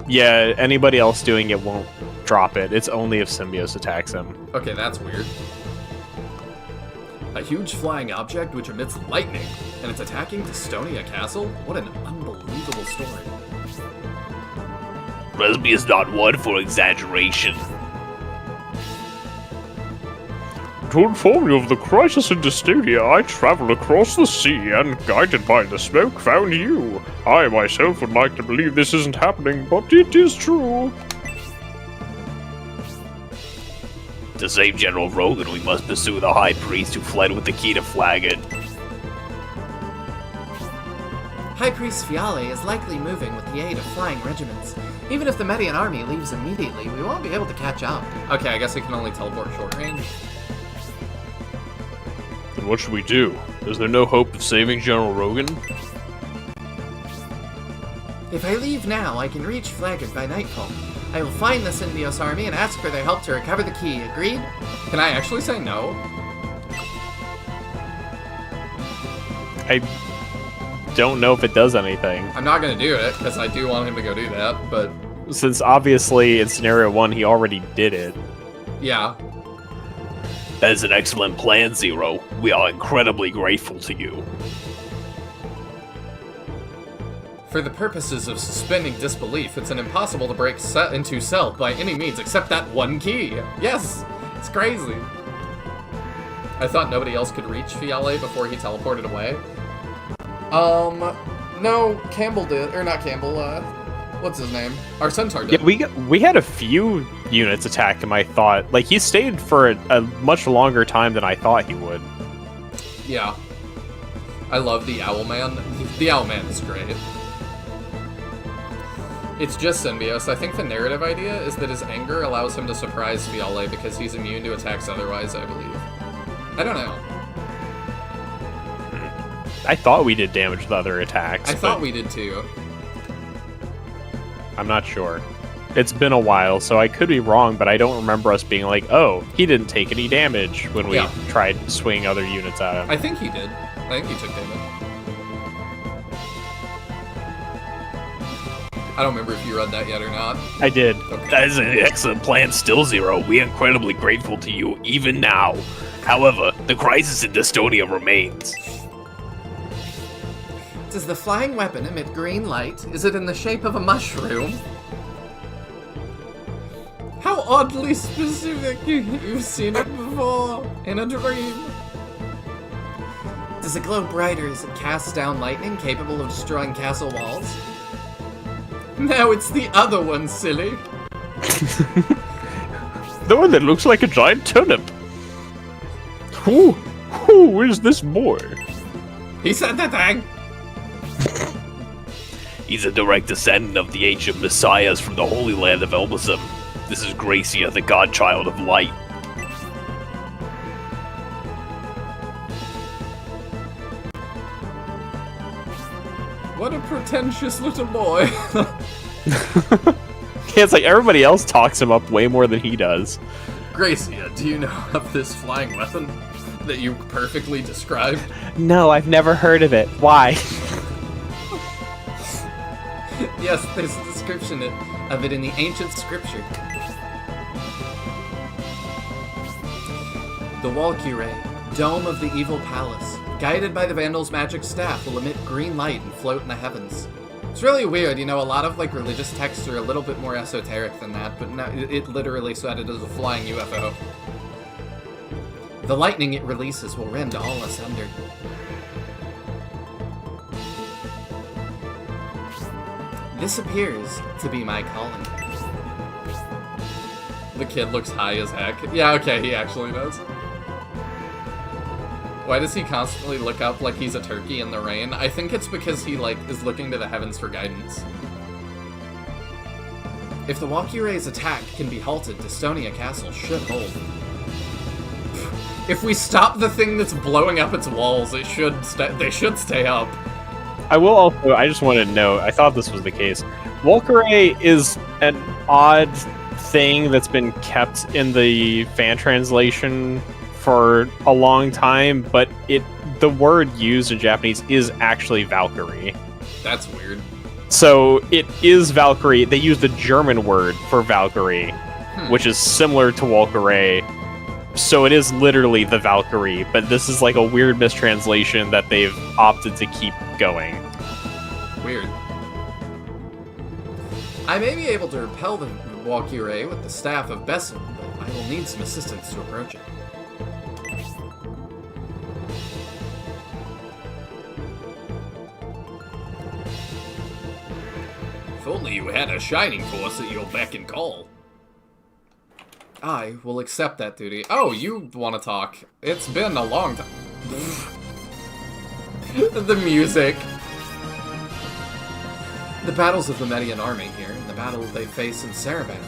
Yeah, anybody else doing it won't drop it. It's only if Symbios attacks him. Okay, that's weird. A huge flying object which emits lightning, and it's attacking Testonia Castle? What an unbelievable story. Resby is not one for exaggeration. To inform you of the crisis in Testonia, I traveled across the sea and, guided by the smoke, found you. I myself would like to believe this isn't happening, but it is true. To save General Rogan, we must pursue the High Priest who fled with the key to Flaggard. High Priest Fiale is likely moving with the aid of flying regiments. Even if the Median army leaves immediately, we won't be able to catch up. Okay, I guess we can only teleport short range. Then what should we do? Is there no hope of saving General Rogan? If I leave now, I can reach Flaggard by nightfall. I will find the Synbios army and ask for their help to recover the key. Agreed? Can I actually say no? I don't know if it does anything. I'm not gonna do it, because I do want him to go do that, but Since obviously in scenario 1 he already did it. yeah. That is an excellent plan, Zero. We are incredibly grateful to you. For the purposes of suspending disbelief, it's impossible to break into Cell by any means except that one key. Yes! It's crazy. I thought nobody else could reach Fiale before he teleported away. No, Campbell did. Or not Campbell, what's his name? Our Centaur did. Yeah, we had a few units attack him, I thought. Like, he stayed for a much longer time than I thought he would. Yeah. I love the Owlman. The Owlman is great. It's just Synbios. I think the narrative idea is that his anger allows him to surprise Fiale because he's immune to attacks otherwise, I believe. I don't know. I thought we did damage with other attacks. I but thought we did too. I'm not sure. It's been a while, so I could be wrong, but I don't remember us being like, oh, he didn't take any damage when we Yeah. tried swinging other units at him. I think he did. I think he took damage. I don't remember if you read that yet or not. I did. Okay. That is an excellent plan still, Zero. We are incredibly grateful to you, even now. However, the crisis in Dystonia remains. Does the flying weapon emit green light? Is it in the shape of a mushroom? How oddly specific. You've seen it before. In a dream. Does it glow brighter as it casts down lightning capable of destroying castle walls? No, it's the other one, silly. The one that looks like a giant turnip. Who is this boy? He said that thing. He's a direct descendant of the ancient messiahs from the Holy Land of Elbasum. This is Gracia, the godchild of light. What a pretentious little boy. Yeah, it's like everybody else talks him up way more than he does. Gracia, do you know of this flying weapon that you perfectly described? No, I've never heard of it. Why? Yes, there's a description of it in the ancient scripture. The Walkure, dome of the evil palace, guided by the Vandal's magic staff, will emit green light and float in the heavens. It's really weird, you know, a lot of, like, religious texts are a little bit more esoteric than that, but no, it literally said it is a flying UFO. The lightning it releases will rend all asunder. This appears to be my calling. The kid looks high as heck. Yeah, okay, he actually does. Why does he constantly look up like he's a turkey in the rain? I think it's because he, like, is looking to the heavens for guidance. If the Walkure's attack can be halted, Dystonia Castle should hold. If we stop the thing that's blowing up its walls, they should stay up. I will also, I just want to note, I thought this was the case. Walkure is an odd thing that's been kept in the fan translation for a long time, but the word used in Japanese is actually Valkyrie. That's weird. So it is Valkyrie. They use the German word for Valkyrie, which is similar to Walkure. So it is literally the Valkyrie, but this is like a weird mistranslation that they've opted to keep going. Weird. I may be able to repel the Walkure with the staff of Besson, but I will need some assistance to approach it. If only you had a shining force at your beck and call. I will accept that duty. Oh, you want to talk. It's been a long time. The music. The battles of the Median army here, and the battle they face in Saraban,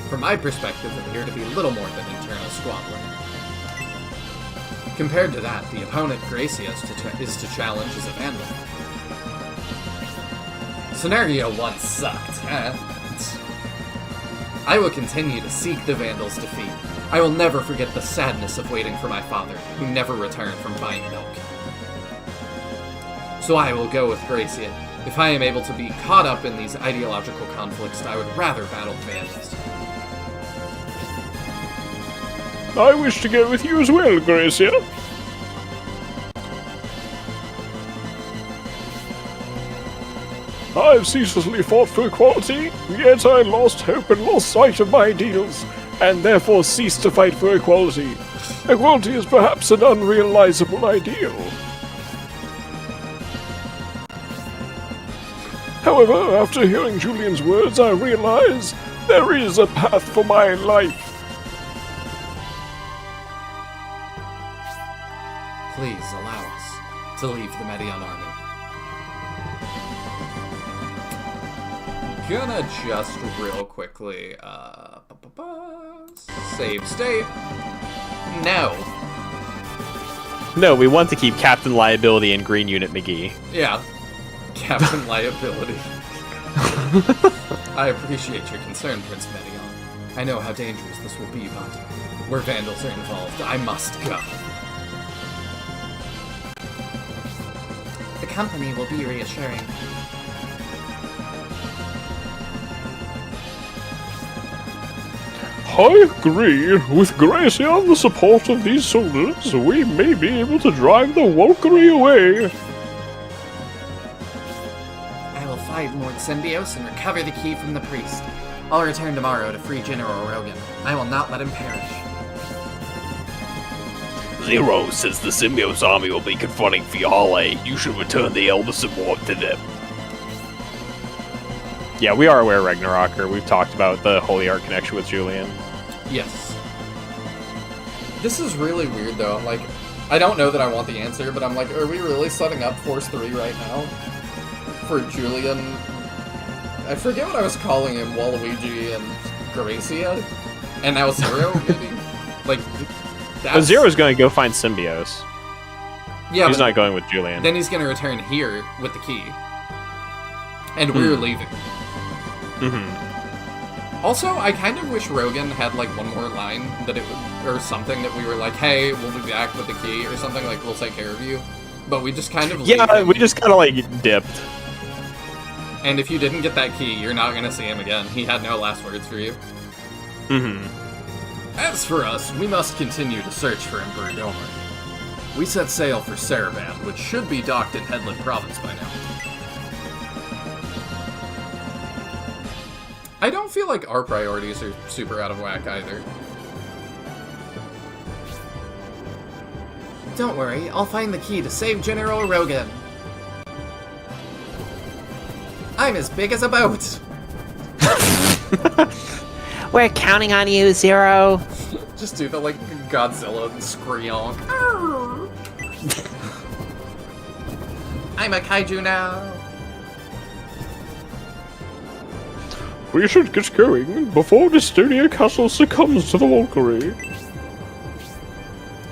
from my perspective, appear to be little more than internal squabbling. Compared to that, the opponent Gracia is to challenge as a Vandal. Scenario 1 sucked. I will continue to seek the Vandal's defeat. I will never forget the sadness of waiting for my father, who never returned from buying milk. So I will go with Gracia. If I am able to be caught up in these ideological conflicts, I would rather battle Vandals. I wish to go with you as well, Gracia. I've ceaselessly fought for equality, yet I lost hope and lost sight of my ideals, and therefore ceased to fight for equality. Equality is perhaps an unrealizable ideal. However, after hearing Julian's words, I realize there is a path for my life. Please allow us to leave the Medion army. Gonna just real quickly, save state. No. No, we want to keep Captain Liability and Green Unit McGee. Yeah. Captain Liability. I appreciate your concern, Prince Medion. I know how dangerous this will be, but where Vandals are involved, I must go. The company will be reassuring. I agree. With Gracia and the support of these soldiers, we may be able to drive the Valkyrie away. I will find Lord Symbios and recover the key from the priest. I'll return tomorrow to free General Rogan. I will not let him perish. Zero says the Symbiote's army will be confronting Fiale. You should return the Elbison Warp to them. Yeah, we are aware, Ragnarocker. We've talked about the Holy Art connection with Julian. Yes. This is really weird, though. Like, I don't know that I want the answer, but I'm like, are we really setting up Force 3 right now? For Julian? I forget what I was calling him, Waluigi and Gracia? And now Zero, maybe? Like, that's... Zero's going to go find Symbios. Yeah, he's but not going with Julian. then he's going to return here with the key. And we're leaving. Mm-hmm. Also, I kind of wish Rogan had, like, one more line that it would, or something that we were like, hey, we'll be back with the key, or something like, we'll take care of you. But we just kind of leave him. We just kind of, like, dipped. And if you didn't get that key, you're not going to see him again. He had no last words for you. Mm-hmm. As for us, we must continue to search for Emperor Gomer. We set sail for Saravan, which should be docked in Headland Province by now. I don't feel like our priorities are super out of whack either. Don't worry, I'll find the key to save General Rogan. I'm as big as a boat. We're counting on you, Zero. Just do the, like, Godzilla and Screonk. I'm a kaiju now. We should get going before Dystonia Castle succumbs to the Valkyrie.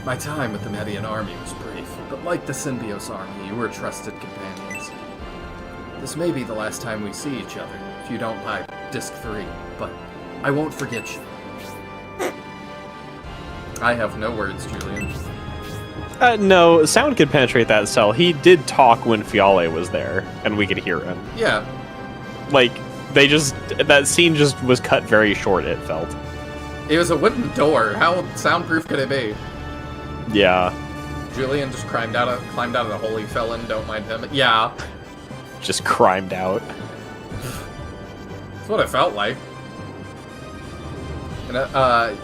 My time with the Median army was brief, but like the Symbios army, you were trusted companions. This may be the last time we see each other, if you don't buy Disc 3, but I won't forget you. I have no words, Julian. No, sound could penetrate that cell. He did talk when Fiale was there, and we could hear him. Yeah. Like, that scene just was cut very short, it felt. It was a wooden door. How soundproof could it be? Yeah. Julian just climbed out of the holy felon, don't mind him. Yeah. Just crimed out. That's what it felt like. And,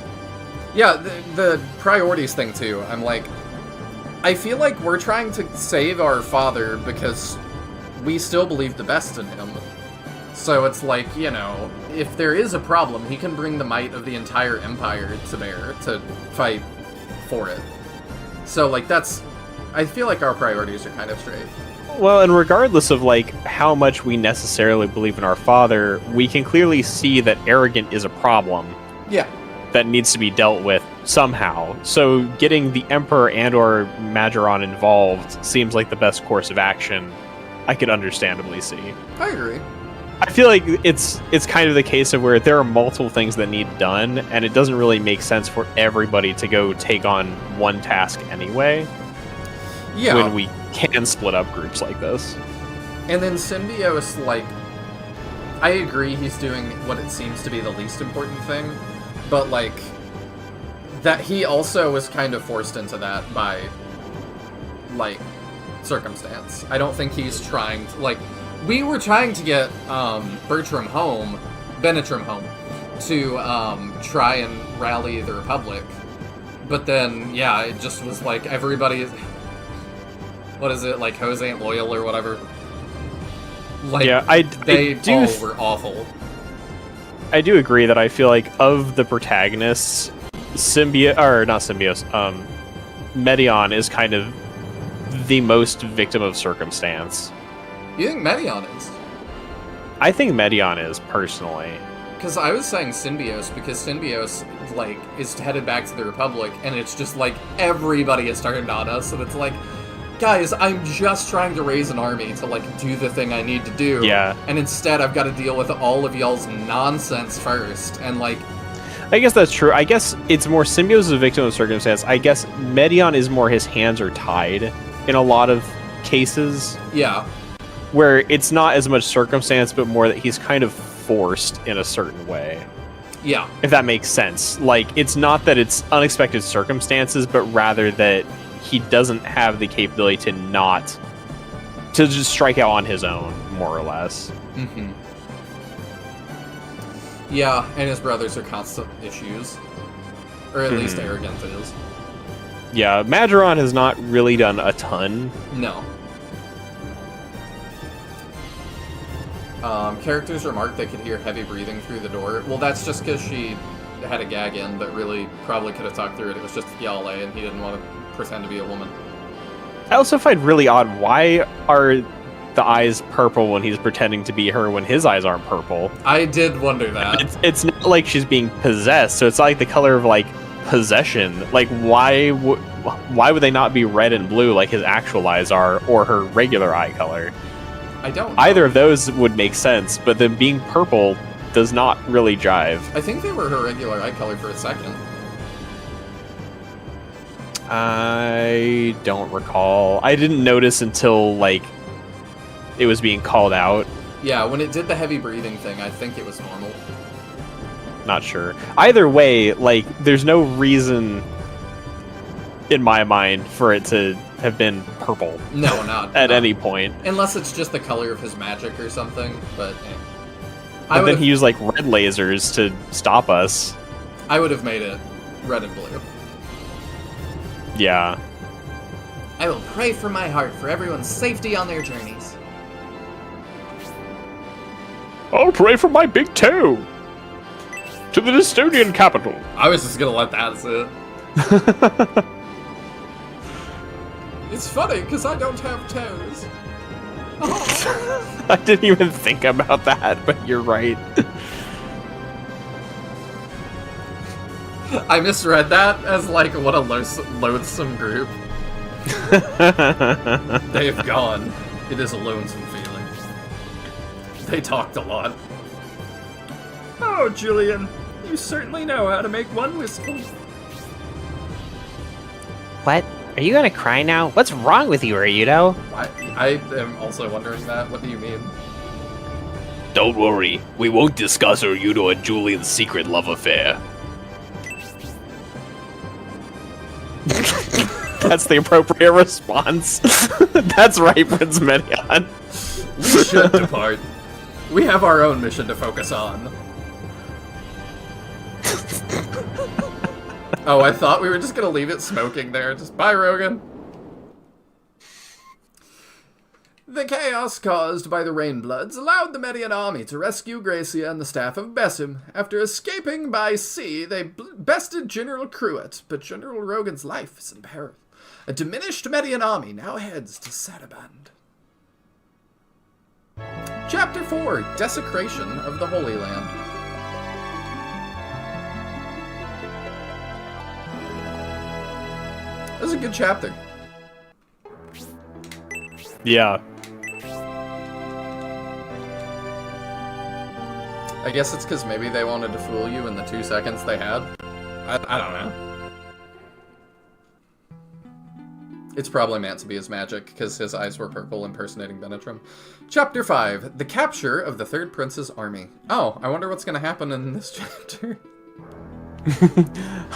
yeah, the priorities thing, too. I'm like, I feel like we're trying to save our father because we still believe the best in him. So it's like, you know, if there is a problem, he can bring the might of the entire empire to bear to fight for it. So, like, I feel like our priorities are kind of straight. Well, and regardless of, like, how much we necessarily believe in our father, we can clearly see that arrogant is a problem. Yeah. That needs to be dealt with somehow. So getting the Emperor and or Majoran involved seems like the best course of action I could understandably see. I agree. I feel like it's kind of the case of where there are multiple things that need done, and it doesn't really make sense for everybody to go take on one task anyway. Yeah. When we can split up groups like this. And then Symbios, like, I agree he's doing what it seems to be the least important thing, but, like, that he also was kind of forced into that by, like, circumstance. I don't think he's trying to, like, we were trying to get Benetrim home, to try and rally the Republic, but then, yeah, it just was like everybody, what is it, like Jose ain't loyal or whatever? Like, yeah, they all were awful. I do agree that I feel like of the protagonists, Medion is kind of the most victim of circumstance. You think Medion is? I think Medion is, personally. Because I was saying Symbios, because Symbios, like, is headed back to the Republic, and it's just like, everybody has turned on us, and it's like, guys, I'm just trying to raise an army to, like, do the thing I need to do. Yeah. And instead, I've got to deal with all of y'all's nonsense first, and, like... I guess that's true. I guess it's more Symbios is a victim of circumstance. I guess Medion is more his hands are tied in a lot of cases. Yeah. Where it's not as much circumstance, but more that he's kind of forced in a certain way. Yeah. If that makes sense. Like, it's not that it's unexpected circumstances, but rather that he doesn't have the capability to just strike out on his own, more or less. Mm-hmm. Yeah, and his brothers are constant issues. Or at least Arrogant is. Yeah, Majoran has not really done a ton. No. Characters remarked they could hear heavy breathing through the door. Well, that's just because she had a gag in, but really probably could have talked through it. It was just Yale, and he didn't want to pretend to be a woman. I also find really odd, why are the eyes purple when he's pretending to be her when his eyes aren't purple? I did wonder that. It's not like she's being possessed, so it's like the color of, like, possession. Like, why would they not be red and blue like his actual eyes are, or her regular eye color? I don't know. Either of those would make sense, but them being purple does not really jive. I think they were her regular eye color for a second. I don't recall. I didn't notice until, like, it was being called out. Yeah, when it did the heavy breathing thing, I think it was normal. Not sure. Either way, like, there's no reason in my mind for it to have been purple. No, not at any point. Unless it's just the color of his magic or something, but... But then he used, like, red lasers to stop us. I would have made it red and blue. Yeah. I will pray from my heart for everyone's safety on their journeys. I'll pray for my big toe! To the Estonian capital! I was just gonna let that sit. It's funny, because I don't have toes. Oh. I didn't even think about that, but you're right. I misread that as, like, what a loathsome group. They have gone. It is a lonesome feeling. They talked a lot. Oh, Julian, you certainly know how to make one wistful. What? Are you gonna cry now? What's wrong with you, Ryudo? I am also wondering that. What do you mean? Don't worry, we won't discuss Ryudo and Julian's secret love affair. That's the appropriate response. That's right, Prince Medion. We should depart. We have our own mission to focus on. Oh, I thought we were just gonna leave it smoking there. Just bye, Rogan. The chaos caused by the Rainbloods allowed the Median army to rescue Gracia and the staff of Besim. After escaping by sea, they bested General Cruet, but General Rogan's life is in peril. A diminished Median army now heads to Saraband. Chapter 4, Desecration of the Holy Land. That was a good chapter. Yeah. I guess it's because maybe they wanted to fool you in the 2 seconds they had. I don't know. It's probably meant to be his magic, because his eyes were purple impersonating Benetrim. Chapter 5. The Capture of the Third Prince's Army. Oh, I wonder what's going to happen in this chapter.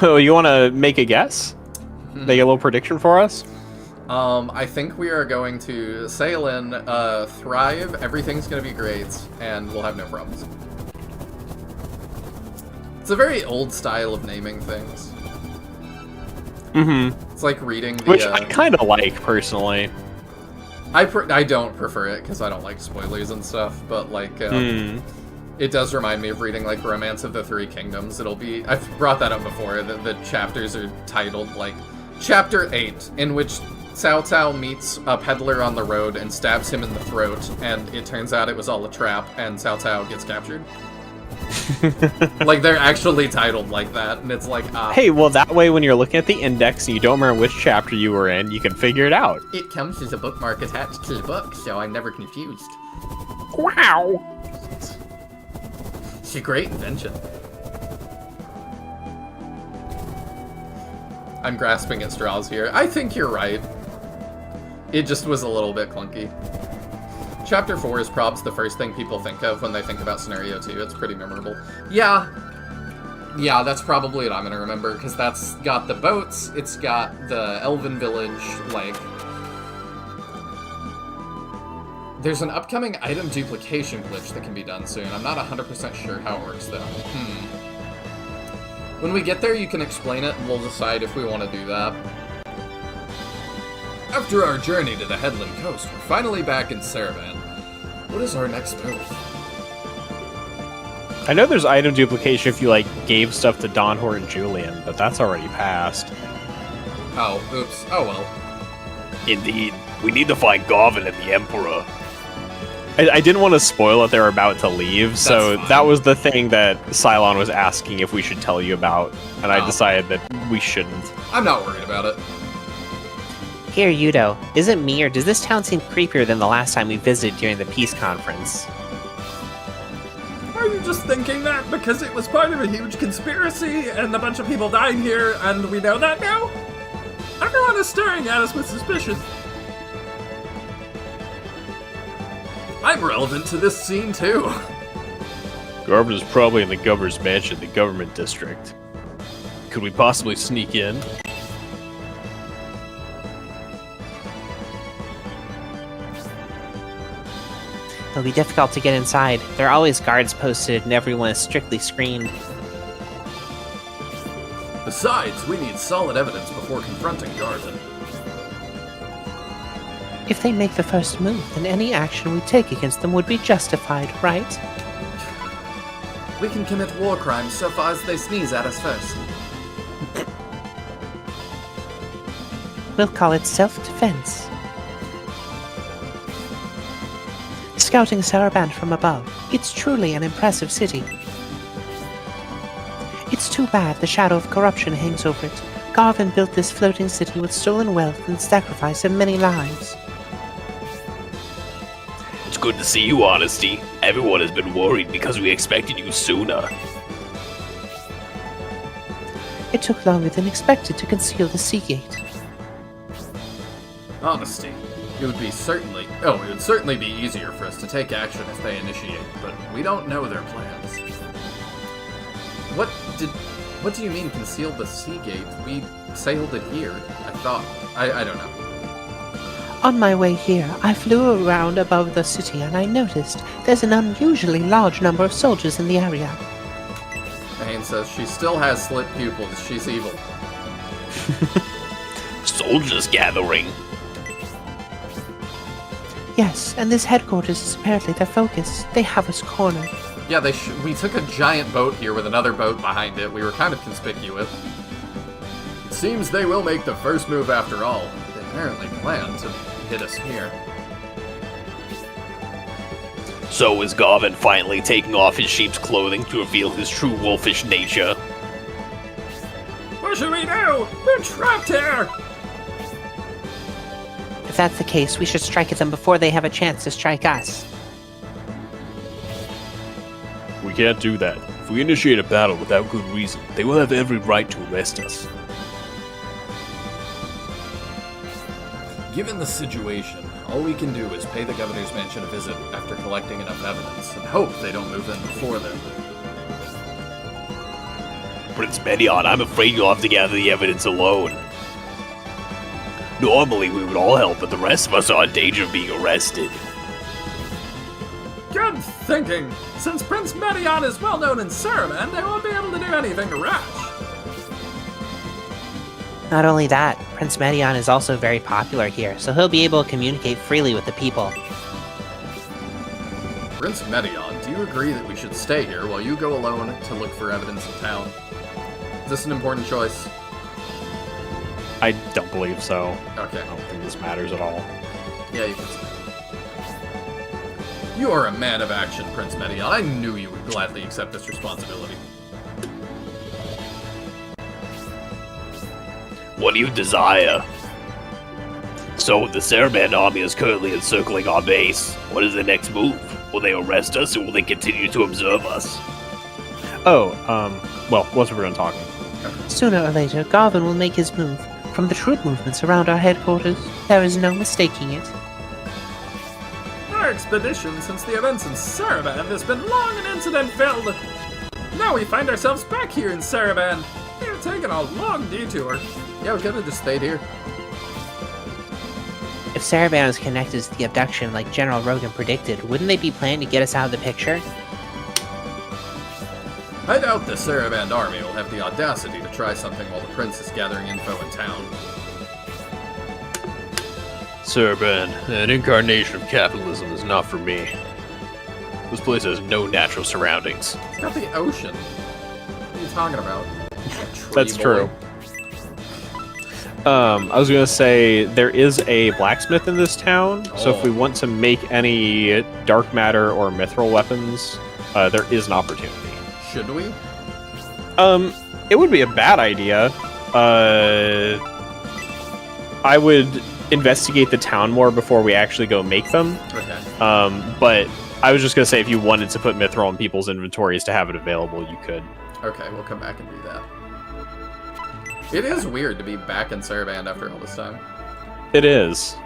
Oh, you want to make a guess? Make a little prediction for us? I think we are going to sail in, thrive, everything's going to be great, and we'll have no problems. It's a very old style of naming things. Mm-hmm. It's like reading the, Which I kind of like, personally. I don't prefer it because I don't like spoilers and stuff, but like it does remind me of reading like Romance of the Three Kingdoms. It'll be, I've brought that up before, the chapters are titled like Chapter 8, in which Cao Cao meets a peddler on the road and stabs him in the throat, and it turns out it was all a trap, and Cao Cao gets captured. Like, they're actually titled like that, and it's like, Hey, well, that way when you're looking at the index and you don't remember which chapter you were in, you can figure it out. it comes as a bookmark attached to the book, so I'm never confused. Wow! It's a great invention. I'm grasping at straws here. I think you're right. It just was a little bit clunky. Chapter 4 is probs the first thing people think of when they think about Scenario 2. It's pretty memorable. Yeah, that's probably what I'm gonna remember, because that's got the boats, it's got the Elven Village, like... There's an upcoming item duplication glitch that can be done soon. I'm not 100% sure how it works, though. When we get there, you can explain it, and we'll decide if we want to do that. After our journey to the Headland Coast, we're finally back in Saravan. What is our next move? I know there's item duplication if you, like, gave stuff to Dawnhort and Julian, but that's already passed. Oh, oops. Oh well. Indeed, we need to find Garvin and the Emperor. I didn't want to spoil that they were about to leave, so fine. that was the thing that Cylon was asking if we should tell you about, and I Oh. decided that we shouldn't. I'm not worried about it. Here, Yudo. Is it me, or does this town seem creepier than the last time we visited during the peace conference? Are you just thinking that because it was part of a huge conspiracy and a bunch of people died here and we know that now? Everyone is staring at us with suspicion. I'm relevant to this scene, too. Garvin is probably in the governor's mansion, the government district. Could we possibly sneak in? It'll be difficult to get inside. There are always guards posted, and everyone is strictly screened. Besides, we need solid evidence before confronting Garvin. If they make the first move, then any action we take against them would be justified, right? We can commit war crimes so far as they sneeze at us first. We'll call it self-defense. Scouting Saraband from above. It's truly an impressive city. It's too bad the shadow of corruption hangs over it. Garvin built this floating city with stolen wealth and the sacrifice of many lives. It's good to see you, Honesty. Everyone has been worried because we expected you sooner. It took longer than expected to conceal the sea gate. Honesty. It would certainly be easier for us to take action if they initiate, but we don't know their plans. What do you mean conceal the sea gate? We sailed it here, I thought. I don't know. On my way here, I flew around above the city and I noticed there's an unusually large number of soldiers in the area. Ayn says she still has slit pupils. She's evil. Soldiers gathering. Yes, and this headquarters is apparently their focus. They have us cornered. Yeah, we took a giant boat here with another boat behind it. We were kind of conspicuous. It seems they will make the first move after all. They apparently plan to hit us here. So is Garvin finally taking off his sheep's clothing to reveal his true wolfish nature? What should we do? We're trapped here! If that's the case, we should strike at them before they have a chance to strike us. We can't do that. If we initiate a battle without good reason, they will have every right to arrest us. Given the situation, all we can do is pay the governor's mansion a visit after collecting enough evidence, and hope they don't move in before then. Prince Medion, I'm afraid you'll have to gather the evidence alone. Normally we would all help, but the rest of us are in danger of being arrested. Good thinking. Since Prince Medion is well known in Saravan, they won't be able to do anything rash. Not only that, Prince Medion is also very popular here, so he'll be able to communicate freely with the people. Prince Medion, do you agree that we should stay here while you go alone to look for evidence in town? Is this an important choice? I don't believe so. Okay. I don't think this matters at all. Yeah, you can stay. You are a man of action, Prince Medion. I knew you would gladly accept this responsibility. What do you desire? So, the Saraban army is currently encircling our base. What is the next move? Will they arrest us, or will they continue to observe us? Oh, well, once we're done talking. Sooner or later, Garvin will make his move. From the troop movements around our headquarters, there is no mistaking it. Our expedition since the events in Saravan has been long and incident-filled. Now we find ourselves back here in Saravan. We have taken a long detour. Yeah, we could have just stayed here. If Saravan is connected to the abduction like General Rogan predicted, wouldn't they be planning to get us out of the picture? I doubt the Saravan army will have the audacity to try something while the prince is gathering info in town. Saraban, an incarnation of capitalism is not for me. This place has no natural surroundings. It's got the ocean. What are you talking about? That's Tree true. boy. I was gonna say there is a blacksmith in this town, so if we Oh. want to make any dark matter or mithril weapons, there is an opportunity. Should we? It would be a bad idea. I would investigate the town more before we actually go make them. Okay. But I was just gonna say if you wanted to put mithril in people's inventories to have it available, you could. Okay, we'll come back and do that. It is weird to be back in Saravan after all this time. It is.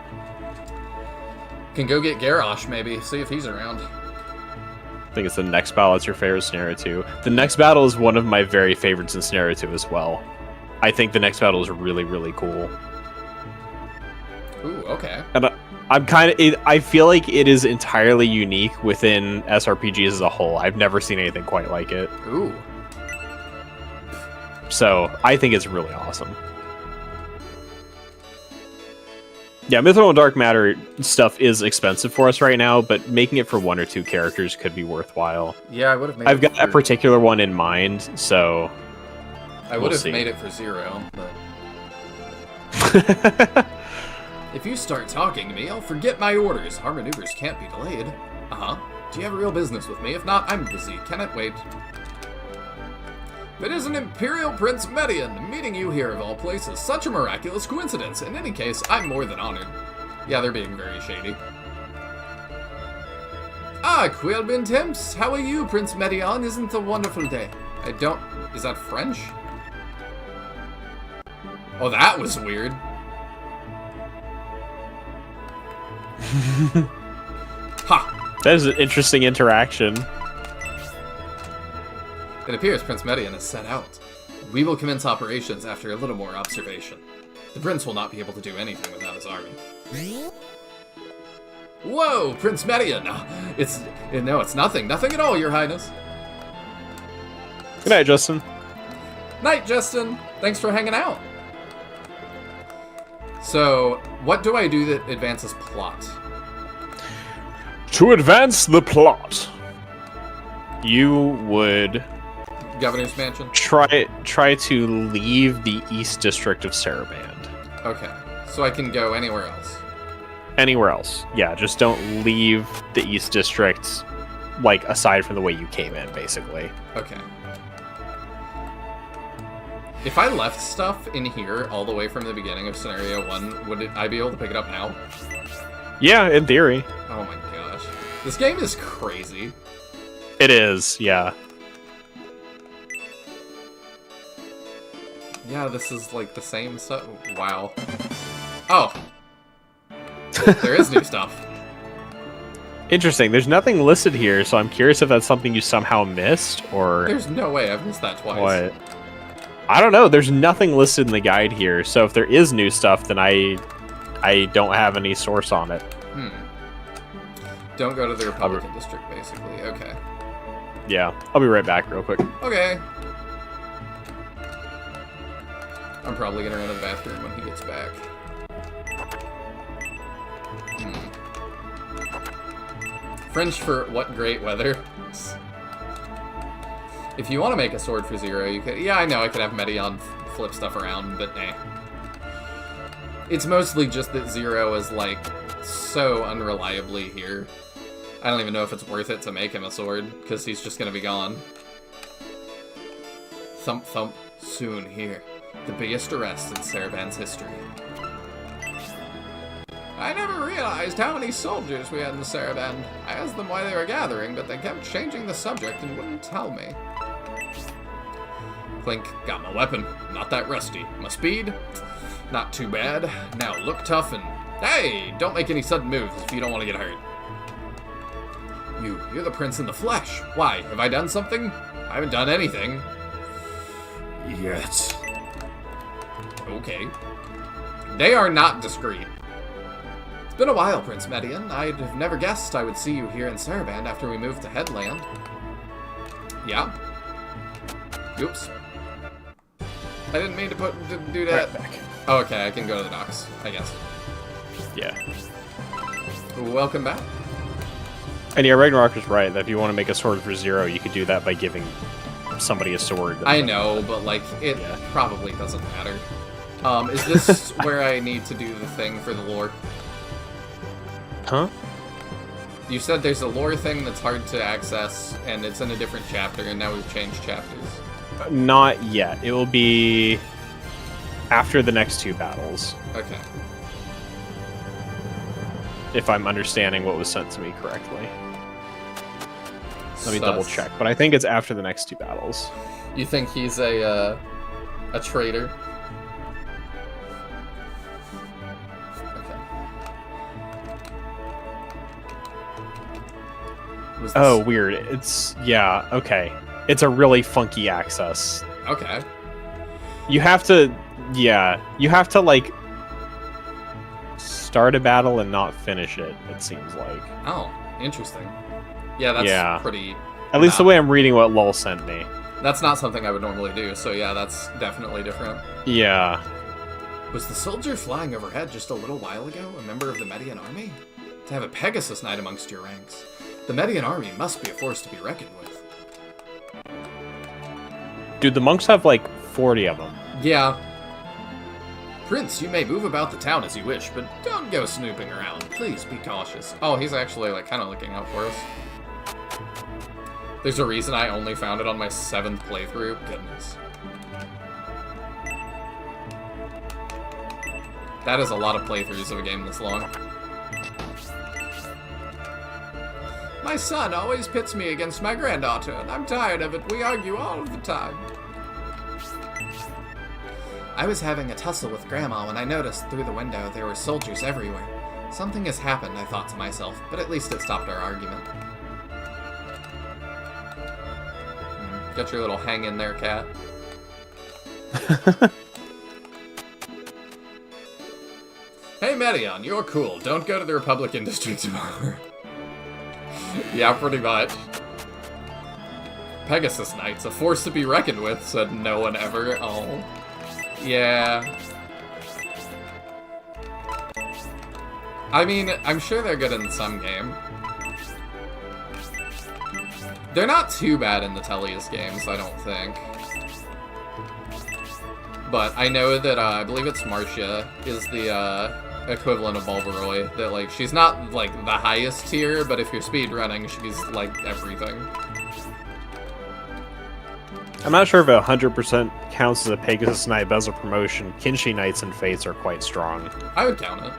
Can go get Garrosh, maybe. See if he's around. I think it's the next battle that's your favorite scenario 2. The next battle is one of my very favorites in scenario 2 as well. I think the next battle is really, really cool. Ooh, okay. And I feel like it is entirely unique within SRPGs as a whole. I've never seen anything quite like it. Ooh. So I think it's really awesome. Yeah, Mithril and Dark Matter stuff is expensive for us right now, but making it for 1 or 2 characters could be worthwhile. Yeah, I would have made I've it got a for... particular one in mind, so... I would we'll have see. made it for 0, but... If you start talking to me, I'll forget my orders. Our maneuvers can't be delayed. Uh-huh. Do you have real business with me? If not, I'm busy. Can it wait? It is an Imperial Prince Medion. Meeting you here of all places. Such a miraculous coincidence. In any case, I'm more than honored. Yeah, they're being very shady. Ah, Quailbin Temps. How are you, Prince Medion? Isn't a wonderful day? I don't... Is that French? Oh, that was weird. Ha! That is an interesting interaction. It appears Prince Medion is set out. We will commence operations after a little more observation. The prince will not be able to do anything without his army. Whoa, Prince Medion! No, it's nothing. Nothing at all, Your Highness. Good night, Justin. Night, Justin. Thanks for hanging out. So, what do I do that advances plot? To advance the plot. You would Governor's Mansion? try to leave the East District of Saraband. Okay, so I can go anywhere else. Anywhere else. Yeah, just don't leave the East District, like, aside from the way you came in, basically. Okay. If I left stuff in here all the way from the beginning of Scenario 1, would I be able to pick it up now? Yeah, in theory. Oh my gosh. This game is crazy. It is, yeah. Yeah, this is like the same stuff. Wow. Oh. There is new stuff. Interesting. There's nothing listed here, so I'm curious if that's something you somehow missed, or There's no way I've missed that twice. what. I don't know. There's nothing listed in the guide here, so if there is new stuff, then I don't have any source on it. Don't go to the Republican District, basically. Okay. Yeah, I'll be right back real quick. Okay. I'm probably gonna run to the bathroom when he gets back. French for what great weather. If you want to make a sword for Zero, you could. Yeah, I know I could have Medion flip stuff around, but eh. It's mostly just that Zero is like so unreliably here. I don't even know if it's worth it to make him a sword, because he's just gonna be gone. Thump thump, soon here. The biggest arrest in Saraban's history. I never realized how many soldiers we had in Saraban. I asked them why they were gathering, but they kept changing the subject and wouldn't tell me. Clink, got my weapon. Not that rusty. My speed? Not too bad. Now look tough and... Hey! Don't make any sudden moves if you don't want to get hurt. You're the prince in the flesh. Why, have I done something? I haven't done anything. Yet. Okay. They are not discreet. It's been a while, Prince Medion. I'd have never guessed I would see you here in Saraban after we moved to Headland. Yeah. Oops. I didn't mean to do that. Right back. Oh, okay, I can go to the docks, I guess. Yeah. Welcome back. And yeah, Ragnarok is right, that if you want to make a sword for Zero, you could do that by giving somebody a sword. I know, but like, it probably doesn't matter. Is this where I need to do the thing for the lore? Huh? You said there's a lore thing that's hard to access, and it's in a different chapter, and now we've changed chapters. Not yet. It will be after the next two battles, Okay. if I'm understanding what was sent to me correctly. Let me Sus. double check, but I think it's after the next two battles. You think he's a traitor? Okay. Was this... Oh, weird. It's, yeah, okay. It's a really funky access. Okay. You have to, you have to, like, start a battle and not finish it, it seems like. Oh, interesting. Yeah, that's pretty... At least the way I'm reading what Lol sent me. That's not something I would normally do, so yeah, that's definitely different. Yeah. Was the soldier flying overhead just a little while ago a member of the Median army? To have a Pegasus Knight amongst your ranks. The Median army must be a force to be reckoned with. Dude, the monks have, like, 40 of them. Yeah. Prince, you may move about the town as you wish, but don't go snooping around. Please be cautious. Oh, he's actually, like, kind of looking out for us. There's a reason I only found it on my 7th playthrough. Goodness. That is a lot of playthroughs of a game this long. My son always pits me against my granddaughter, and I'm tired of it. We argue all of the time. I was having a tussle with Grandma when I noticed through the window there were soldiers everywhere. Something has happened, I thought to myself, but at least it stopped our argument. Got your little hang in there, cat. Hey, Medion, you're cool. Don't go to the Republican District tomorrow. Yeah, pretty much. Pegasus Knights, a force to be reckoned with, said no one ever. Oh. Yeah. I mean, I'm sure they're good in some game. They're not too bad in the Tellius games, I don't think. But I know that, I believe it's Marcia is the, equivalent of Bulveroy. That, like, she's not, like, the highest tier, but if you're speedrunning, she's, like, everything. I'm not sure if 100% counts as a Pegasus Knight, but as a promotion, Kinshi Knights and Fates are quite strong. I would count it.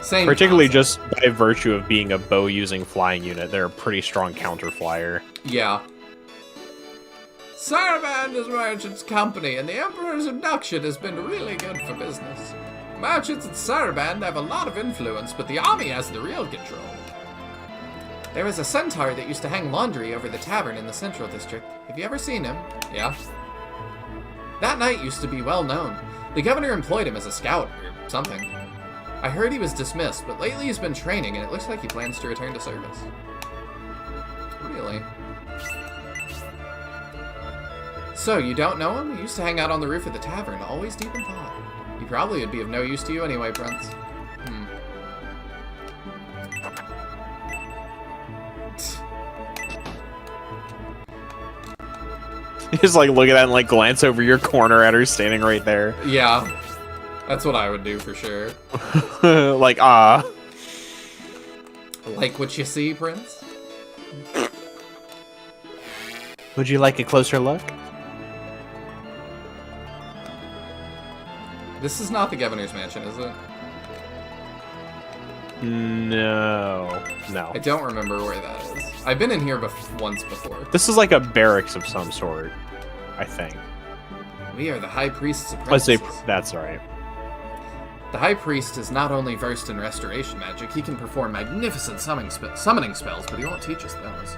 Same Particularly concept. just by virtue of being a bow-using flying unit, they're a pretty strong counter-flyer. Yeah. Saraband is Merchant's company, and the Emperor's induction has been really good for business. Merchants at Saraband have a lot of influence, but the army has the real control. There was a centaur that used to hang laundry over the tavern in the Central District. Have you ever seen him? Yeah. That knight used to be well known. The governor employed him as a scout, or something. I heard he was dismissed, but lately he's been training, and it looks like he plans to return to service. Really? So, you don't know him? He used to hang out on the roof of the tavern, always deep in thought. He probably would be of no use to you anyway, Prince. You just like look at that and like glance over your corner at her standing right there. Yeah. That's what I would do for sure. Like, Like what you see, Prince? Would you like a closer look? This is not the governor's mansion, is it? No. I don't remember where that is. I've been in here once before. This is like a barracks of some sort, I think. We are the High Priests of Let's say Princesses. that's right. The High Priest is not only versed in restoration magic, he can perform magnificent summoning spells, but he won't teach us those.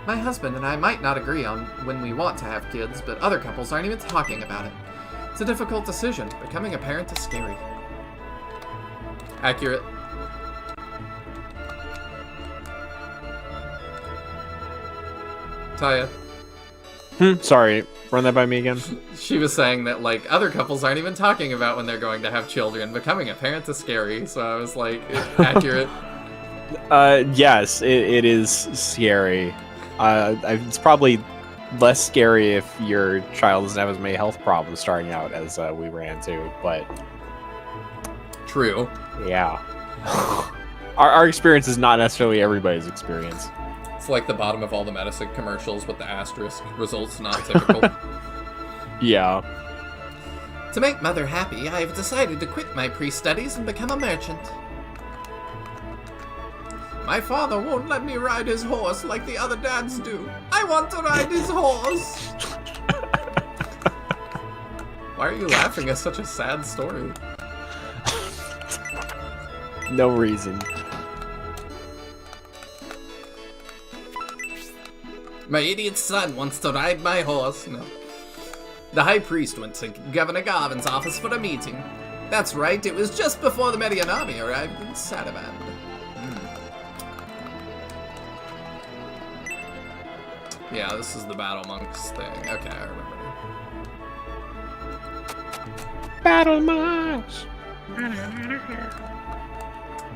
My husband and I might not agree on when we want to have kids, but other couples aren't even talking about it. It's a difficult decision. Becoming a parent is scary. Accurate. Taya. Sorry, run that by me again. She was saying that, like, other couples aren't even talking about when they're going to have children. Becoming a parent is scary, so I was like, accurate. Yes, it is scary. It's probably less scary if your child doesn't have as many health problems starting out as we ran into, but True. yeah. Our experience is not necessarily everybody's experience. It's like the bottom of all the medicine commercials with the asterisk. Results not typical. Yeah. To make Mother happy, I have decided to quit my priest studies and become a merchant. My father won't let me ride his horse like the other dads do. I want to ride his horse. Why are you laughing at such a sad story? No reason. My idiot son wants to ride my horse. No. The High Priest went to Governor Garvin's office for a meeting. That's right, it was just before the Median army arrived in Saraband. Yeah, this is the Battle Monks thing. Okay, I remember now. Battle Monks!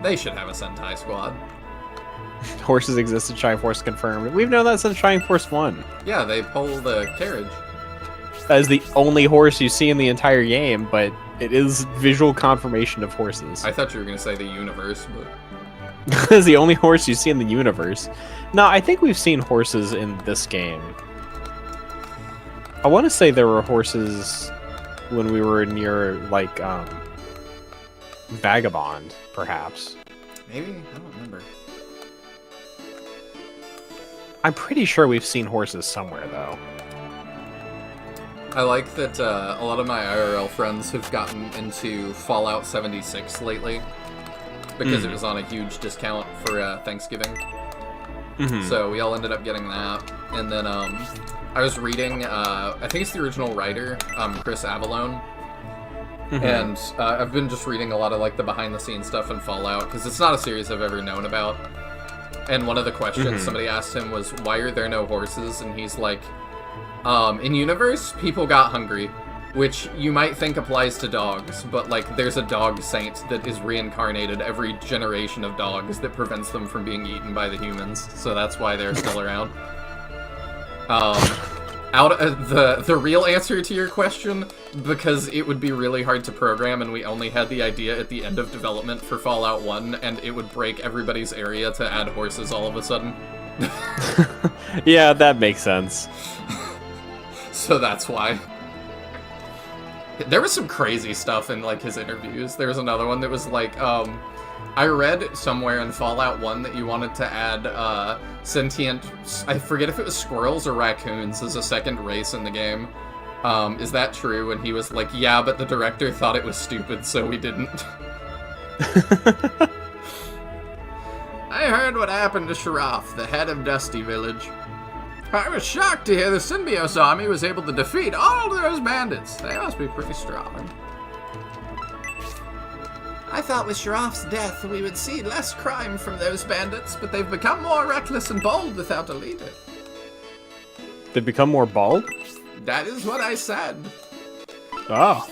They should have a Sentai squad. Horses exist in Shining Force confirmed. We've known that since Shining Force 1. Yeah, they pull the carriage. That is the only horse you see in the entire game, but it is visual confirmation of horses. I thought you were going to say the universe, but... It's the only horse you see in the universe. No, I think we've seen horses in this game. I want to say there were horses when we were near, like, Vagabond, perhaps. Maybe? I don't remember. I'm pretty sure we've seen horses somewhere, though. I like that a lot of my IRL friends have gotten into Fallout 76 lately. Because it was on a huge discount for Thanksgiving. So we all ended up getting that. And then I was reading, I think it's the original writer, Chris Avallone. And I've been just reading a lot of like the behind the scenes stuff in Fallout, because it's not a series I've ever known about. And one of the questions somebody asked him was, why are there no horses? And he's like, in universe, people got hungry. Which you might think applies to dogs, but like there's a dog saint that is reincarnated every generation of dogs that prevents them from being eaten by the humans, so that's why they're still around. the real answer to your question, because it would be really hard to program, and we only had the idea at the end of development for Fallout 1, and it would break everybody's area to add horses all of a sudden. Yeah, that makes sense. So that's why. There was some crazy stuff in, like, his interviews. There was another one that was like, I read somewhere in Fallout 1 that you wanted to add, sentient... I forget if it was squirrels or raccoons as a second race in the game. Is that true? And he was like, yeah, but the director thought it was stupid, so we didn't. I heard what happened to Sharaf, the head of Dusty Village. I was shocked to hear the Symbios army was able to defeat all those bandits. They must be pretty strong. I thought with Sharaf's death we would see less crime from those bandits, but they've become more reckless and bold without a leader. They become more bald? That is what I said. Oh.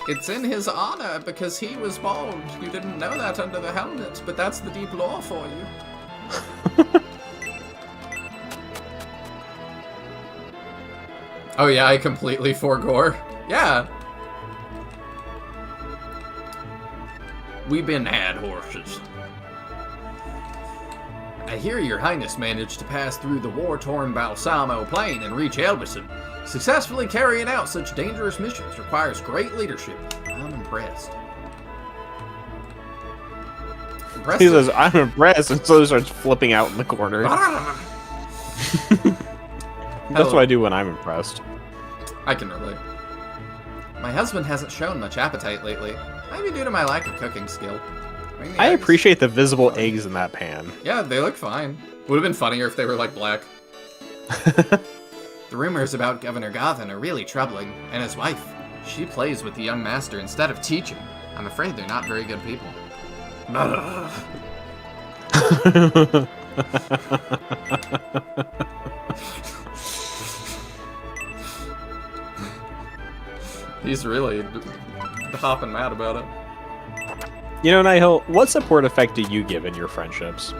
It's in his honor because he was bald. You didn't know that under the helmet, but that's the deep lore for you. Oh yeah, I completely forgore. Yeah. We been had horses. I hear your highness managed to pass through the war-torn Balsamo Plain and reach Elbasan. Successfully carrying out such dangerous missions requires great leadership. I'm impressed. He says, I'm impressed, and so he starts flipping out in the corner. That's what I do when I'm impressed. I can relate. My husband hasn't shown much appetite lately. Maybe due to my lack of cooking skill. I appreciate the visible eggs in that pan. Yeah, they look fine. Would have been funnier if they were, like, black. The rumors about Governor Garvin are really troubling, and his wife. She plays with the young master instead of teaching. I'm afraid they're not very good people. He's really hopping mad about it. You know, Nihil, what support effect do you give in your friendships?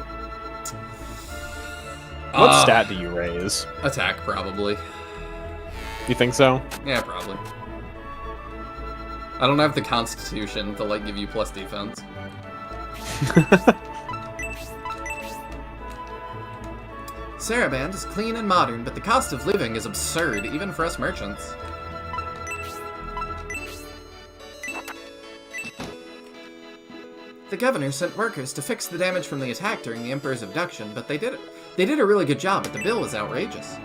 What stat do you raise? Attack, probably. You think so? Yeah, probably. I don't have the constitution to, like, give you plus defense. Saraband is clean and modern, but the cost of living is absurd, even for us merchants. The governor sent workers to fix the damage from the attack during the Emperor's abduction, but they did it. They did a really good job, but the bill was outrageous.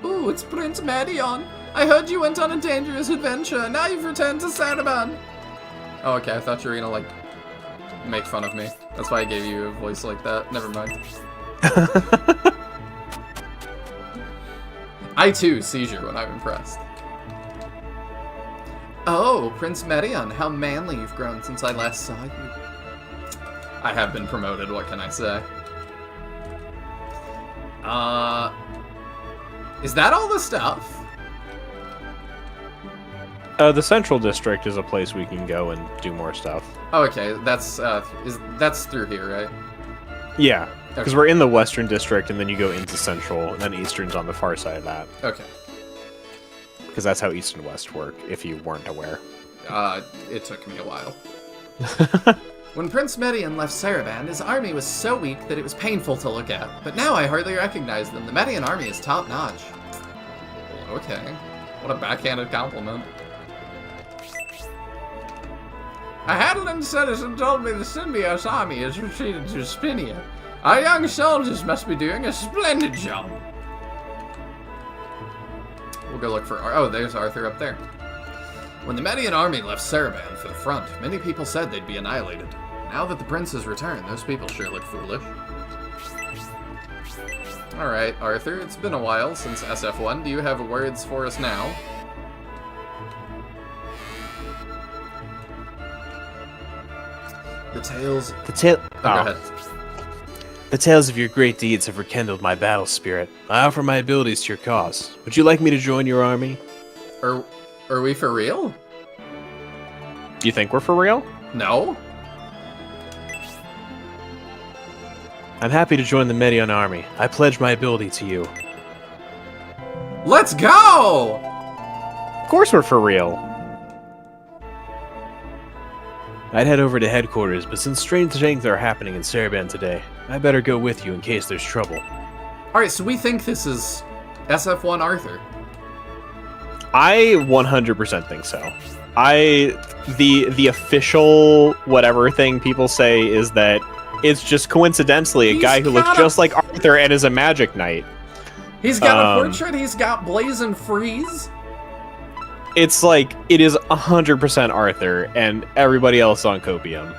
Ooh, it's Prince Madion. I heard you went on a dangerous adventure. Now you've returned to Saraband. Oh, okay. I thought you were gonna, like, make fun of me. That's why I gave you a voice like that. Never mind. I, too, seizure when I'm impressed. Oh, Prince Madion, how manly you've grown since I last saw you. I have been promoted, what can I say? Is that all the stuff? The Central District is a place we can go and do more stuff. Oh, okay, that's through here, right? Yeah, because Okay. we're in the Western District, and then you go into Central, and then Eastern's on the far side of that. Okay. Because that's how East and West work, if you weren't aware. It took me a while. When Prince Medion left Saraband, his army was so weak that it was painful to look at. But now I hardly recognize them. The Medion army is top-notch. Well, okay. What a backhanded compliment. A Hadland citizen told me the Symbios army has retreated to Spinia. Our young soldiers must be doing a splendid job. We'll go look for... Oh, there's Arthur up there. When the Median army left Saraband for the front, many people said they'd be annihilated. Now that the prince has returned, those people sure look foolish. Alright, Arthur, it's been a while since SF1. Do you have words for us now? The tales... The Go ahead. The tales of your great deeds have rekindled my battle spirit. I offer my abilities to your cause. Would you like me to join your army? Are we for real? You think we're for real? No? I'm happy to join the Medion army. I pledge my ability to you. Let's go! Of course we're for real. I'd head over to headquarters, but since strange things are happening in Saraban today, I better go with you in case there's trouble. Alright, so we think this is SF1 Arthur. I 100% think so. The official whatever thing people say is that it's just coincidentally a guy who looks just like Arthur and is a magic knight. He's got a portrait, he's got Blazing Freeze. It's like, it is 100% Arthur and everybody else on Copium.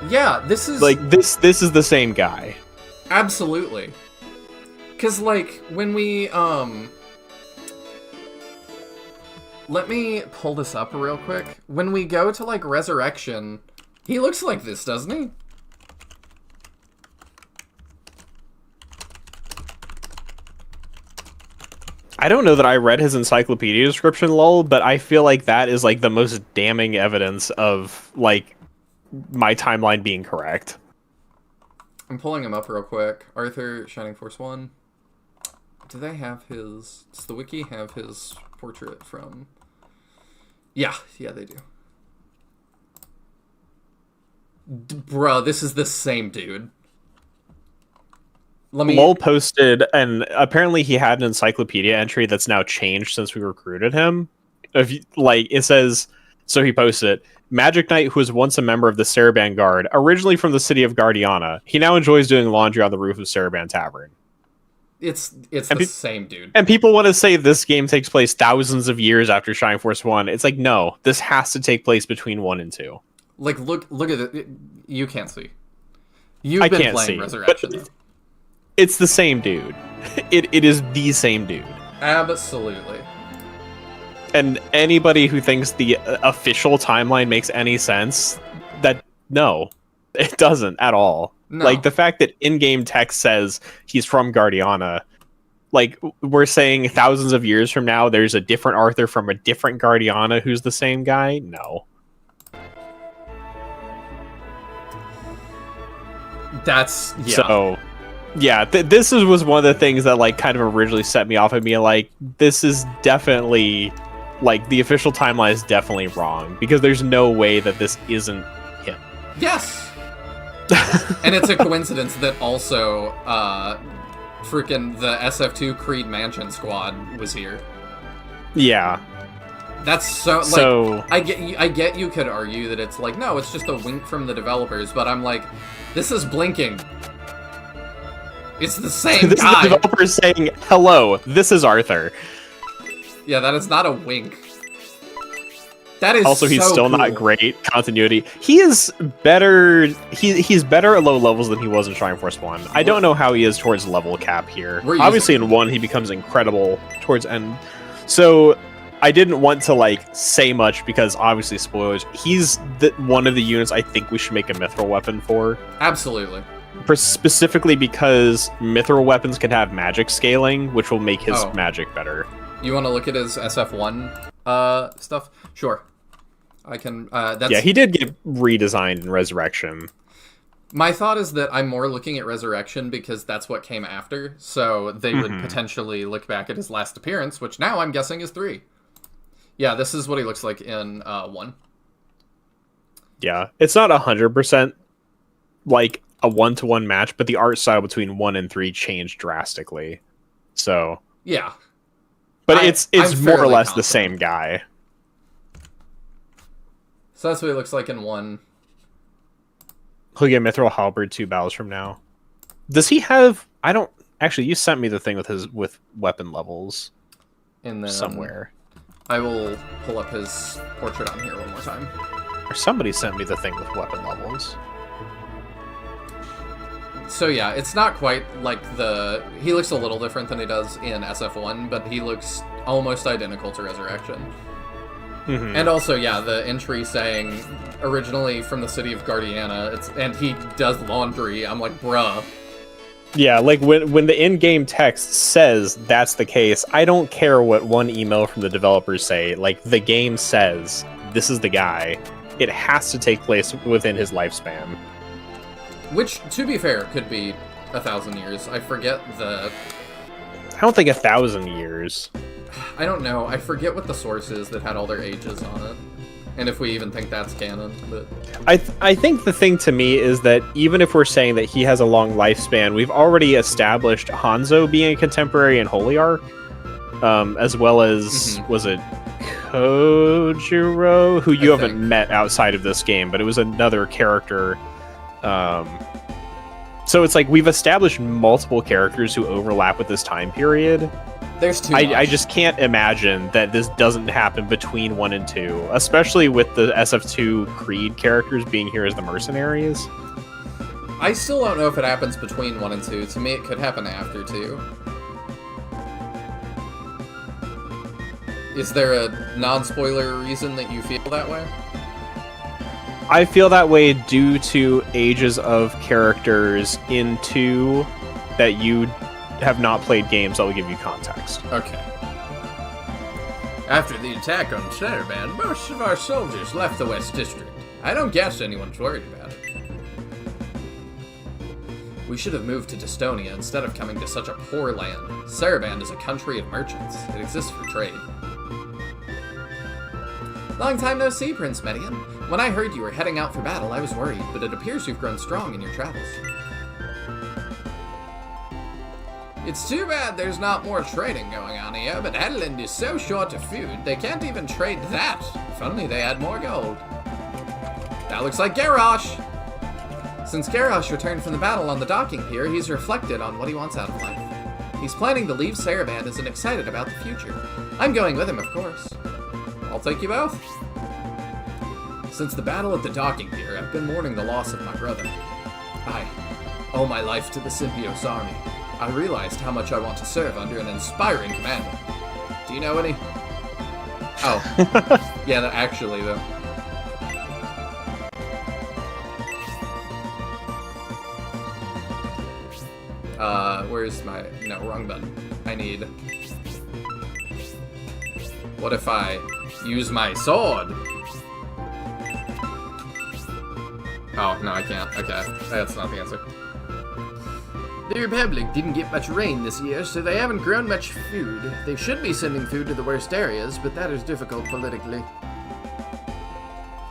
Yeah, this is... Like, this is the same guy. Absolutely. Because, like, when we, let me pull this up real quick. When we go to, like, Resurrection, he looks like this, doesn't he? I don't know that I read his encyclopedia description, lol, but I feel like that is, like, the most damning evidence of, like, my timeline being correct. I'm pulling him up real quick. Arthur, Shining Force 1. Do they have his... Does the wiki have his portrait from... Yeah, they do. Bro, this is the same dude. Let me... Lol posted, and apparently he had an encyclopedia entry that's now changed since we recruited him. It says, so he posted it, Magic Knight, who was once a member of the Saraban Guard, originally from the city of Guardiana. He now enjoys doing laundry on the roof of Saraban Tavern. It's the same dude. And people want to say this game takes place thousands of years after Shining Force 1. It's like, no, this has to take place between 1 and 2. Like, look at it. You can't see. You've been playing Resurrection, though. It's the same dude. It is the same dude. Absolutely. And anybody who thinks the official timeline makes any sense, no, it doesn't at all. No. Like, the fact that in-game text says he's from Guardiana, like, we're saying thousands of years from now, there's a different Arthur from a different Guardiana who's the same guy? No. That's... Yeah. So... Yeah, this was one of the things that, like, kind of originally set me off at being like, this is definitely, like, the official timeline is definitely wrong, because there's no way that this isn't him. Yes! And it's a coincidence that also, freaking the SF2 Creed Mansion squad was here. Yeah. That's so... I get you could argue that it's like, no, it's just a wink from the developers, but I'm like, this is blinking. It's the same this guy. Is the developer saying, hello, this is Arthur. Yeah, that is not a wink. That is also, he's so still cool. not great continuity. He is better. He's better at low levels than he was in Shining Force 1. I don't know how he is towards level cap here. Obviously, in 1, he becomes incredible towards end. So, I didn't want to, like, say much because, obviously, spoilers. He's one of the units I think we should make a mithril weapon for. Absolutely. Specifically because mithril weapons can have magic scaling, which will make his magic better. You want to look at his SF1 stuff? Sure. I can... Yeah, he did get redesigned in Resurrection. My thought is that I'm more looking at Resurrection because that's what came after, so they would potentially look back at his last appearance, which now I'm guessing is 3. Yeah, this is what he looks like in 1. Yeah, it's not 100% like a 1-to-1 match, but the art style between 1 and 3 changed drastically. So yeah, but it's I'm more or less confident. the same guy. So that's what he looks like in 1. He'll get Mithril Halberd 2 battles from now. Does he have? I don't actually. You sent me the thing with weapon levels And then somewhere. I will pull up his portrait on here one more time. Or somebody sent me the thing with weapon levels. So yeah, it's not quite like he looks a little different than he does in SF1, but he looks almost identical to Resurrection. Mm-hmm. And also, yeah, the entry saying originally from the city of Guardiana, and he does laundry. I'm like, bruh. Yeah, like when the in-game text says that's the case, I don't care what one email from the developers say. Like, the game says this is the guy. It has to take place within his lifespan. Which, to be fair, could be 1,000 years. I forget the... I don't think 1,000 years. I don't know. I forget what the source is that had all their ages on it. And if we even think that's canon, but... I think the thing to me is that even if we're saying that he has a long lifespan, we've already established Hanzo being a contemporary in Holy Ark, as well as, was it Kojiro, who you haven't met outside of this game, but it was another character. So it's like we've established multiple characters who overlap with this time period. There's too much. I just can't imagine that this doesn't happen between 1 and 2, especially with the SF2 Creed characters being here as the mercenaries. I still don't know if it happens between 1 and 2. To me, it could happen after 2. Is there a non-spoiler reason that you feel that way? I feel that way due to ages of characters in 2 that you have not played games that will give you context. Okay. After the attack on Saraband, most of our soldiers left the West District. I don't guess anyone's worried about it. We should have moved to Dystonia instead of coming to such a poor land. Saraband is a country of merchants. It exists for trade. Long time no see, Prince Median. When I heard you were heading out for battle, I was worried, but it appears you've grown strong in your travels. It's too bad there's not more trading going on here, but Adeland is so short of food, they can't even trade that. If only they had more gold. That looks like Garrosh! Since Garrosh returned from the battle on the docking pier, he's reflected on what he wants out of life. He's planning to leave Saraband and excited about the future. I'm going with him, of course. I'll take you both. Since the battle at the docking pier, I've been mourning the loss of my brother. I owe my life to the Symbios army. I realized how much I want to serve under an inspiring commander. Do you know any? Oh. Yeah, no, actually, though. Where's my... No, wrong button. I need... What if I use my sword? Oh, no, I can't. Okay, that's not the answer. The Republic didn't get much rain this year, so they haven't grown much food. They should be sending food to the worst areas, but that is difficult politically.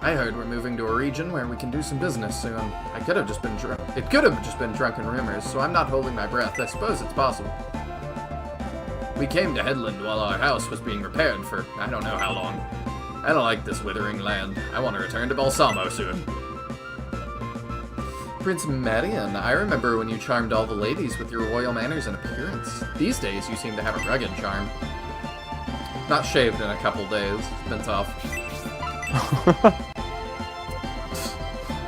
I heard we're moving to a region where we can do some business soon. It could have just been drunken rumors, so I'm not holding my breath. I suppose it's possible. We came to Headland while our house was being repaired for I don't know how long. I don't like this withering land. I want to return to Balsamo soon. Prince Marion, I remember when you charmed all the ladies with your royal manners and appearance. These days, you seem to have a rugged charm. Not shaved in a couple days. It's been tough.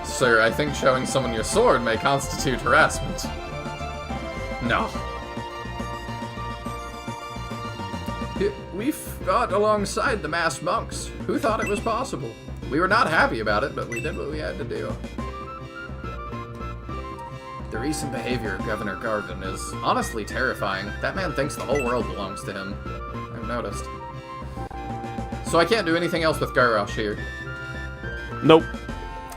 Sir, I think showing someone your sword may constitute harassment. No. We fought alongside the masked monks. Who thought it was possible? We were not happy about it, but we did what we had to do. The recent behavior of Governor Garvin is honestly terrifying. That man thinks the whole world belongs to him. I've noticed. So I can't do anything else with Garrosh here. Nope.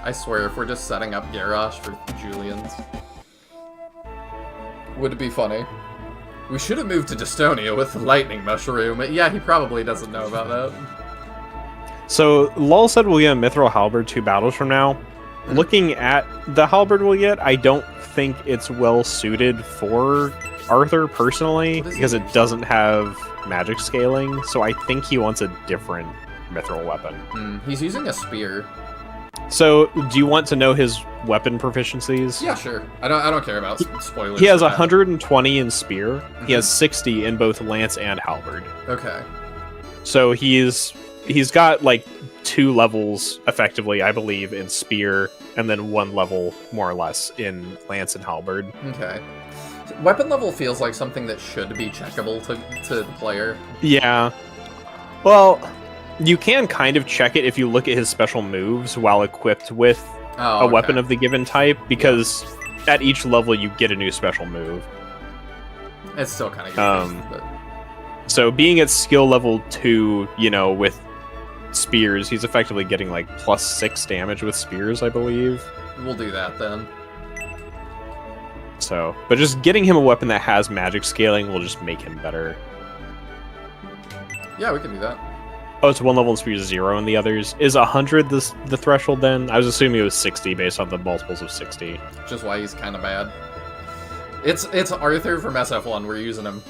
I swear, if we're just setting up Garrosh for Julian's, would it be funny? We should have moved to Dystonia with the lightning mushroom. Yeah, he probably doesn't know about that. So, Lol said we'll get a Mithril Halberd 2 battles from now. Looking at the Halberd we'll get, I don't think it's well suited for Arthur personally, because it doesn't have magic scaling, so I think he wants a different Mithril weapon. He's using a spear. So, do you want to know his weapon proficiencies? Yeah, sure. I don't care about spoilers. He has 120 in spear. He has 60 in both lance and halberd. Okay. So he's got like 2 levels effectively, I believe, in spear, and then 1 level more or less in lance and halberd. Okay. Weapon level feels like something that should be checkable to the player. Yeah. Well, you can kind of check it if you look at his special moves while equipped with a weapon of the given type, because at each level you get a new special move. It's still kind of goofy, but... So being at skill level 2, you know, with spears, he's effectively getting like +6 damage with spears, I believe. We'll do that then. So, but just getting him a weapon that has magic scaling will just make him better. Yeah, we can do that. Oh, it's one level and speed 0 in the others. Is 100 the threshold then? I was assuming it was 60 based on the multiples of 60. Which is why he's kind of bad. It's Arthur from SF1. We're using him.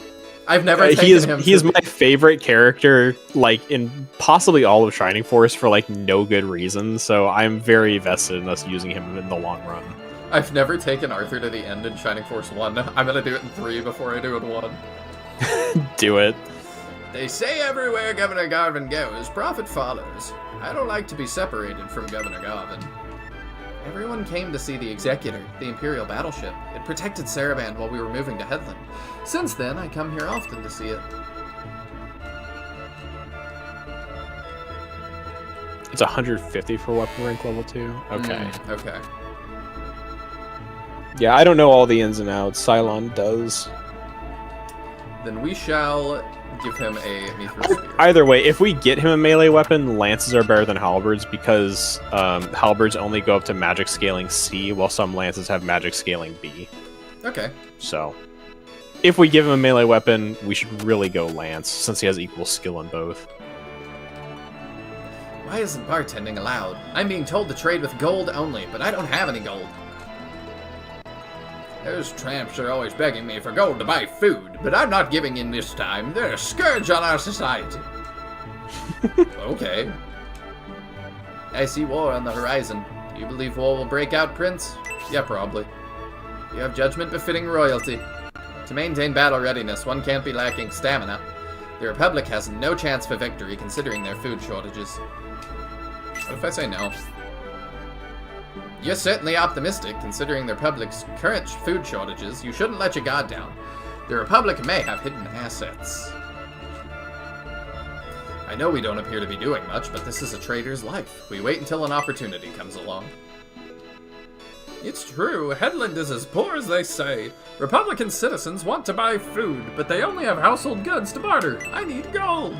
I've never taken him. He is my favorite character, like in possibly all of Shining Force for like no good reason. So I'm very vested in us using him in the long run. I've never taken Arthur to the end in Shining Force 1. I'm gonna do it in 3 before I do it in 1. Do it. They say everywhere Governor Garvin goes, profit follows. I don't like to be separated from Governor Garvin. Everyone came to see the Executor, the Imperial battleship. It protected Saraband while we were moving to Headland. Since then, I come here often to see it. It's 150 for weapon rank level 2. Okay. Okay. Yeah, I don't know all the ins and outs. Cylon does. Then we shall give him a Mithril Spear. Either way, if we get him a melee weapon, lances are better than halberds because halberds only go up to magic scaling C, while some lances have magic scaling B. Okay. So, if we give him a melee weapon, we should really go lance, since he has equal skill in both. Why isn't bartending allowed? I'm being told to trade with gold only, but I don't have any gold. Those tramps are always begging me for gold to buy food, but I'm not giving in this time. They're a scourge on our society. Okay. I see war on the horizon. You believe war will break out, Prince? Yeah, probably. You have judgment befitting royalty. To maintain battle readiness, one can't be lacking stamina. The Republic has no chance for victory considering their food shortages. What if I say no? You're certainly optimistic, considering the Republic's current food shortages. You shouldn't let your guard down. The Republic may have hidden assets. I know we don't appear to be doing much, but this is a trader's life. We wait until an opportunity comes along. It's true, Headland is as poor as they say. Republican citizens want to buy food, but they only have household goods to barter. I need gold.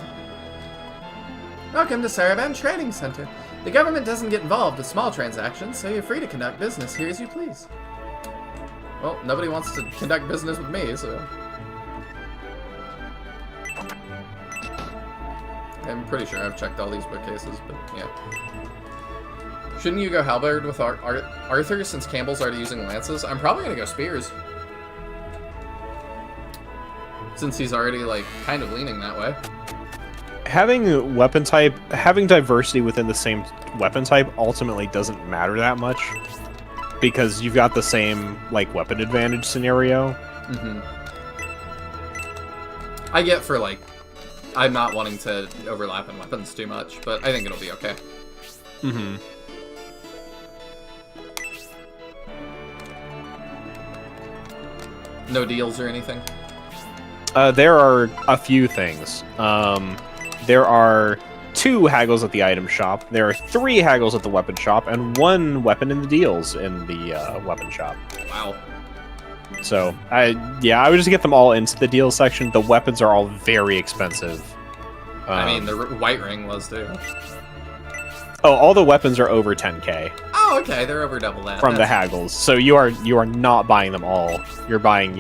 Welcome to Saraband Trading Center. The government doesn't get involved with small transactions, so you're free to conduct business here as you please. Well, nobody wants to conduct business with me, so... I'm pretty sure I've checked all these bookcases, but yeah. Shouldn't you go halberd with Arthur, since Campbell's already using lances? I'm probably gonna go spears. Since he's already, like, kind of leaning that way. Having weapon type, having diversity within the same weapon type ultimately doesn't matter that much, because you've got the same like weapon advantage scenario. I get for like, I'm not wanting to overlap in weapons too much, but I think it'll be okay. No deals or anything? There are a few things. There are 2 haggles at the item shop, there are 3 haggles at the weapon shop, and 1 weapon in the deals in the weapon shop. Wow. So, I would just get them all into the deals section. The weapons are all very expensive. I mean, the White Ring was too. Oh, all the weapons are over 10k. Oh, okay, they're over double that. From the haggles. So you are not buying them all. You're buying,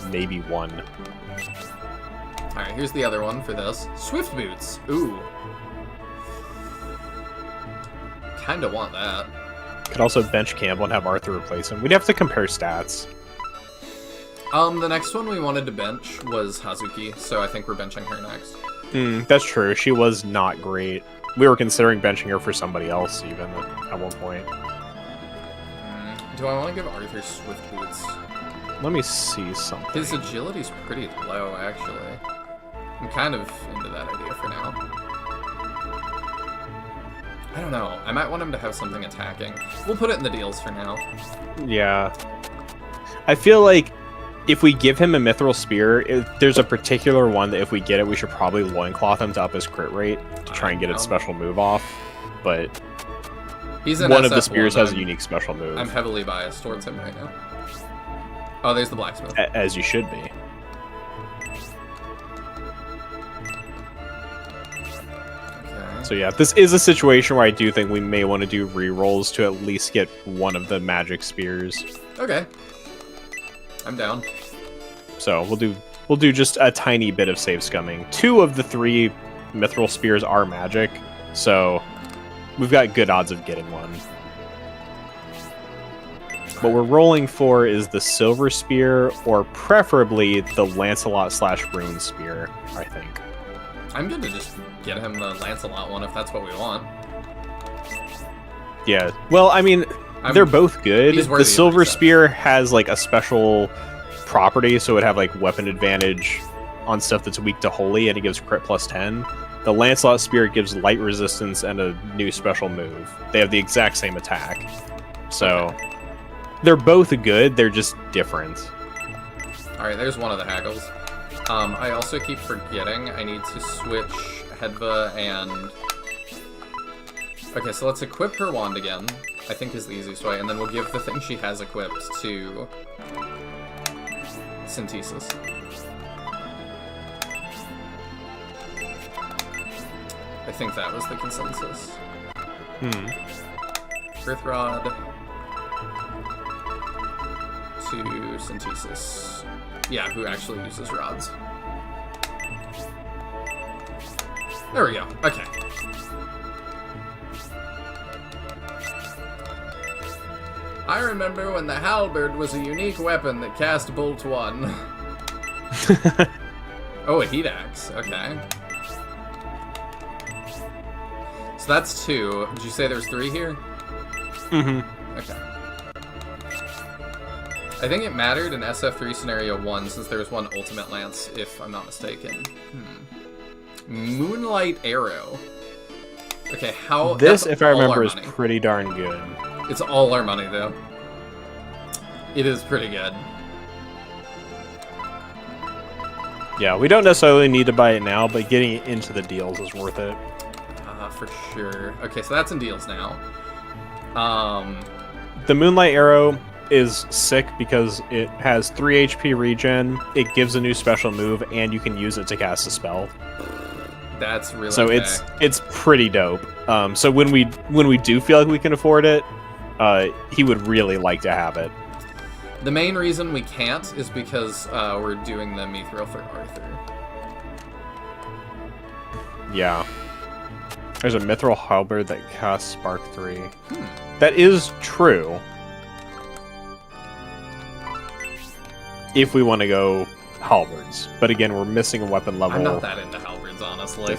maybe 1. Alright, here's the other one for this. Swift Boots. Ooh. Kinda want that. Could also bench Campbell and have Arthur replace him. We'd have to compare stats. The next one we wanted to bench was Hazuki, so I think we're benching her next. That's true. She was not great. We were considering benching her for somebody else, even, at one point. Do I want to give Arthur Swift Boots? Let me see something. His agility's pretty low, actually. I'm kind of into that idea for now. I don't know. I might want him to have something attacking. We'll put it in the deals for now. Yeah. I feel like if we give him a Mithril Spear, there's a particular one that if we get it, we should probably loincloth him to up his crit rate to try and get its special move off. But he's in one of the SF1, spears has a unique special move. I'm heavily biased towards him right now. Oh, there's the blacksmith. As you should be. So yeah, this is a situation where I do think we may want to do rerolls to at least get one of the magic spears. Okay. I'm down. So we'll do just a tiny bit of save scumming. 2 of the 3 mithril spears are magic, so we've got good odds of getting one. What we're rolling for is the silver spear, or preferably the Lancelot/rune spear, I think. I'm good to just get him the Lancelot one if that's what we want. Yeah. Well, I mean, they're both good. he's worthy The of silver reset. spear has like a special property, so it would have like weapon advantage on stuff that's weak to holy, and it gives crit plus 10. The Lancelot spear gives light resistance and a new special move. They have the exact same attack. So they're both good, they're just different. Alright, there's one of the haggles. I also keep forgetting I need to switch Hedva and... Okay, so let's equip her wand again, I think is the easiest way, and then we'll give the thing she has equipped to Synthesis. I think that was the consensus. Earth Rod to Synthesis. Yeah, who actually uses rods. There we go. Okay. I remember when the halberd was a unique weapon that cast Bolt 1. Oh, a heat axe. Okay. So that's 2. Did you say there's 3 here? Mm-hmm. Okay. I think it mattered in SF3 Scenario 1 since there was one Ultimate Lance, if I'm not mistaken. Moonlight Arrow. Okay, how... This, that's if I all remember, our is money. pretty darn good. It's all our money, though. It is pretty good. Yeah, we don't necessarily need to buy it now, but getting it into the deals is worth it. For sure. Okay, so that's in deals now. The Moonlight Arrow is sick because it has 3 HP regen, it gives a new special move, and you can use it to cast a spell. That's really So okay. it's pretty dope. So when we do feel like we can afford it, he would really like to have it. The main reason we can't is because we're doing the Mithril for Arthur. Yeah. There's a Mithril Halberd that casts Spark 3. That is true. If we want to go halberds. But again, we're missing a weapon level. I'm not that into halberds, honestly.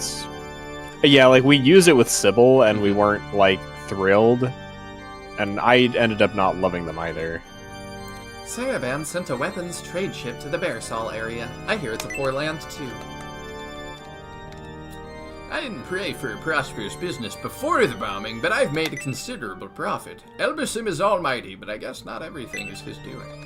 Yeah, like we use it with Sybil and we weren't like thrilled. And I ended up not loving them either. Saraban sent a weapons trade ship to the Bearsall area. I hear it's a poor land, too. I didn't pray for a prosperous business before the bombing, but I've made a considerable profit. Elbasym is almighty, but I guess not everything is his doing.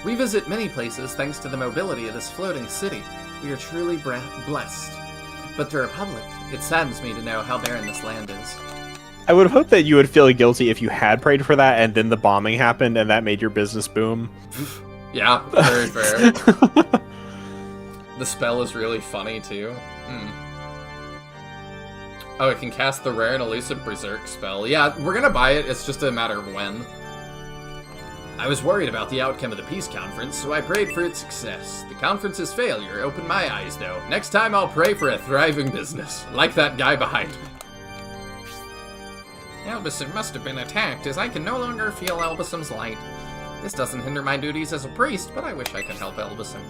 We visit many places thanks to the mobility of this floating city. We are truly blessed. But the Republic, it saddens me to know how barren this land is. I would hope that you would feel guilty if you had prayed for that and then the bombing happened and that made your business boom. Yeah, very fair. The spell is really funny, too. Oh, it can cast the rare and elusive Berserk spell. Yeah, we're gonna buy it, it's just a matter of when. I was worried about the outcome of the peace conference, so I prayed for its success. The conference's failure opened my eyes, though. Next time I'll pray for a thriving business, like that guy behind me. Elbasym must have been attacked, as I can no longer feel Elbasym's light. This doesn't hinder my duties as a priest, but I wish I could help Elbasym.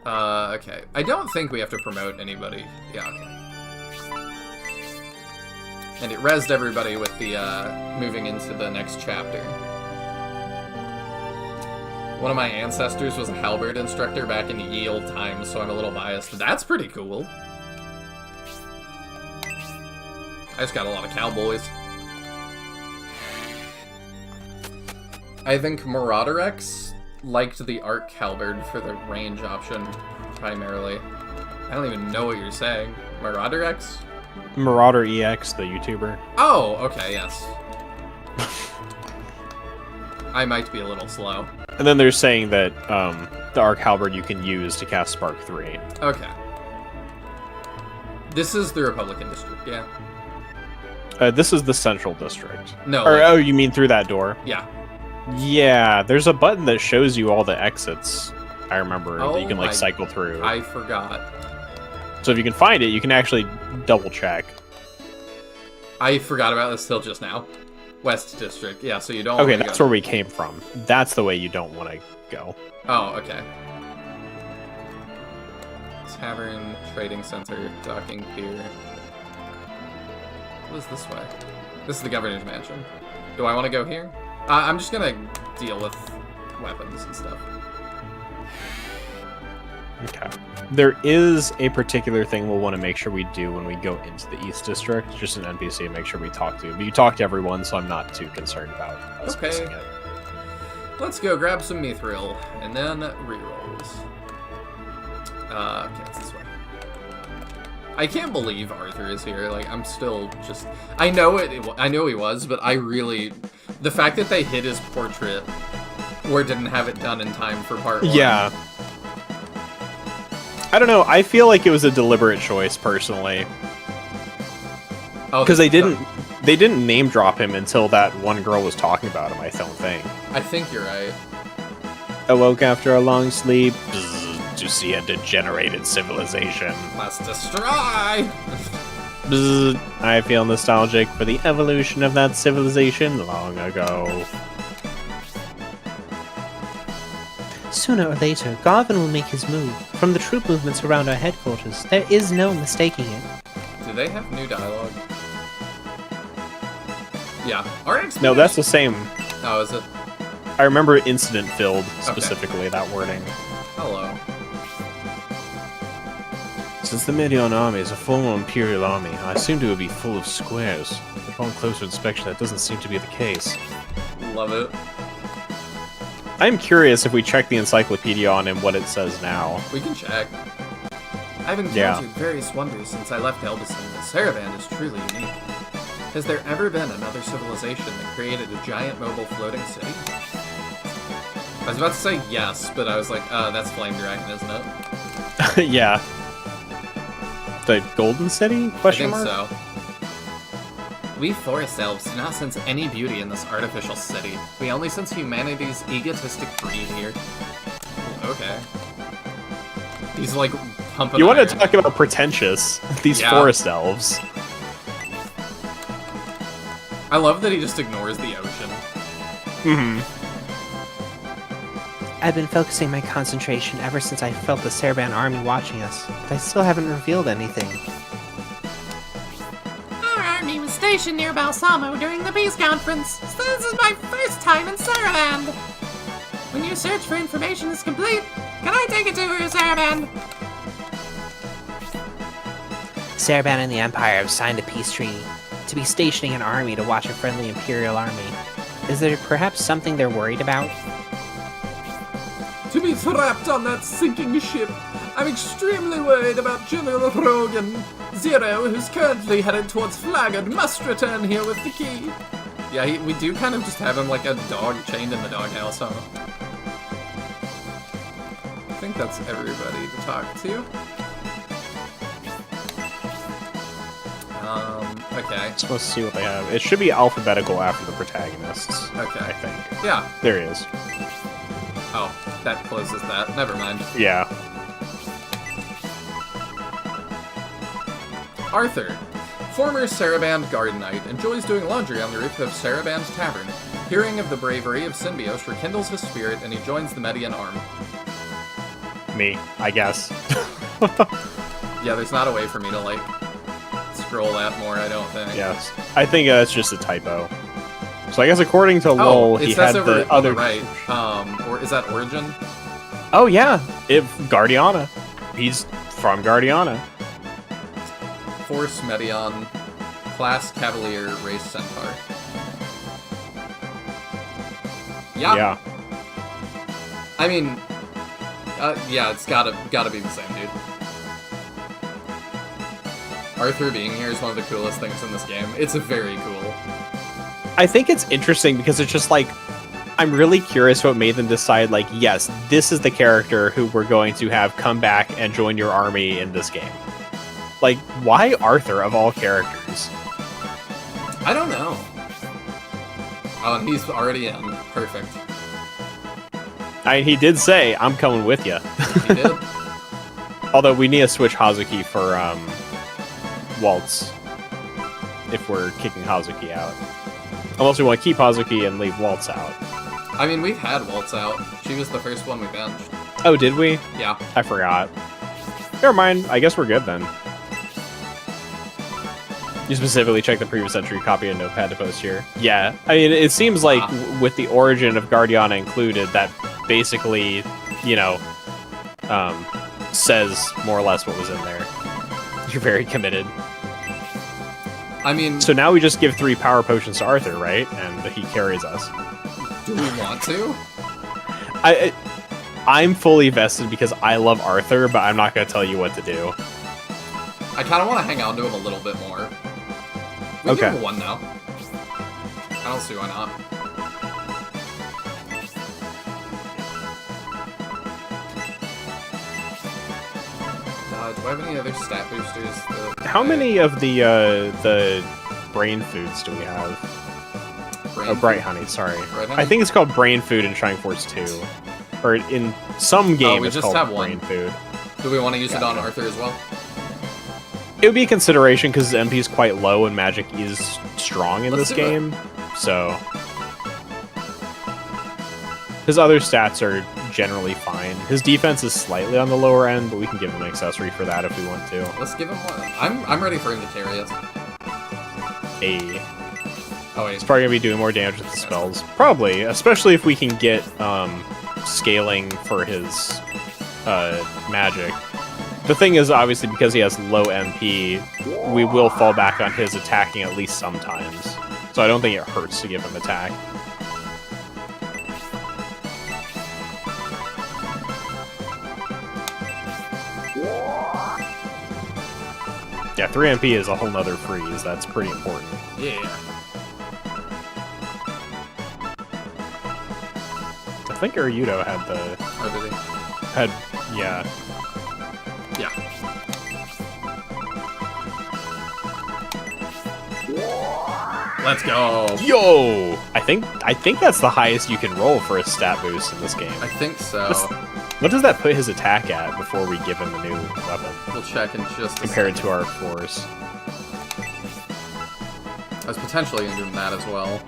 Okay. I don't think we have to promote anybody. Yeah, okay. And it rezzed everybody with the, moving into the next chapter. One of my ancestors was a halberd instructor back in ye olde times, so I'm a little biased. That's pretty cool. I just got a lot of cowboys. I think Marauder X liked the Arc Halberd for the range option, primarily. I don't even know what you're saying. Marauder X? Marauder EX, the YouTuber. Oh, okay, yes. I might be a little slow. And then they're saying that the Arc Halberd you can use to cast Spark 3. Okay. This is the Republican District, yeah. This is the central district. No. Or, like- oh, you mean through that door? yeah. Yeah, there's a button that shows you all the exits. I remember that you Oh can like my- cycle through. I forgot. So if you can find it, you can actually double check. I forgot about this till just now. West District. Yeah, so you don't Okay, wanna that's go. where we came from. That's the way you don't want to go. Oh, okay. Tavern, Trading Center, Docking Pier. What is this way? This is the Governor's Mansion. Do I want to go here? I'm just gonna deal with weapons and stuff. Okay. There is a particular thing we'll want to make sure we do when we go into the East District. Just an NPC to make sure we talk to. But you talk to everyone, so I'm not too concerned about us Okay. missing it. Let's go grab some Mithril, and then rerolls. Okay, it's this way. I can't believe Arthur is here. Like, I'm still just... I know he was, but I really... The fact that they hid his portrait or didn't have it done in time for part 1. Yeah. I don't know. I feel like it was a deliberate choice, personally. Oh, Because they didn't name drop him until that one girl was talking about him, I don't think. I think you're right. Awoke after a long sleep to see a degenerated civilization. Let's destroy! Bzz, I feel nostalgic for the evolution of that civilization long ago. Sooner or later, Garvin will make his move. From the troop movements around our headquarters, there is no mistaking it. Do they have new dialogue? Yeah. RX. No, that's the same. Oh, is it? I remember incident filled specifically, that wording. Hello. Since the Medion army is a former Imperial army, I assumed it would be full of squares. But upon closer inspection, that doesn't seem to be the case. Love it. I'm curious if we check the encyclopedia on him, what it says now. We can check. I've encountered various wonders since I left Elbison. Saravan is truly unique. Has there ever been another civilization that created a giant mobile floating city? I was about to say yes, but I was like, that's Flame Dragon, isn't it? Yeah. The Golden City? I Question think mark? so. We forest elves do not sense any beauty in this artificial city. We only sense humanity's egotistic greed here. Okay. He's like pumping You want iron. to talk about pretentious? These Yeah. forest elves. I love that he just ignores the ocean. Hmm. I've been focusing my concentration ever since I felt the Saraban army watching us, but I still haven't revealed anything. Our army was stationed near Balsamo during the peace conference, so this is my first time in Saravan. When your search for information is complete, can I take a tour of Saravan? Saraban and the Empire have signed a peace treaty to be stationing an army to watch a friendly Imperial army. Is there perhaps something they're worried about? To be trapped on that sinking ship. I'm extremely worried about General Rogan. Zero, who's currently headed towards Flaggard, must return here with the key. Yeah, we do kind of just have him like a dog chained in the doghouse, huh? I think that's everybody to talk to. Okay. Supposed to see what they have. It should be alphabetical after the protagonists. Okay. I think. Yeah. There he is. Oh, that closes that. Never mind. Yeah. Arthur, former Saraband Garden Knight, enjoys doing laundry on the roof of Saraband Tavern. Hearing of the bravery of Symbiote rekindles his spirit, and he joins the Median Arm. Me, I guess. Yeah, there's not a way for me to, like, scroll that more, I don't think. Yes. I think that's just a typo. So I guess according to Oh, LOL, it he says had over the on other... the right. Or is that Origin? Oh, yeah. Guardiana. He's from Guardiana. Force Medion, Class Cavalier, Race Centaur. Yeah. I mean, yeah, it's gotta be the same dude. Arthur being here is one of the coolest things in this game. It's very cool. I think it's interesting because it's just like, I'm really curious what made them decide, like, yes, this is the character who we're going to have come back and join your army in this game. Like, why Arthur of all characters? I don't know. Oh, and he's already in. Perfect. He did say, I'm coming with you. He did. Although we need to switch Hazuki for Waltz if we're kicking Hazuki out. Unless we want to keep Hazuki and leave Waltz out. I mean, we've had Waltz out. She was the first one we benched. Oh, did we? Yeah. I forgot. Never mind. I guess we're good then. You specifically checked the previous entry copy of Notepad to post here. Yeah. I mean, it seems like with the origin of Guardiana included, that basically, you know, says more or less what was in there. You're very committed. I mean... So now we just give 3 power potions to Arthur, right? And he carries us. Do we want to? I'm fully vested because I love Arthur, but I'm not going to tell you what to do. I kind of want to hang on to him a little bit more. We Okay. give him 1 now. I don't see why not. Do I have any other stat boosters? How many of the brain foods do we have? Bright Honey, sorry. Bright Honey? I think it's called Brain Food in Shining Force 2. Or in some game we it's just called have Brain one. Food. Do we want to use it on Arthur as well? It would be a consideration because his MP is quite low and magic is strong in Let's this do it. game. So his other stats are generally fine. His defense is slightly on the lower end, but we can give him an accessory for that if we want to. Let's give him 1. I'm ready for him to carry us. Oh wait. It's probably gonna be doing more damage with the spells. Probably, especially if we can get scaling for his magic. The thing is, obviously, because he has low MP, we will fall back on his attacking at least sometimes. So I don't think it hurts to give him attack. Yeah, 3 MP is a whole nother freeze. That's pretty important. Yeah. I think Uryudo had the... Oh, did he? Had... yeah. Yeah. Let's go. Yo! I think that's the highest you can roll for a stat boost in this game. I think so. What does that put his attack at before we give him a new weapon? We'll check in just a Compared second. to our force. I was potentially going to do him that as well.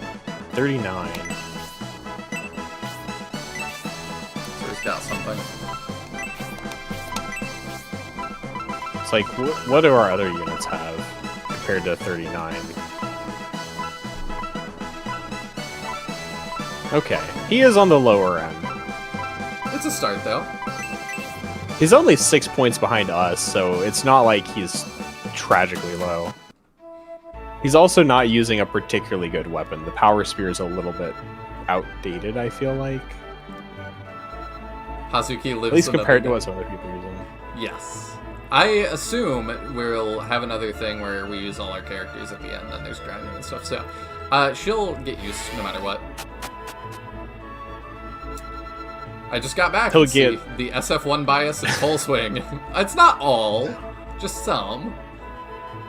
39. So he's got something. It's like, what do our other units have compared to 39? Okay, he is on the lower end. It's a start, though. He's only 6 points behind us, so it's not like he's tragically low. He's also not using a particularly good weapon. The Power Spear is a little bit outdated, I feel like. Hazuki lives At least another compared to day. what some other people are using. Yes. I assume we'll have another thing where we use all our characters at the end, and there's grinding and stuff, so... she'll get used no matter what. I just got back He'll and see get- the SF1 bias in Full Swing. It's not all, just some.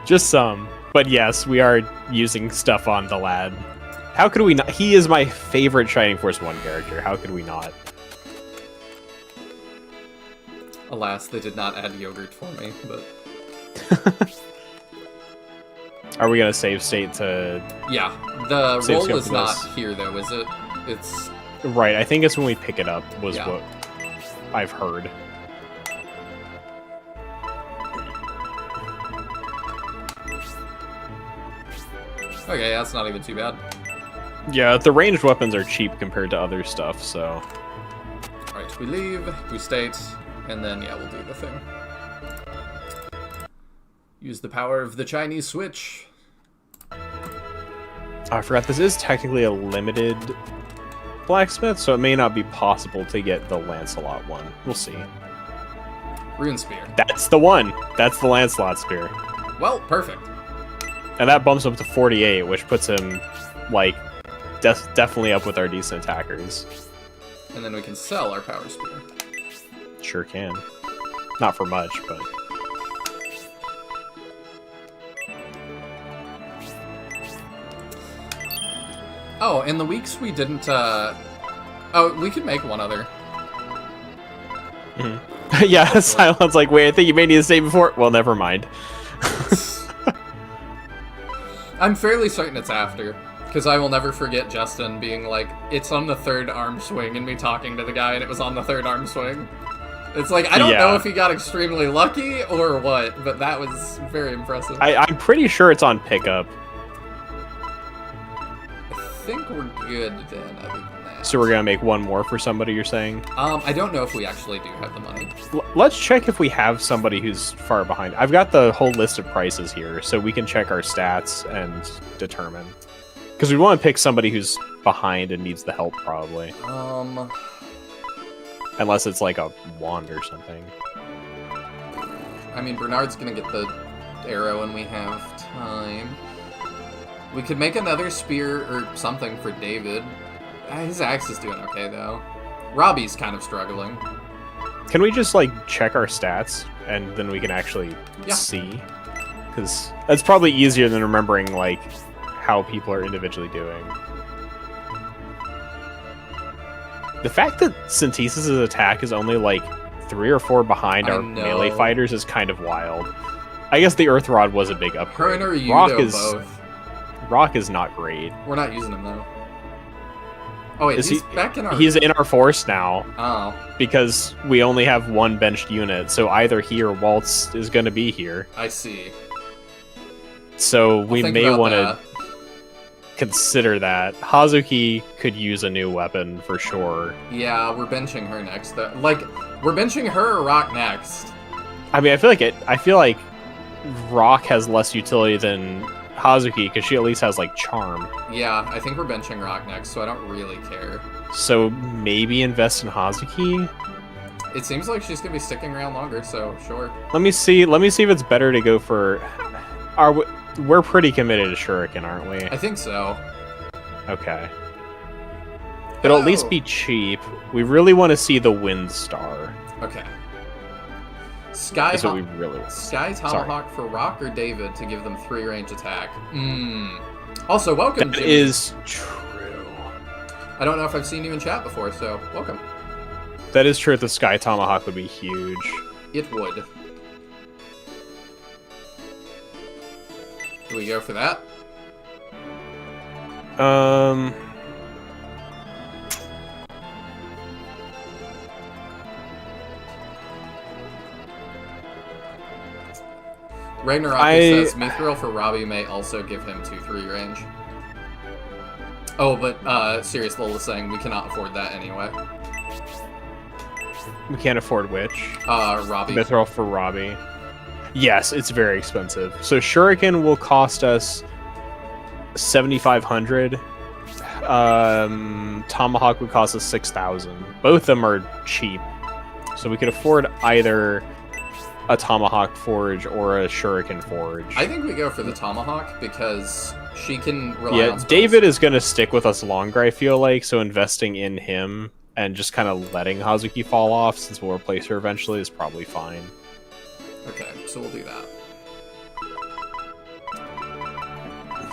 Just some. But yes, we are using stuff on the lad. How could we not? He is my favorite Shining Force 1 character. How could we not? Alas, they did not add yogurt for me, but... Are we gonna save state to... Yeah, the Save roll scope is for not this. here, though, is it? It's... Right, I think it's when we pick it up, was Yeah. what I've heard. Okay, that's not even too bad. Yeah, the ranged weapons are cheap compared to other stuff, so... Alright, we leave, we state, and then, yeah, we'll do the thing. Use the power of the Chinese switch. I forgot, this is technically a limited blacksmith, so it may not be possible to get the Lancelot one. We'll see. Rune Spear. That's the one! That's the Lancelot spear. Well, perfect. And that bumps up to 48, which puts him, like, definitely up with our decent attackers. And then we can sell our power spear. Sure can. Not for much, but... Oh, in the weeks we didn't, Oh, we could make one other. Yeah, Silent's like, wait, I think you may need to save before. Well, never mind. I'm fairly certain it's after, because I will never forget Justin being like, it's on the third arm swing, and me talking to the guy, and it was on the third arm swing. It's like, I don't know if he got extremely lucky or what, but that was very impressive. I'm pretty sure it's on pickup. I think we're good then, other than that. So we're gonna make one more for somebody, you're saying? I don't know if we actually do have the money. Let's check if we have somebody who's far behind. I've got the whole list of prices here, so we can check our stats and determine. Because we want to pick somebody who's behind and needs the help, probably. Unless it's like a wand or something. I mean, Bernard's gonna get the arrow and we have time. We could make another spear or something for David. His axe is doing okay, though. Robbie's kind of struggling. Can we just, like, check our stats, and then we can actually Yeah. see? Because that's probably easier than remembering, like, how people are individually doing. The fact that Synthesis' attack is only, like, 3 or 4 behind our melee fighters is kind of wild. I guess the Earth Rod was a big upgrade. Her and Yudo both. Rock is not great. We're not using him, though. Oh, wait, he's back in our... He's in our force now. Oh. Because we only have one benched unit, so either he or Waltz is going to be here. I see. So we may want to consider that. Hazuki could use a new weapon for sure. Yeah, we're benching her next. Like, we're benching her or Rock next. I mean, I feel like Rock has less utility than Hazuki because she at least has like charm. Yeah, I think we're benching Rock next, so I don't really care. So maybe invest in Hazuki. It seems like she's gonna be sticking around longer, so sure. Let me see if it's better to go for. We're pretty committed to Shuriken, aren't we? I think so. Okay. It'll at least be cheap. We really want to see the Wind Star. Okay. Sky That's what we really want. Sky Tomahawk for Rock or David to give them 3 range attack. Also, welcome, That Jimmy. is true. I don't know if I've seen you in chat before, so welcome. That is true. The Sky Tomahawk would be huge. It would. Do we go for that? Ragnarok says Mithril for Robbie may also give him 2/3 range. Oh, but Serious Lil is saying we cannot afford that anyway. We can't afford which? Robbie. Mithril for Robbie. Yes, it's very expensive. So Shuriken will cost us 7,500. Tomahawk would cost us 6,000. Both of them are cheap, so we could afford either a Tomahawk forge or a Shuriken forge. I think we go for the Tomahawk because she can rely on spells. David is going to stick with us longer, I feel like, so investing in him and just kind of letting Hazuki fall off, since we'll replace her eventually, is probably fine. Okay, so we'll do that.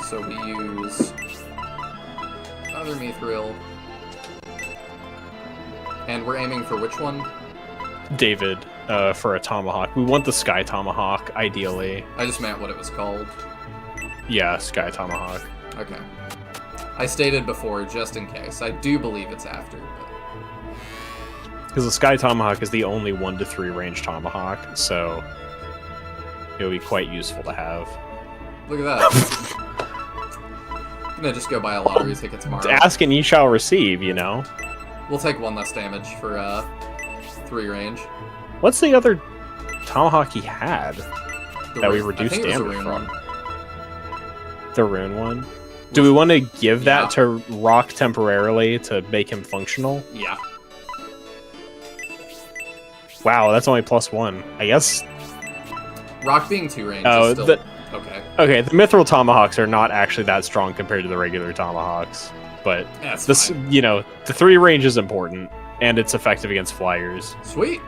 So we use another Mithril. And we're aiming for which one? David, for a Tomahawk. We want the Sky Tomahawk, ideally. I just meant what it was called. Yeah, Sky Tomahawk. Okay. I stated before, just in case. I do believe it's after, but... Because the Sky Tomahawk is the only 1 to 3 range Tomahawk, so it would be quite useful to have. Look at that. I'm gonna just go buy a lottery ticket tomorrow. Ask and ye shall receive, you know? We'll take 1 less damage for 3 range. What's the other Tomahawk he had that we reduced damage from? The rune one? Do we want to give that to Rock temporarily to make him functional? Yeah. Wow, that's only +1. I guess... Rock being 2 range is still... Okay. Okay, the Mithril Tomahawks are not actually that strong compared to the regular Tomahawks. But, this, you know, the 3 range is important, and it's effective against flyers. Sweet!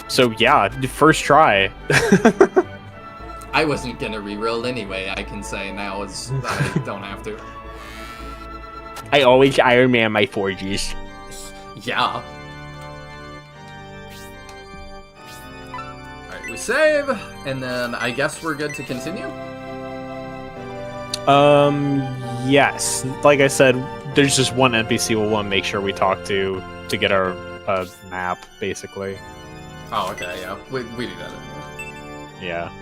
So, yeah, first try. I wasn't gonna reroll anyway, I can say now, as I don't have to. I always Iron Man my forges. Yeah. Alright, we save, and then I guess we're good to continue? Yes. Like I said, there's just one NPC we'll want to make sure we talk to get our map, basically. Oh, okay, yeah. We do that anyway. Yeah.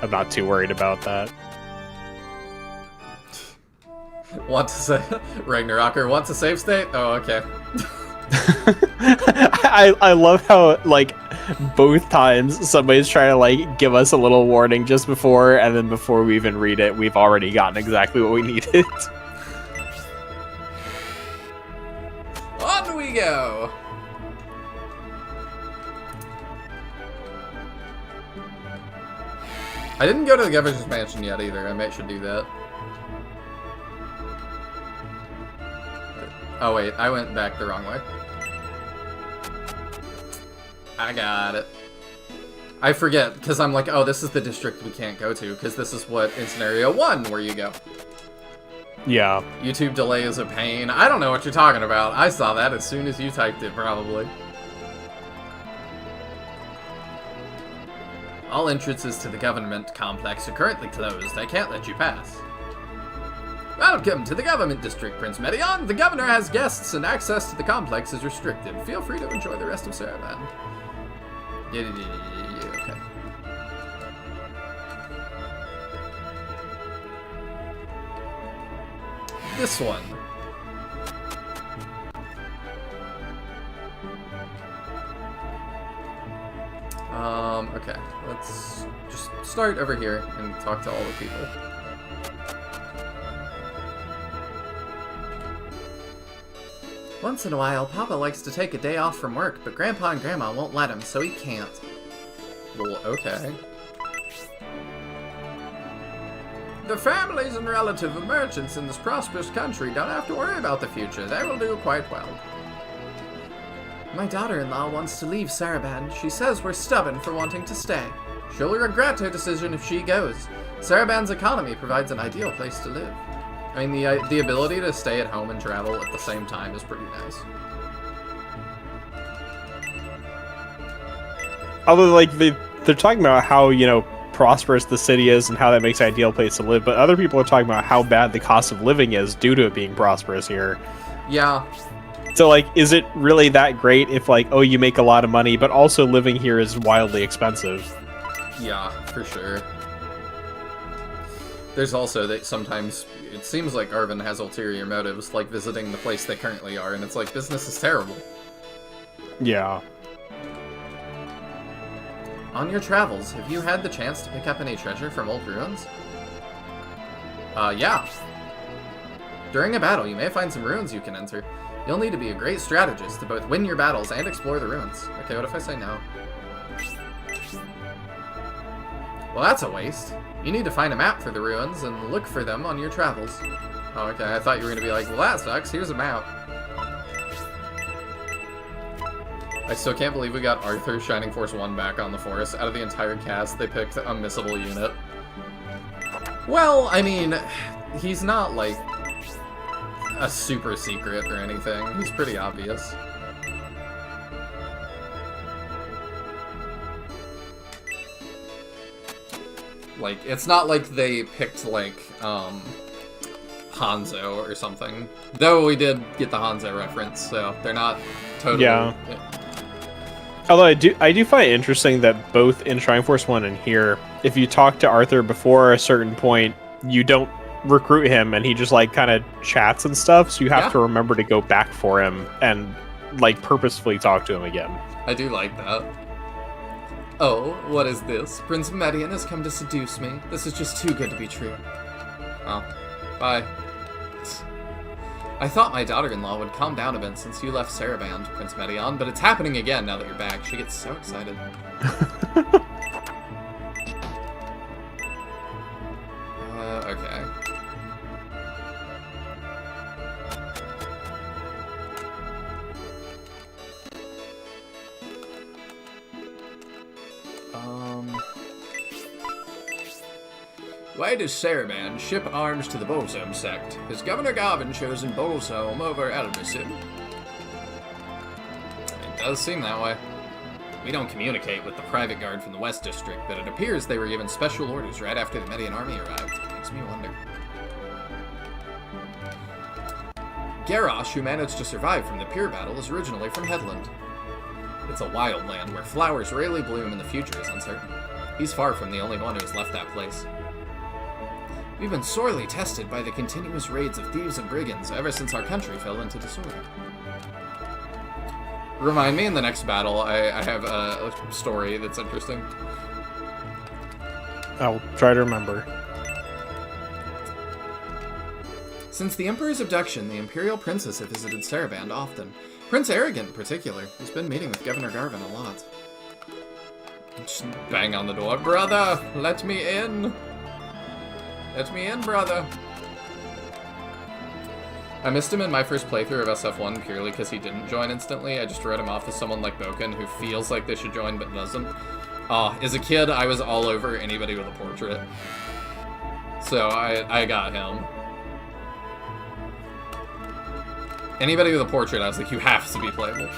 I'm not too worried about that. Want to say Ragnarocker wants a save state? Oh, okay. I love how, like, both times somebody's trying to, like, give us a little warning just before, and then before we even read it, we've already gotten exactly what we needed. On we go! I didn't go to the governor's mansion yet either. I might should do that. Oh wait, I went back the wrong way. I got it. I forget, because I'm like, oh, this is the district we can't go to, because this is what in scenario 1 where you go. Yeah. YouTube delay is a pain. I don't know what you're talking about. I saw that as soon as you typed it, probably. All entrances to the government complex are currently closed. I can't let you pass. Welcome to the government district, Prince Medion. The governor has guests and access to the complex is restricted. Feel free to enjoy the rest of Saravan. Okay. This one. Okay. Let's just start over here and talk to all the people. Once in a while, Papa likes to take a day off from work, but Grandpa and Grandma won't let him, so he can't. Well, okay. The families and relatives of merchants in this prosperous country don't have to worry about the future. They will do quite well. My daughter-in-law wants to leave Saraban. She says we're stubborn for wanting to stay. She'll regret her decision if she goes. Saraban's economy provides an ideal place to live. I mean, the ability to stay at home and travel at the same time is pretty nice. Although, like, they're talking about how, you know, prosperous the city is and how that makes an ideal place to live, but other people are talking about how bad the cost of living is due to it being prosperous here. Yeah. So, like, is it really that great if, like, oh, you make a lot of money, but also living here is wildly expensive? Yeah, for sure. There's also that sometimes it seems like Arven has ulterior motives, like visiting the place they currently are, and it's like, business is terrible. Yeah. On your travels, have you had the chance to pick up any treasure from old ruins? Yeah. During a battle, you may find some ruins you can enter. You'll need to be a great strategist to both win your battles and explore the ruins. Okay, what if I say no? Well, that's a waste. You need to find a map for the ruins and look for them on your travels. Oh, okay, I thought you were going to be like, well, that sucks, here's a map. I still can't believe we got Arthur Shining Force 1 back on the force. Out of the entire cast, they picked a missable unit. Well, I mean, he's not, like, a super secret or anything. He's pretty obvious. Like, it's not like they picked, like, Hanzo or something. Though we did get the Hanzo reference, so they're not totally... Yeah. Although I do find it interesting that both in Shining Force 1 and here, if you talk to Arthur before a certain point, you don't recruit him and he just, like, kind of chats and stuff, so you have to remember to go back for him and, like, purposefully talk to him again. I do like that. Oh, what is this? Prince Medion has come to seduce me. This is just too good to be true. Oh, bye. I thought my daughter-in-law would calm down a bit since you left Saraband, Prince Medion, but it's happening again now that you're back. She gets so excited. Okay. Why does Saraban ship arms to the Bolzome sect? Has Governor Garvin chosen Bolzome over Elbasim? It does seem that way. We don't communicate with the private guard from the West District, but it appears they were given special orders right after the Median army arrived. Makes me wonder. Garrosh, who managed to survive from the Pyr battle, is originally from Headland. It's a wild land where flowers rarely bloom and the future is uncertain. He's far from the only one who has left that place. We've been sorely tested by the continuous raids of thieves and brigands ever since our country fell into disorder. Remind me in the next battle, I have a story that's interesting. I'll try to remember. Since the Emperor's abduction, the Imperial Princes have visited Saraband often. Prince Arrogant, in particular, has been meeting with Governor Garvin a lot. Just bang on the door. Brother, let me in! Let me in, brother! I missed him in my first playthrough of SF1 purely because he didn't join instantly. I just wrote him off as someone like Boken who feels like they should join but doesn't. As a kid, I was all over anybody with a portrait. So I got him. Anybody with a portrait, I was like, you have to be playable.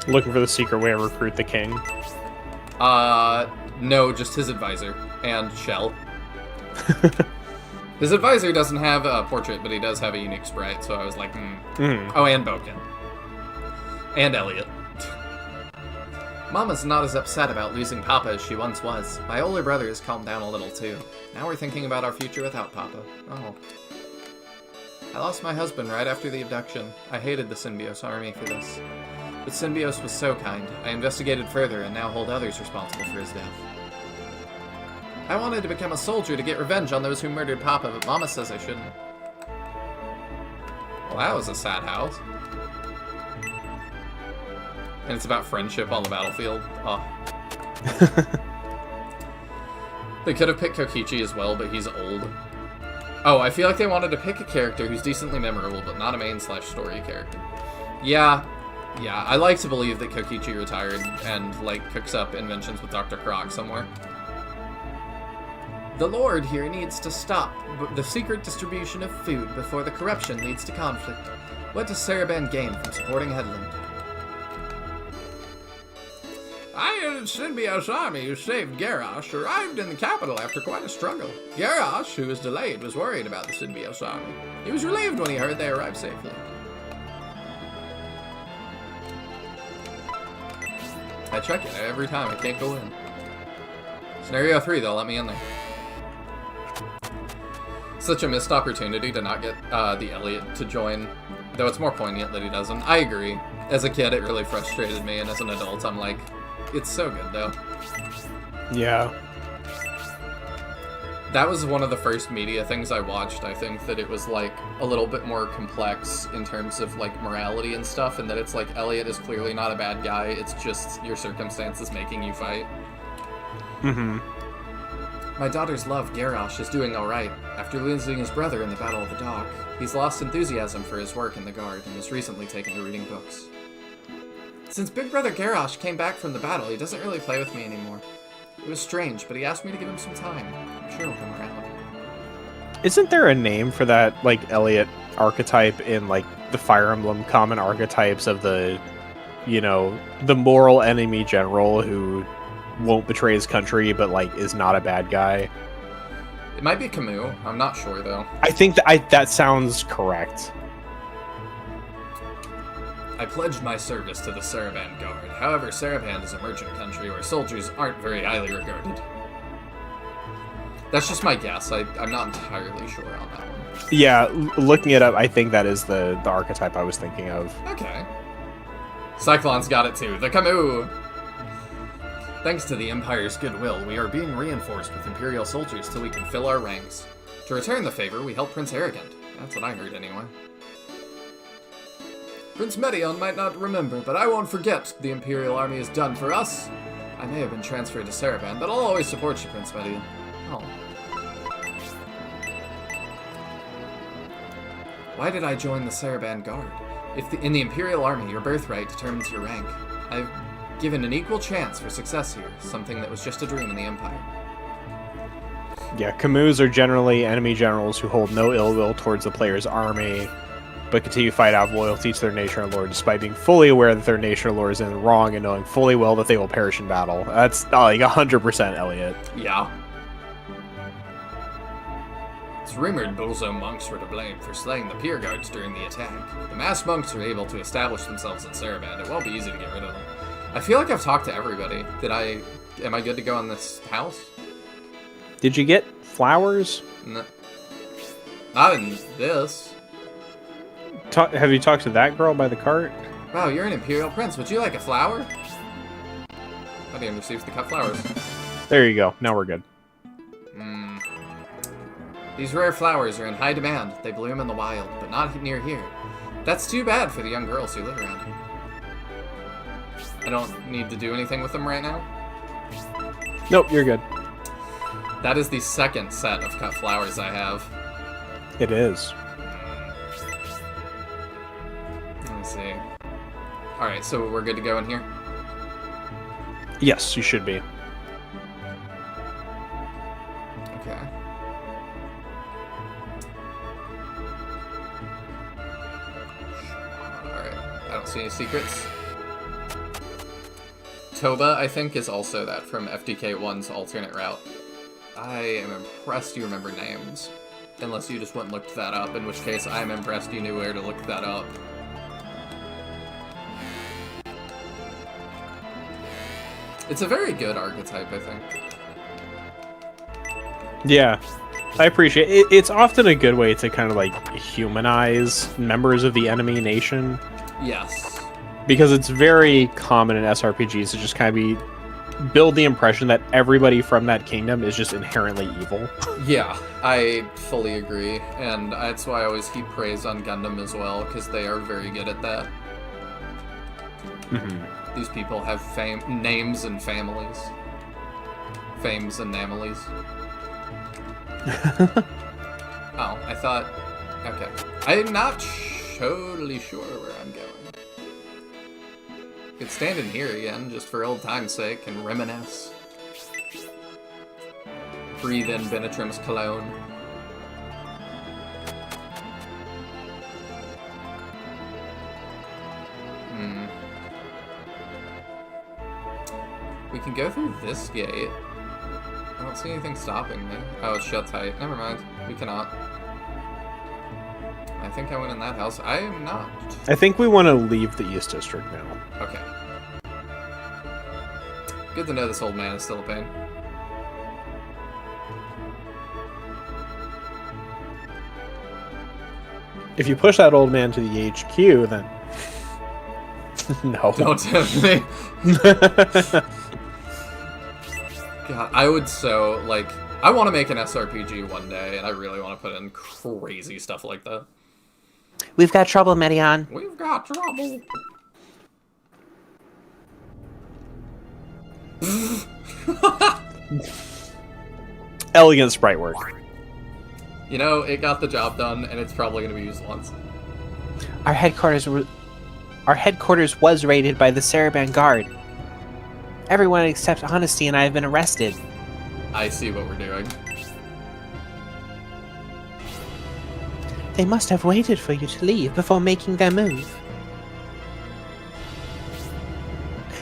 Looking for the secret way to recruit the king. No, just his advisor. And Shell. His advisor doesn't have a portrait, but he does have a unique sprite, so I was like, Oh, and Boken. And Elliot. Mama's not as upset about losing Papa as she once was. My older brother has calmed down a little, too. Now we're thinking about our future without Papa. Oh. I lost my husband right after the abduction. I hated the Symbios army for this. But Symbios was so kind. I investigated further and now hold others responsible for his death. I wanted to become a soldier to get revenge on those who murdered Papa, but Mama says I shouldn't. Well, that was a sad house. And it's about friendship on the battlefield. Oh. They could have picked Kokichi as well, but he's old. Oh, I feel like they wanted to pick a character who's decently memorable, but not a main/story character. Yeah, I like to believe that Kokichi retired and, like, cooks up inventions with Dr. Croc somewhere. The Lord here needs to stop the secret distribution of food before the corruption leads to conflict. What does Saraband gain from supporting Headland? Iron Symbios army who saved Garrosh arrived in the capital after quite a struggle. Garrosh, who was delayed, was worried about the Symbios army. He was relieved when he heard they arrived safely. I check it every time. I can't go in. Scenario 3, they'll let me in there. Such a missed opportunity to not get the Elliot to join, though it's more poignant that he doesn't. I agree. As a kid, it really frustrated me, and as an adult, I'm like, it's so good, though. Yeah. That was one of the first media things I watched. I think that it was, like, a little bit more complex in terms of, like, morality and stuff, and that it's like, Elliot is clearly not a bad guy, it's just your circumstances making you fight. Mm-hmm. My daughter's love, Garrosh, is doing alright. After losing his brother in the Battle of the Dock, he's lost enthusiasm for his work in the Guard and has recently taken to reading books. Since Big Brother Garrosh came back from the battle, he doesn't really play with me anymore. It was strange, but he asked me to give him some time. I'm sure he'll come around. Isn't there a name for that, like, Elliot archetype in, like, the Fire Emblem common archetypes of the, you know, the moral enemy general who won't betray his country, but, like, is not a bad guy? It might be Camus. I'm not sure, though. I think that sounds correct. I pledged my service to the Saraband Guard. However, Saraband is a merchant country where soldiers aren't very highly regarded. That's just my guess. I'm not entirely sure on that one. Yeah, looking it up, I think that is the archetype I was thinking of. Okay. Cyclone's got it too. The Camus! Thanks to the Empire's goodwill, we are being reinforced with Imperial soldiers till we can fill our ranks. To return the favor, we help Prince Arrogant. That's what I heard anyway. Prince Medion might not remember, but I won't forget the Imperial army has done for us. I may have been transferred to Saraband, but I'll always support you, Prince Medion. Oh. Why did I join the Saraband Guard? In the Imperial army, your birthright determines your rank. I've given an equal chance for success here, something that was just a dream in the Empire. Yeah, Camus are generally enemy generals who hold no ill will towards the player's army, but continue to fight out of loyalty to their nation or lord, despite being fully aware that their nation or lord is in the wrong and knowing fully well that they will perish in battle. That's like 100% Elliot. Yeah. It's rumored Bullzo monks were to blame for slaying the pier guards during the attack. The masked monks are able to establish themselves in Saraband. It won't be easy to get rid of them. I feel like I've talked to everybody. Am I good to go in this house? Did you get flowers? No. Not in this. Have you talked to that girl by the cart? Wow, you're an Imperial Prince. Would you like a flower? Guardian receives the cut flowers. There you go. Now we're good. These rare flowers are in high demand. They bloom in the wild, but not near here. That's too bad for the young girls who live around here. I don't need to do anything with them right now. Nope, you're good. That is the second set of cut flowers I have. It is. Let me see. Alright, so we're good to go in here? Yes, you should be. Okay. Alright, I don't see any secrets. Toba, I think, is also that from FDK1's alternate route. I am impressed you remember names. Unless you just went and looked that up, in which case I'm impressed you knew where to look that up. It's a very good archetype, I think. Yeah, I appreciate it. It's often a good way to kind of like humanize members of the enemy nation. Yes. Because it's very common in SRPGs to just kind of build the impression that everybody from that kingdom is just inherently evil. Yeah, I fully agree, and that's why I always heap praise on Gundam as well, because they are very good at that. Mm-hmm. These people have names and families. Fames and families. Oh, I thought... Okay. I'm not totally sure where I'm going. Could stand in here again, just for old time's sake, and reminisce. Breathe in Benetrim's cologne. We can go through this gate. I don't see anything stopping me. Oh, it's shut tight. Never mind. We cannot. I think I went in that house. I am not. I think we want to leave the East District now. Okay. Good to know this old man is still a pain. If you push that old man to the HQ, then... No. Don't tempt me. God, I would so, like... I want to make an SRPG one day, and I really want to put in crazy stuff like that. We've got trouble, Medion. We've got trouble. Elegant sprite work. You know, it got the job done, and it's probably going to be used once. Our headquarters was raided by the Saraband Guard. Everyone except Honesty and I have been arrested. I see what we're doing. They must have waited for you to leave before making their move.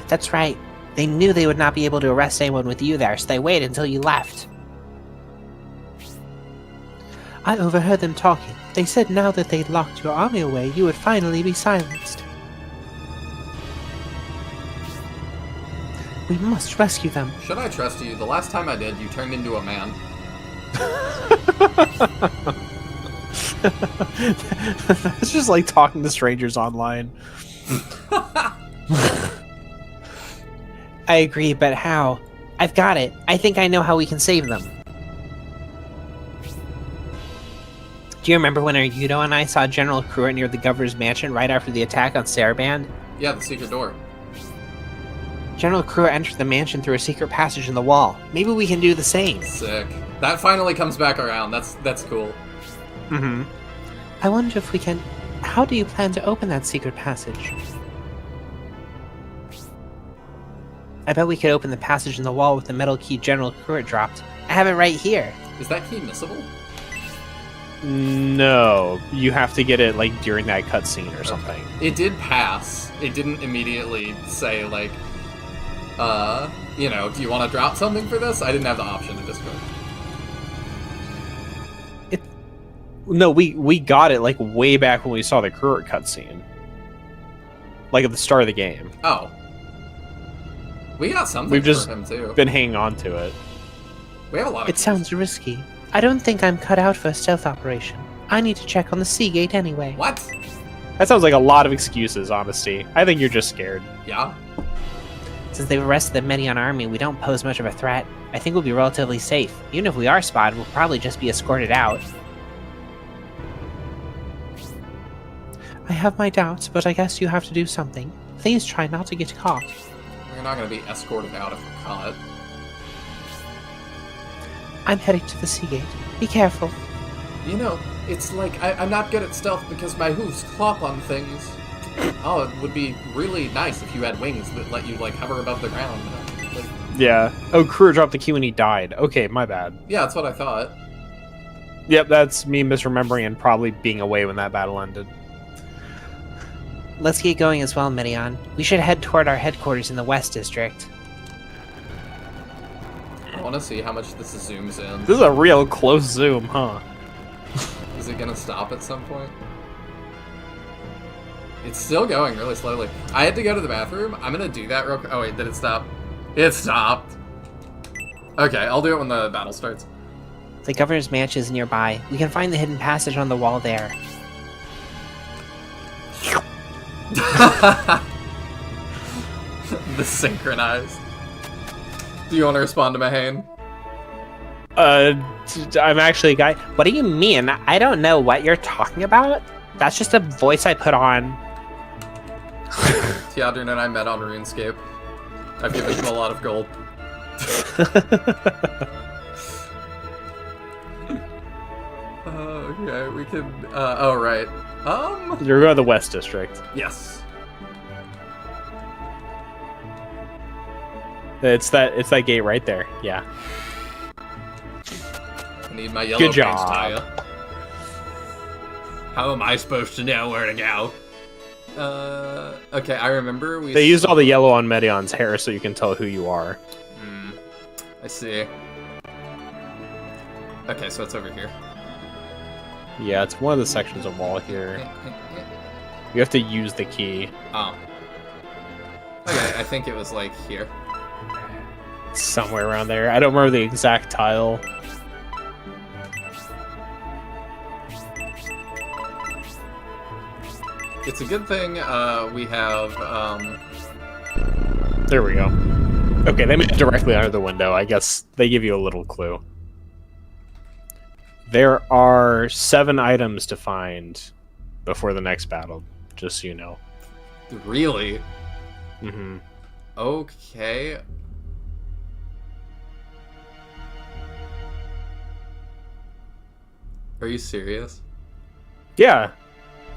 That's right. They knew they would not be able to arrest anyone with you there, so they waited until you left. I overheard them talking. They said now that they'd locked your army away, you would finally be silenced. We must rescue them. Should I trust you? The last time I did, you turned into a man. It's just like talking to strangers online. I agree, but how? I've got it. I think I know how we can save them. Do you remember when Argudo and I saw General Kruet near the governor's mansion right after the attack on Saraband? Yeah, the secret door. General Kruet entered the mansion through a secret passage in the wall. Maybe we can do the same. Sick. That finally comes back around. That's cool. Mm-hmm. I wonder if we can... How do you plan to open that secret passage? I bet we could open the passage in the wall with the metal key General Kruet dropped. I have it right here. Is that key missable? No, you have to get it like during that cutscene or something. It did pass. It didn't immediately say like, you know, do you want to drop something for this? I didn't have the option in Discord. No, we got it like way back when we saw the Kruger cutscene. Like at the start of the game. Oh. We got something We've just for him too. been hanging on to it. We have a lot of It sounds risky. I don't think I'm cut out for a stealth operation. I need to check on the Seagate anyway. What? That sounds like a lot of excuses, honesty. I think you're just scared. Yeah. Since they've arrested the Medion army, we don't pose much of a threat. I think we'll be relatively safe. Even if we are spotted, we'll probably just be escorted out. I have my doubts, but I guess you have to do something. Please try not to get caught. We're not going to be escorted out if we're caught. I'm heading to the Seagate. Be careful. You know, it's like I'm not good at stealth because my hooves clop on things. Oh, it would be really nice if you had wings that let you like hover above the ground. Like, Yeah. Oh, Kruger dropped the key when he died. Okay, my bad. yeah, that's what I thought. Yep, that's me misremembering and probably being away when that battle ended. Let's get going as well, Medion. We should head toward our headquarters in the West District. I want to see how much this zooms in. This is a real close zoom, huh? Is it going to stop at some point? It's still going really slowly. I had to go to the bathroom. I'm going to do that real quick. Oh, wait, did it stop? It stopped. Okay, I'll do it when the battle starts. The governor's mansion is nearby. We can find the hidden passage on the wall there. The synchronized. Do you want to respond to Mahane? I'm actually a guy. What do you mean? I don't know what you're talking about. That's just a voice I put on. Teodrin and I met on RuneScape. I've given him a lot of gold. Okay, we can. Oh, right. You're going to the West District. Yes. It's that gate right there. Yeah. I need my yellow Good page job. tie. How am I supposed to know where to go? Okay, I remember we. They used all the yellow on Medion's hair so you can tell who you are. I see. Okay, so it's over here. Yeah, it's one of the sections of wall here. You have to use the key. Oh. Okay, I think it was like here. Somewhere around there. I don't remember the exact tile. It's a good thing we have. There we go. Okay, they made it directly under the window. I guess they give you a little clue. There are 7 items to find before the next battle, just so you know. Really? Mm-hmm. Okay. Are you serious? Yeah.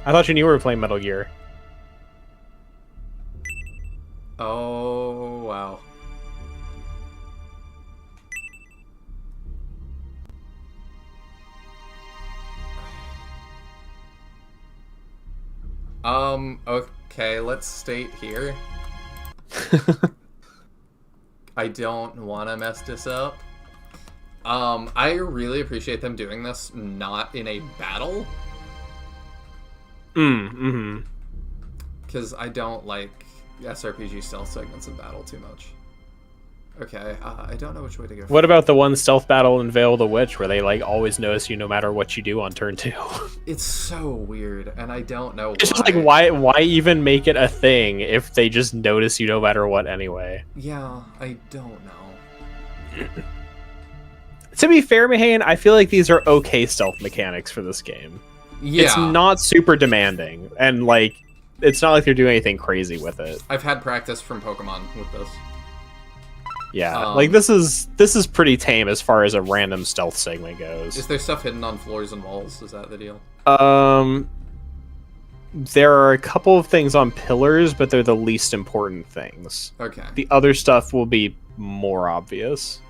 I thought you knew we were playing Metal Gear. Oh, wow. Okay, let's state here. I don't want to mess this up. I really appreciate them doing this not in a battle. Mm-hmm. Because I don't like SRPG stealth segments in battle too much. Okay, I don't know which way to go. What about the one stealth battle in Veil of the Witch where they like always notice you no matter what you do on turn 2? It's so weird, and I don't know why. It's just like why even make it a thing if they just notice you no matter what anyway? Yeah, I don't know. To be fair, Mahane, I feel like these are okay stealth mechanics for this game. Yeah. It's not super demanding, and like it's not like they're doing anything crazy with it. I've had practice from Pokemon with this. Yeah, like this is pretty tame as far as a random stealth segment goes. Is there stuff hidden on floors and walls? Is that the deal? There are a couple of things on pillars, but they're the least important things. Okay. The other stuff will be more obvious.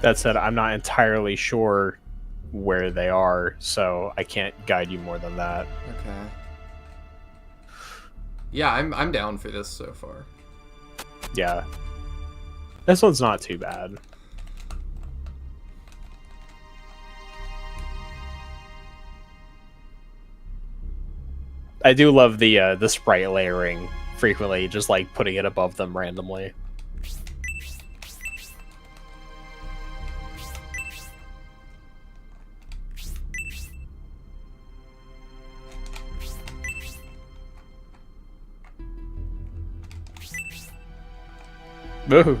That said, I'm not entirely sure where they are, so I can't guide you more than that. Okay. Yeah, I'm down for this so far. Yeah. This one's not too bad. I do love the sprite layering frequently, just like putting it above them randomly. Boo.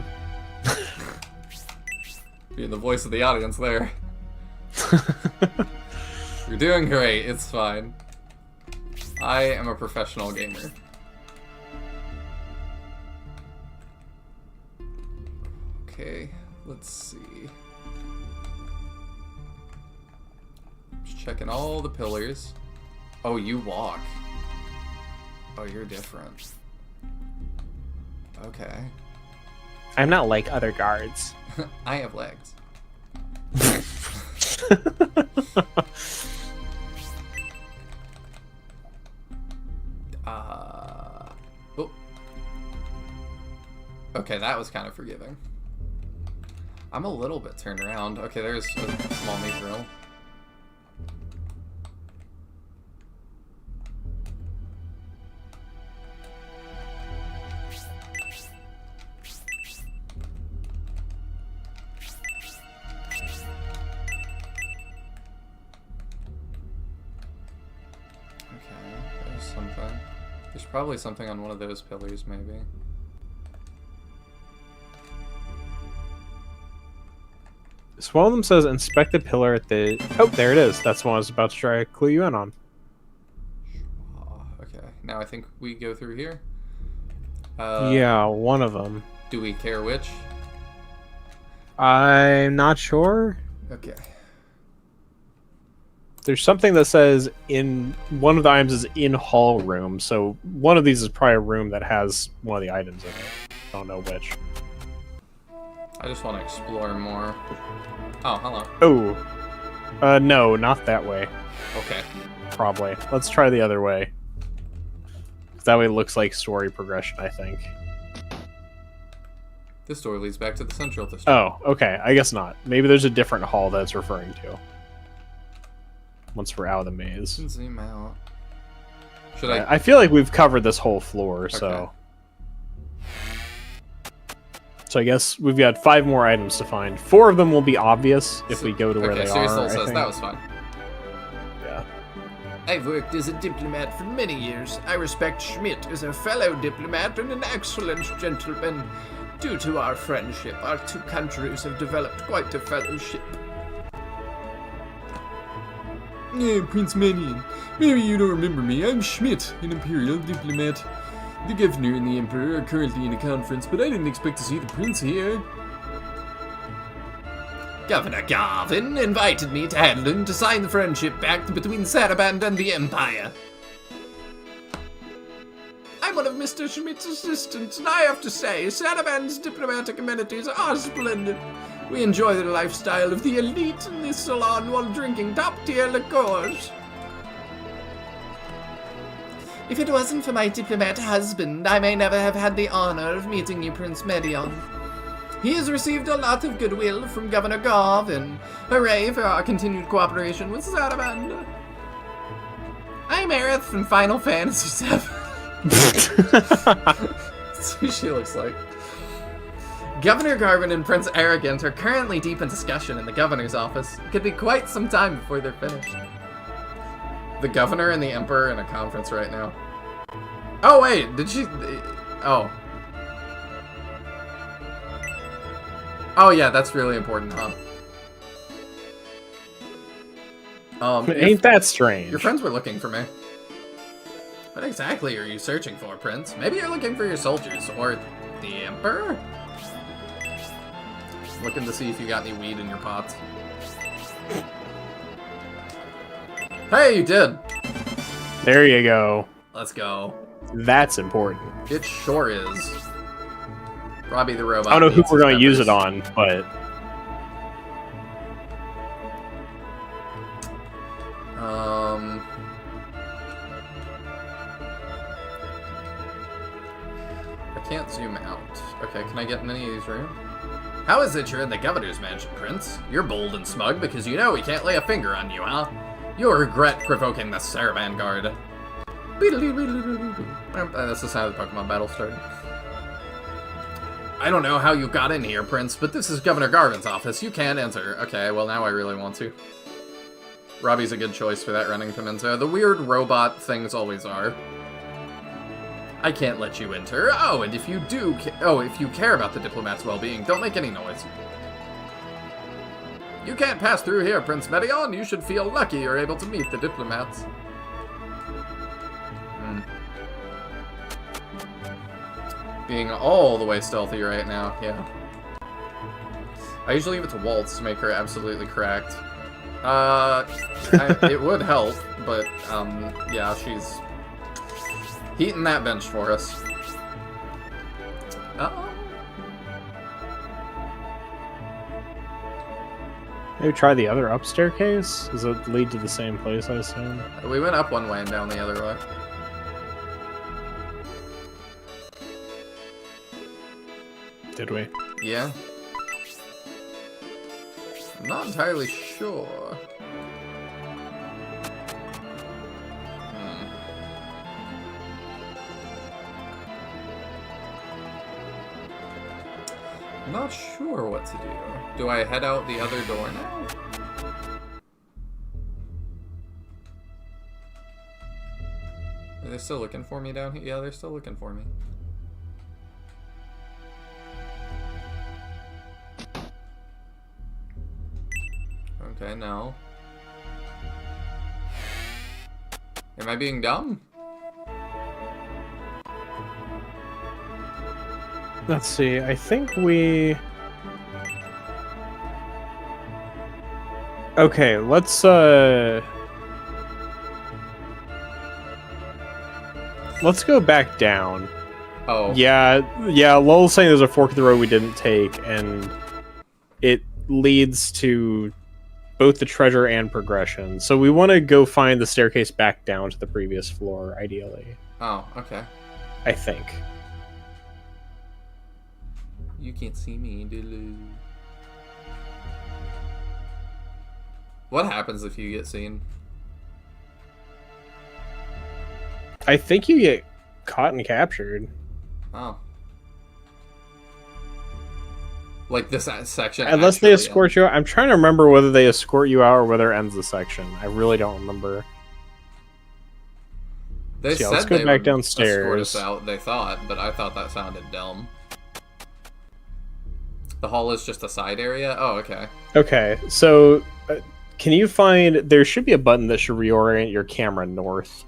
You're the voice of the audience there. You're doing great, it's fine. I am a professional gamer. Okay, let's see. Just checking all the pillars. Oh, you walk. Oh, you're different. Okay. I'm not like other guards. I have legs. Oh. Okay, that was kind of forgiving. I'm a little bit turned around. Okay, there's a small mithril. There's probably something on one of those pillars, maybe. So one of them says inspect the pillar at the... Oh, there it is. That's the one I was about to try to clue you in on. Okay, now I think we go through here. Yeah, one of them. Do we care which? I'm not sure. Okay. There's something that says in one of the items is in hall room, so one of these is probably a room that has one of the items in it. I don't know which. I just want to explore more. Oh, hello. Oh. No, not that way. Okay. Probably. Let's try the other way. That way it looks like story progression, I think. This door leads back to the central district. Oh, okay. I guess not. Maybe there's a different hall that it's referring to. Once we're out of the maze. Zoom out. Should Yeah, I feel like we've covered this whole floor, so... So I guess we've got 5 more items to find. 4 of them will be obvious if we go to where they Serious are, Soul I says think. that was fun. Yeah. I've worked as a diplomat for many years. I respect Schmidt as a fellow diplomat and an excellent gentleman. Due to our friendship, our two countries have developed quite a fellowship. Prince Manion. Maybe you don't remember me. I'm Schmidt, an Imperial diplomat. The Governor and the Emperor are currently in a conference, but I didn't expect to see the Prince here. Governor Garvin invited me to Hadlin to sign the friendship pact between Saraband and the Empire. I'm one of Mr. Schmidt's assistants, and I have to say, Saraband's diplomatic amenities are splendid. We enjoy the lifestyle of the elite in this salon while drinking top-tier liqueurs. If it wasn't for my diplomat husband, I may never have had the honor of meeting you, Prince Medion. He has received a lot of goodwill from Governor Garvin. Hooray for our continued cooperation with Saraband. I'm Aerith from Final Fantasy VII. That's who she looks like. Governor Garvin and Prince Arrogant are currently deep in discussion in the governor's office. It could be quite some time before they're finished. The governor and the emperor in a conference right now. Oh wait, did she... Oh. Oh yeah, that's really important, huh? Ain't that strange? Your friends were looking for me. What exactly are you searching for, Prince? Maybe you're looking for your soldiers, or the Emperor? Looking to see if you got any weed in your pots. Hey, you did! There you go. Let's go. That's important. It sure is. Robbie the robot. I don't know who needs we're his going to use it members. on, but... I can't zoom out. Okay, can I get in any of these rooms? How is it you're in the governor's mansion, Prince? You're bold and smug because you know we can't lay a finger on you, huh? You'll regret provoking the Saravan Guard. That's the sound of the Pokemon battle starting. I don't know how you got in here, Prince, but this is Governor Garvin's office. You can't enter. Okay, well now I really want to. Robbie's a good choice for that running pimento. The weird robot things always are. I can't let you enter. Oh, and if you do, if you care about the diplomat's well-being, don't make any noise. You can't pass through here, Prince Medion. You should feel lucky you're able to meet the diplomats. Being all the way stealthy right now, yeah. I usually leave it to Waltz to make her absolutely cracked. It would help, but, yeah, she's heating that bench for us. Maybe try the other up staircase? Does it lead to the same place, I assume? We went up one way and down the other way. Did we? Yeah. I'm not entirely sure. I'm not sure what to do. Do I head out the other door now? Are they still looking for me down here? Yeah, they're still looking for me. Okay, no. Am I being dumb? Let's see, I think we... Okay, let's go back down. Oh. Yeah, Lowell's saying there's a fork in the road we didn't take, and it leads to both the treasure and progression. So we want to go find the staircase back down to the previous floor, ideally. Oh, okay. I think. You can't see me, Dilu. What happens if you get seen? I think you get caught and captured. Oh. Like this section? Unless they escort you out. I'm trying to remember whether they escort you out or whether it ends the section. I really don't remember. They So, said let's go they back would downstairs. escort us out, they thought, but I thought that sounded dumb. The hall is just a side area? Oh, okay. Okay, so can you find... There should be a button that should reorient your camera north.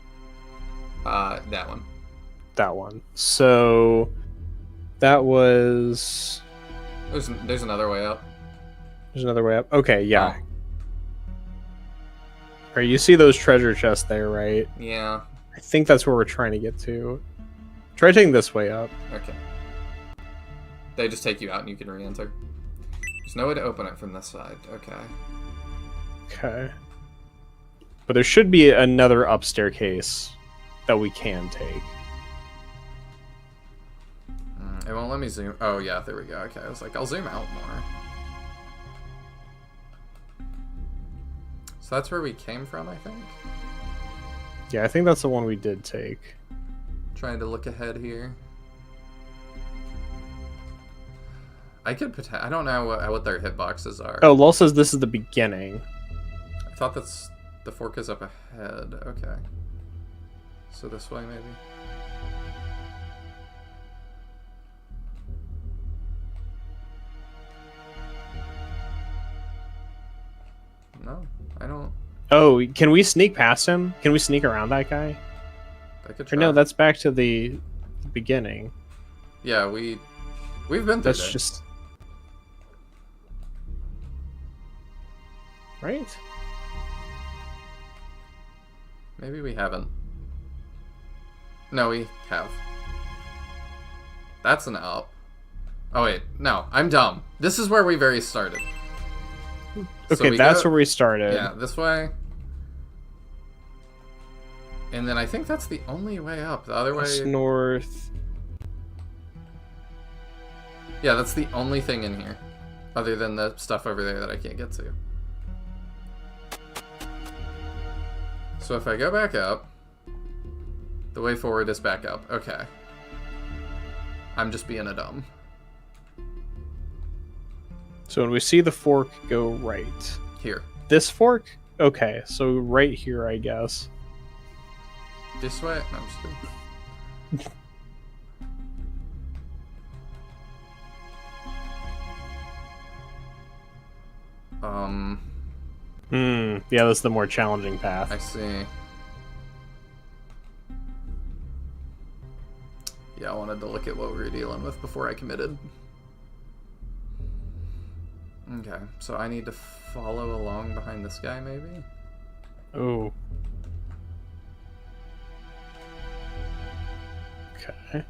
That one. That one. So that was... There's another way up. There's another way up? Okay, yeah. Oh. Alright, you see those treasure chests there, right? Yeah. I think that's where we're trying to get to. Try taking this way up. Okay. They just take you out and you can re-enter. There's no way to open it from this side. Okay. Okay. But there should be another up staircase that we can take. It won't let me zoom. Oh, yeah, there we go. Okay, I was like, I'll zoom out more. So that's where we came from, I think? Yeah, I think that's the one we did take. Trying to look ahead here. I could I don't know what their hitboxes are. Oh, Lol says this is the beginning. I thought that's... The fork is up ahead. Okay. So this way, maybe? No, I don't... Oh, can we sneak past him? Can we sneak around that guy? I could Or try. no, that's back to the beginning. Yeah, we've been through That's there. just... Right? Maybe we haven't. No, we have. That's an up. Oh wait, no, I'm dumb. This is where we very started. So Okay, we that's go- where we started. Yeah, this way. And then I think that's the only way up. The other West, way... north. Yeah, that's the only thing in here. Other than the stuff over there that I can't get to. So if I go back up, the way forward is back up. Okay. I'm just being a dumb. So when we see the fork, go right. Here. This fork? Okay, so right here, I guess. This way? No, I'm just kidding. Yeah, that's the more challenging path. I see. Yeah, I wanted to look at what we were dealing with before I committed. Okay, so I need to follow along behind this guy, maybe? Oh. Okay.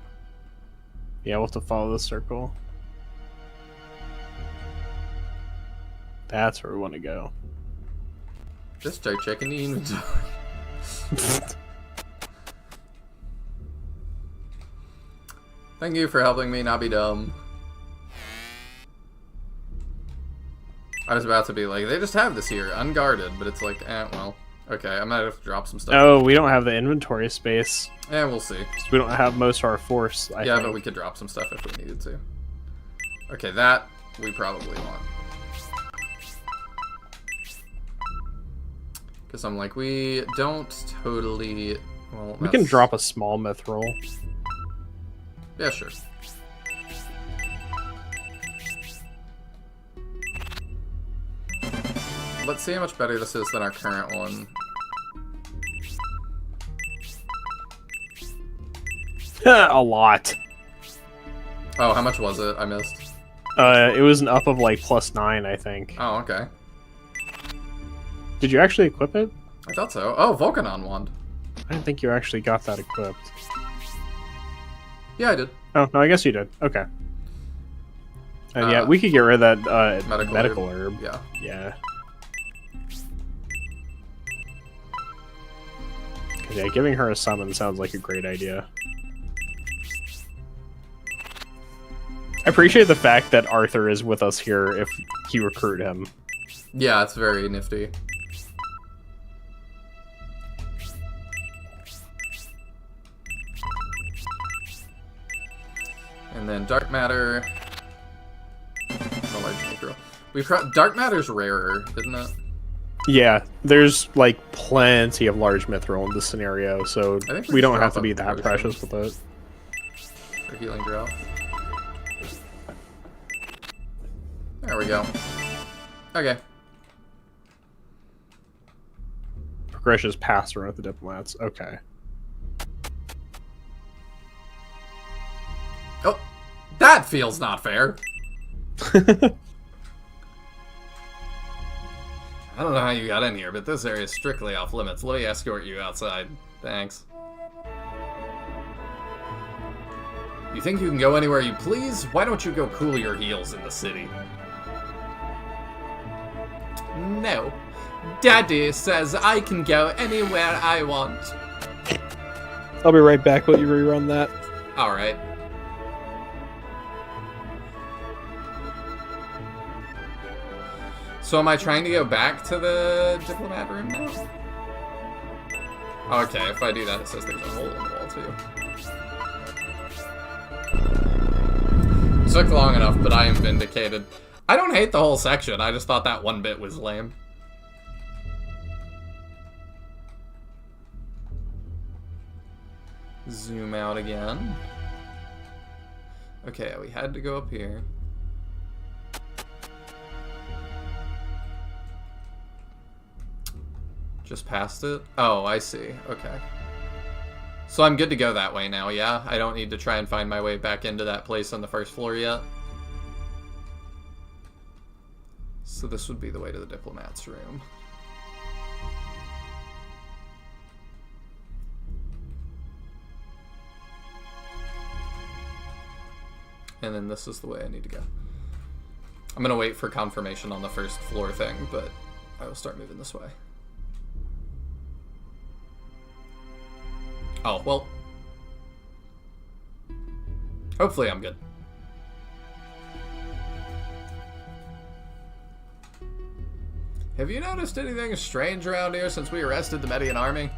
Yeah, we'll have to follow the circle. That's where we want to go. Just start checking the inventory. Thank you for helping me not be dumb. I was about to be like, they just have this here, unguarded, but it's like, well, okay, I might have to drop some stuff. Oh, we don't have the inventory space. We'll see. We don't have most of our force, I think. But we could drop some stuff if we needed to. Okay, that we probably want. Because I'm like, we don't totally... Well, we can drop a small mithril. Yeah, sure. Let's see how much better this is than our current one. A lot. Oh, how much was it? I missed. It was an up of like +9, I think. Oh, okay. Did you actually equip it? I thought so. Oh, Volcanon wand. I didn't think you actually got that equipped. Yeah, I did. Oh, no, I guess you did. Okay. And yeah, we could get rid of that medical herb. Yeah. Yeah. Yeah, giving her a summon sounds like a great idea. I appreciate the fact that Arthur is with us here if you recruit him. Yeah, it's very nifty. And then dark matter. Dark matter's rarer, isn't it? Yeah, there's like plenty of large mithril in this scenario, so we don't have to be that precious with it. For healing drought. There we go. Okay. Progression's passed around with the diplomats. Okay. Oh, that feels not fair. I don't know how you got in here, but this area is strictly off limits. Let me escort you outside. Thanks. You think you can go anywhere you please? Why don't you go cool your heels in the city? No. Daddy says I can go anywhere I want. I'll be right back while you rerun that. Alright. So am I trying to go back to the diplomat room now? Okay, if I do that, it says there's a hole in the wall, too. It took long enough, but I am vindicated. I don't hate the whole section, I just thought that one bit was lame. Zoom out again. Okay, we had to go up here. Just past it? Oh, I see. Okay. So I'm good to go that way now, yeah? I don't need to try and find my way back into that place on the first floor yet? So this would be the way to the diplomat's room. And then this is the way I need to go. I'm gonna wait for confirmation on the first floor thing, but I will start moving this way. Oh, well. Hopefully I'm good. Have you noticed anything strange around here since we arrested the Median army?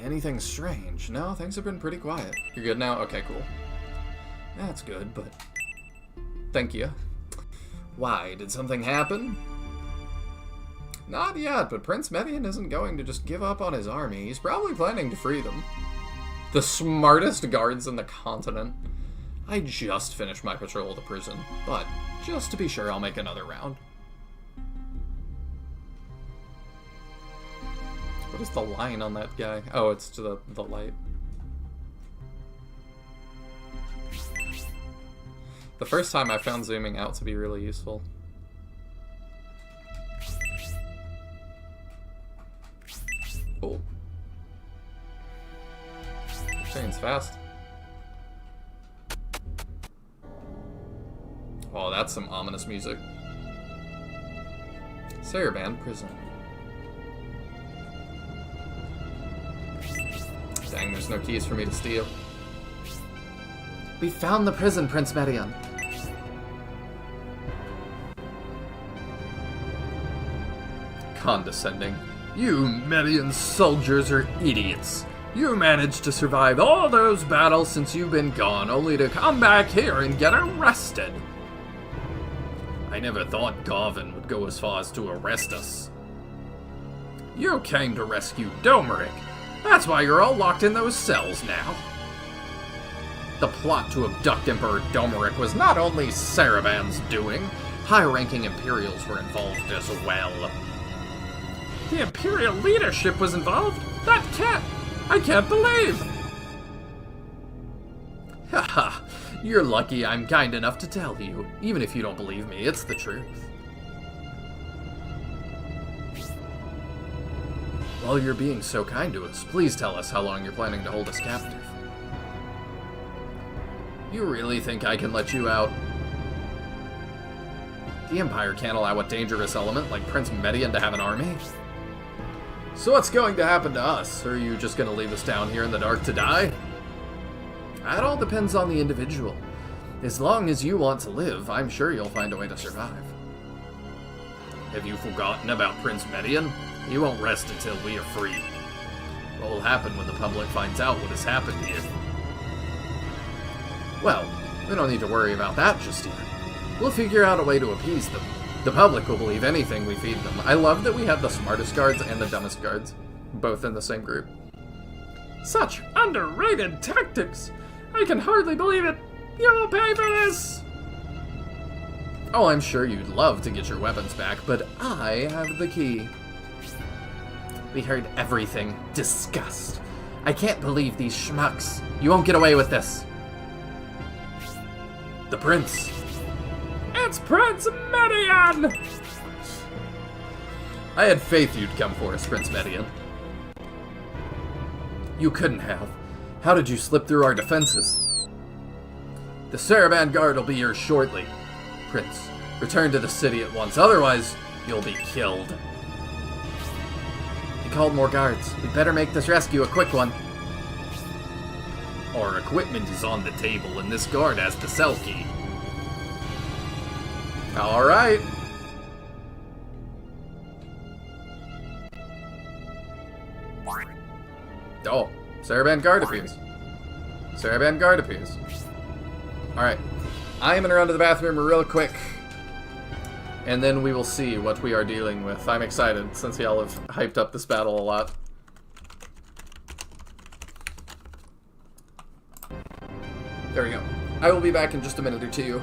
Anything strange? No, things have been pretty quiet. You're good now? Okay, cool. That's good, but... Thank you. Why? Did something happen? Not yet, but Prince Median isn't going to just give up on his army. He's probably planning to free them. The smartest guards in the continent. I just finished my patrol of the prison, but just to be sure, I'll make another round. What is the line on that guy? Oh, it's to the light. The first time I found zooming out to be really useful. Cool. Train's fast. Oh, that's some ominous music. Saraban Prison. Dang, there's no keys for me to steal. We found the prison, Prince Median. Condescending. You Median soldiers are idiots. You managed to survive all those battles since you've been gone, only to come back here and get arrested. I never thought Garvin would go as far as to arrest us. You came to rescue Domeric. That's why you're all locked in those cells now. The plot to abduct Emperor Domeric was not only Saraban's doing. High-ranking Imperials were involved as well. The Imperial leadership was involved? I can't believe! Haha, you're lucky I'm kind enough to tell you. Even if you don't believe me, it's the truth. While you're being so kind to us, please tell us how long you're planning to hold us captive. You really think I can let you out? The Empire can't allow a dangerous element like Prince Median to have an army. So what's going to happen to us? Are you just going to leave us down here in the dark to die? That all depends on the individual. As long as you want to live, I'm sure you'll find a way to survive. Have you forgotten about Prince Median? He won't rest until we are free. What will happen when the public finds out what has happened here? Well, we don't need to worry about that just yet. We'll figure out a way to appease them. The public will believe anything we feed them. I love that we have the smartest guards and the dumbest guards, both in the same group. Such underrated tactics! I can hardly believe it! You will pay for this! Oh, I'm sure you'd love to get your weapons back, but I have the key. We heard everything. Disgust. I can't believe these schmucks. You won't get away with this. The prince. It's Prince Median! I had faith you'd come for us, Prince Median. You couldn't have. How did you slip through our defenses? The Saraban Guard will be here shortly. Prince, return to the city at once, otherwise you'll be killed. He called more guards. We'd better make this rescue a quick one. Our equipment is on the table, and this guard has the cell key. Alright. Oh, Saraban Guard appears. Saraban Guard appears. Alright. I am gonna run to the bathroom real quick. And then we will see what we are dealing with. I'm excited, since y'all have hyped up this battle a lot. There we go. I will be back in just a minute or two.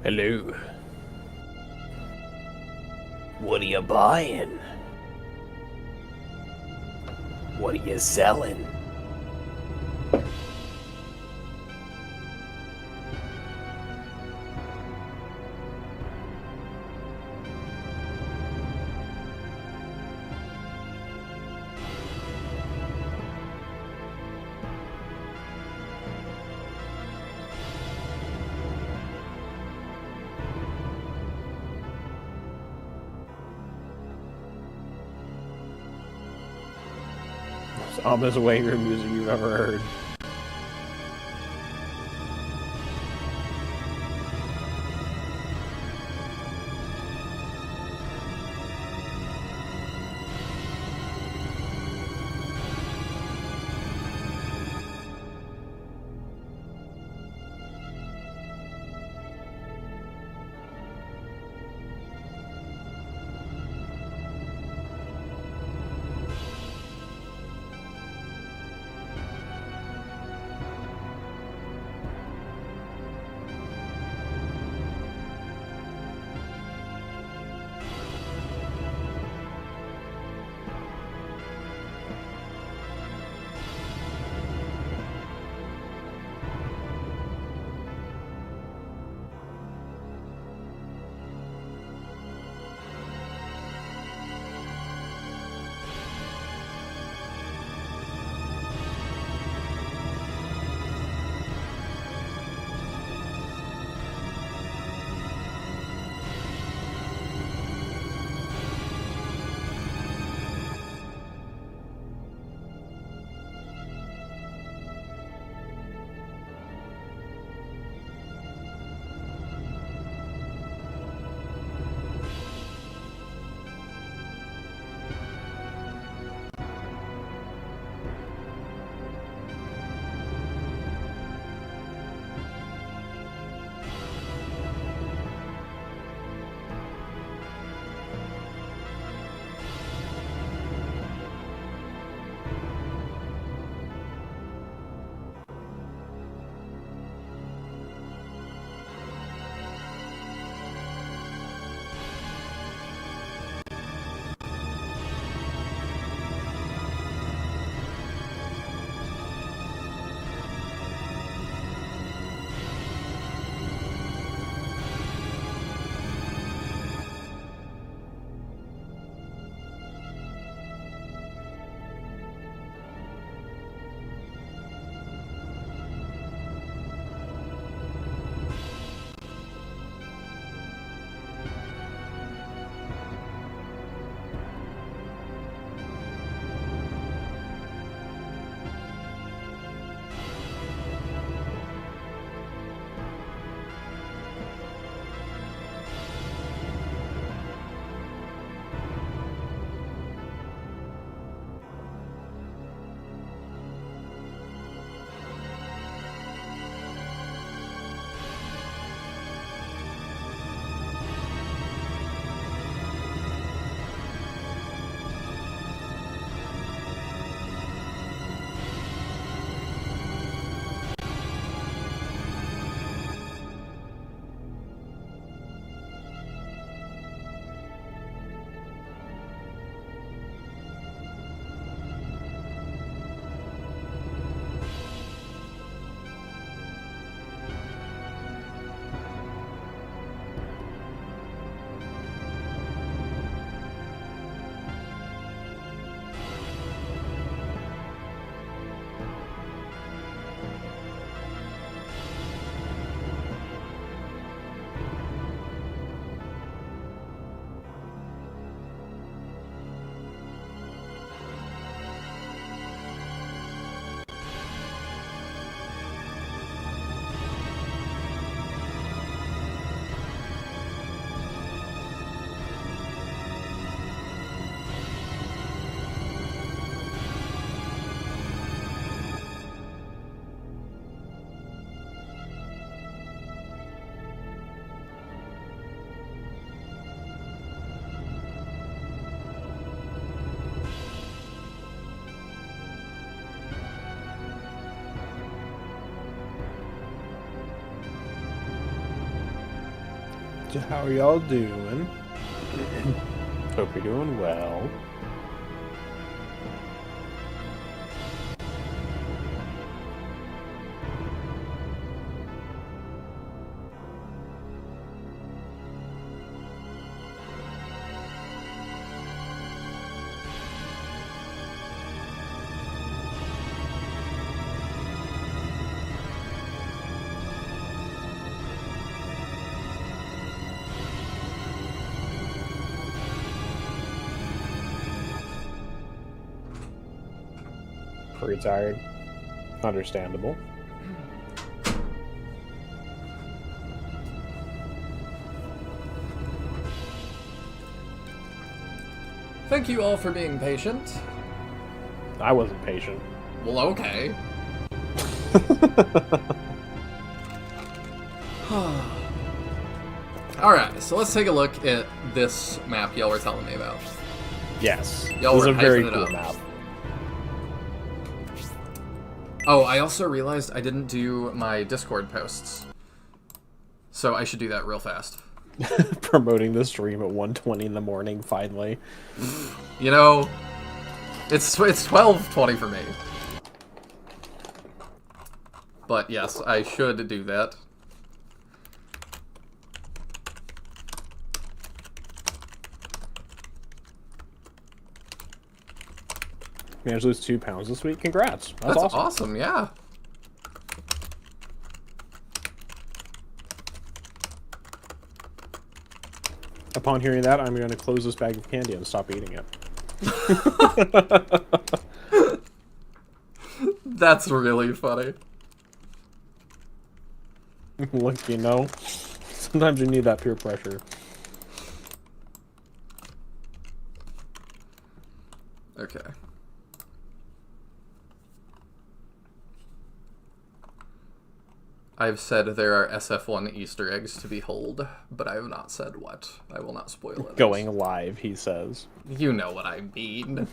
Hello. What are you buying? What are you selling? Sama's weight room music you've ever heard. How are y'all doing? Hope you're doing well. Pretty tired. Understandable. Thank you all for being patient. I wasn't patient. Well, okay. Alright, so let's take a look at this map y'all were telling me about. Yes. Y'all It was were a very hyping it cool up. map. Oh, I also realized I didn't do my Discord posts. So I should do that real fast. Promoting the stream at 1:20 in the morning, finally. You know, it's 12:20 for me. But yes, I should do that. Managed to lose 2 pounds this week. Congrats. That's awesome. awesome, yeah. Upon hearing that, I'm going to close this bag of candy and stop eating it. That's really funny. Look, you know, sometimes you need that peer pressure. Okay. I've said there are SF1 Easter eggs to behold, but I have not said what. I will not spoil it. Going live, he says. You know what I mean.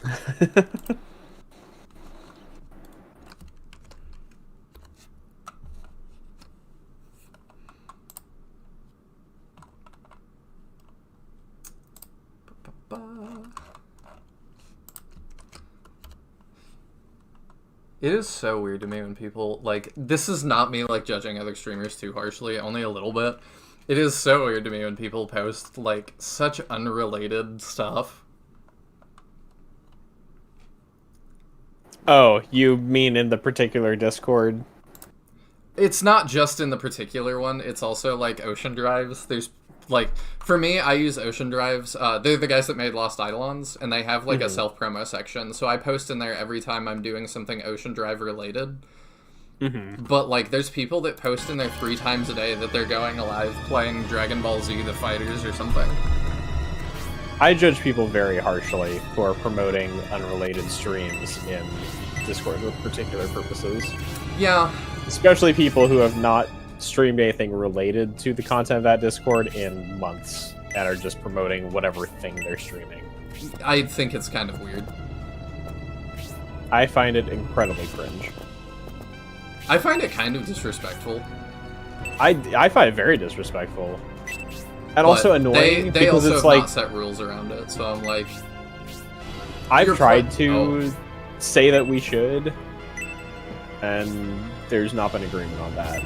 It is so weird to me when people, like, this is not me, like, judging other streamers too harshly, only a little bit. It is so weird to me when people post, like, such unrelated stuff. Oh, you mean in the particular Discord? It's not just in the particular one, it's also, like, Ocean Drives. There's, like, for me, I use Ocean Drives. They're the guys that made Lost Eidolons, and they have, like, a self-promo section, so I post in there every time I'm doing something Ocean Drive related. But, like, there's people that post in there 3 times a day that they're going live playing Dragon Ball Z The Fighters or something. I judge people very harshly for promoting unrelated streams in Discord with particular purposes. Yeah. Especially people who have not streamed anything related to the content of that Discord in months and are just promoting whatever thing they're streaming. I think it's kind of weird. I find it incredibly cringe. I find it kind of disrespectful. I find it very disrespectful. And But also annoying They because also it's have like not set rules around it, so I'm like, I've You're tried pro- to say that we should, and there's not been agreement on that.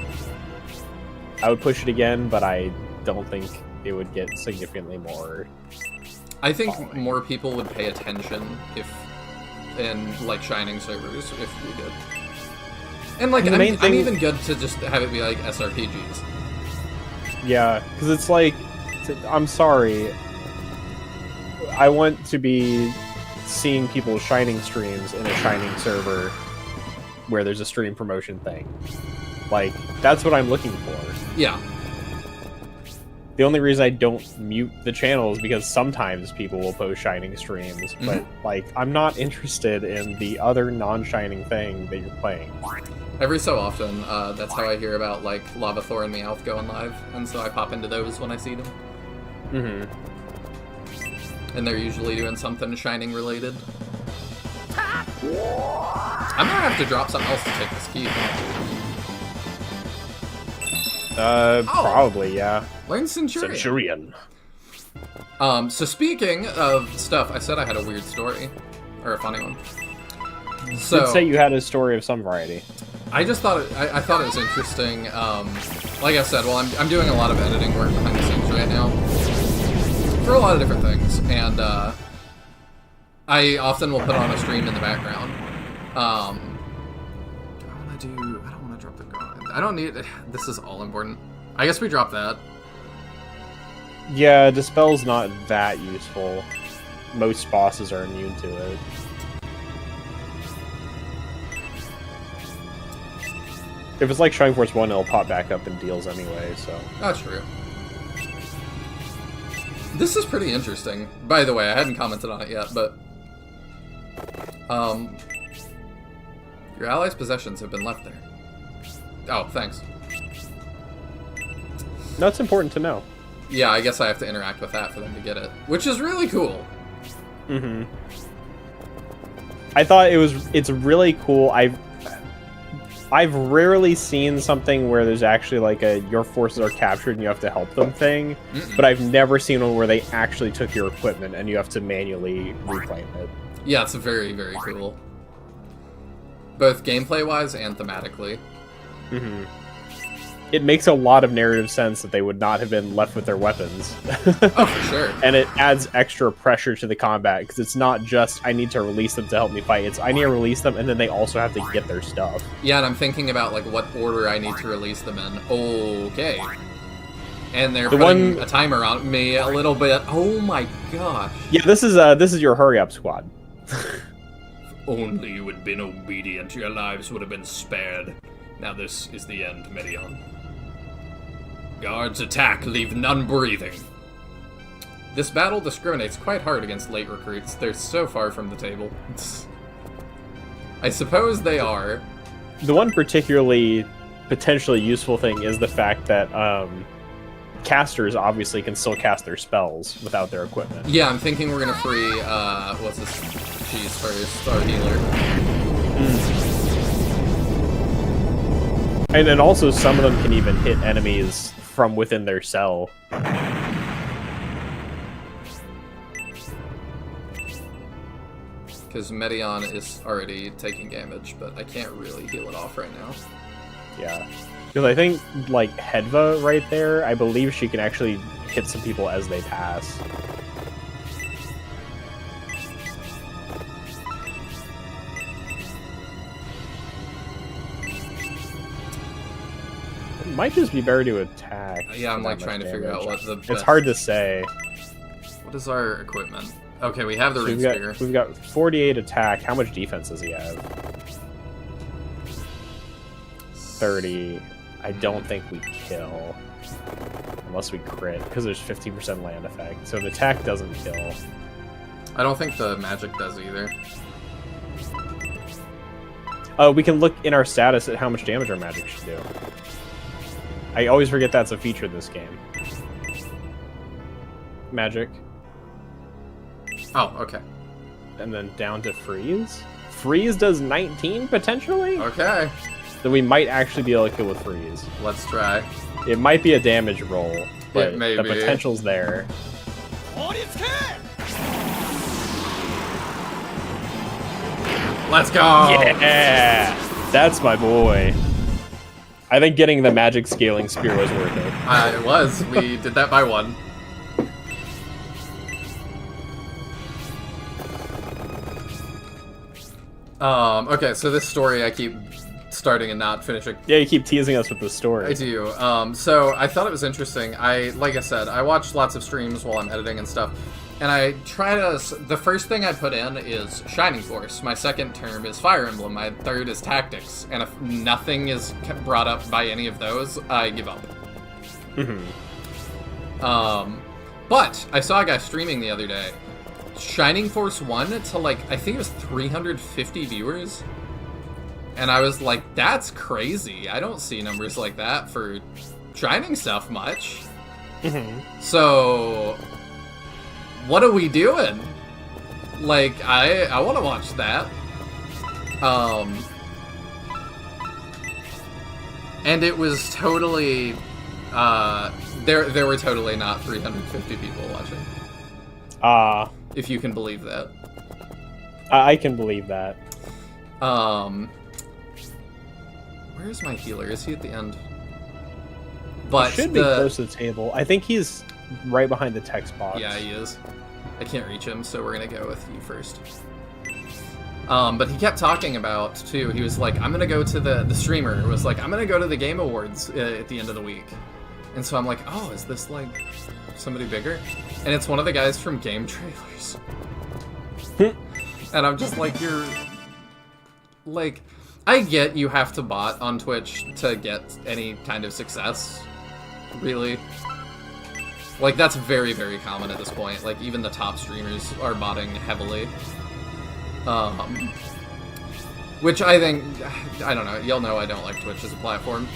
I would push it again, but I don't think it would get significantly more. I think following. more people would pay attention if, in, like, Shining servers, if we did. And, like, And the main I'm thing- even good to just have it be, like, SRPGs. Yeah, because it's like, I'm sorry. I want to be seeing people's Shining streams in a Shining server where there's a stream promotion thing. Like, that's what I'm looking for. Yeah. The only reason I don't mute the channel is because sometimes people will post Shining streams, but, like, I'm not interested in the other non-Shining thing that you're playing. Every so often, that's how I hear about, like, Lava Thor and Meowth going live, and so I pop into those when I see them. Mm-hmm. And they're usually doing something Shining related. I'm gonna have to drop something else to take this key. Probably, yeah. Learn Centurion. Centurion. So speaking of stuff, I said I had a weird story. Or a funny one. So, You'd say you had a story of some variety. I just thought I thought it was interesting. Like I said, well, I'm doing a lot of editing work behind the scenes right now for a lot of different things, and I often will put on a stream in the background. I don't want to drop the guard. I don't need. This is all important. I guess we drop that. Yeah, Dispel's not that useful. Most bosses are immune to it. If it's like Shining Force 1, it'll pop back up and deals anyway, so... That's true. This is pretty interesting. By the way, I hadn't commented on it yet, but... Your allies' possessions have been left there. Oh, thanks. That's important to know. Yeah, I guess I have to interact with that for them to get it. Which is really cool. Mm-hmm. I thought it's really cool. I've rarely seen something where there's actually like a your forces are captured and you have to help them thing, but I've never seen one where they actually took your equipment and you have to manually reclaim it. Yeah, it's very, very cool. Both gameplay-wise and thematically. Mm-hmm. It makes a lot of narrative sense that they would not have been left with their weapons. Oh, for sure. And it adds extra pressure to the combat, because it's not just, I need to release them to help me fight. It's, I need to release them, and then they also have to get their stuff. Yeah, and I'm thinking about, like, what order I need to release them in. Okay. And they're putting a timer on me a little bit. Oh my gosh. Yeah, this is your hurry-up squad. If only you had been obedient, your lives would have been spared. Now this is the end, Medion. Guards attack, leave none breathing. This battle discriminates quite hard against late recruits. They're so far from the table. I suppose they are. The one particularly potentially useful thing is the fact that casters obviously can still cast their spells without their equipment. Yeah, I'm thinking we're gonna free, what's this cheese first? Our healer. And then also some of them can even hit enemies from within their cell. Because Medion is already taking damage, but I can't really heal it off right now. Yeah. Because I think, like, Hedva right there, I believe she can actually hit some people as they pass. It might just be better to attack. Yeah, I'm like trying to figure out what the best... It's hard to say. What is our equipment? Okay, we have the So Rune Spear. we've got 48 attack. How much defense does he have? 30. I don't think we kill. Unless we crit, because there's 15% land effect. So an attack doesn't kill. I don't think the magic does either. We can look in our status at how much damage our magic should do. I always forget that's a feature of this game. Magic. Oh, okay. And then down to freeze. Freeze does 19 potentially? Okay. Then we might actually be able to kill with freeze. Let's try. It might be a damage roll, but It may the be. potential's there. Let's go! Yeah! That's my boy. I think getting the magic scaling spear was worth it. It was. We did that by one. Okay, so this story I keep starting and not finishing. Yeah, you keep teasing us with the story. I do. So I thought it was interesting. Like I said, I watch lots of streams while I'm editing and stuff, and I try to. The first thing I put in is Shining Force. My second term is Fire Emblem. My third is Tactics. And if nothing is brought up by any of those, I give up. But I saw a guy streaming the other day. Shining Force 1 to, like, I think it was 350 viewers. And I was like, that's crazy. I don't see numbers like that for Shining stuff much. So, what are we doing? Like, I want to watch that. And it was totally There were totally not 350 people watching. If you can believe that. I can believe that. Where's my healer? Is he at the end? But Should be close to the table. I think he's right behind the text box. Yeah, he is. I can't reach him, so we're gonna go with you first. But he kept talking about, too, he was like, I'm gonna go to the streamer was like, I'm gonna go to the Game Awards at the end of the week. And so I'm like, oh, is this, like, somebody bigger? And it's one of the guys from Game Trailers. And I'm just like, you're... Like, I get you have to bot on Twitch to get any kind of success, really. Like, that's very, very common at this point. Like, even the top streamers are botting heavily. Which I think, I don't know, y'all know I don't like Twitch as a platform.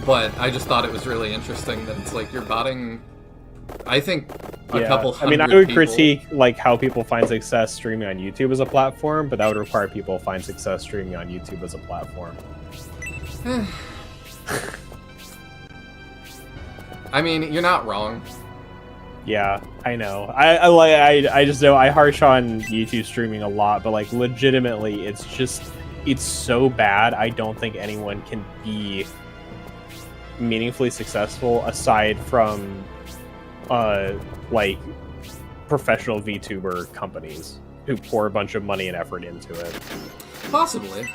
But I just thought it was really interesting that it's like you're botting, I think, a couple hundred I would people. critique like how people find success streaming on YouTube as a platform, but that would require people find success streaming on YouTube as a platform. I mean, you're not wrong. Yeah, I know. I just know I harsh on YouTube streaming a lot, but like legitimately, it's so bad. I don't think anyone can be meaningfully successful aside from like professional VTuber companies who pour a bunch of money and effort into it. Possibly.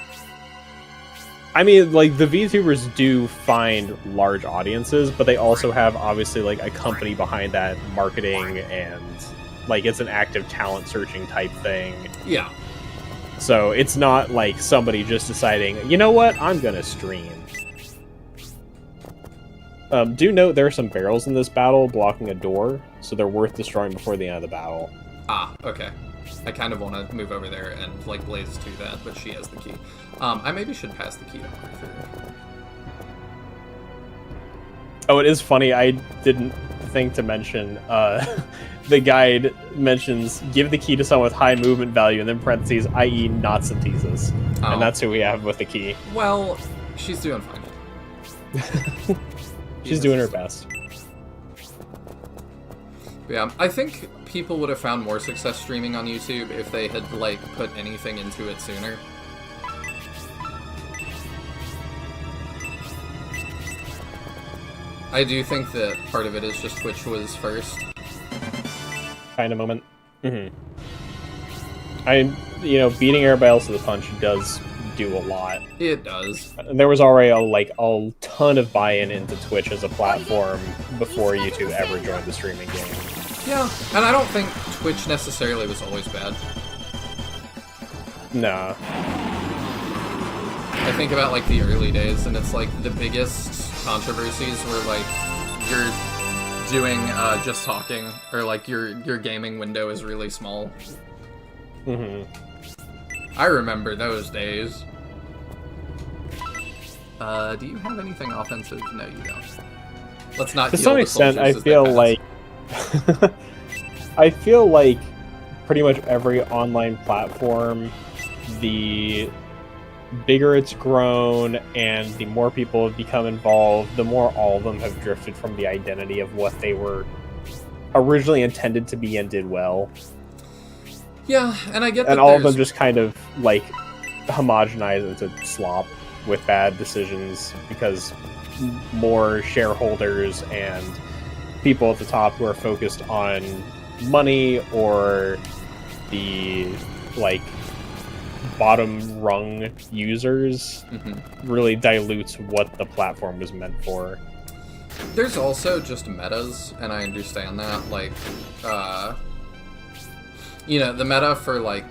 I mean, like, the VTubers do find large audiences, but they also have, obviously, like, a company behind that, marketing, and, like, it's an active talent searching type thing. Yeah. So it's not, like, somebody just deciding, you know what, I'm gonna stream. Do note there are some barrels in this battle blocking a door, so they're worth destroying before the end of the battle. Ah, okay. I kind of want to move over there and, like, Blaze do that, but she has the key. I maybe should pass the key to Arthur. Oh, it is funny, I didn't think to mention, the guide mentions, give the key to someone with high movement value, and then parentheses, i.e. not Synthesis. Oh. And that's who we have with the key. Well, she's doing fine. She's doing her best. Yeah, I think people would have found more success streaming on YouTube if they had, like, put anything into it sooner. I do think that part of it is just Twitch was first. Kind of moment. Mm-hmm. Beating everybody else to the punch does do a lot. It does. There was already a ton of buy-in into Twitch as a platform before YouTube ever joined the streaming game. Yeah, and I don't think Twitch necessarily was always bad. Nah. I think about, like, the early days, and it's, like, the biggest controversies were, like, you're doing, just talking, or, like, your gaming window is really small. Mm-hmm. I remember those days. Do you have anything offensive? No, you don't. Let's not. To heal some the extent, I soldiers as they feel pass. like I feel like pretty much every online platform, the bigger it's grown and the more people have become involved, the more all of them have drifted from the identity of what they were originally intended to be and did well. Yeah, and I get that. And all of them just kind of like homogenize into slop with bad decisions because more shareholders and people at the top who are focused on money or the like bottom rung users really dilutes what the platform was meant for. There's also just metas, and I understand that. Like, the meta for, like,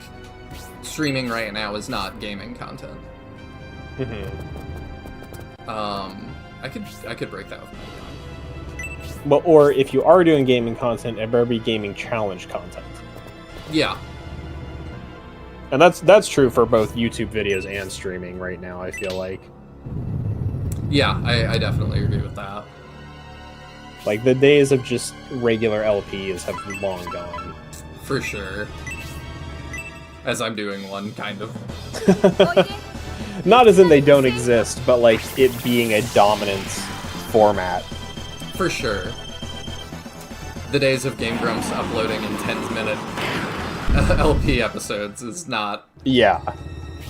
streaming right now is not gaming content. I could break that with Medion. But, or if you are doing gaming content, it better be gaming challenge content. Yeah. And that's true for both YouTube videos and streaming right now, I feel like. Yeah, I definitely agree with that. Like, the days of just regular LPs have long gone. For sure. As I'm doing one, kind of. Not as in they don't exist, but like it being a dominant format. For sure. The days of Game Grumps uploading in 10-minute LP episodes is not... Yeah,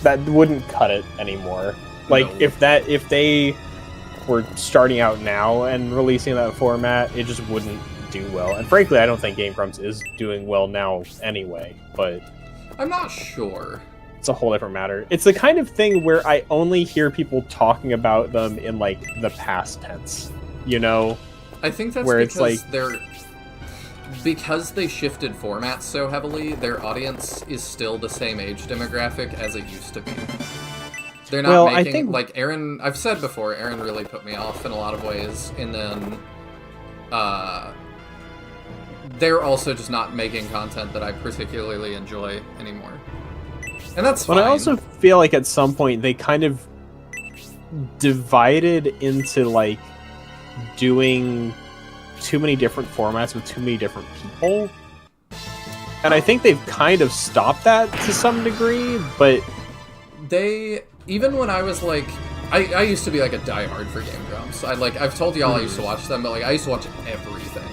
that wouldn't cut it anymore. Like, No. if they were starting out now and releasing that format, it just wouldn't do well. And frankly, I don't think Game Grumps is doing well now anyway, but I'm not sure. it's a whole different matter. It's the kind of thing where I only hear people talking about them in, like, the past tense, you know? I think that's Where because it's like- they're... Because they shifted formats so heavily, their audience is still the same age demographic as it used to be. They're not Well, I making... think- Like, Aaron... I've said before, Aaron really put me off in a lot of ways, and then... they're also just not making content that I particularly enjoy anymore. And that's fine. But I also feel like at some point they kind of divided into, like, doing too many different formats with too many different people. And I think they've kind of stopped that to some degree, but They... Even when I was, like... I used to be, like, a diehard for Game Grumps. I've told y'all I used to watch them, but, like, I used to watch everything.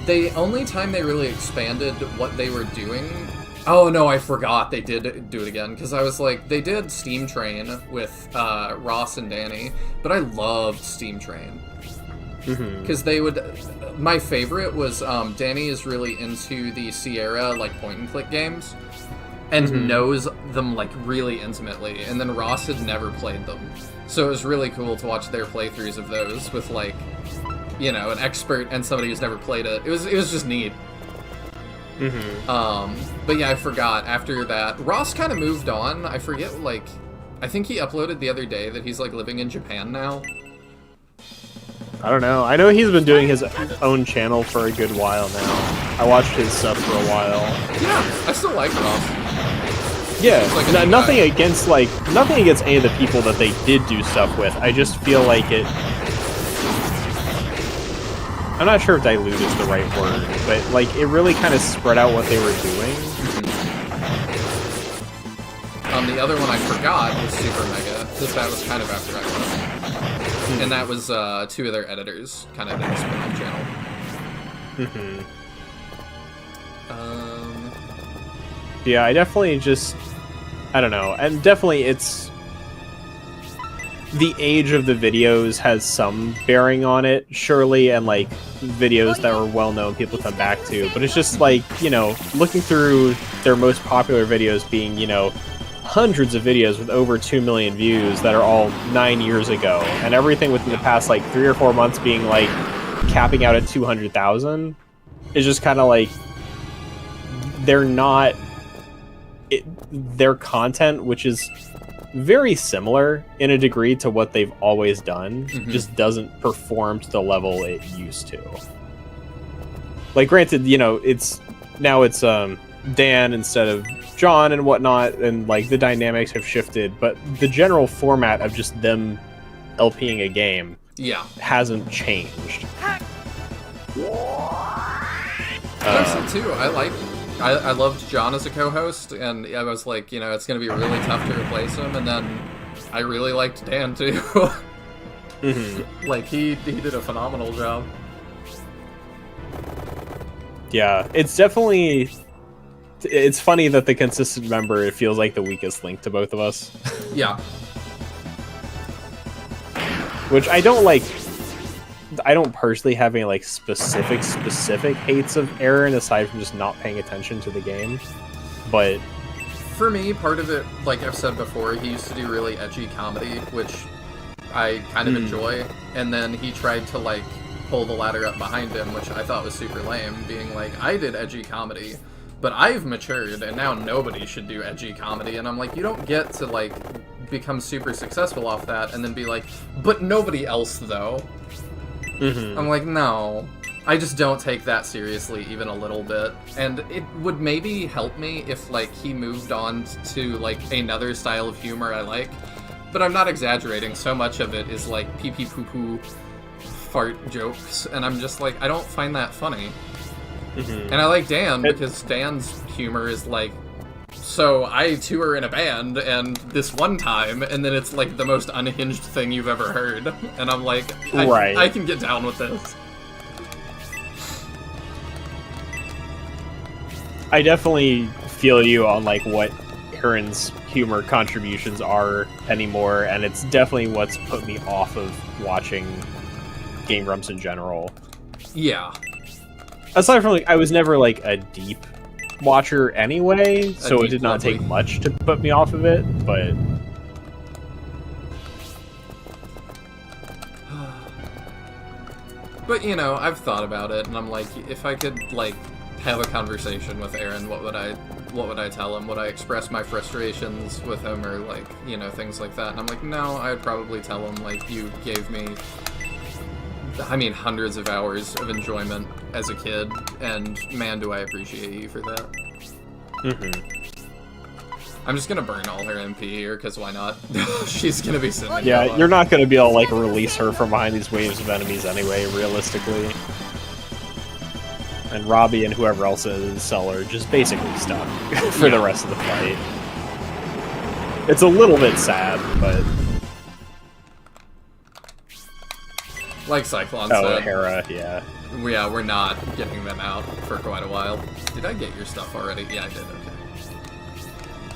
The only time they really expanded what they were doing... Oh, no, I forgot they did do it again, because I was like, they did Steam Train with Ross and Danny, but I loved Steam Train. Because they would... My favorite was, Danny is really into the Sierra, like, point-and-click games, and knows them, like, really intimately, and then Ross had never played them. So it was really cool to watch their playthroughs of those with, like, you know, an expert and somebody who's never played it. It was just neat. But yeah, I forgot. After that, Ross kind of moved on. I forget, like, I think he uploaded the other day that he's, like, living in Japan now. I don't know. I know he's been doing his own channel for a good while now. I watched his stuff for a while. Yeah, I still like Ross. Yeah, like a new nothing guy. against any of the people that they did do stuff with. I just feel like it. I'm not sure if dilute is the right word, but like it really kind of spread out what they were doing. The other one I forgot was Super Mega, because that was kind of after I left. And that was two of their editors, kind of did a spin-off channel. Yeah, I definitely I don't know, and definitely it's the age of the videos has some bearing on it, surely, and like videos that were well known people come back to, but it's just like, you know, looking through their most popular videos being, you know, hundreds of videos with over 2 million views that are all 9 years ago, and everything within the past like 3 or 4 months being like capping out at 200,000 is just kind of like they're not their content, which is very similar in a degree to what they've always done, just doesn't perform to the level it used to. Like, granted, you know, it's Dan instead of John and whatnot, and like the dynamics have shifted, but the general format of just them LPing a game hasn't changed. Honestly, too, I loved John as a co-host, and I was like, you know, it's going to be really tough to replace him, and then I really liked Dan, too. Like, he did a phenomenal job. Yeah, it's definitely... It's funny that the consistent member, it feels like the weakest link to both of us. Yeah. Which I don't like... I don't personally have any like specific hates of Aaron aside from just not paying attention to the game, but for me, part of it, like I've said before, he used to do really edgy comedy, which I kind of enjoy, and then he tried to like pull the ladder up behind him, which I thought was super lame, being like, I did edgy comedy, but I've matured, and now nobody should do edgy comedy, and I'm like, you don't get to like become super successful off that and then be like, but nobody else though. I'm like, no. I just don't take that seriously even a little bit. And it would maybe help me if, like, he moved on to, like, another style of humor I like. But I'm not exaggerating. So much of it is, like, pee-pee-poo-poo fart jokes. And I'm just like, I don't find that funny. And I like Dan because Dan's humor is, like, So I tour in a band, and this one time, and then it's like the most unhinged thing you've ever heard. And I'm like, I can get down with this. I definitely feel you on like what Aaron's humor contributions are anymore, and it's definitely what's put me off of watching Game Grumps in general. Yeah. Aside from, like, I was never like a deep watcher anyway, so it did not take much to put me off of it, but... But, you know, I've thought about it, and I'm like, if I could, like, have a conversation with Aaron, what would I tell him? Would I express my frustrations with him, or, like, you know, things like that? And I'm like, no, I'd probably tell him, like, you gave me, I mean, hundreds of hours of enjoyment as a kid, and man, do I appreciate you for that. I'm just gonna burn all her MP here, because why not? She's gonna be sitting there. Yeah, you're not gonna be able to, like, release her from behind these waves of enemies anyway, realistically. And Robbie and whoever else is Cell are just basically stuck for the rest of the fight. It's a little bit sad, but... Like Cyclone said. Hera, yeah. Yeah, we're not getting them out for quite a while. Did I get your stuff already? Yeah, I did, okay.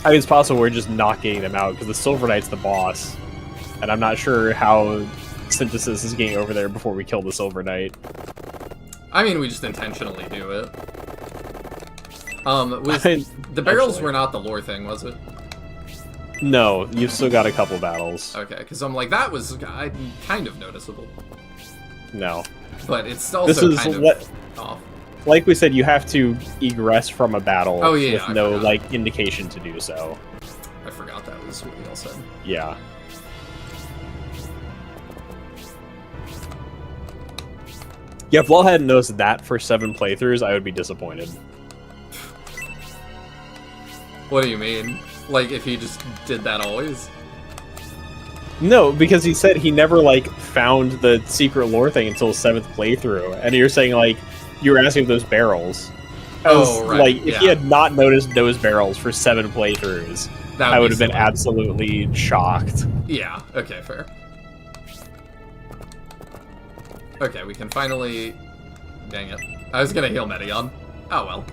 I mean, it's possible we're just not getting them out, because the Silver Knight's the boss. And I'm not sure how Synthesis is getting over there before we kill the Silver Knight. I mean, we just intentionally do it. The barrels were not the lore thing, was it? No, you've still got a couple battles. Okay, because I'm like, that was kind of noticeable. No. But it's also kind of off. Like we said, you have to egress from a battle with no, like, indication to do so. I forgot that was what we all said. Yeah. Yeah, if Wall hadn't noticed that for 7 playthroughs, I would be disappointed. What do you mean? Like, if he just did that always? No, because he said he never, like, found the secret lore thing until 7th playthrough. And you're saying, like, you were asking those barrels. Oh, right. Like, if he had not noticed those barrels for 7 playthroughs, I would have been absolutely shocked. Yeah, okay, fair. Okay, we can finally... Dang it. I was gonna heal Medion. Oh well.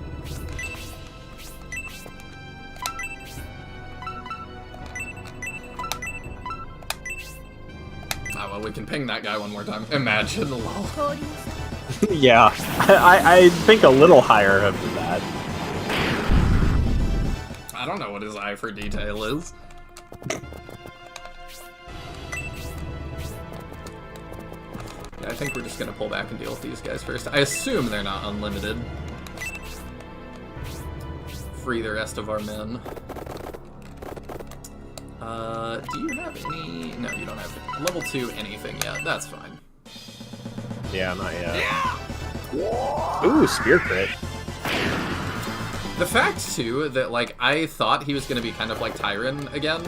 Oh well, we can ping that guy one more time. Imagine, lol. Yeah, I think a little higher of that. I don't know what his eye for detail is. I think we're just gonna pull back and deal with these guys first. I assume they're not unlimited. Free the rest of our men. Do you have any... No, you don't have level 2 anything yet. That's fine. Yeah, not yet. Ooh, Spear Crit. The fact, too, that, like, I thought he was gonna be kind of like Tyron again.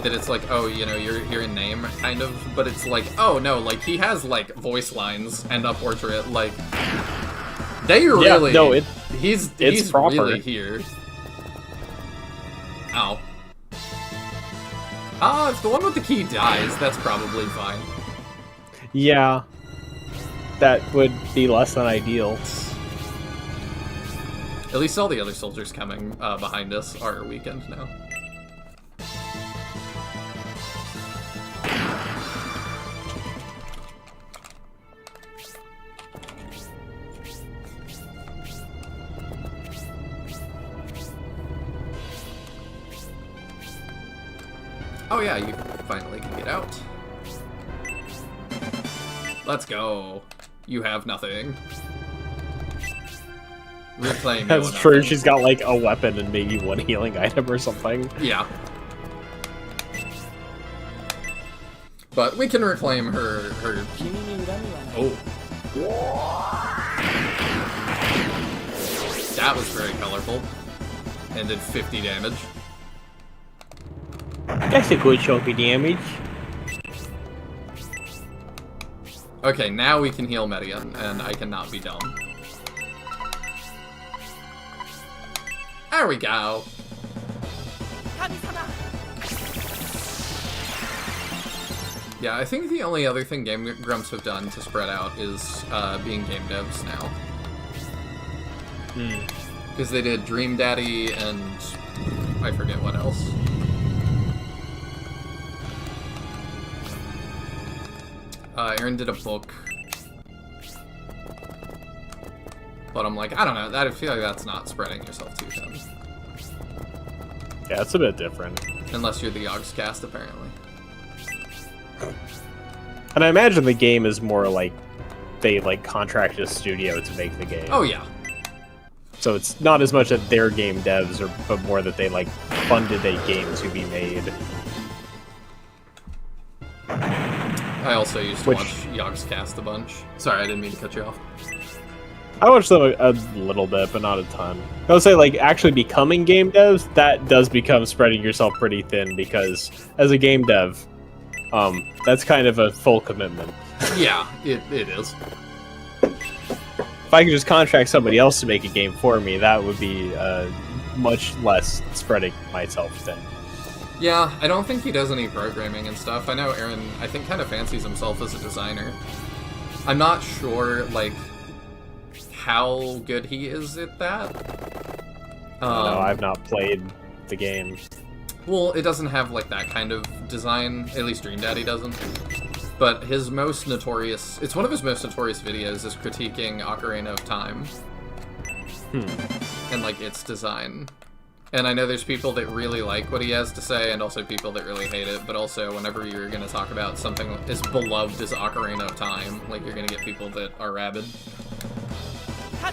That it's like, oh, you know, you're in name, kind of, but it's like, oh, no, like, he has, like, voice lines and a portrait, like, they really, no, he's proper. Really here. Ow. If the one with the key dies, that's probably fine. Yeah. That would be less than ideal. At least all the other soldiers coming behind us are weakened now. Oh yeah, you finally can get out. Let's go. You have nothing. Reclaim. That's true, nothing. She's got like a weapon and maybe 1 healing item or something. Yeah. But we can reclaim her... Oh. That was very colorful. And did 50 damage. That's a good chunk of damage. Okay, now we can heal Medion, and I cannot be dumb. There we go. Yeah, I think the only other thing Game Grumps have done to spread out is being game devs now. Because they did Dream Daddy and I forget what else. Aaron did a book. But I'm like, I don't know, I feel like that's not spreading yourself too thin. Yeah, it's a bit different. Unless you're the Yogscast, apparently. And I imagine the game is more like they like contracted a studio to make the game. Oh yeah. So it's not as much that they're game devs, but more that they like funded a game to be made. I also used to watch Yogscast a bunch. Sorry, I didn't mean to cut you off. I watched them a little bit, but not a ton. I would say, like, actually becoming game devs, that does become spreading yourself pretty thin, because as a game dev, that's kind of a full commitment. Yeah, it is. If I could just contract somebody else to make a game for me, that would be much less spreading myself thin. Yeah, I don't think he does any programming and stuff. I know Aaron, I think, kind of fancies himself as a designer. I'm not sure, like, how good he is at that. No, I've not played the game. Well, it doesn't have, like, that kind of design. At least Dream Daddy doesn't. But his most notorious... It's one of his most notorious videos is critiquing Ocarina of Time. And, like, its design. And I know there's people that really like what he has to say, and also people that really hate it, but also whenever you're going to talk about something as beloved as Ocarina of Time, like, you're going to get people that are rabid. I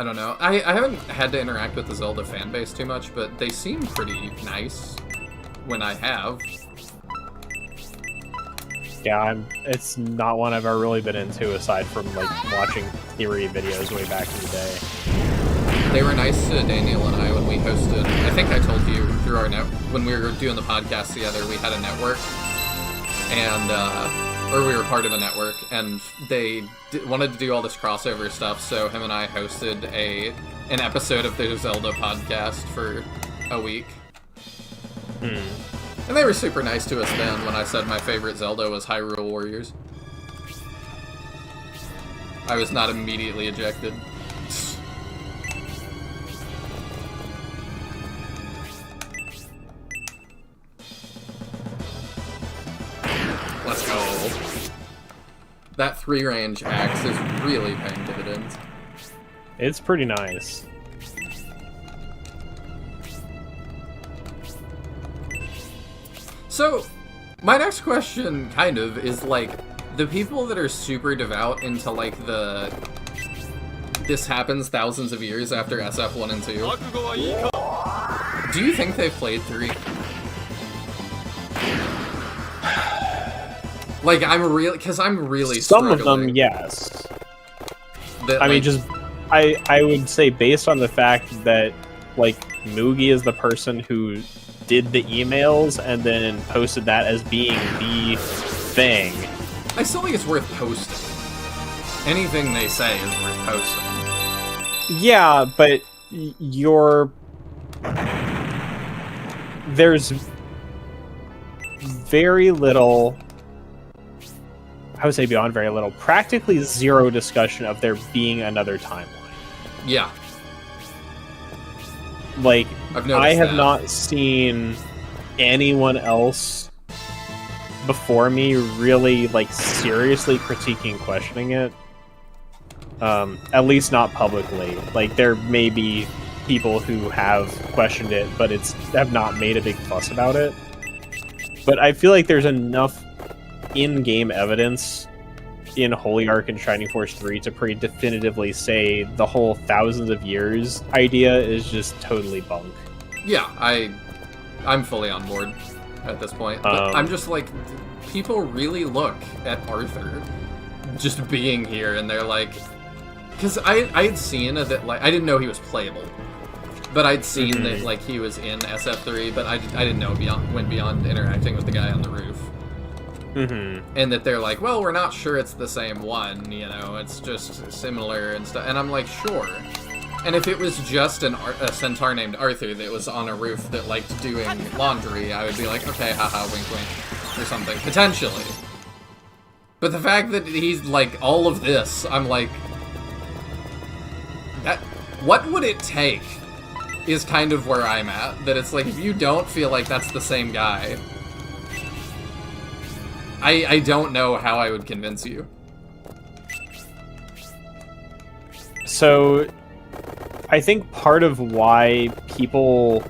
don't know. I haven't had to interact with the Zelda fanbase too much, but they seem pretty nice when I have. Yeah, it's not one I've ever really been into, aside from, like, watching theory videos way back in the day. They were nice to Daniel and I when we hosted... I think I told you through our when we were doing the podcast together, we had a network. And, or we were part of a network, and they wanted to do all this crossover stuff, so him and I hosted an episode of the Zelda podcast for a week. And they were super nice to us then when I said my favorite Zelda was Hyrule Warriors. I was not immediately ejected. Let's go. That 3-range axe is really paying dividends. It's pretty nice. So, my next question, kind of, is, like, the people that are super devout into, like, this happens thousands of years after SF1 and 2. Do you think they've played 3? Like, I'm really Some struggling. of them, yes. That, I mean, like, just... I would say, based on the fact that, like, Mugi is the person who did the emails and then posted that as being the thing. I still think it's worth posting. Anything they say is worth posting. Yeah, but there's very little, I would say beyond very little, practically zero discussion of there being another timeline. Yeah. Like, I have that. not seen anyone else before me really, like, seriously critiquing, questioning it. At least not publicly. Like, there may be people who have questioned it, but have not made a big fuss about it. But I feel like there's enough in-game evidence in Holy Ark and Shining Force 3 to pretty definitively say the whole thousands of years idea is just totally bunk. Yeah, I'm fully on board at this point. But I'm just like, people really look at Arthur just being here, and they're like, because I had seen that, like, I didn't know he was playable, but I'd seen that, like, he was in SF3, but I didn't know went beyond interacting with the guy on the roof. And that they're like, well, we're not sure it's the same one, you know, it's just similar and stuff. And I'm like, sure. And if it was just a centaur named Arthur that was on a roof that liked doing laundry, I would be like, okay, haha, wink wink, or something, potentially. But the fact that he's like all of this, I'm like, that, what would it take is kind of where I'm at. That it's like, if you don't feel like that's the same guy, I don't know how I would convince you. So, I think part of why people...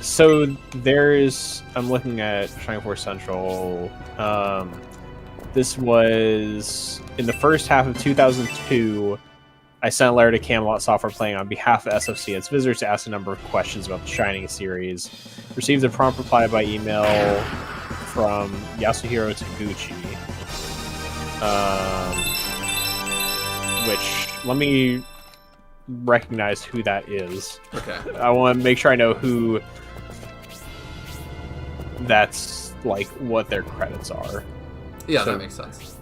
So, there's... I'm looking at Shining Force Central. This was... In the first half of 2002, I sent a letter to Camelot Software Playing on behalf of SFC and its visitors to ask a number of questions about the Shining series. Received a prompt reply by email from Yasuhiro Taguchi. Which, let me recognize who that is. Okay. I want to make sure I know who that's, like, what their credits are. Yeah, So- that makes sense.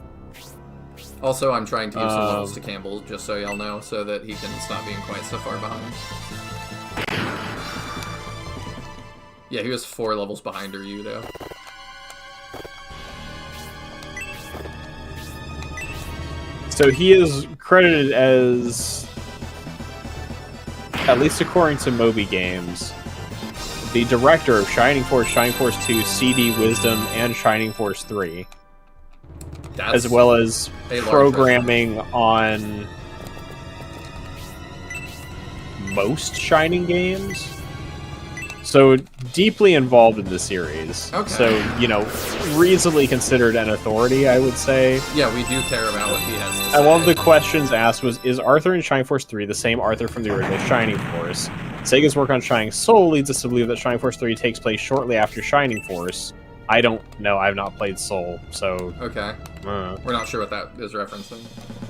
Also, I'm trying to use the levels to Campbell, just so y'all know, so that he can stop being quite so far behind. Yeah, he was 4 levels behind you, though. So he is credited as, at least according to Moby Games, the director of Shining Force 2, CD Wisdom, and Shining Force 3. That's As well as a large programming on most Shining games. So deeply involved in the series. Okay. So, you know, reasonably considered an authority, I would say. Yeah, we do care about what he has to say. And one of the questions asked was, is Arthur in Shining Force 3 the same Arthur from the original Shining Force? Sega's work on Shining Soul leads us to believe that Shining Force 3 takes place shortly after Shining Force. I don't know, I've not played Soul, so... Okay. We're not sure what that is referencing.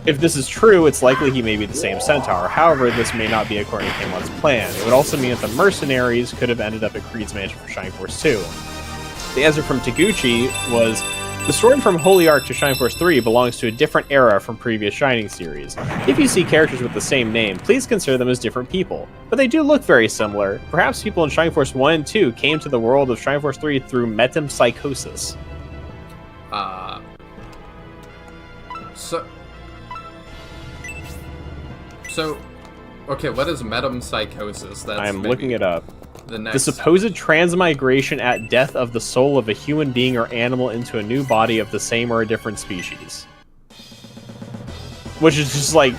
If this is true, it's likely he may be the same Centaur. However, this may not be according to Camelot's plan. It would also mean that the mercenaries could have ended up at Creed's mansion for Shining Force 2. The answer from Taguchi was, the story from Holy Ark to Shining Force 3 belongs to a different era from previous Shining series. If you see characters with the same name, please consider them as different people. But they do look very similar. Perhaps people in Shining Force 1 and 2 came to the world of Shining Force 3 through metempsychosis. So, okay, what is metempsychosis? That's I am maybe looking it up. The next. The supposed transmigration at death of the soul of a human being or animal into a new body of the same or a different species. Which is just like,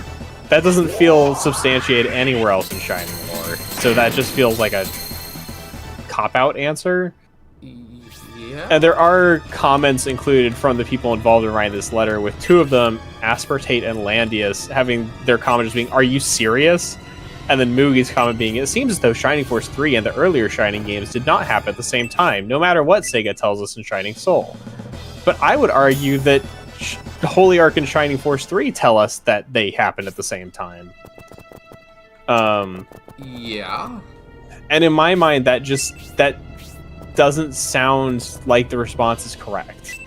that doesn't feel substantiated anywhere else in Shining lore. So that just feels like a cop-out answer. Yeah. And there are comments included from the people involved in writing this letter, with 2 of them, Aspartate and Landius, having their comment just being, "Are you serious?" And then Mugi's comment being, "It seems as though Shining Force 3 and the earlier Shining games did not happen at the same time, no matter what Sega tells us in Shining Soul." But I would argue that Holy Ark and Shining Force 3 tell us that they happened at the same time. Yeah. And in my mind, that doesn't sound like the response is correct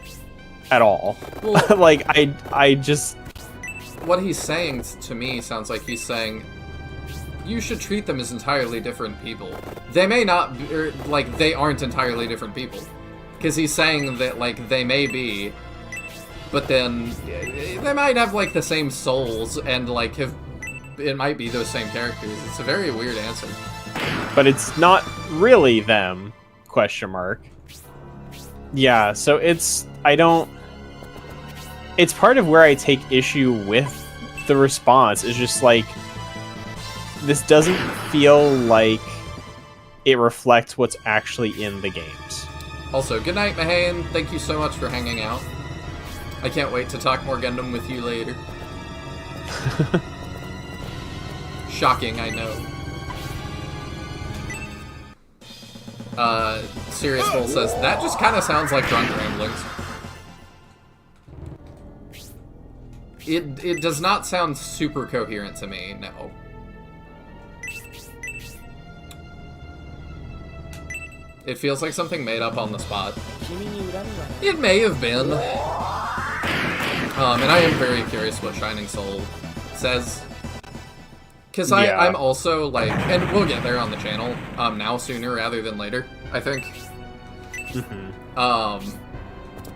at all. Well, like, I just... What he's saying to me sounds like he's saying, you should treat them as entirely different people. They may not be, or, like, they aren't entirely different people. Because he's saying that, like, they may be, but then they might have, like, the same souls, and, like, it might be those same characters. It's a very weird answer. But it's not really them, question mark. Yeah, so it's part of where I take issue with the response, is just like, this doesn't feel like it reflects what's actually in the games. Also, good night, Mahan. Thank you so much for hanging out. I can't wait to talk more Gundam with you later. Shocking, I know. Serious Bull says, that just kind of sounds like drunk ramblings. It does not sound super coherent to me, no. It feels like something made up on the spot. It may have been. And I am very curious what Shining Soul says. Because Yeah. I'm also, like, and we'll get there on the channel, now sooner rather than later, I think.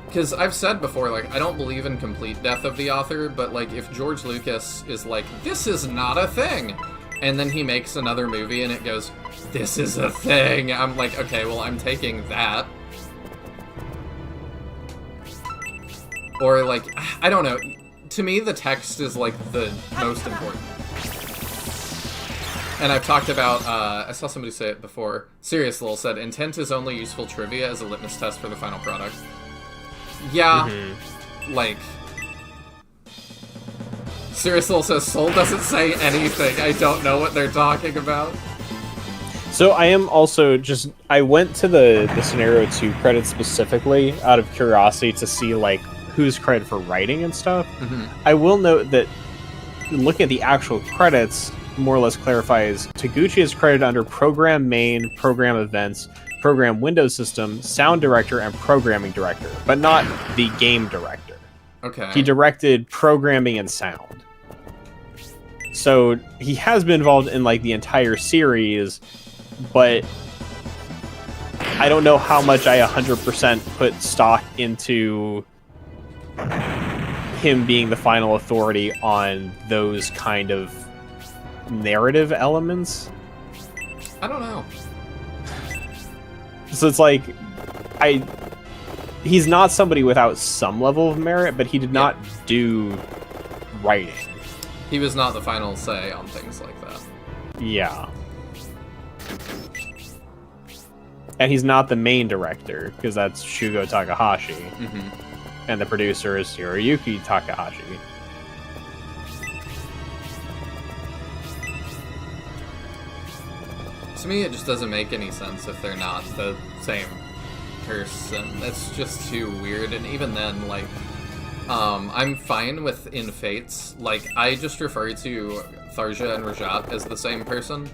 Because I've said before, like, I don't believe in complete death of the author, but, like, if George Lucas is like, this is not a thing, and then he makes another movie and it goes, this is a thing, I'm like, okay, well, I'm taking that. Or, like, I don't know. To me, the text is, like, the most important. And I've talked about, I saw somebody say it before. Serious Lil said, intent is only useful trivia as a litmus test for the final product. Yeah, like... Serious Lil says, Soul doesn't say anything. I don't know what they're talking about. So I am also just... I went to the Scenario 2 credits specifically out of curiosity to see, like, who's credited for writing and stuff. I will note that looking at the actual credits more or less clarifies Taguchi is credited under Program Main, Program Events, Program Windows System, Sound Director, and Programming Director, but not the Game Director. Okay. He directed programming and sound. So he has been involved in, like, the entire series, but I don't know how much I 100% put stock into him being the final authority on those kind of narrative elements. I don't know. So it's like, he's not somebody without some level of merit, but he did not do writing. He was not the final say on things like that. Yeah. And he's not the main director, because that's Shugo Takahashi. And the producer is Hiroyuki Takahashi. To me, it just doesn't make any sense if they're not the same person. That's just too weird, and even then, like, I'm fine with In Fates. Like, I just refer to Tharja and Rajat as the same person.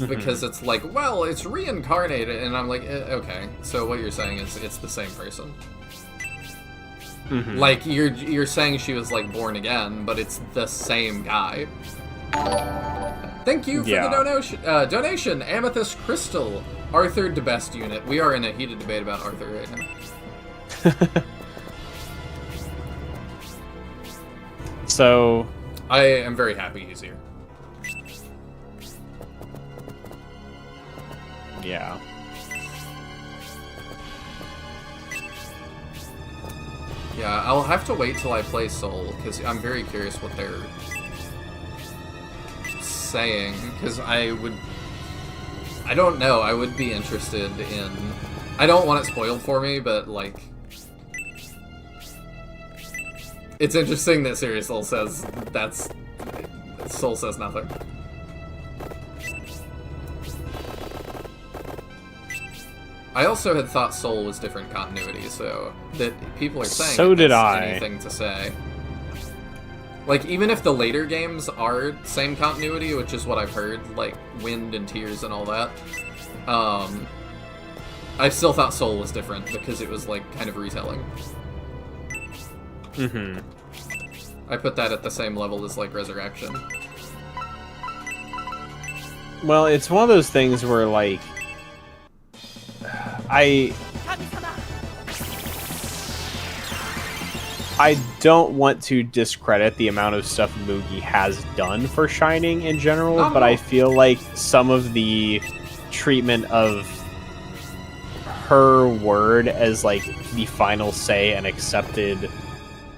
Because it's like, well, it's reincarnated, and I'm like, okay, so what you're saying is it's the same person. Like, you're saying she was, like, born again, but it's the same guy. Thank you for the donation, Amethyst Crystal. Arthur, the best unit. We are in a heated debate about Arthur right now. So... I am very happy he's here. Yeah. Yeah, I'll have to wait till I play Soul, because I'm very curious what they're saying, because I don't know, I would be interested in... I don't want it spoiled for me, but, like... It's interesting that Serious Soul says Soul says nothing. I also had thought Soul was different continuity, so that people are saying so did I. Anything to say. Like, even if the later games are same continuity, which is what I've heard, like Wind and Tears and all that, I still thought Soul was different because it was, like, kind of retelling. I put that at the same level as, like, Resurrection. Well, it's one of those things where, like, I don't want to discredit the amount of stuff Mugi has done for Shining in general, but I feel like some of the treatment of her word as, like, the final say and accepted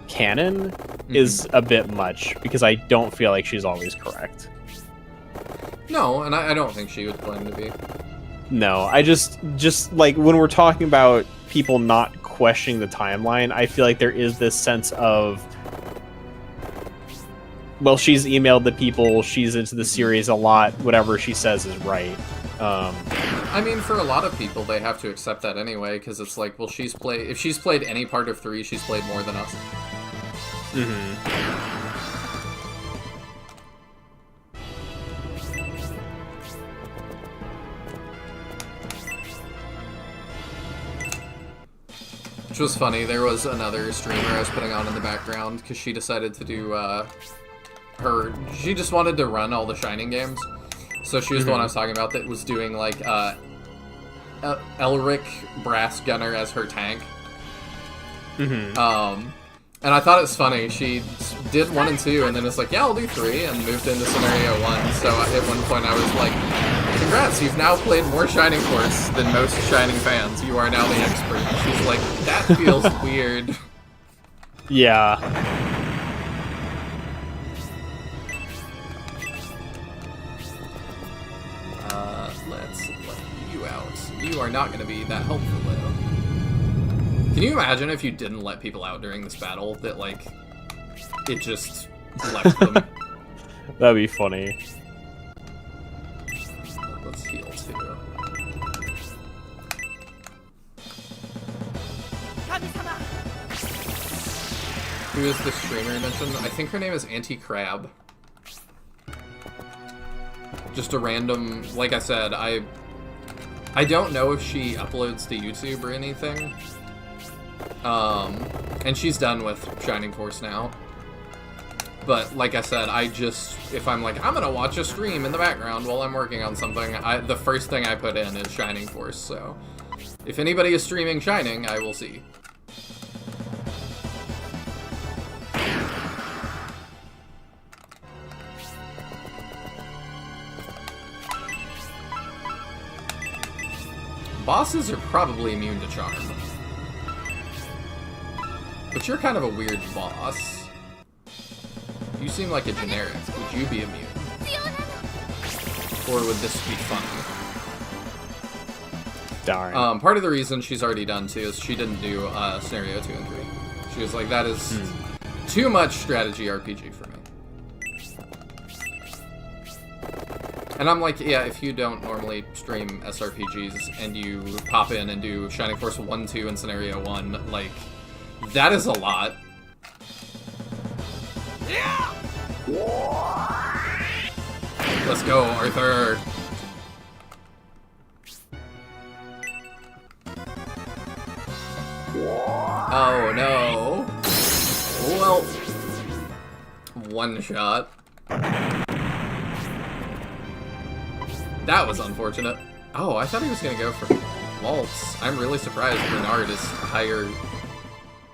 canon is a bit much, because I don't feel like she's always correct. No, and I don't think she would claim to be. No, I just like, when we're talking about people not questioning the timeline, I feel like there is this sense of, well, she's emailed the people, she's into the series a lot, whatever she says is right. I mean, for a lot of people, they have to accept that anyway, because it's like, well, if she's played any part of 3, she's played more than us. Which was funny, there was another streamer I was putting on in the background, because she decided to do, she just wanted to run all the Shining games. So she was the one I was talking about that was doing like Elric Brass Gunner as her tank. And I thought it was funny. She did 1 and 2, and then it's like, yeah, I'll do 3, and moved into Scenario 1. So at one point I was like, congrats, you've now played more Shining Force than most Shining fans. You are now the expert. She's like, that feels weird. Yeah. Let's let you out. You are not going to be that helpful, though. Can you imagine if you didn't let people out during this battle, that, like, it just left them? That'd be funny. Let's heal, too. Who is the streamer you mentioned? I think her name is Auntie Crab. Just a random... Like I said, I don't know if she uploads to YouTube or anything. And she's done with Shining Force now. But like I said, if I'm like, I'm gonna watch a stream in the background while I'm working on something, the first thing I put in is Shining Force, so if anybody is streaming Shining, I will see. Bosses are probably immune to charm. But you're kind of a weird boss. You seem like a generic. Would you be immune? Or would this be fun? Darn. Part of the reason she's already done too is she didn't do Scenario 2 and 3. She was like, that is too much strategy RPG for me. And I'm like, yeah, if you don't normally stream SRPGs and you pop in and do Shining Force 1, 2, and Scenario 1, like, that is a lot. Yeah! Let's go, Arthur! Oh no. Well, one shot. That was unfortunate. Oh, I thought he was gonna go for Waltz. I'm really surprised Bernard is higher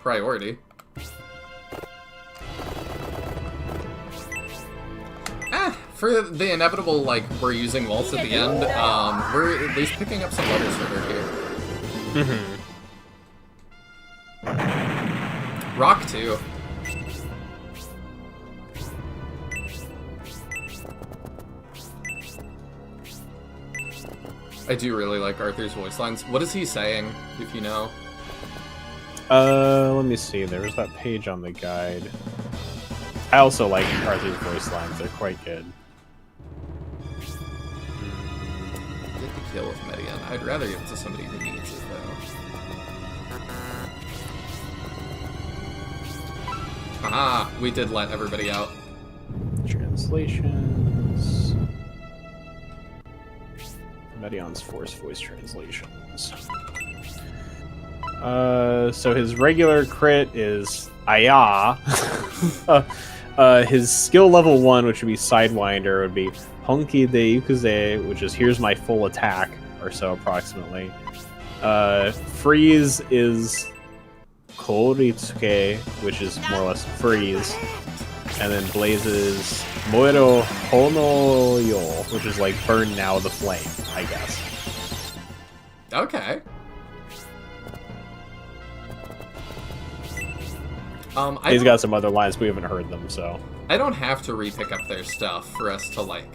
priority. For the inevitable, like, we're using Waltz at the end, we're at least picking up some levels for her here. Rock, too. I do really like Arthur's voice lines. What is he saying, if you know? Let me see. There was that page on the guide. I also like Arthur's voice lines. They're quite good. Get the kill with Median. I'd rather give it to somebody who needs it, though. Aha! We did let everybody out. Translations. Medion's Force voice translations. So his regular crit is Aya. His skill level 1, which would be Sidewinder, would be Honki de Yukuze, which is here's my full attack, or so approximately. Freeze is Koritsuke, which is more or less freeze. And then Blaze is Moero Honoyo, which is like burn now the flame, I guess. Okay. He's got some other lines, we haven't heard them, so. I don't have to re-pick up their stuff for us to, like,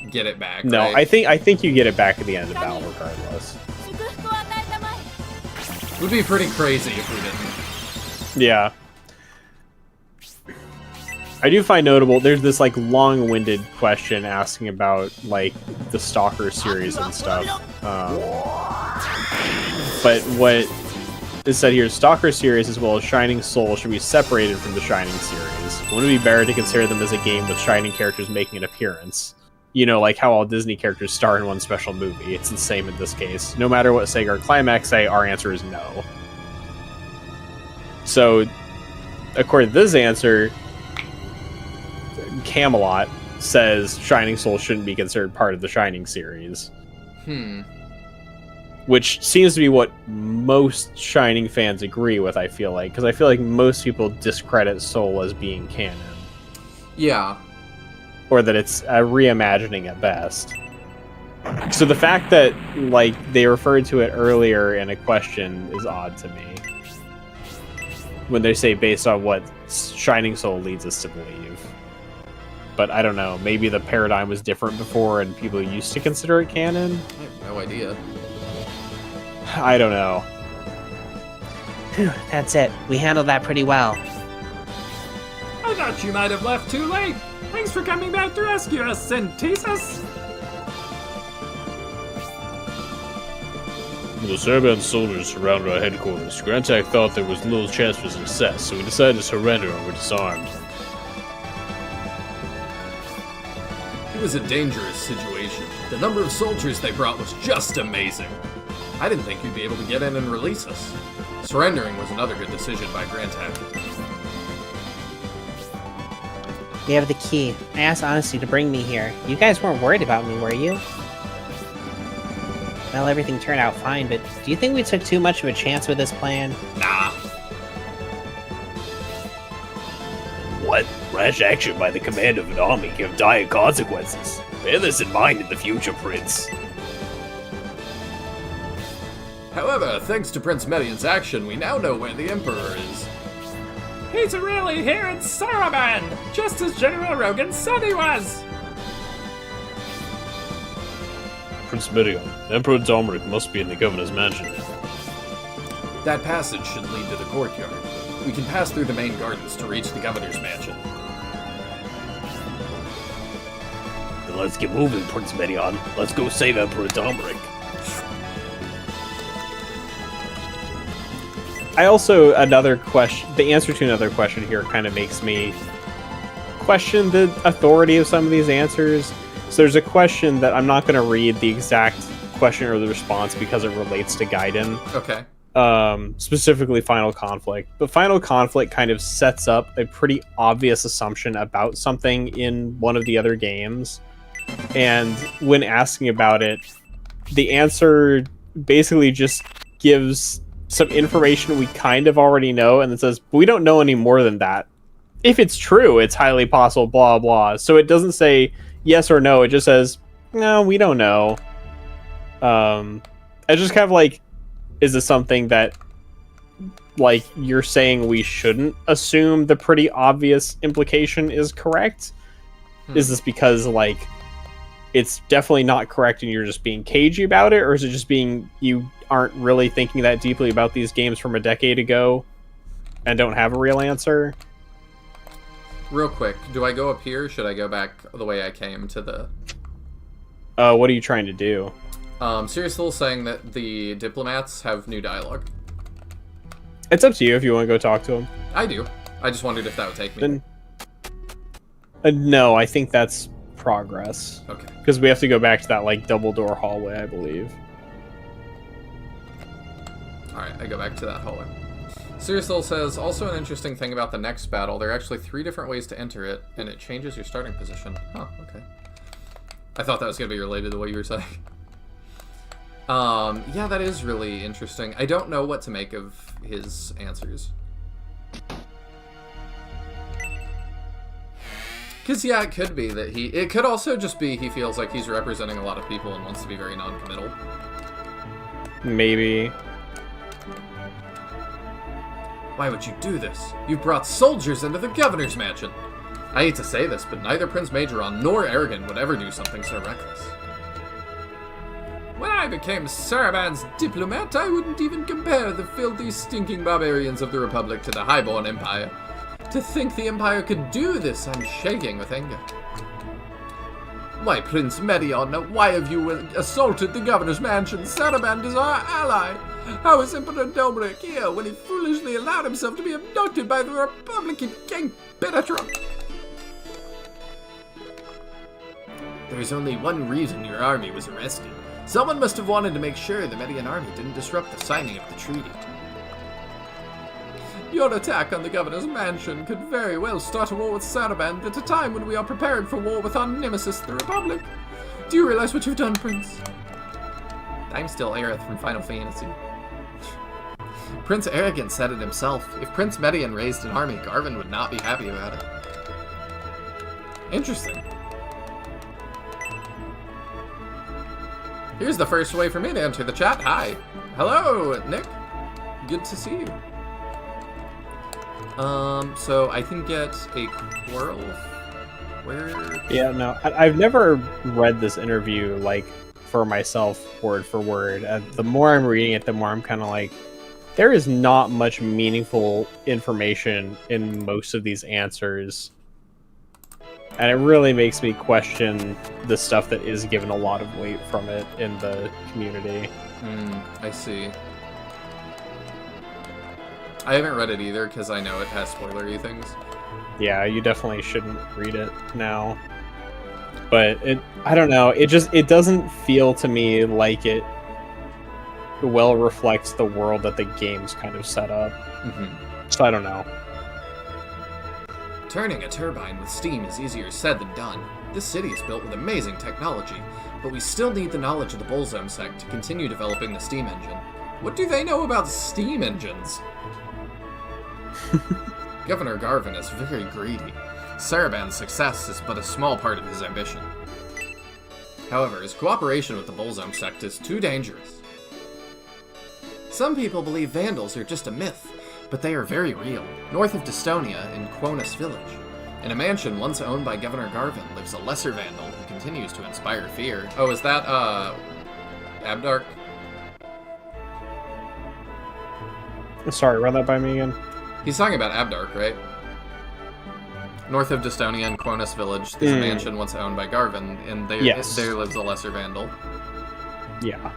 get it back, No, right? I think you get it back at the end of the battle regardless. It would be pretty crazy if we didn't. Yeah. I do find notable, there's this, like, long-winded question asking about, like, the Stalker series and stuff. But what is said here, Stalker series as well as Shining Soul should be separated from the Shining series. Wouldn't it be better to consider them as a game with Shining characters making an appearance? You know, like how all Disney characters star in one special movie. It's the same in this case. No matter what Sega or Climax say, our answer is no. So, according to this answer, Camelot says Shining Soul shouldn't be considered part of the Shining series. Which seems to be what most Shining fans agree with, I feel like. Because I feel like most people discredit Soul as being canon. Yeah. Or that it's a reimagining at best. So the fact that, like, they referred to it earlier in a question is odd to me. When they say based on what Shining Soul leads us to believe. But I don't know, maybe the paradigm was different before and people used to consider it canon? I have no idea. I don't know. Phew, that's it. We handled that pretty well. I thought you might have left too late. Thanks for coming back to rescue us, Synthesis. When the Saraban soldiers surrounded our headquarters, Grantak thought there was little chance for success, so we decided to surrender and were disarmed. It was a dangerous situation. The number of soldiers they brought was just amazing. I didn't think you'd be able to get in and release us. Surrendering was another good decision by Grantak. We have the key. I asked Honesty to bring me here. You guys weren't worried about me, were you? Well, everything turned out fine, but do you think we took too much of a chance with this plan? Nah. What? Rash action by the command of an army can have dire consequences. Bear this in mind in the future, Prince. However, thanks to Prince Medion's action, we now know where the Emperor is. He's really here in Saraban, just as General Rogan said he was. Prince Medion, Emperor Domeric must be in the governor's mansion. That passage should lead to the courtyard. We can pass through the main gardens to reach the governor's mansion. Then let's get moving, Prince Medion. Let's go save Emperor Domeric. I also, another question, the answer to another question here kind of makes me question the authority of some of these answers. So there's a question that I'm not going to read the exact question or the response because it relates to Gaiden. Okay. Specifically Final Conflict. But Final Conflict kind of sets up a pretty obvious assumption about something in one of the other games. And when asking about it, the answer basically just gives some information we kind of already know, and it says, we don't know any more than that. If it's true, it's highly possible, blah, blah. So it doesn't say yes or no, it just says, no, we don't know. I just kind of like, is this something that, like, you're saying we shouldn't assume the pretty obvious implication is correct? Is this because, like, it's definitely not correct and you're just being cagey about it? Or is it just being, you aren't really thinking that deeply about these games from a decade ago and don't have a real answer? Real quick, do I go up here or should I go back the way I came to the... What are you trying to do? Sirius saying that the diplomats have new dialogue. It's up to you if you want to go talk to them. I do. I just wondered if that would take me. Then, no, I think that's progress. Okay. Because we have to go back to that, like, double door hallway, I believe. Alright, I go back to that hallway. Sirius says, also an interesting thing about the next battle, there are actually 3 different ways to enter it, and it changes your starting position. Huh, okay. I thought that was going to be related to what you were saying. Yeah, that is really interesting. I don't know what to make of his answers. Because, yeah, it could be that it could also just be he feels like he's representing a lot of people and wants to be very non-committal. Maybe. Why would you do this? You brought soldiers into the governor's mansion. I hate to say this, but neither Prince Majoron nor Aragon would ever do something so reckless. When I became Saraban's diplomat, I wouldn't even compare the filthy, stinking barbarians of the Republic to the Highborn Empire. To think the Empire could do this, I'm shaking with anger. Why, Prince Medion, why have you assaulted the governor's mansion? Saraban is our ally. How is Emperor Domeric here when he foolishly allowed himself to be abducted by the Republican King Benetron? There's only one reason your army was arrested. Someone must have wanted to make sure the Median army didn't disrupt the signing of the treaty. Your attack on the governor's mansion could very well start a war with Saraband at a time when we are prepared for war with our nemesis, the Republic. Do you realize what you've done, Prince? I'm still Aerith from Final Fantasy. Prince Arrogant said it himself. If Prince Medion raised an army, Garvin would not be happy about it. Interesting. Here's the first way for me to enter the chat. Hi. Hello, Nick. Good to see you. So I can get a Quirrell. Where? Yeah, no, I've never read this interview, like, for myself, word for word. The more I'm reading it, the more I'm kind of like, there is not much meaningful information in most of these answers. And it really makes me question the stuff that is given a lot of weight from it in the community. I see. I haven't read it either because I know it has spoilery things. Yeah, you definitely shouldn't read it now. But I don't know, it doesn't feel to me like it well reflects the world that the game's kind of set up. So I don't know. Turning a turbine with steam is easier said than done. This city is built with amazing technology, but we still need the knowledge of the Bullzone sect to continue developing the steam engine. What do they know about steam engines? Governor Garvin is very greedy. Saraband's success is but a small part of his ambition. However, his cooperation with the Bullzone sect is too dangerous. Some people believe Vandals are just a myth, but they are very real. North of Dystonia, in Quonis Village, in a mansion once owned by Governor Garvin, lives a lesser Vandal who continues to inspire fear. Oh, is that, Abdark? Sorry, run that by me again. He's talking about Abdark, right? North of Dystonia in Quonis Village, there's a mansion once owned by Garvin, and there lives a lesser Vandal. Yeah.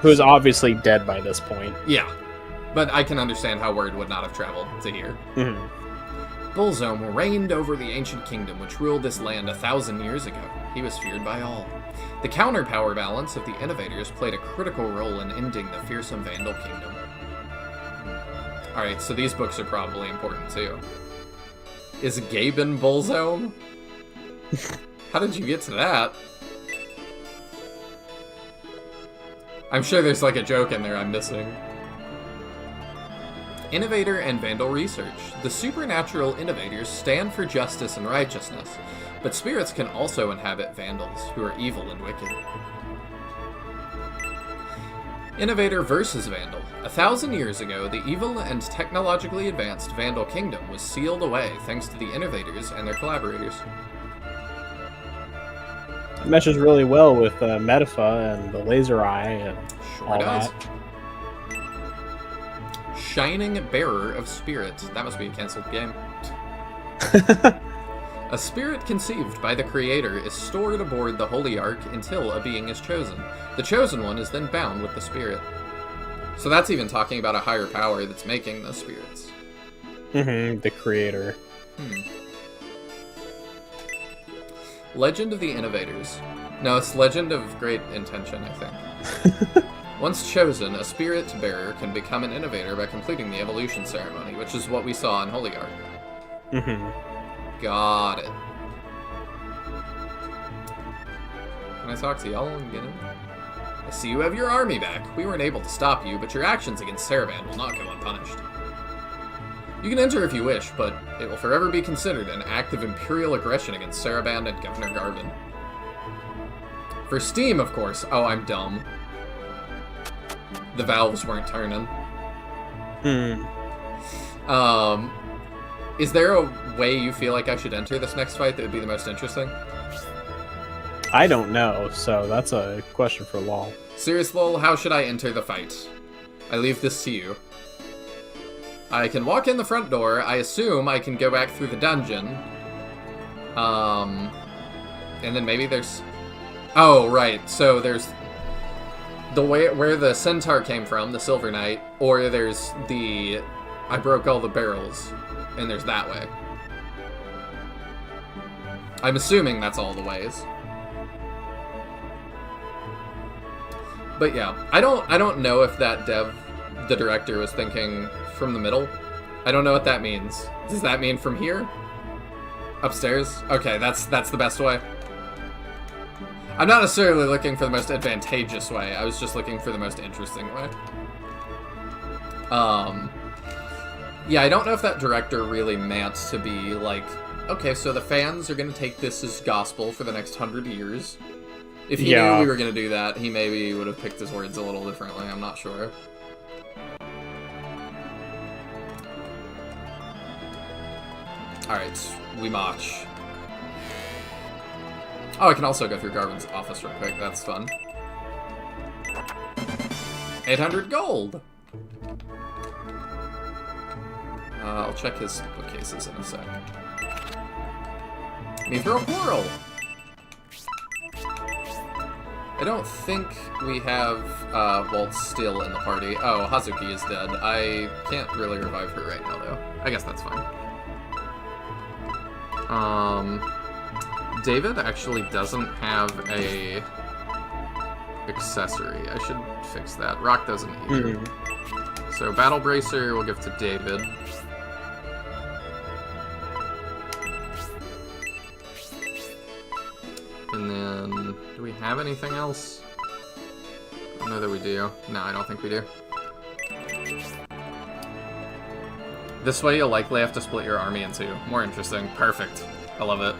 Who's obviously dead by this point. Yeah. But I can understand how word would not have traveled to here. Bullzone reigned over the ancient kingdom which ruled this land 1,000 years ago. He was feared by all. The counter-power balance of the Innovators played a critical role in ending the fearsome Vandal kingdom. Alright, so these books are probably important too. Is Gaben Bullzone? How did you get to that? I'm sure there's like a joke in there I'm missing. Innovator and Vandal research. The supernatural Innovators stand for justice and righteousness, but spirits can also inhabit Vandals, who are evil and wicked. Innovator versus Vandal. 1,000 years ago, the evil and technologically advanced Vandal kingdom was sealed away thanks to the Innovators and their collaborators. It meshes really well with Metafa and the Laser Eye and all does. that. Shining Bearer of Spirit. That must be a cancelled game. A spirit conceived by the Creator is stored aboard the Holy Ark until a being is chosen. The chosen one is then bound with the spirit. So that's even talking about a higher power that's making the spirits. The Creator. Legend of the Innovators. No, it's Legend of Great Intention, I think. Once chosen, a spirit bearer can become an innovator by completing the evolution ceremony, which is what we saw in Holy Ark. Got it. Can I talk to y'all and get in? I see you have your army back. We weren't able to stop you, but your actions against Saraband will not go unpunished. You can enter if you wish, but it will forever be considered an act of imperial aggression against Saraband and Governor Garvin. For Steam, of course. Oh, I'm dumb. The valves weren't turning. Is there a way you feel like I should enter this next fight that would be the most interesting? I don't know, so that's a question for Lol. Serious Lol, how should I enter the fight? I leave this to you. I can walk in the front door. I assume I can go back through the dungeon. And then maybe there's... Oh, right. So there's the way where the centaur came from, the Silver Knight, or there's the... I broke all the barrels, and there's that way. I'm assuming that's all the ways. But yeah, I don't know if that the director was thinking from the middle. I don't know what that means. Does that mean from here? Upstairs? Okay, that's the best way. I'm not necessarily looking for the most advantageous way. I was just looking for the most interesting way. Yeah, I don't know if that director really meant to be like, okay, so the fans are going to take this as gospel for the next 100 years. If he knew we were going to do that, he maybe would have picked his words a little differently. I'm not sure. Alright, we march. Oh, I can also go through Garvin's office real quick. That's fun. 800 gold! I'll check his bookcases in a sec. Mithril Whirl! I don't think we have Waltz still in the party. Oh, Hazuki is dead. I can't really revive her right now, though. I guess that's fine. David actually doesn't have a accessory. I should fix that. Rock doesn't either. So Battle Bracer we'll give to David. And then, do we have anything else? I don't know that we do. No, I don't think we do. This way you'll likely have to split your army in two. More interesting. Perfect. I love it.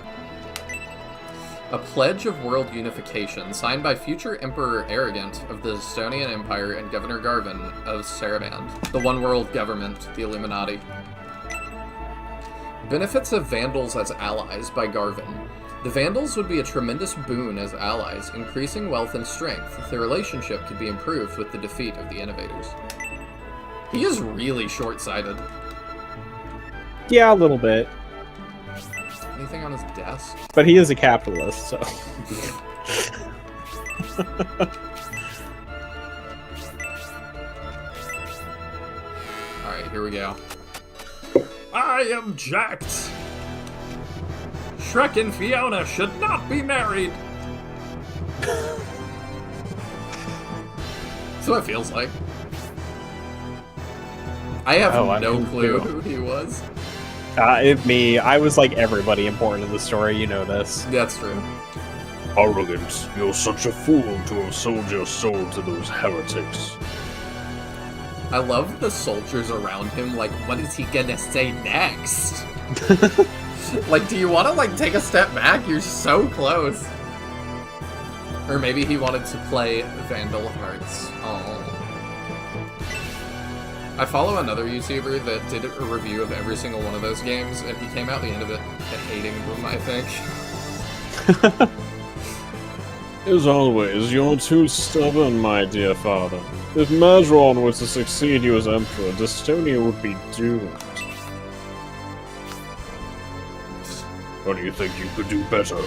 A pledge of world unification, signed by future Emperor Arrogant of the Estonian Empire and Governor Garvin of Saraband. The One World Government, the Illuminati. Benefits of Vandals as allies by Garvin. The Vandals would be a tremendous boon as allies, increasing wealth and strength. The relationship could be improved with the defeat of the Innovators. He is really short-sighted. Yeah, a little bit. Anything on his desk? But he is a capitalist, so... Alright, here we go. I am jacked! Shrek and Fiona should not be married! That's what it feels like. I have no clue who he was. Me. I was like everybody important in the story, you know this. That's true. Arrogant, you're such a fool to have sold your soul to those heretics. I love the soldiers around him, like, what is he gonna say next? Like, do you want to, like, take a step back? You're so close. Or maybe he wanted to play Vandal Hearts. Oh. I follow another YouTuber that did a review of every single one of those games, and he came out the end of it hating them, I think. As always, you're too stubborn, my dear father. If Madron were to succeed you as emperor, Dystonia would be doomed. What do you think you could do better?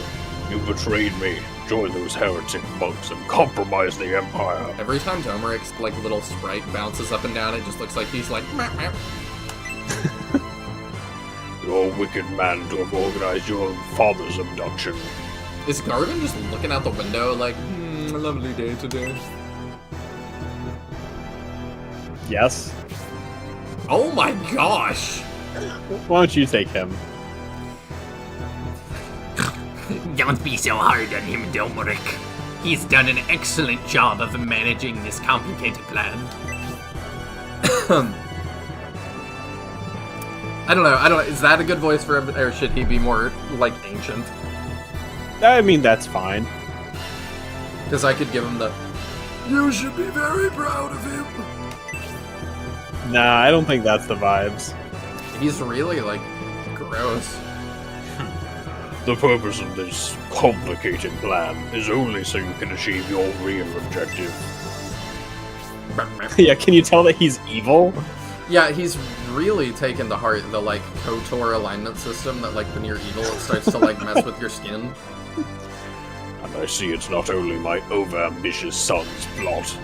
You betrayed me, joined those heretic monks, and compromised the Empire. Every time Domeric's, like, little sprite bounces up and down, it just looks like he's like, meh, meh. You're a wicked man to have organized your own father's abduction. Is Garvin just looking out the window like, A lovely day today. Yes. oh my gosh! Why don't you take him? Don't be so hard on him, Domeric. He's done an excellent job of managing this complicated plan. I don't know, is that a good voice for him, or should he be more, like, ancient? I mean, that's fine. Because I could give him the, You should be very proud of him. Nah, I don't think that's the vibes. he's really, like, gross. The purpose of this complicated plan is only so you can achieve your real objective. Yeah, can you tell that he's evil? Yeah, he's really taken to heart the, like, KOTOR alignment system that, like, when you're evil, it starts to, like, mess with your skin. And I see it's not only my over-ambitious son's plot.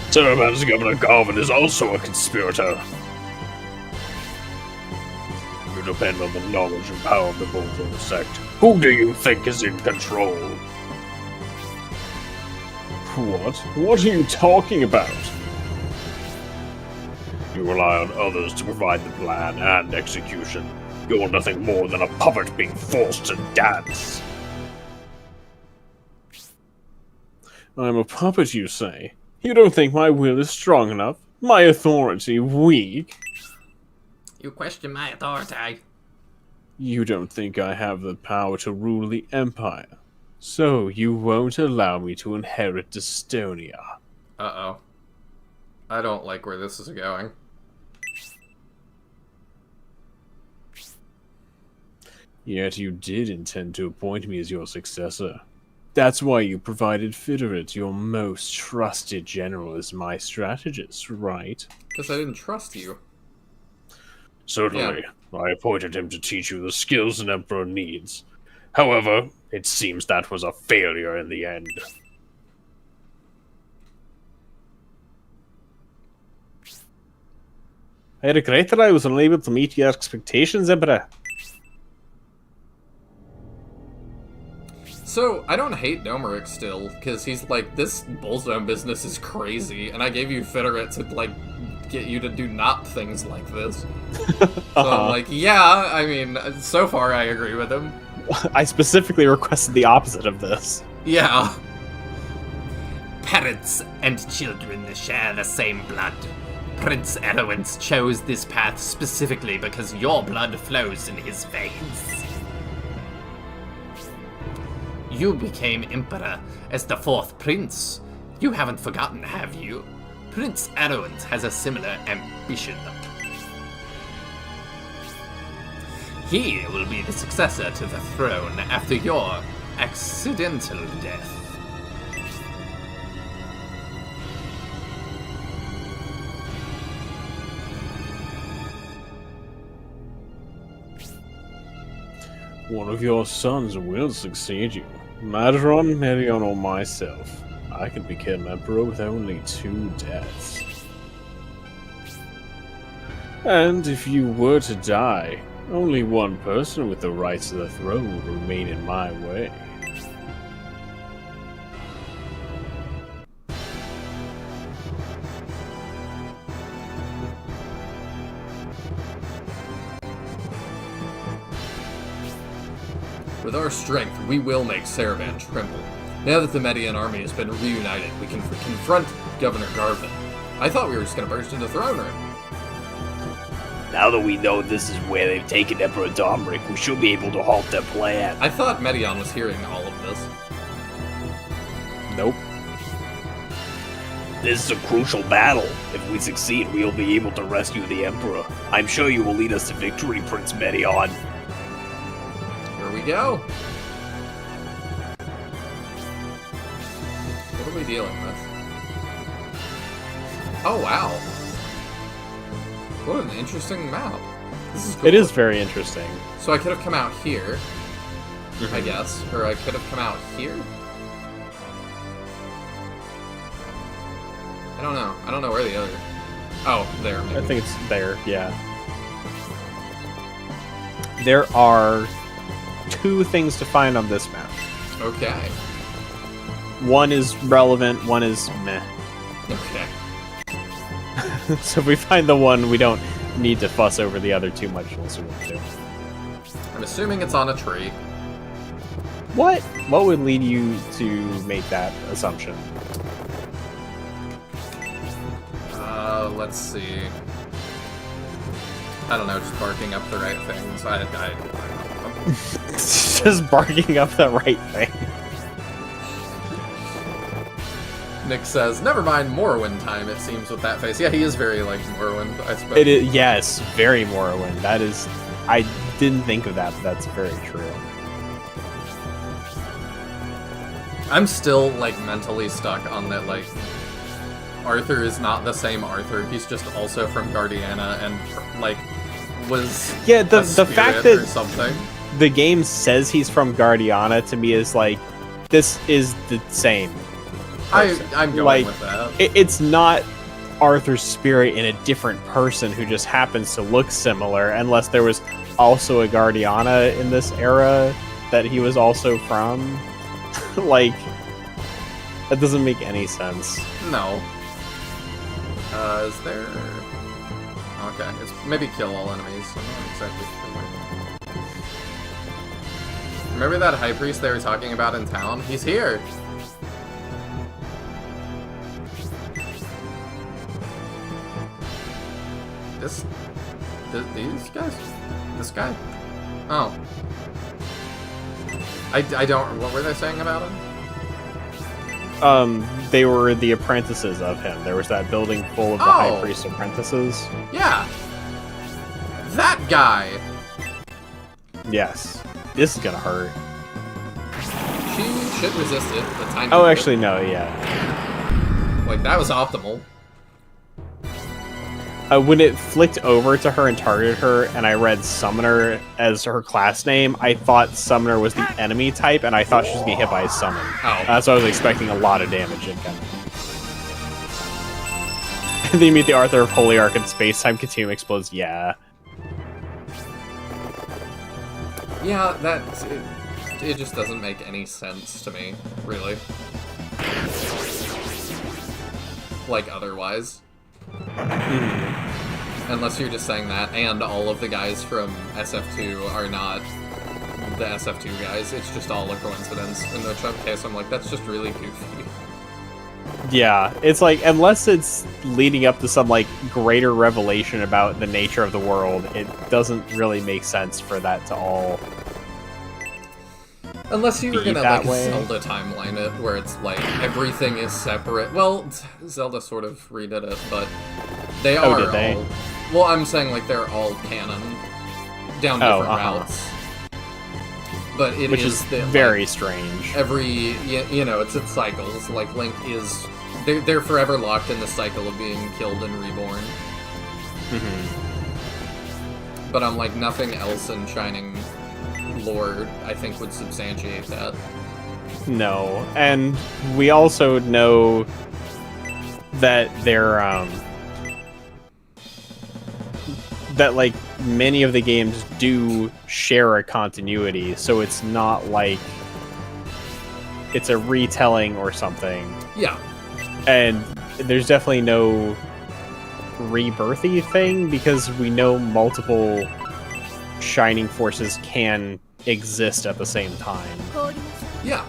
Saraband's Governor Garvin is also a conspirator. You depend on the knowledge and power of the Voltron sect. Who do you think is in control? What? What are you talking about? You rely on others to provide the plan and execution. You're nothing more than a puppet being forced to dance. I'm a puppet, you say? You don't think my will is strong enough? My authority weak? You question my authority. You don't think I have the power to rule the Empire? So you won't allow me to inherit Dystonia? Uh-oh. I don't like where this is going. Yet you did intend to appoint me as your successor. That's why you provided Fiterit, your most trusted general, as my strategist, right? Because I didn't trust you. Certainly, I appointed him to teach you the skills an emperor needs. However, it seems that was a failure in the end. I regret that I was unable to meet your expectations, Emperor. So, I don't hate Domeric still, because he's like, this Bullzone business is crazy, and I gave you Fiterit to, like, get you to do not things like this. So I'm like, yeah, I mean, so far I agree with him. I specifically requested the opposite of this. Yeah. Parents and children share the same blood. Prince Erwin chose this path specifically because your blood flows in his veins. You became emperor as the fourth prince. You haven't forgotten, have you? Prince Erwin has a similar ambition. He will be the successor to the throne after your accidental death. One of your sons will succeed you. Madaron, Merion, or myself. I could become emperor with only 2 deaths. And if you were to die, only one person with the right to the throne would remain in my way. With our strength, we will make Saravan tremble. Now that the Median army has been reunited, we can confront Governor Garvin. I thought we were just going to burst into throne room. Now that we know this is where they've taken Emperor Domeric, we should be able to halt their plan. I thought Medion was hearing all of this. Nope. This is a crucial battle. If we succeed, we will be able to rescue the Emperor. I'm sure you will lead us to victory, Prince Medion. Here we go. What are we dealing with? Oh, wow. What an interesting map. This is cool. It is very interesting. So I could have come out here, I guess. Or I could have come out here? I don't know. I don't know where the other... Oh, there. Maybe. I think it's there, yeah. There are 2 things to find on this map. Okay. One is relevant, one is meh. Okay. So if we find the one, we don't need to fuss over the other too much unless we want to. I'm assuming it's on a tree. What? What would lead you to make that assumption? Let's see. I don't know, just barking up the right things. Just barking up the right thing. Nick says, never mind Morrowind time, it seems, with that face. Yeah, he is very like Morrowind, I suppose. It is, yes, very Morrowind. That is, I didn't think of that, but that's very true. I'm still, like, mentally stuck on that, like, Arthur is not the same Arthur. He's just also from Guardiana and, like, was the fact that or something. The game says he's from Guardiana to me is like, this is the same. I'm going like, with that. It's not Arthur's spirit in a different person who just happens to look similar, unless there was also a Guardiana in this era that he was also from. Like, that doesn't make any sense. No. Is there... Oh, okay. It's maybe kill all enemies. I'm not exactly sure. Remember that high priest they were talking about in town? He's here! These guys? This guy? Oh. I don't... What were they saying about him? They were the apprentices of him. There was that building full of the High Priest apprentices. Yeah! That guy! Yes. This is gonna hurt. She should resist it a tiny Oh, bit. actually, no, yeah. Like, that was optimal. When it flicked over to her and targeted her, and I read Summoner as her class name, I thought Summoner was the enemy type, and I thought she was getting hit by a summon. Oh. So I was expecting a lot of damage again. And then you meet the Arthur of Holy Ark and space-time continuum explodes. Yeah. Yeah, it just doesn't make any sense to me, really. Like, otherwise. Unless you're just saying that, and all of the guys from SF2 are not the SF2 guys, it's just all a coincidence. In which case, I'm like, that's just really goofy. Yeah, it's like, unless it's leading up to some, like, greater revelation about the nature of the world, it doesn't really make sense for that to all... Unless you were be gonna, that like, way. Zelda timeline it, where it's, like, everything is separate. Well, Zelda sort of redid it, but they are did they? all... Well, I'm saying, like, they're all canon, down different routes. But it Which is... is the, very like, strange. Every, you know, it's in cycles. Like, Link is... They're forever locked in the cycle of being killed and reborn. But I'm like, nothing else in Shining lore, I think, would substantiate that. No, and we also know that they're, that, like, many of the games do share a continuity, so it's not like it's a retelling or something. Yeah. And there's definitely no rebirthy thing, because we know multiple Shining Forces can exist at the same time. Yeah.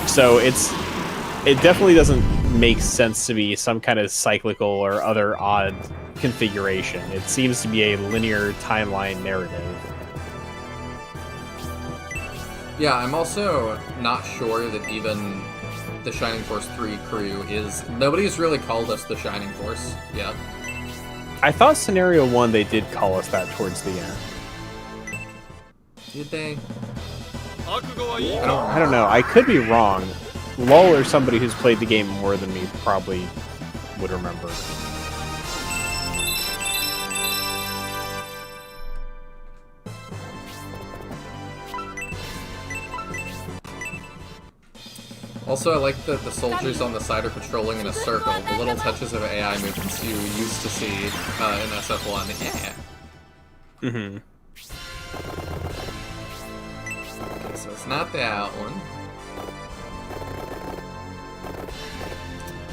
So it definitely doesn't make sense to be some kind of cyclical or other odd configuration. It seems to be a linear timeline narrative. Yeah, I'm also not sure that even the Shining Force 3 crew is... Nobody's really called us the Shining Force yet. I thought Scenario 1 they did call us that towards the end. Did they? I don't know. I could be wrong. Lol or somebody who's played the game more than me probably would remember. Also, I like that the soldiers on the side are patrolling in a circle. The little touches of AI movements you used to see in SF1. Yeah. Mm-hmm. Okay, so it's not that one.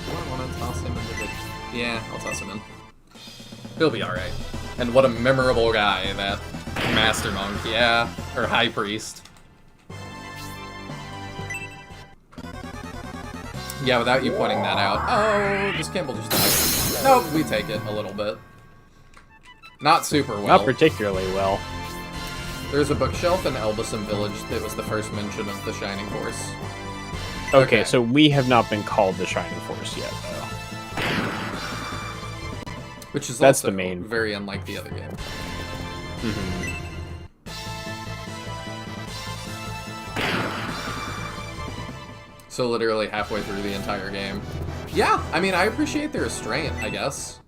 Do I want to toss him into the... Yeah, I'll toss him in. He'll be alright. And what a memorable guy, that Master Monk, yeah. Or High Priest. Yeah, without you pointing that out. Oh, this Campbell just died. Nope, we take it a little bit. Not super well. Not particularly well. There's a bookshelf in Elbasan Village that was the first mention of the Shining Force. Okay, so we have not been called the Shining Force yet, though. Which is That's also the main. very unlike the other game. Mm-hmm. So literally halfway through the entire game. Yeah, I mean, I appreciate the restraint, I guess.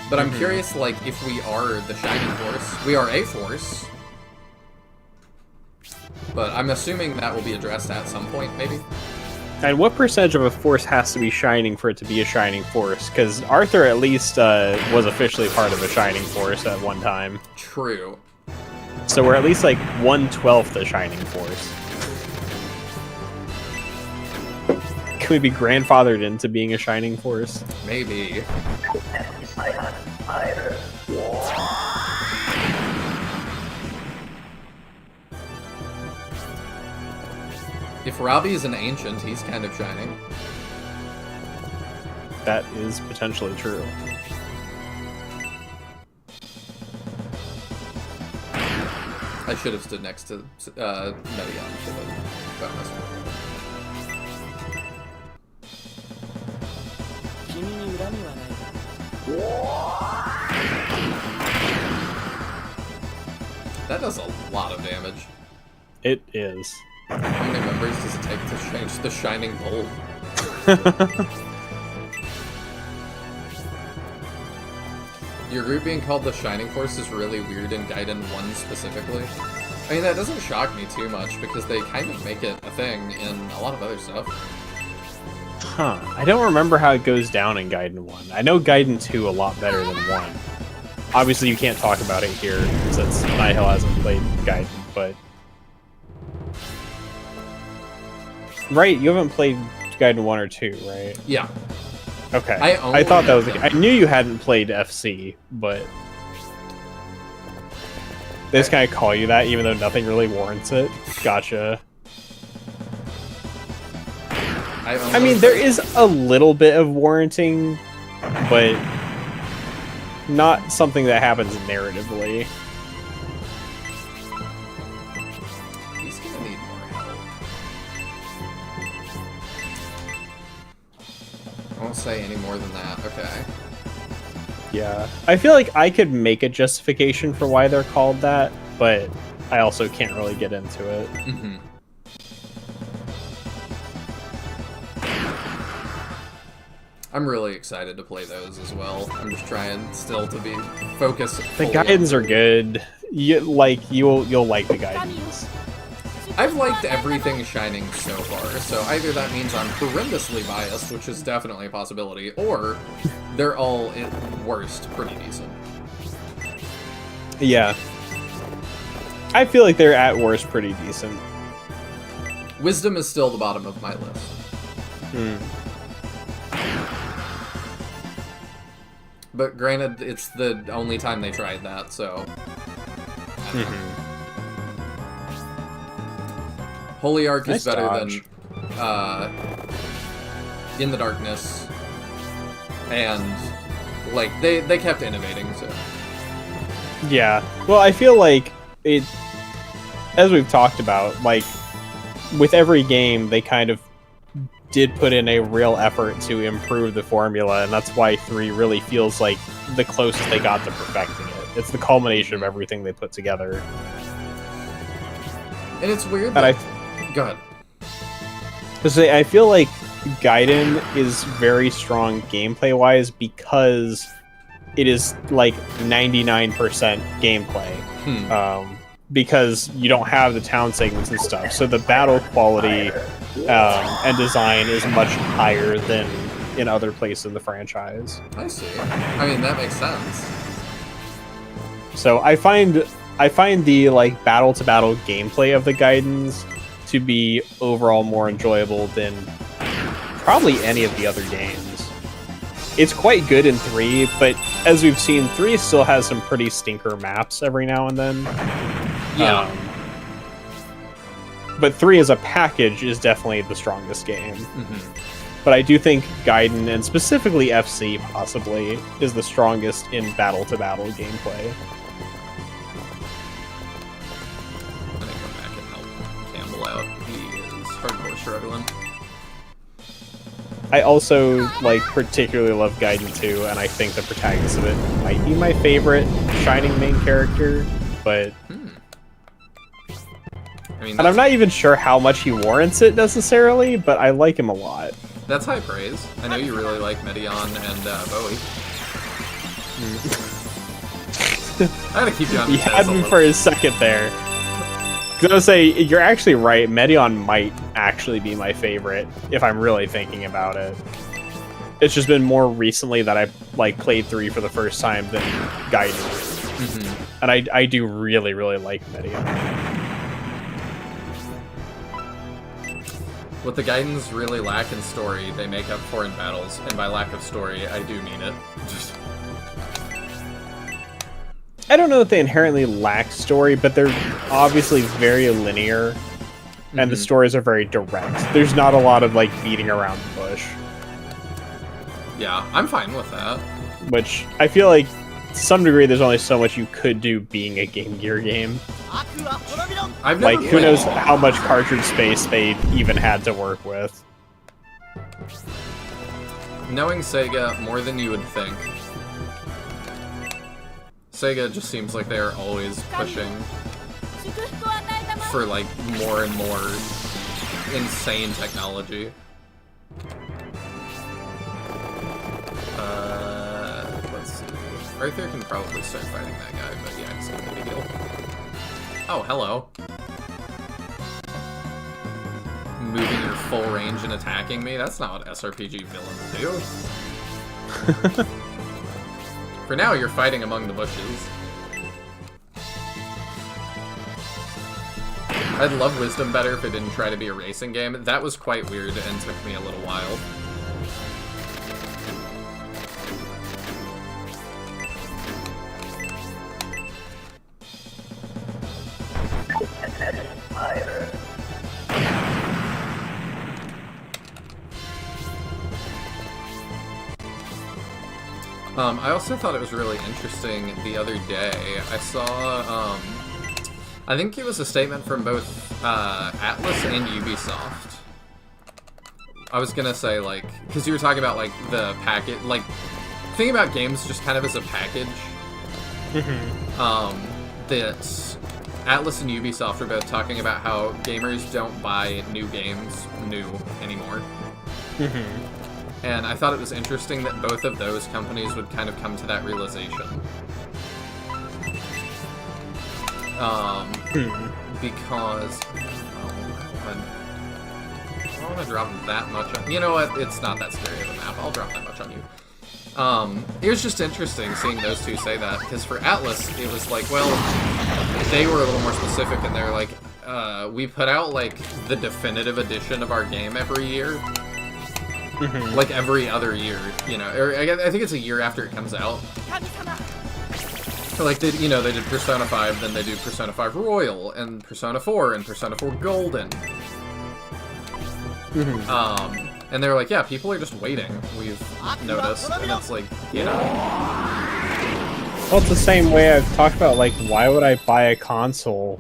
But I'm curious, like, if we are the Shining Force. We are a Force. But I'm assuming that will be addressed at some point, maybe? And what percentage of a force has to be shining for it to be a Shining Force? Because Arthur at least was officially part of a Shining Force at one time. True. So we're at least like 1/12 a Shining Force. Can we be grandfathered into being a Shining Force? Maybe. If Robbie is an ancient, he's kind of shining. That is potentially true. I should have stood next to Medion for the bonus. That does a lot of damage. It is. How many members does it take to change the Shining Bolt? Your group being called the Shining Force is really weird in Gaiden 1 specifically. I mean, that doesn't shock me too much because they kind of make it a thing in a lot of other stuff. Huh. I don't remember how it goes down in Gaiden 1. I know Gaiden 2 a lot better than 1. Obviously, you can't talk about it here since Nihil hasn't played Gaiden, but... Right, you haven't played Gaiden 1 or 2, right? Yeah. Okay. I thought that was them. I knew you hadn't played FC, but... They just kind of call you that even though nothing really warrants it. Gotcha. I mean, there is a little bit of warranting, but not something that happens narratively. He's gonna need more help. I won't say any more than that. Okay. Yeah. I feel like I could make a justification for why they're called that, but I also can't really get into it. Mm-hmm. I'm really excited to play those as well. I'm just trying still to be focused. The Gaidens are good. You'll like the Gaidens. I've liked everything Shining so far, so either that means I'm horrendously biased, which is definitely a possibility, or they're all, at worst, pretty decent. Yeah. I feel like they're at worst pretty decent. Wisdom is still the bottom of my list. But granted, it's the only time they tried that, so... Holy Ark is better than In the Darkness, and like they kept innovating. So yeah, well, I feel like it, as we've talked about, like with every game, they kind of did put in a real effort to improve the formula, and that's why 3 really feels like the closest they got to perfecting it. It's the culmination of everything they put together. And it's weird that... Go ahead. I feel like Gaiden is very strong gameplay-wise because it is like 99% gameplay. Because you don't have the town segments and stuff, so the battle quality and design is much higher than in other places in the franchise. I see. I mean, that makes sense. So I find the like battle-to-battle gameplay of the Gaidens to be overall more enjoyable than probably any of the other games. It's quite good in 3, but as we've seen, 3 still has some pretty stinker maps every now and then. Yeah. But 3 as a package is definitely the strongest game. But I do think Gaiden, and specifically FC possibly, is the strongest in battle-to-battle gameplay. Struggling. I also like particularly love Gaiden 2, and I think the protagonist of it might be my favorite Shining main character, but I mean, and I'm not even sure how much he warrants it necessarily, but I like him a lot. That's high praise. I know you really like Medion and Bowie. I gotta keep you on the You had me for a second there. I was gonna say, you're actually right, Medion might actually be my favorite, if I'm really thinking about it. It's just been more recently that I like played 3 for the first time than Gaiden. And I do really, really like Medion. What the Gaidens really lack in story, they make up for in battles, and by lack of story, I do mean it. I don't know if they inherently lack story, but they're obviously very linear, and the stories are very direct. There's not a lot of like beating around the bush. Yeah, I'm fine with that. Which I feel like, to some degree, there's only so much you could do being a Game Gear game. I've never Like, who played- knows how much cartridge space they even had to work with. Knowing Sega more than you would think. Sega just seems like they're always pushing for like more and more insane technology. Let's see. Arthur can probably start fighting that guy, but yeah, it's not a big deal. Oh, hello. Moving your full range and attacking me? That's not what SRPG villains do. For now, you're fighting among the bushes. I'd love Wisdom better if it didn't try to be a racing game. That was quite weird and took me a little while. I also thought it was really interesting the other day. I saw, I think it was a statement from both Atlas and Ubisoft. I was gonna say, like, because you were talking about, like, the package, like, thinking about games just kind of as a package. That Atlas and Ubisoft are both talking about how gamers don't buy new games new anymore. And I thought it was interesting that both of those companies would kind of come to that realization. Because... I don't want to drop that much on... You know what? It's not that scary of a map. I'll drop that much on you. It was just interesting seeing those two say that, because for Atlas, it was like, well, they were a little more specific, and they're like, we put out, like, the definitive edition of our game every year. Like every other year, you know, or I think it's a year after it comes out. Like, they did Persona 5, then they do Persona 5 Royal, and Persona 4, and Persona 4 Golden. And they're like, yeah, people are just waiting, we've noticed, and it's like, you know. Well, it's the same way I've talked about, like, why would I buy a console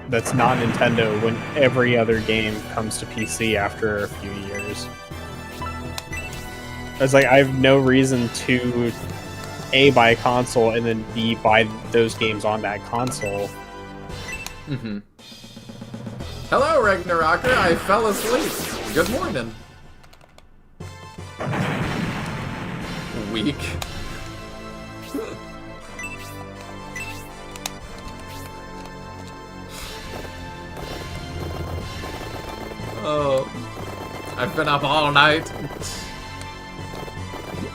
that's not Nintendo when every other game comes to PC after a few years? It's like, I have no reason to A, buy a console, and then B, buy those games on that console. Hello, Ragnarocker, I fell asleep. Good morning. Weak. Oh, I've been up all night.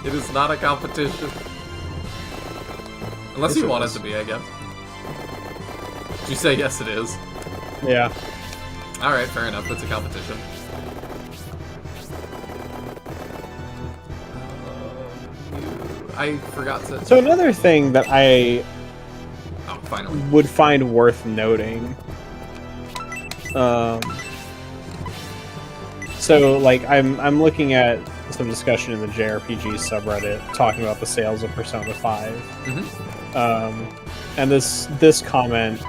It is not a competition. Unless you want it to be, I guess. Did you say yes it is? Yeah. Alright, fair enough, it's a competition. I forgot to... So another thing that I finally would find worth noting... So, like, I'm looking at some discussion in the JRPG subreddit talking about the sales of Persona 5. And this comment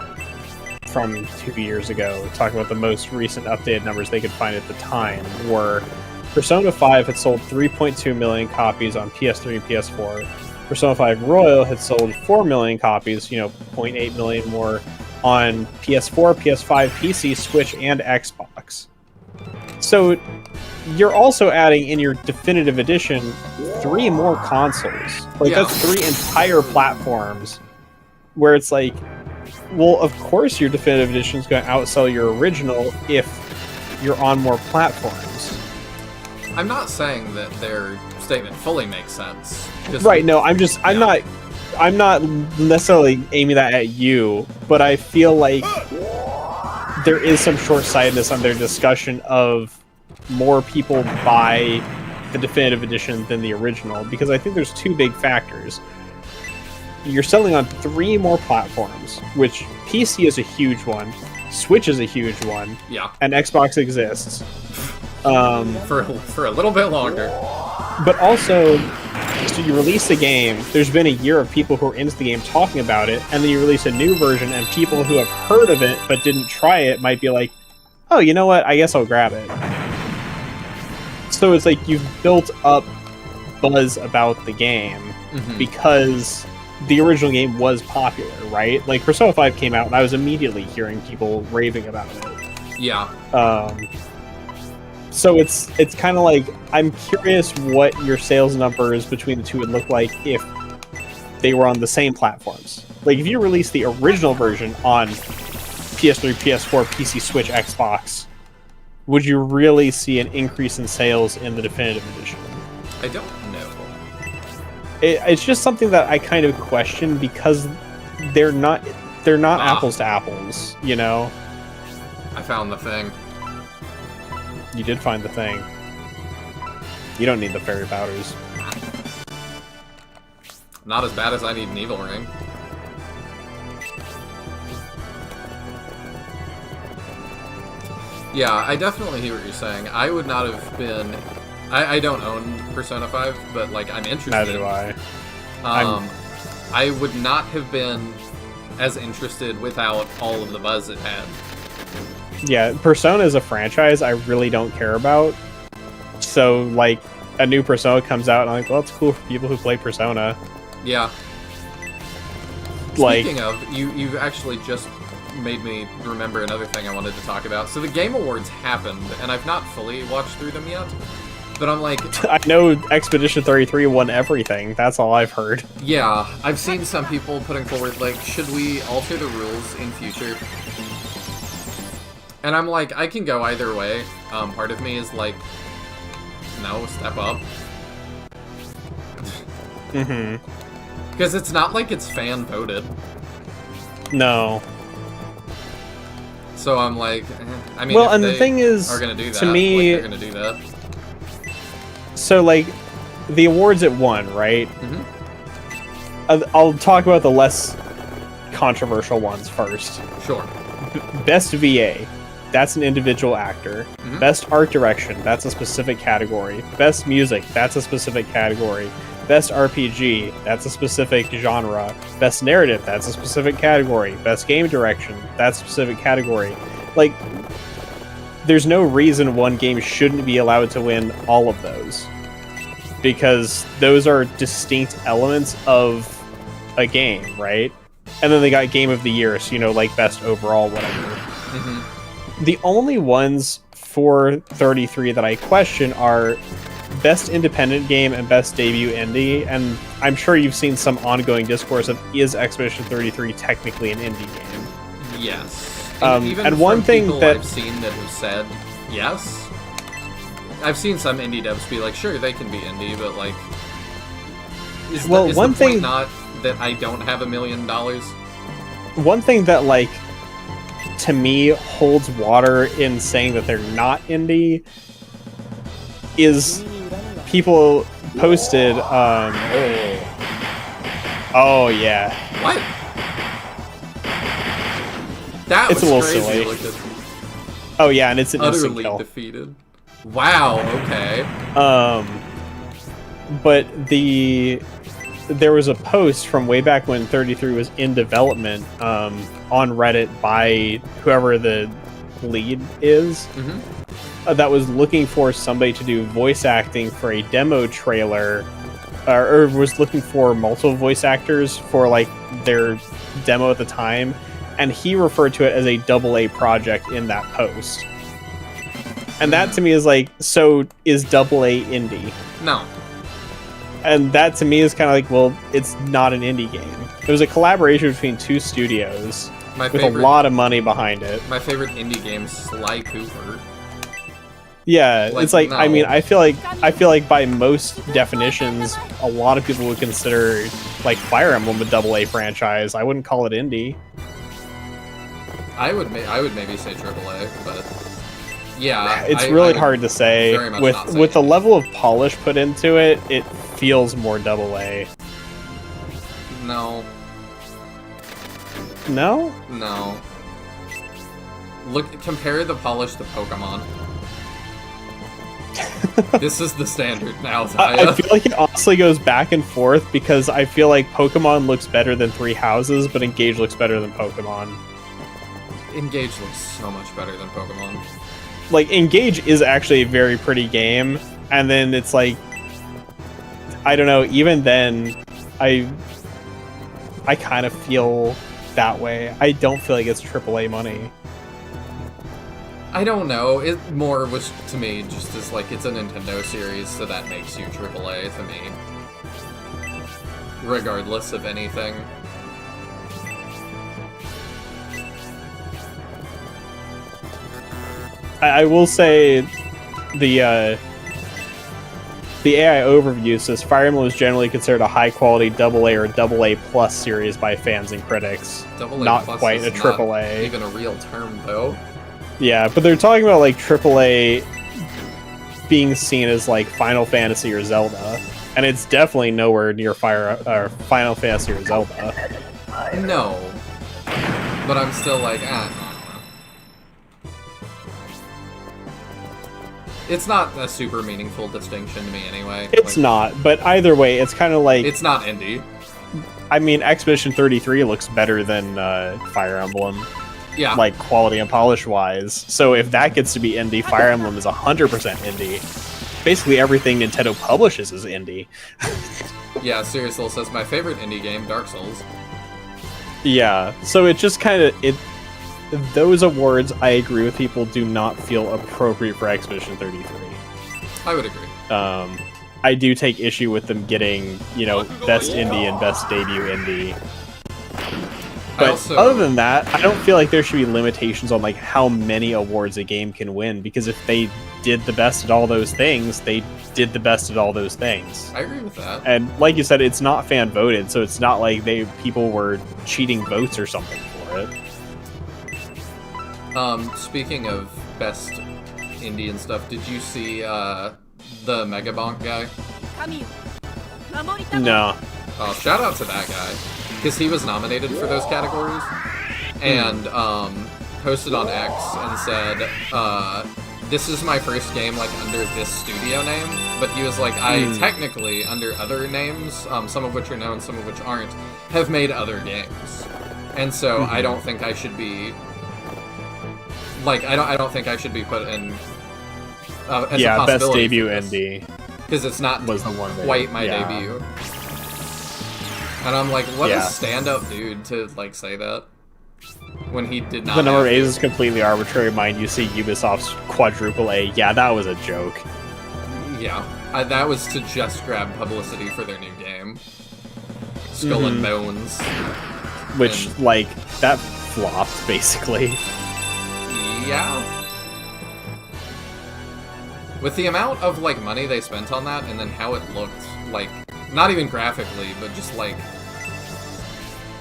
from 2 years ago, talking about the most recent updated numbers they could find at the time, were Persona 5 had sold 3.2 million copies on PS3 and PS4. Persona 5 Royal had sold 4 million copies, 0.8 million more on PS4, PS5, PC, Switch, and Xbox. So you're also adding in your definitive edition 3 more consoles. Like, Yeah. that's 3 entire platforms where it's like, well, of course your definitive edition is going to outsell your original if you're on more platforms. I'm not saying that their statement fully makes sense. Right, no, I'm not necessarily aiming that at you, but I feel like there is some short-sightedness on their discussion of more people buy the definitive edition than the original, because I think there's 2 big factors. you're selling on 3 more platforms, which PC is a huge one, Switch is a huge one, Yeah. and Xbox exists. For a little bit longer. But also, so you release the game, there's been a year of people who are into the game talking about it, and then you release a new version, and people who have heard of it but didn't try it might be like, oh, you know what, I guess I'll grab it. So it's like you've built up buzz about the game because the original game was popular, right? Like, Persona 5 came out, and I was immediately hearing people raving about it. Yeah. So it's kind of like, I'm curious what your sales numbers between the two would look like if they were on the same platforms. Like, if you release the original version on PS3, PS4, PC, Switch, Xbox, would you really see an increase in sales in the Definitive Edition? I don't know. It's just something that I kind of question because they're not apples to apples, you know? I found the thing. You did find the thing. You don't need the fairy powders. Not as bad as I need an evil ring. Yeah, I definitely hear what you're saying. I would not have been... I don't own Persona 5, but, like, I'm interested. Neither do I. I would not have been as interested without all of the buzz it had. Yeah, Persona is a franchise I really don't care about. So, like, a new Persona comes out, and I'm like, well, it's cool for people who play Persona. Yeah. Like, Speaking of, you've actually just made me remember another thing I wanted to talk about. So the Game Awards happened, and I've not fully watched through them yet. But I'm like... I know Expedition 33 won everything. That's all I've heard. Yeah, I've seen some people putting forward, like, should we alter the rules in future? And I'm like, I can go either way. Part of me is like, no, step up. Because it's not like it's fan-voted. No. So I'm like, I mean, well, if and they the thing is, are gonna do that, to me, like, they're gonna do that. So, like, the awards it won, right? I'll talk about the less controversial ones first. Sure. Best VA, that's an individual actor. Best art direction, that's a specific category. Best music, that's a specific category. Best RPG, that's a specific genre. Best narrative, that's a specific category. Best game direction, that's a specific category. Like, there's no reason one game shouldn't be allowed to win all of those. Because those are distinct elements of a game, right? And then they got Game of the Year, so, you know, like, best overall, whatever. The only ones for 33 that I question are Best Independent Game and Best Debut Indie, and I'm sure you've seen some ongoing discourse of, is Expedition 33 technically an indie game? Yes. And from one thing people that I've seen that have said yes. I've seen some indie devs be like, sure, they can be indie, but like, is Well, the one point thing- not that I don't have $1 million? One thing that, like, to me holds water in saying that they're not indie is people posted, oh yeah. What? That It's was a little crazy. silly. Look at Oh yeah, and it's an instant utterly kill. defeated. Wow. Okay. But there was a post from way back when 33 was in development on Reddit by whoever the lead is that was looking for somebody to do voice acting for a demo trailer, or was looking for multiple voice actors for like their demo at the time, and he referred to it as a AA project in that post. And that to me is like, so is AA indie? No. And that to me is kind of like, well, it's not an indie game. It was a collaboration between two studios with a lot of money behind it. My favorite indie game, Sly Cooper. Yeah, Like, it's like, I no. mean, I feel like by most definitions, a lot of people would consider like Fire Emblem a AA franchise. I wouldn't call it indie. I would maybe say AAA, but yeah, It's I really would hard to say. very much not say With the indie. level of polish put into it, it feels more AA. No. No? No. Look, compare the polish to Pokemon. This is the standard now, Zaya. I feel like it honestly goes back and forth because I feel like Pokemon looks better than Three Houses, but Engage looks better than Pokemon. Engage looks so much better than Pokemon. Like, Engage is actually a very pretty game, and then it's like, I don't know, even then, I kind of feel that way. I don't feel like it's AAA money. I don't know. It more was to me just as like it's a Nintendo series, so that makes you AAA to me, regardless of anything. I will say the AI overview says Fire Emblem is generally considered a high-quality AA or AA plus series by fans and critics. AA not plus quite is a AAA. Not even a real term, though. Yeah, but they're talking about like AAA being seen as like Final Fantasy or Zelda, and it's definitely nowhere near Final Fantasy or Zelda. No, but I'm still like, It's not a super meaningful distinction to me anyway. It's not, but either way, it's kind of like... It's not indie. I mean, Expedition 33 looks better than Fire Emblem. Yeah. Like, quality and polish-wise. So if that gets to be indie, Fire Emblem is 100% indie. Basically everything Nintendo publishes is indie. Yeah, Siriusol says, my favorite indie game, Dark Souls. Yeah, so it just kind of... Those awards, I agree with people, do not feel appropriate for Expedition 33. I would agree. I do take issue with them getting, you know, Best Indie and Best Debut Indie. But other than that, I don't feel like there should be limitations on like how many awards a game can win, because if they did the best at all those things, they did the best at all those things. I agree with that. And like you said, it's not fan voted, so it's not like people were cheating votes or something for it. Speaking of best indie and stuff, did you see the Megabonk guy? No. Oh, shout out to that guy, because he was nominated for those categories, and posted on X and said, this is my first game like under this studio name, but he was like, I technically, under other names, some of which are known, some of which aren't, have made other games. And so I don't think I should be like, I don't think I should be put in as a possibility best debut indie, because it's not was the one quite my debut. And I'm like, what a stand-up dude to like say that when he did not. The number of A's is completely arbitrary. Mind you, see Ubisoft's quadruple A. Yeah, that was a joke. Yeah, that was to just grab publicity for their new game, Skull and Bones, which like that flopped basically. Yeah. With the amount of like money they spent on that, and then how it looked, like, not even graphically, but just like,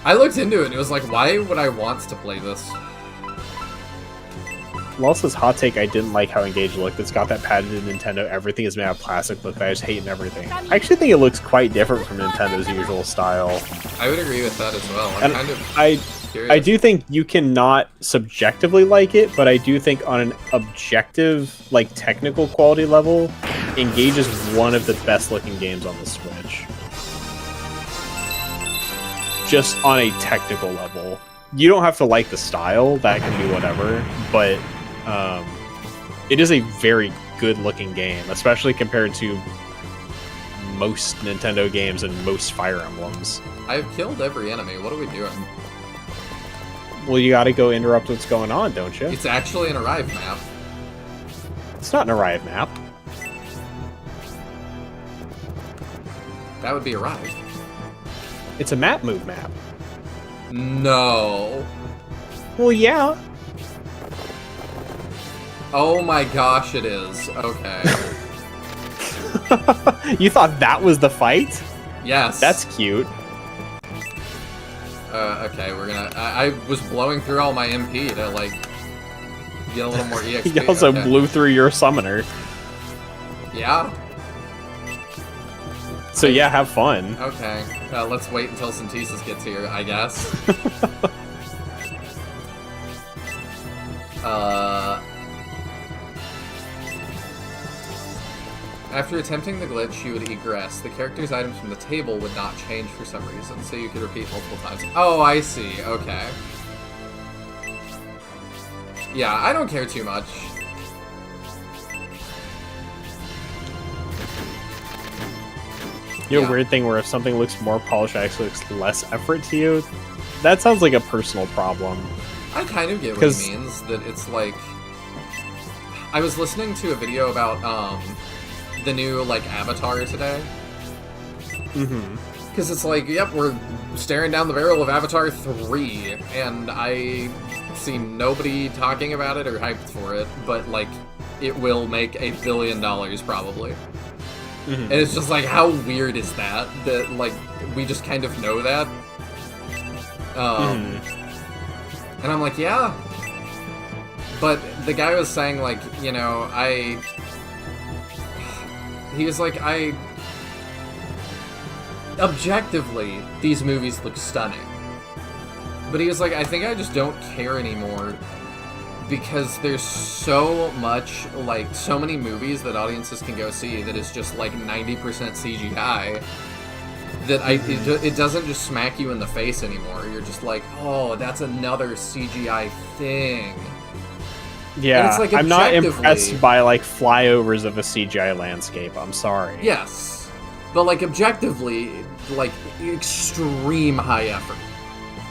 I looked into it and it was like, why would I want to play this? Lawson's hot take, I didn't like how Engage looked. It's got that patented Nintendo, everything is made out of plastic look that I just hate and everything. I actually think it looks quite different from Nintendo's usual style. I would agree with that as well. I'm and kind of curious. I do think you cannot subjectively like it, but I do think on an objective, like technical quality level, Engage is one of the best looking games on the Switch. Just on a technical level. You don't have to like the style, that can be whatever, but it is a very good looking game, especially compared to most Nintendo games and most Fire Emblems. I've killed every enemy, what are we doing? Well, you gotta go interrupt what's going on, don't you? It's actually an Arrive map. It's not an Arrive map. That would be Arrive. It's a map move map. No. Well, yeah. Oh my gosh, it is. Okay. You thought that was the fight? Yes. That's cute. Okay, we're gonna... I was blowing through all my MP to, like, get a little more EXP. He also blew through your summoner. Yeah. So yeah, have fun. Okay, let's wait until Synthesis gets here, I guess. After attempting the glitch, you would egress. The character's items from the table would not change for some reason, so you could repeat multiple times. Oh, I see. Okay. Yeah, I don't care too much. You know, weird thing where if something looks more polished, it actually looks less effort to you. That sounds like a personal problem. I kind of get what he means. That it's like, I was listening to a video about the new like Avatar today. Because it's like, yep, we're staring down the barrel of Avatar 3, and I see nobody talking about it or hyped for it, but like, it will make $1 billion probably. And it's just like, how weird is that? That, like, we just kind of know that. And I'm like, yeah. But the guy was saying, like, you know, he was like, objectively, these movies look stunning. But he was like, I think I just don't care anymore. Because there's so much, like, so many movies that audiences can go see that is just, like, 90% CGI, that it doesn't just smack you in the face anymore. You're just like, oh, that's another CGI thing. Yeah, it's like, I'm not impressed by, like, flyovers of a CGI landscape. I'm sorry. Yes. But, like, objectively, like, extreme high effort.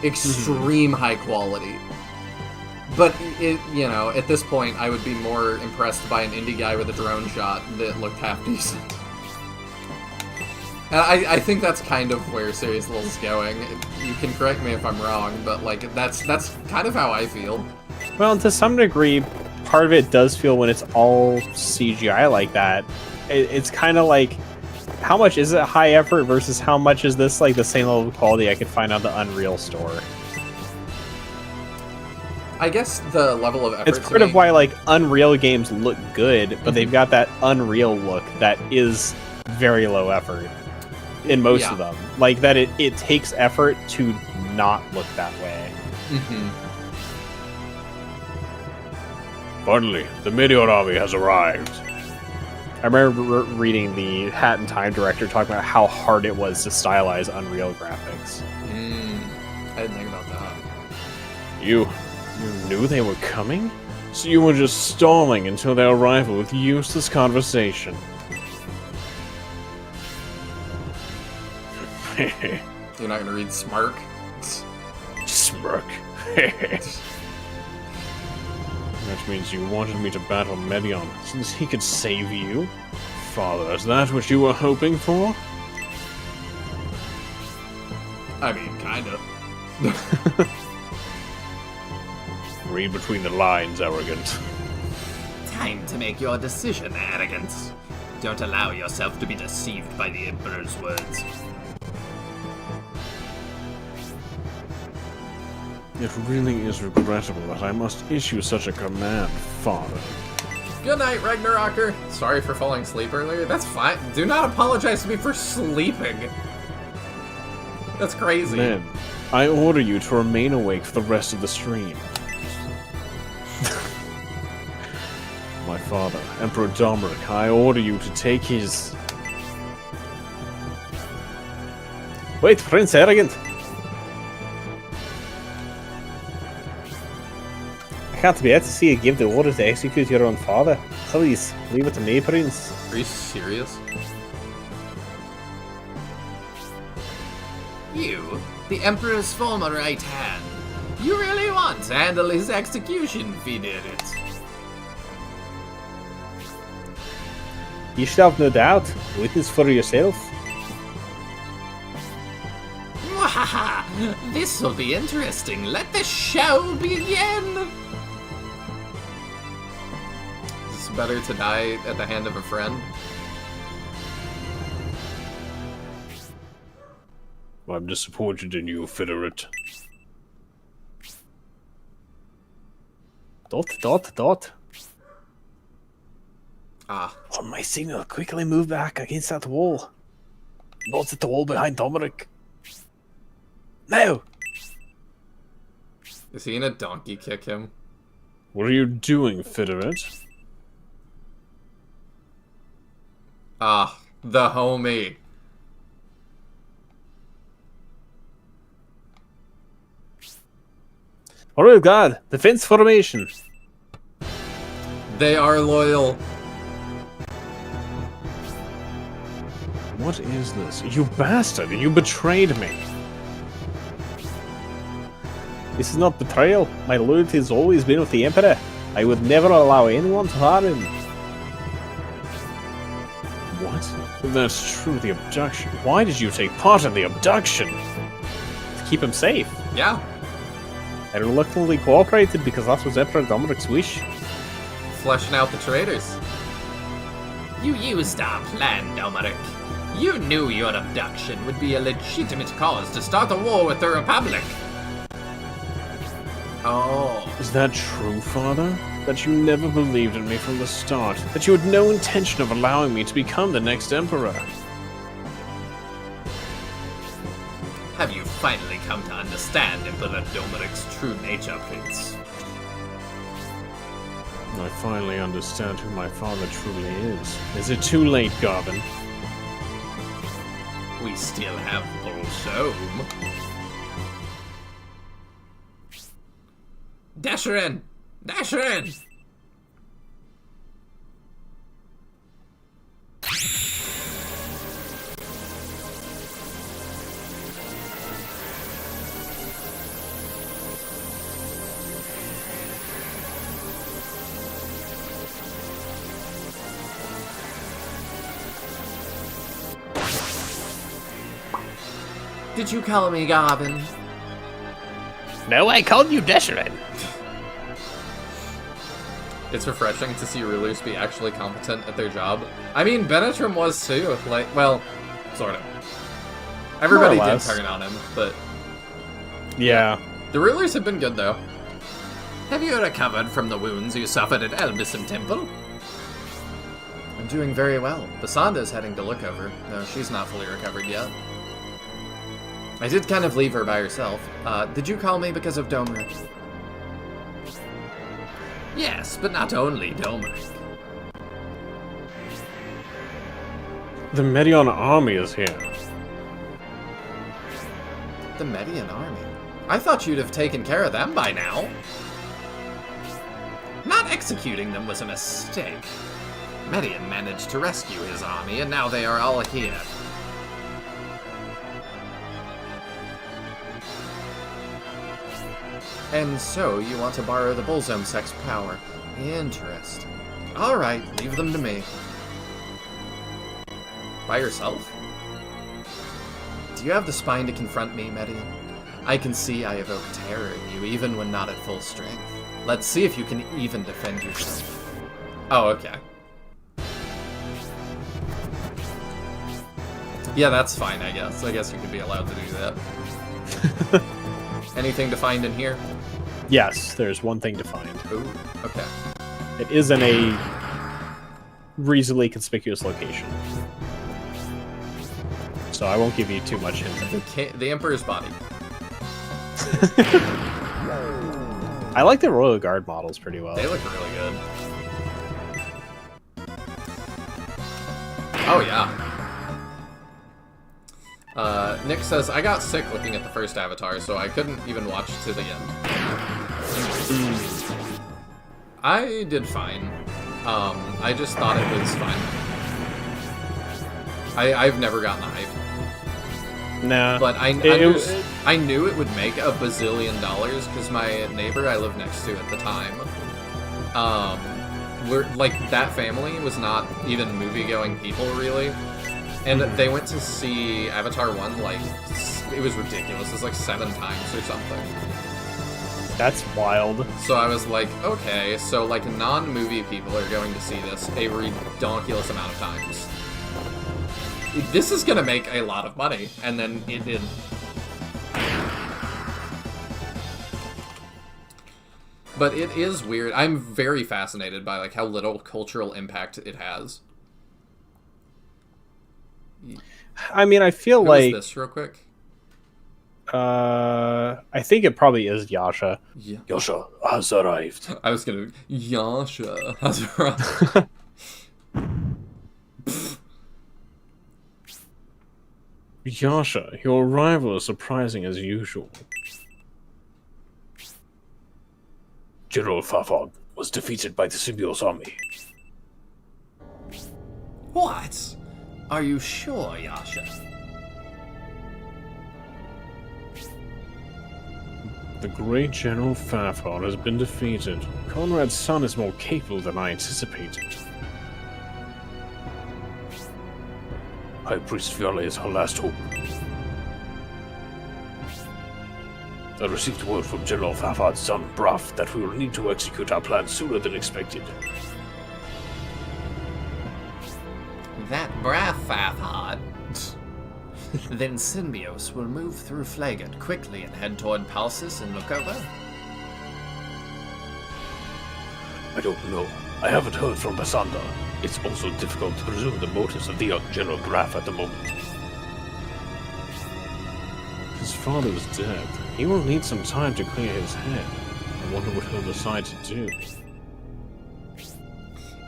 Extreme high quality. But, you know, at this point, I would be more impressed by an indie guy with a drone shot that looked half decent. And I think that's kind of where Serious Lil's going. You can correct me if I'm wrong, but, like, that's kind of how I feel. Well, to some degree, part of it does feel when it's all CGI like that. It's kind of like, how much is it high effort versus how much is this, like, the same level of quality I could find on the Unreal store? I guess the level of effort. It's part of why, like, Unreal games look good, but they've got that Unreal look that is very low effort in most of them. Like, that it takes effort to not look that way. Finally, the Meteor Army has arrived. I remember reading the Hat in Time director talking about how hard it was to stylize Unreal graphics. I didn't think about that. You knew they were coming? So you were just stalling until their arrival with useless conversation. You're not gonna read Smirk? Smirk. That means you wanted me to battle Medion, since he could save you? Father, is that what you were hoping for? I mean, kinda. Read between the lines, arrogant. Time to make your decision, arrogant. Don't allow yourself to be deceived by the Emperor's words. It really is regrettable that I must issue such a command, Father. Good night, Ragnarocker. Sorry for falling asleep earlier. That's fine. Do not apologize to me for sleeping. That's crazy. Men, I order you to remain awake for the rest of the stream. My father, Emperor Domeric, I order you to take his... Wait, Prince Arrogant! I can't bear to see you give the order to execute your own father. Please, leave it to me, Prince. Are you serious? You, the Emperor's former right hand. You really want to handle his execution, Fiderit? You should have no doubt. Witness for yourself. Mwahaha! This'll be interesting. Let the show begin! Is it better to die at the hand of a friend? I'm disappointed in you, Fiderit. Dot. Ah. On my signal, quickly move back against that wall. Not at the wall behind Dominic. No! Is he gonna donkey kick him? What are you doing, Fideret? Ah, the homie. Alright, God, defense formation. They are loyal. What is this? You bastard! You betrayed me! This is not betrayal. My loyalty has always been with the Emperor. I would never allow anyone to harm him. What? If that's true, the abduction. Why did you take part in the abduction? To keep him safe. Yeah. I reluctantly cooperated because that was Emperor Dominic's wish. Fleshing out the traitors. You used our plan, Dominic. You knew your abduction would be a legitimate cause to start a war with the Republic. Oh. Is that true, Father? That you never believed in me from the start? That you had no intention of allowing me to become the next Emperor? Have you finally come to understand Emperor Dominic's true nature, Prince? I finally understand who my father truly is. Is it too late, Garvin? We still have Bolshome. Dasherin! Dasherin! Did you call me Garvin? No, I called you Desherin. It's refreshing to see rulers be actually competent at their job. I mean, Benetrim was too. Like, well, sort of. Everybody More or did less. turn on him, but Yeah. the rulers have been good though. Have you recovered from the wounds you suffered at Elbison Temple? I'm doing very well. Basanda's heading to look over. No, she's not fully recovered yet. I did kind of leave her by herself. Did you call me because of Dominic? Yes, but not only Dominic. The Medion army is here. The Median army? I thought you'd have taken care of them by now. Not executing them was a mistake. Median managed to rescue his army, and now they are all here. And so, you want to borrow the Bullzome Sect's power. Interesting. Alright, leave them to me. By yourself? Do you have the spine to confront me, Median? I can see I evoke terror in you, even when not at full strength. Let's see if you can even defend yourself. Oh, okay. Yeah, that's fine, I guess. I guess you could be allowed to do that. Anything to find in here? Yes, there's one thing to find. Ooh, okay. It is in a reasonably conspicuous location. So I won't give you too much hint. The Emperor's body. I like the Royal Guard models pretty well. They look really good. Oh, yeah. Nick says, I got sick looking at the first Avatar, so I couldn't even watch to the end. I did fine. I just thought it was fine. I've never gotten the hype. Nah. But I knew it would make a bazillion dollars because my neighbor I lived next to at the time, we're like that family was not even movie-going people really, and they went to see Avatar 1 like it was ridiculous. It was like 7 times or something. That's wild. So I was like, okay, so like non-movie people are going to see this a redonkulous amount of times. This is gonna make a lot of money, and then it did. But it is weird. I'm very fascinated by like how little cultural impact it has. I mean, I feel Who like is this, real quick? I think it probably is Yasha. Yeah. Yasha has arrived. I was gonna... Yasha has arrived. Yasha, your arrival is surprising as usual. General Fafod was defeated by the Symbio's army. What? Are you sure, Yasha? The great General Fafod has been defeated. Conrad's son is more capable than I anticipated. High Priest Fiale is our last hope. I received word from General Fafad's son, Braf, that we will need to execute our plan sooner than expected. That Braf Fafad. Then Symbios will move through Flagon quickly and head toward Palsis and look over. I don't know. I haven't heard from Basanda. It's also difficult to presume the motives of the young General Braf at the moment. His father is dead. He will need some time to clear his head. I wonder what he'll decide to do.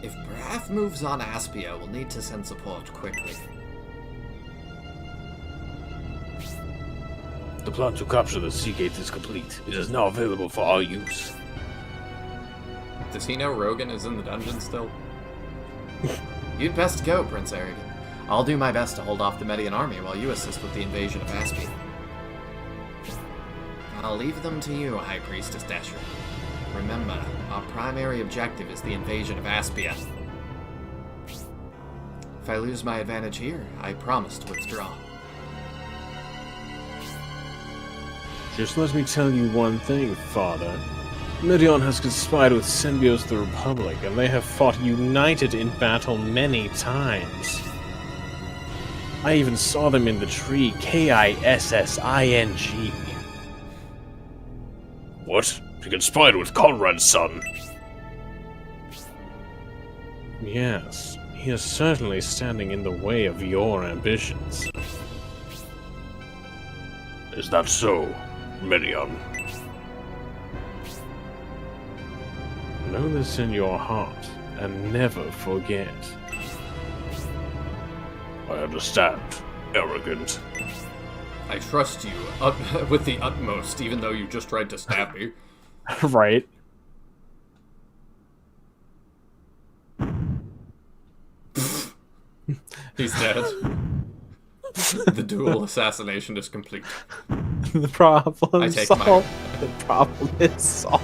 If Braf moves on Aspia, we'll need to send support quickly. The plan to capture the Seagate is complete. It is now available for our use. Does he know Rogan is in the dungeon still? You'd best go, Prince Aragon. I'll do my best to hold off the Median army while you assist with the invasion of Aspia. I'll leave them to you, High Priestess Deshra. Remember, our primary objective is the invasion of Aspia. If I lose my advantage here, I promise to withdraw. Just let me tell you one thing, Father. Medion has conspired with Symbios the Republic, and they have fought united in battle many times. I even saw them in the tree, Kissing. What? He conspired with Conrad's son? Yes, he is certainly standing in the way of your ambitions. Is that so, Medion? Know this in your heart, and never forget. I understand. Arrogant. I trust you with the utmost, even though you just tried to stab me. Right. He's dead. The dual assassination is complete. The problem I take solved. The problem is solved.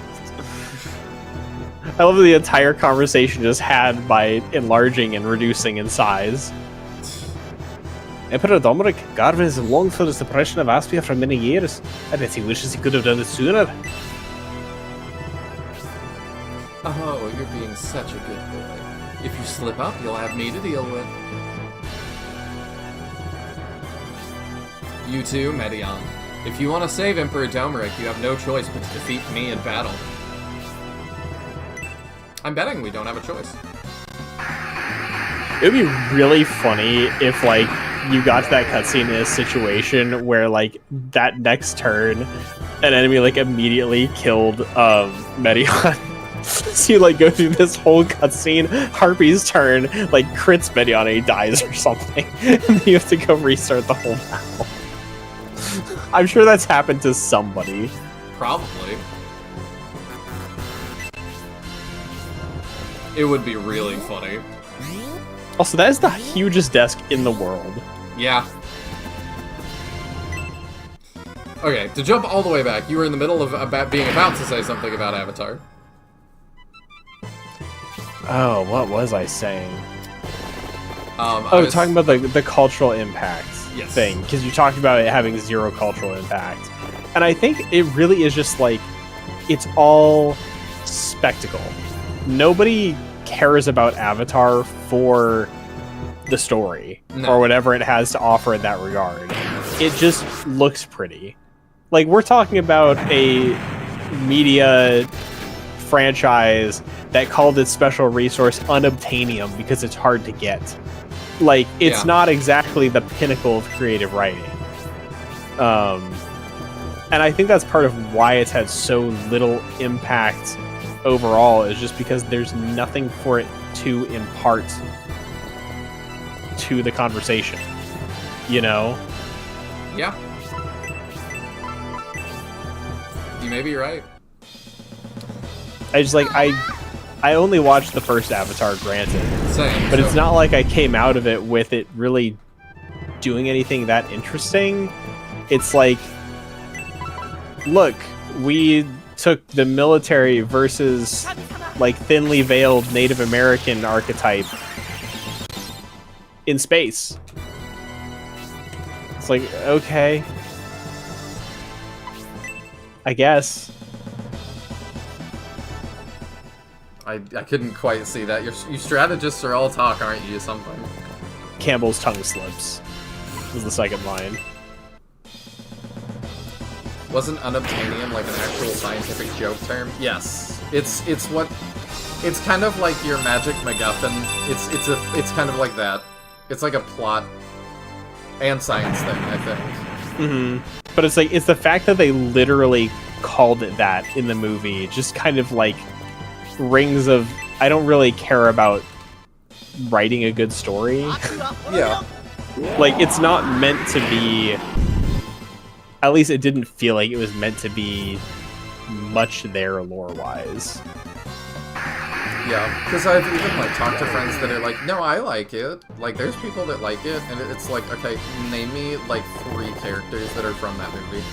I love the entire conversation just had by enlarging and reducing in size. Emperor Domeric, Garvin has longed for the suppression of Aspia for many years. I bet he wishes he could have done it sooner. Oh, you're being such a good boy. If you slip up, you'll have me to deal with. You too, Medion. If you want to save Emperor Domeric, you have no choice but to defeat me in battle. I'm betting we don't have a choice. It would be really funny if, like, you got to that cutscene in a situation where, like, that next turn, an enemy, like, immediately killed Medion. So you, like, go through this whole cutscene, Harpy's turn, like, crits Medion and he dies or something. And then you have to go restart the whole battle. I'm sure that's happened to somebody. Probably. It would be really funny. Also, that is the hugest desk in the world. Yeah. Okay, to jump all the way back, you were in the middle of being about to say something about Avatar. Oh, what was I saying? I was talking about the cultural impact Yes. thing, because you talked about it having zero cultural impact. And I think it really is just like, it's all spectacle. Nobody cares about Avatar for the story, No. or whatever it has to offer in that regard. It just looks pretty. Like, we're talking about a media franchise that called its special resource unobtainium because it's hard to get. Like, it's Yeah. not exactly the pinnacle of creative writing. And I think that's part of why it's had so little impact overall, is just because there's nothing for it to impart to the conversation. You know? Yeah. You may be right. I just like I only watched the first Avatar, granted, Same. but so- it's not like I came out of it with it really doing anything that interesting. It's like, look, we took the military versus like thinly veiled Native American archetype in space. It's like, okay, I guess. I couldn't quite see that. You strategists are all talk, aren't you? Something. Campbell's tongue slips is the second line. Wasn't unobtainium like an actual scientific joke term? Yes. It's kind of like your magic MacGuffin. It's kind of like that. It's like a plot and science thing, I think. Mm-hmm. But it's like, it's the fact that they literally called it that in the movie, just kind of like rings of, I don't really care about writing a good story. Yeah. Like, it's not meant to be, at least it didn't feel like it was meant to be much there lore-wise. Yeah, because I've even like talked to friends that are like, no, I like it. Like, there's people that like it, and it's like, okay, name me like 3 characters that are from that movie.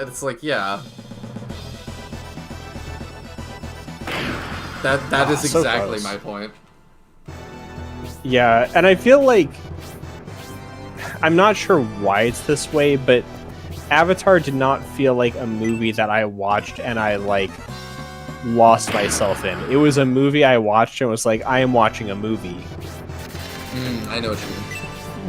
And it's like, yeah. That is so exactly close. my point. Yeah, and I feel like, I'm not sure why it's this way, but Avatar did not feel like a movie that I watched and I like lost myself in. It was a movie I watched and was like, I am watching a movie. I know what you mean.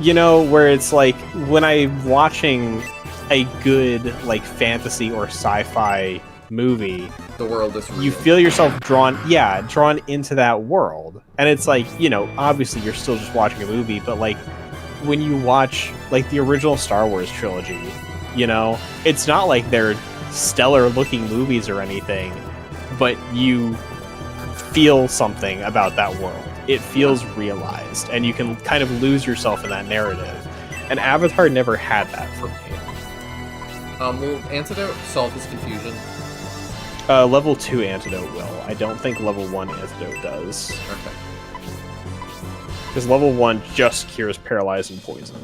You know, where it's like, when I'm watching a good like fantasy or sci-fi movie, The world is real. you feel yourself drawn into that world. And it's like, you know, obviously you're still just watching a movie, but like when you watch like the original Star Wars trilogy, you know, it's not like they're stellar looking movies or anything, but you feel something about that world. It feels realized, and you can kind of lose yourself in that narrative. And Avatar never had that for me. Will Antidote solve his confusion? Level 2 Antidote will. I don't think level 1 Antidote does. Okay. Because level 1 just cures paralyzed and poison.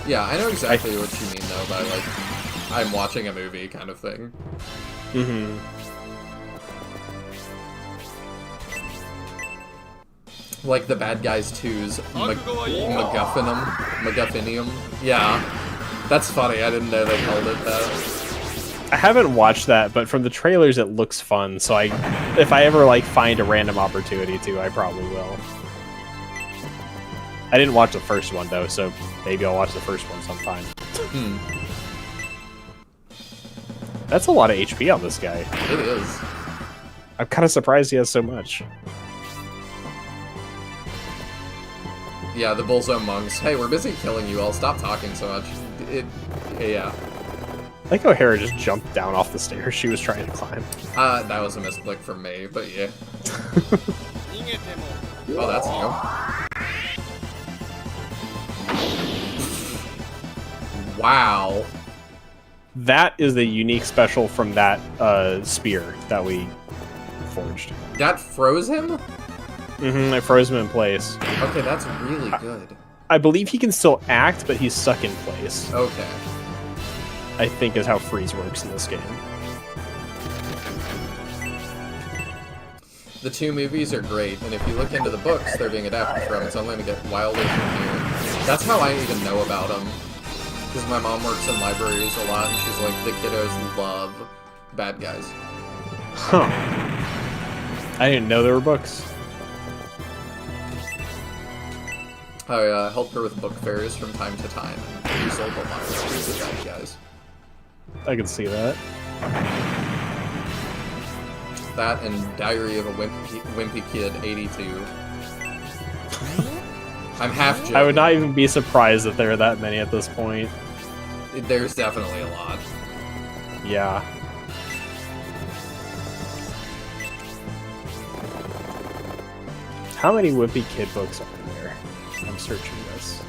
Yeah, I know exactly what you mean though by like, I'm watching a movie kind of thing. Mm-hmm. Like the Bad Guys 2's MacGuffinium. Yeah. That's funny, I didn't know they called it that. I haven't watched that, but from the trailers it looks fun, so if I ever like find a random opportunity to, I probably will. I didn't watch the first one though, so maybe I'll watch the first one sometime. That's a lot of HP on this guy. It is. I'm kind of surprised he has so much. Yeah, the Bullzone monks. Hey, we're busy killing you all. Stop talking so much. Yeah. I like how Hera just jumped down off the stairs she was trying to climb. That was a misclick from me, but yeah. Oh, that's new. Wow. That is the unique special from that spear that we forged. That froze him? Mm-hmm, I froze him in place. Okay, that's really good. I believe he can still act, but he's stuck in place. Okay. I think is how freeze works in this game. The 2 movies are great, and if you look into the books they're being adapted from, it's only going to get wilder from here. That's how I even know about them. Because my mom works in libraries a lot, and she's like, the kiddos love Bad Guys. Huh. I didn't know there were books. I helped her with book fairs from time to time, and we sold a lot of copies of Bad Guys. I can see that. That and Diary of a Wimpy Kid 82. I'm half joking. I would not even be surprised if there are that many at this point. There's definitely a lot. Yeah. How many Wimpy Kid books are there? I'm searching this.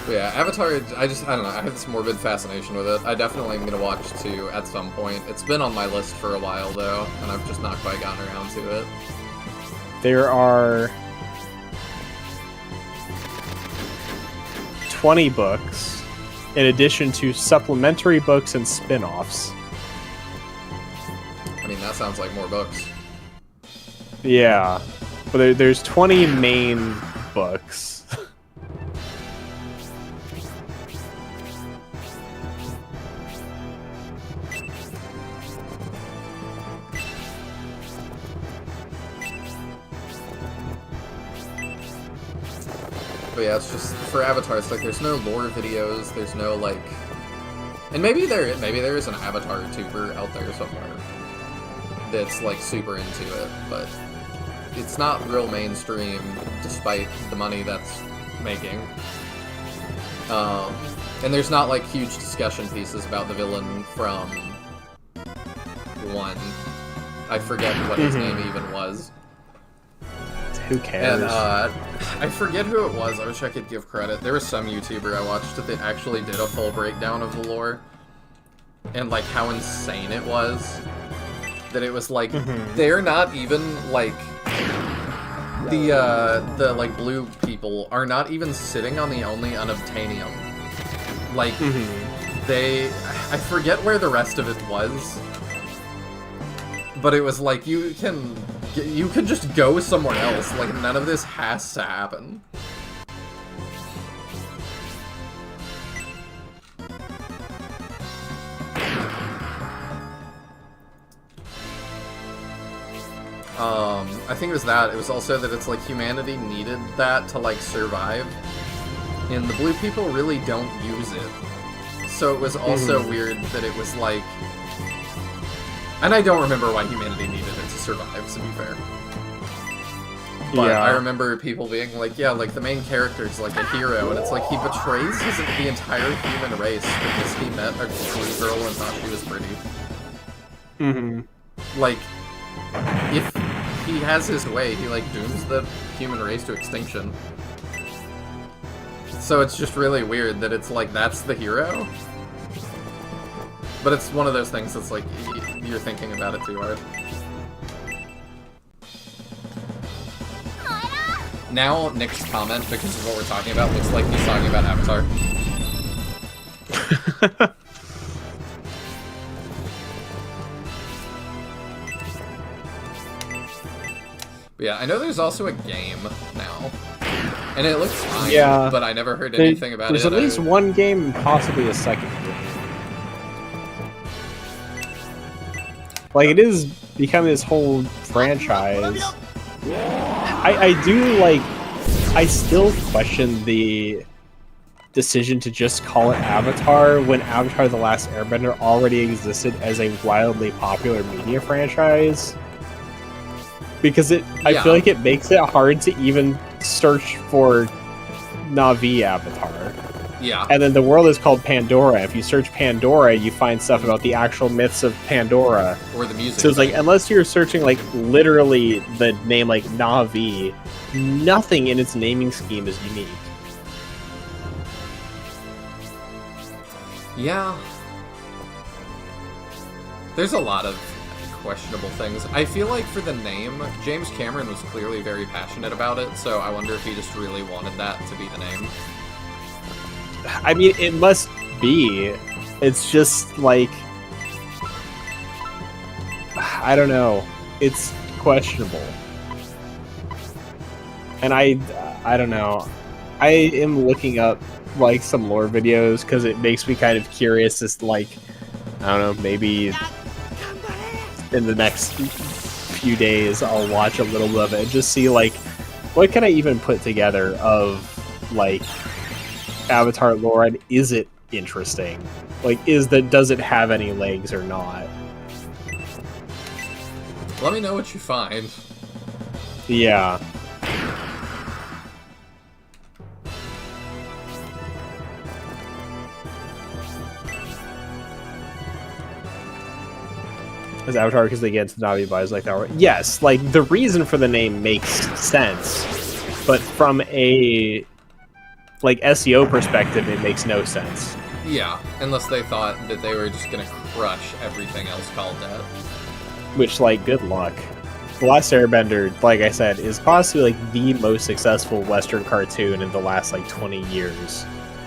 But yeah, Avatar, I don't know, I have this morbid fascination with it. I definitely am going to watch 2 at some point. It's been on my list for a while, though, and I've just not quite gotten around to it. There are 20 books, in addition to supplementary books and spin-offs. I mean, that sounds like more books. Yeah, but there's 20 main books. But yeah, it's just, for Avatar, it's like, there's no lore videos, there's no, like... And maybe there is an Avatar tuber out there somewhere that's, like, super into it, but it's not real mainstream, despite the money that's making. And there's not, like, huge discussion pieces about the villain from 1. I forget what his name even was. Who cares? And, I forget who it was. I wish I could give credit. There was some YouTuber I watched that actually did a full breakdown of the lore. And, like, how insane it was. That it was, like, they're not even, like... The, like, blue people are not even sitting on the only unobtainium. Like, I forget where the rest of it was. But it was like, you could just go somewhere else. Like, none of this has to happen. I think it was that. It was also that it's like humanity needed that to, like, survive. And the blue people really don't use it. So it was also weird that it was like... And I don't remember why humanity needed it to survive, to be fair. But I remember people being like, yeah, like, the main character's like a hero, and it's like, he betrays the entire human race because he met a blue girl and thought she was pretty. Like, if he has his way, he, like, dooms the human race to extinction. So it's just really weird that it's like, that's the hero? But it's one of those things that's like, you're thinking about it too hard. Now, Nick's comment, because of what we're talking about, looks like he's talking about Avatar. But yeah, I know there's also a game now. And it looks fine, but I never heard anything about it. There's at least one game and possibly a second game. Like, it is becoming this whole franchise. I do, like... I still question the decision to just call it Avatar when Avatar The Last Airbender already existed as a wildly popular media franchise. Because I feel like it makes it hard to even search for Na'vi Avatar. Yeah. And then the world is called Pandora. If you search Pandora, you find stuff about the actual myths of Pandora. Or the music. So it's like, unless you're searching, like, literally the name, like, Na'vi, nothing in its naming scheme is unique. Yeah. There's a lot of questionable things. I feel like for the name, James Cameron was clearly very passionate about it, so I wonder if he just really wanted that to be the name. I mean, it must be. It's just, like... I don't know. It's questionable. And I don't know. I am looking up, like, some lore videos, because it makes me kind of curious as, like, I don't know, maybe in the next few days I'll watch a little bit of it and just see, like, what can I even put together of, like, Avatar lore, and is it interesting? Like, does it have any legs or not? Let me know what you find. Yeah. As Avatar, because they get into Navi buys like that. Yes, like the reason for the name makes sense, but from a like SEO perspective, it makes no sense. Yeah, unless they thought that they were just gonna crush everything else called that. Which, like, good luck. The Last Airbender, like I said, is possibly like the most successful Western cartoon in the last like 20 years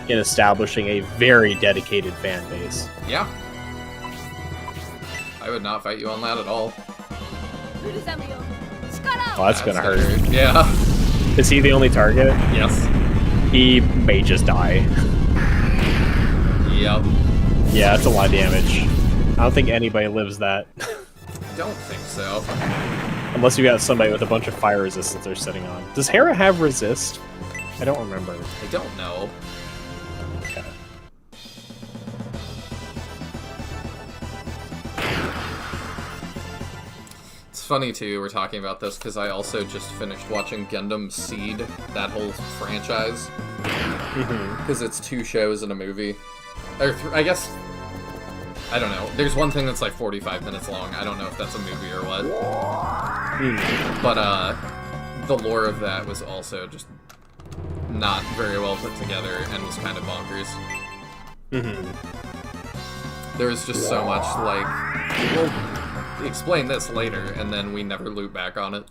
in establishing a very dedicated fan base. Yeah. I would not fight you on that at all. Well, that's gonna hurt. Yeah. Is he the only target? Yes. He may just die. Yep. Yeah, that's a lot of damage. I don't think anybody lives that. I don't think so. Unless you got somebody with a bunch of fire resistance they're sitting on. Does Hera have resist? I don't remember. I don't know. Okay. It's funny too, we're talking about this because I also just finished watching Gundam Seed, that whole franchise. Because it's 2 shows and a movie. Or I guess, I don't know. There's one thing that's like 45 minutes long. I don't know if that's a movie or what. But the lore of that was also just not very well put together and was kind of bonkers. There was just so much like, we'll explain this later, and then we never loop back on it.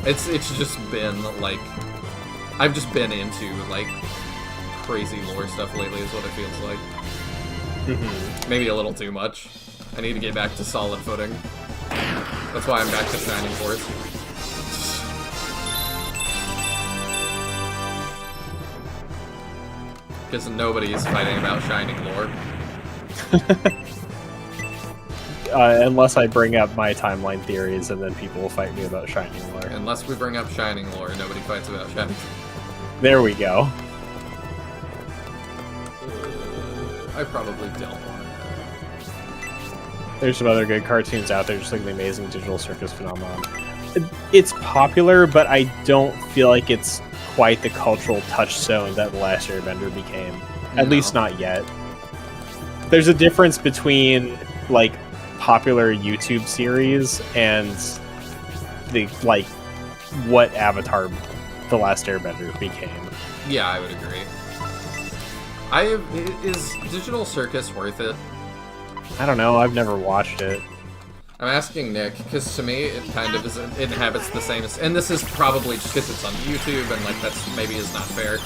It's just been like, I've just been into like crazy lore stuff lately is what it feels like. Maybe a little too much. I need to get back to solid footing. That's why I'm back to Shining Force. Because nobody is fighting about Shining lore. Unless I bring up my timeline theories, and then people will fight me about Shining lore. Unless we bring up Shining lore, nobody fights about Shining. There we go. I probably don't want to. There's some other good cartoons out there, just like the Amazing Digital Circus phenomenon. It's popular, but I don't feel like it's quite the cultural touchstone that The Last Airbender became. At least not yet. There's a difference between, like, popular YouTube series and the, like, what Avatar The Last Airbender became. Yeah, I would agree. Is Digital Circus worth it? I don't know, I've never watched it. I'm asking Nick, because to me, it kind of is, it inhabits the same, and this is probably just because it's on YouTube, and like, that's maybe is not fair,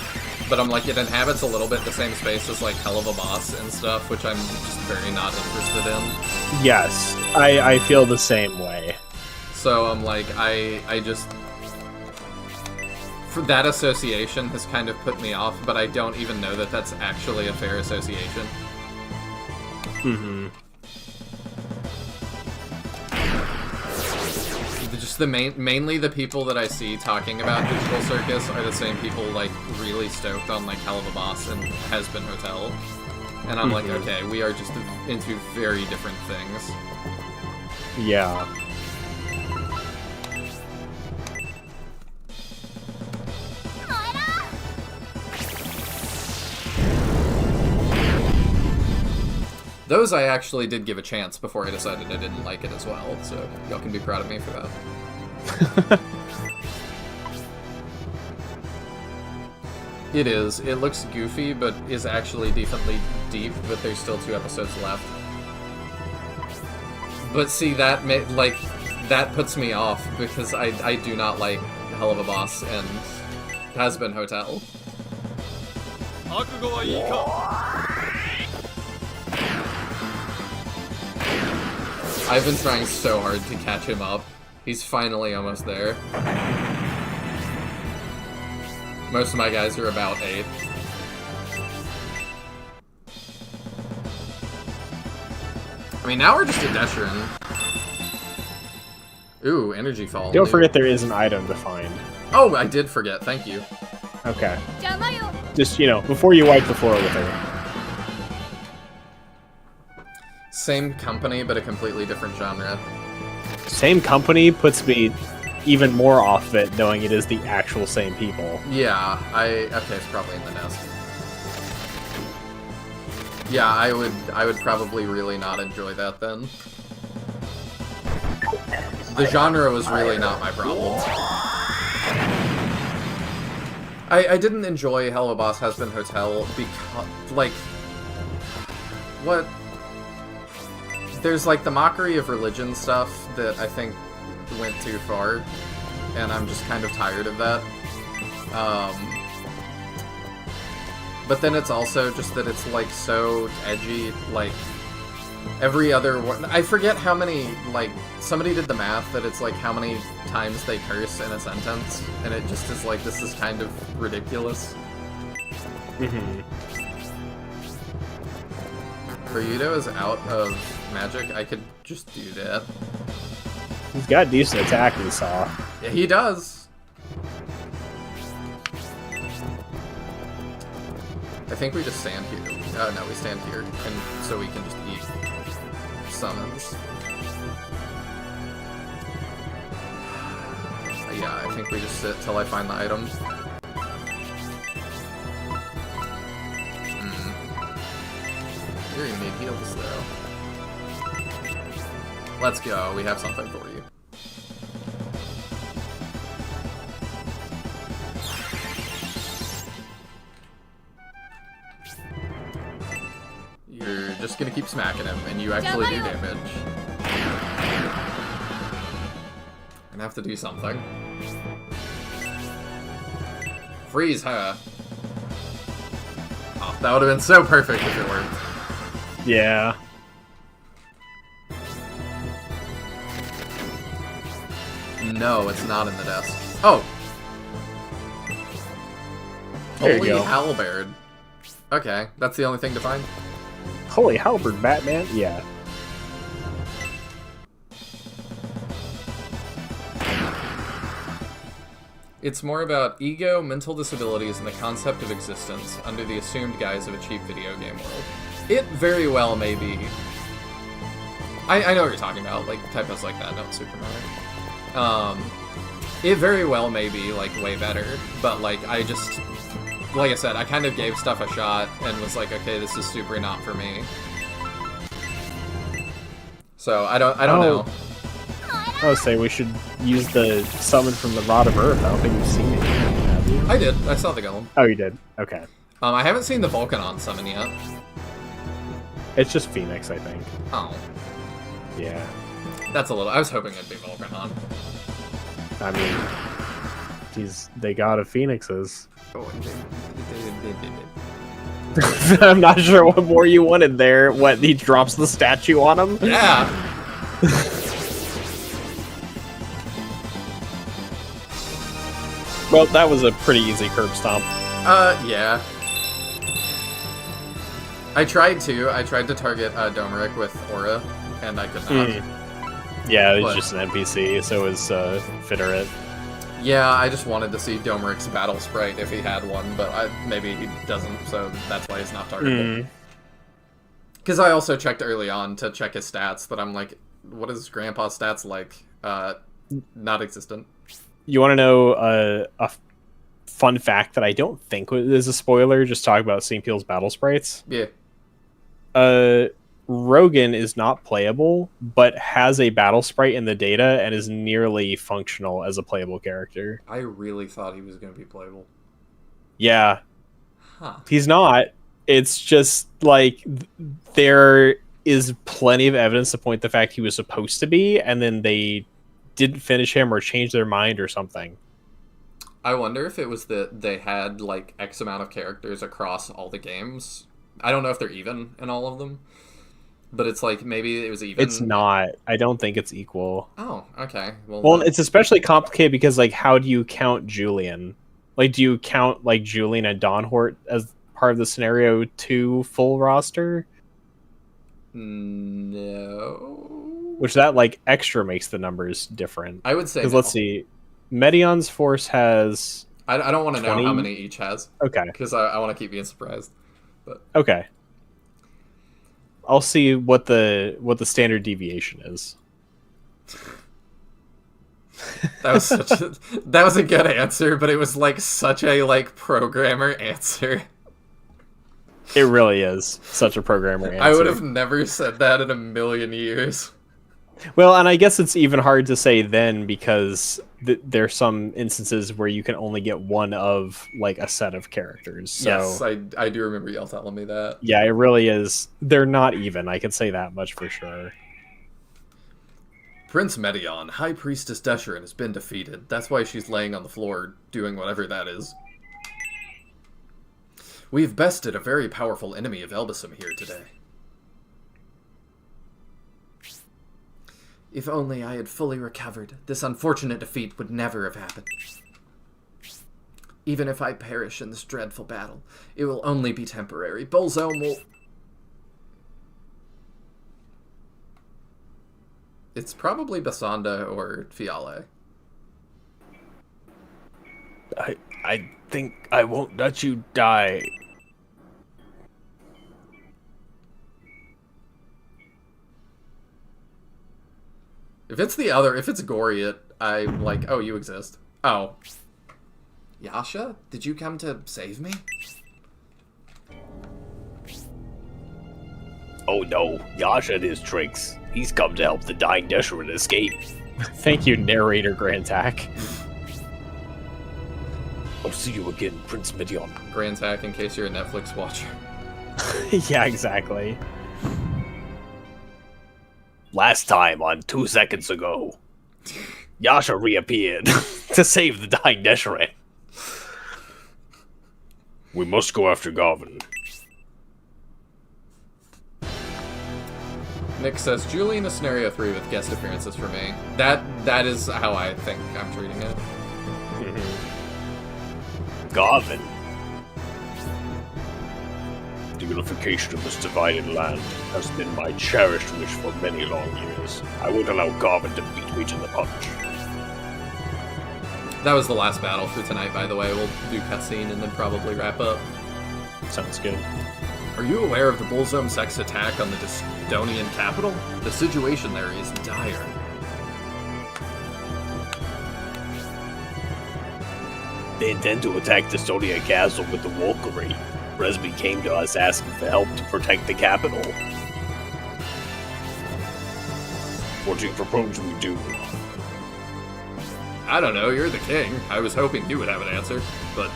but I'm like, it inhabits a little bit the same space as like Hell of a Boss and stuff, which I'm just very not interested in. Yes, I feel the same way. So I'm like, I just, for that association has kind of put me off, but I don't even know that that's actually a fair association. Just mainly the people that I see talking about Digital Circus are the same people like really stoked on like Hell of a Boss and Has Been Hotel, and I'm like, okay, we are just into very different things. Yeah. Those I actually did give a chance before I decided I didn't like it as well, so y'all can be proud of me for that. It is. It looks goofy, but is actually decently deep, but there's still 2 episodes left. But see, that that puts me off, because I do not like Hell of a Boss and Has Been Hotel. I've been trying so hard to catch him up. He's finally almost there. Most of my guys are about 8. I mean, now we're just at Desherin. Ooh, energy fall. Don't forget there is an item to find. Oh, I did forget. Thank you. Okay. Just, you know, before you wipe the floor with her. Same company, but a completely different genre. Same company puts me even more off of it, knowing it is the actual same people. Yeah, okay, it's probably in the nest. Yeah, I would probably really not enjoy that then. The genre was really not my problem. I didn't enjoy Hello Boss Husband Hotel because, like, what? There's, like, the mockery of religion stuff that I think went too far, and I'm just kind of tired of that. But then it's also just that it's, like, so edgy, like, every other one... I forget how many, like, somebody did the math that it's, like, how many times they curse in a sentence, and it just is, like, this is kind of ridiculous. Burrito is out of magic, I could just do that. He's got decent attack in Saw. Yeah, he does. I think we just stand here. Oh, no, we stand here, and so we can just eat summons. Yeah, I think we just sit till I find the item. You're gonna need heals, though. Let's go, we have something for you. You're just gonna keep smacking him, and you actually do damage. I'm gonna have to do something. Freeze her. Oh, that would have been so perfect if it worked. Yeah. No, it's not in the desk. Oh! There you Holy go. halberd. Okay, that's the only thing to find? Holy halberd, Batman? Yeah. It's more about ego, mental disabilities, and the concept of existence under the assumed guise of a cheap video game world. It very well may be. I know what you're talking about, like, typos like that don't super matter. It very well may be, like, way better, but, like, I just... Like I said, I kind of gave stuff a shot and was like, okay, this is super not for me. So, I don't know. I would say we should use the summon from the Rod of Earth. I don't think you've seen it yet, have you? I did. I saw the golem. Oh, you did? Okay. I haven't seen the Volcanon summon yet. It's just Phoenix, I think. Oh. Yeah. That's a little... I was hoping it'd be Volcanon. I mean, they got a Phoenixes. I'm not sure what more you wanted there. What, he drops the statue on him? Yeah! Well, that was a pretty easy curb stomp. Yeah. I tried to target Domeric with Aura, and I could not. Yeah, he's But- just an NPC, so is Fitterit. Yeah, I just wanted to see Domeric's battle sprite if he had one, but maybe he doesn't, so that's why he's not targetable. Because I also checked early on to check his stats, but I'm like, what is Grandpa's stats like? Not existent. You want to know a fun fact that I don't think is a spoiler? Just talk about St. Peel's battle sprites. Yeah. Rogan is not playable, but has a battle sprite in the data and is nearly functional as a playable character. I really thought he was going to be playable. Yeah. Huh. He's not. It's just, like, there is plenty of evidence to point the fact he was supposed to be, and then they didn't finish him or change their mind or something. I wonder if it was that they had, like, X amount of characters across all the games. I don't know if they're even in all of them. But it's like, maybe it was even... It's not. I don't think it's equal. Oh, okay. Well, it's especially complicated because, like, how do you count Julian? Like, do you count, like, Julian and Dawnhort as part of the Scenario 2 full roster? No. Which that, like, extra makes the numbers different. I would say Because no. let's see. Medion's force has... I don't want to know 20? how many each has. Okay. Because I want to keep being surprised. But Okay. I'll see what the standard deviation is. That was a good answer, but it was like such a like programmer answer. It really is such a programmer answer. I would have never said that in a million years. Well, and I guess it's even hard to say then because there's some instances where you can only get one of like a set of characters. So, yes, I do remember y'all telling me that. Yeah, it really is. They're not even. I can say that much for sure. Prince Medion, High Priestess Desherin has been defeated. That's why she's laying on the floor doing whatever that is. We've bested a very powerful enemy of Elbasam here today. If only I had fully recovered, this unfortunate defeat would never have happened. Even if I perish in this dreadful battle, it will only be temporary. Bullzone will... It's probably Basanda or Fiale. I think I won't let you die. If it's Goriot, I'm like, oh, you exist. Oh. Yasha? Did you come to save me? Oh no, Yasha and his tricks. He's come to help the dying Desherin escape. Thank you, narrator Grantak. I'll see you again, Prince Medion. Grantak, in case you're a Netflix watcher. Yeah, exactly. Last time, on 2 seconds ago, Yasha reappeared to save the dying Desherin. We must go after Garvin. Nick says, Julian is scenario 3 with guest appearances for me. That is how I think I'm treating it. Garvin. The unification of this divided land has been my cherished wish for many long years. I won't allow Garvin to beat me to the punch. That was the last battle for tonight, by the way. We'll do cutscene and then probably wrap up. Sounds good. Are you aware of the Bullzome Sex attack on the Destonian capital? The situation there is dire. They intend to attack Destonia Castle with the Walkyrie. Resby came to us asking for help to protect the capital. What do you propose we do? I don't know, you're the king. I was hoping you would have an answer, but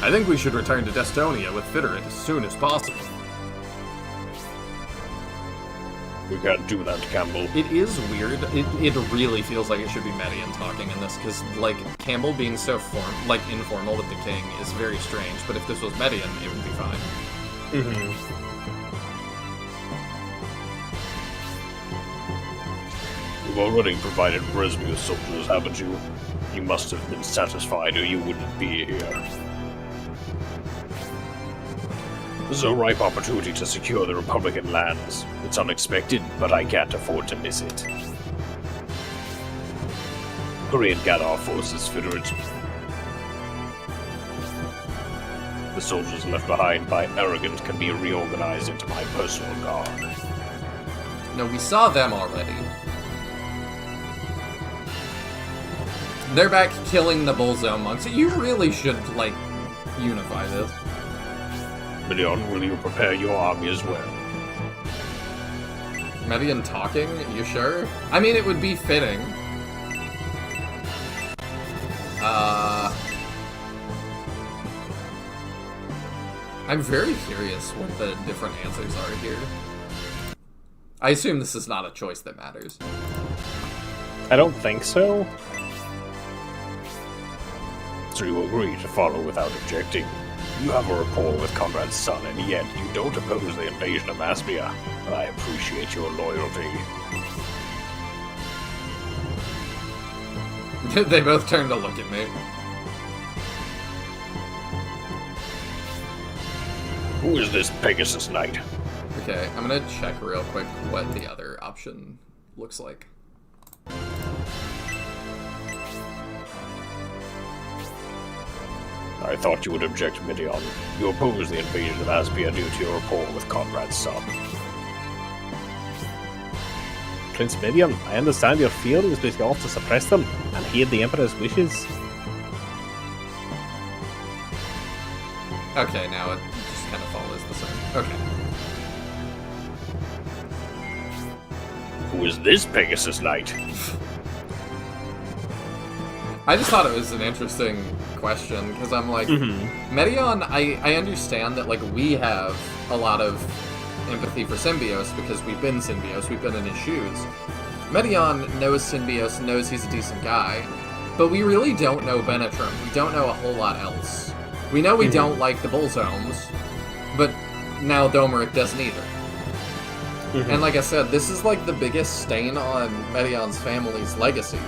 I think we should return to Destonia with Fiterit as soon as possible. We can't do that, Campbell. It is weird. It really feels like it should be Median talking in this, because, like, Campbell being so informal with the king is very strange, but if this was Median, it would be fine. You've already provided Resby with soldiers, haven't you? You must have been satisfied or you wouldn't be here. This is a ripe opportunity to secure the Republican lands. It's unexpected, but I can't afford to miss it. Hurry and gather our forces, Fiterit. The soldiers left behind by Arrogant can be reorganized into my personal guard. No, we saw them already. They're back killing the Bullzone monks. You really should, like, unify this. Medion, will you prepare your army as well? Median talking? You sure? I mean, it would be fitting. I'm very curious what the different answers are here. I assume this is not a choice that matters. I don't think so. So you agree to follow without objecting? You have a rapport with Conrad's son, and yet you don't oppose the invasion of Aspia. I appreciate your loyalty. They both turned to look at me. Who is this Pegasus Knight? Okay, I'm gonna check real quick what the other option looks like. I thought you would object, Medion. You oppose the invasion of Aspia due to your rapport with Conrad's son. Prince Medion, I understand your feelings, but you ought to suppress them and heed the Emperor's wishes. Okay, now it just kind of follows the same. Okay. Who is this Pegasus Knight? I just thought it was an interesting question, because I'm like, Medion, I understand that, like, we have a lot of empathy for Symbios because we've been Symbios, we've been in his shoes. Medion knows Symbios, knows he's a decent guy, but we really don't know Benetrim. We don't know a whole lot else. We know we don't like the Bullzomes, but now Domeric doesn't either. And like I said, this is like the biggest stain on Medion's family's legacy.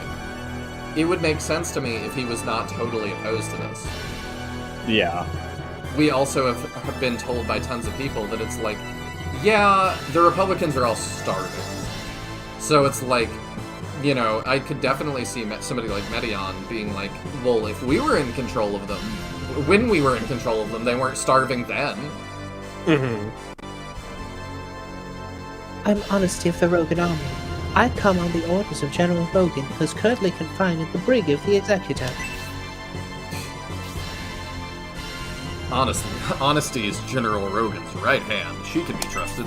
It would make sense to me if he was not totally opposed to this. Yeah. We also have been told by tons of people that it's like, yeah, the Republicans are all starving. So it's like, you know, I could definitely see somebody like Medion being like, well, if we were in control of them, when we were in control of them, they weren't starving then. I'm Honesty of the Rogan Army. I come on the orders of General Rogan, who is currently confined in the brig of the Executor. Honesty is General Rogan's right hand. She can be trusted.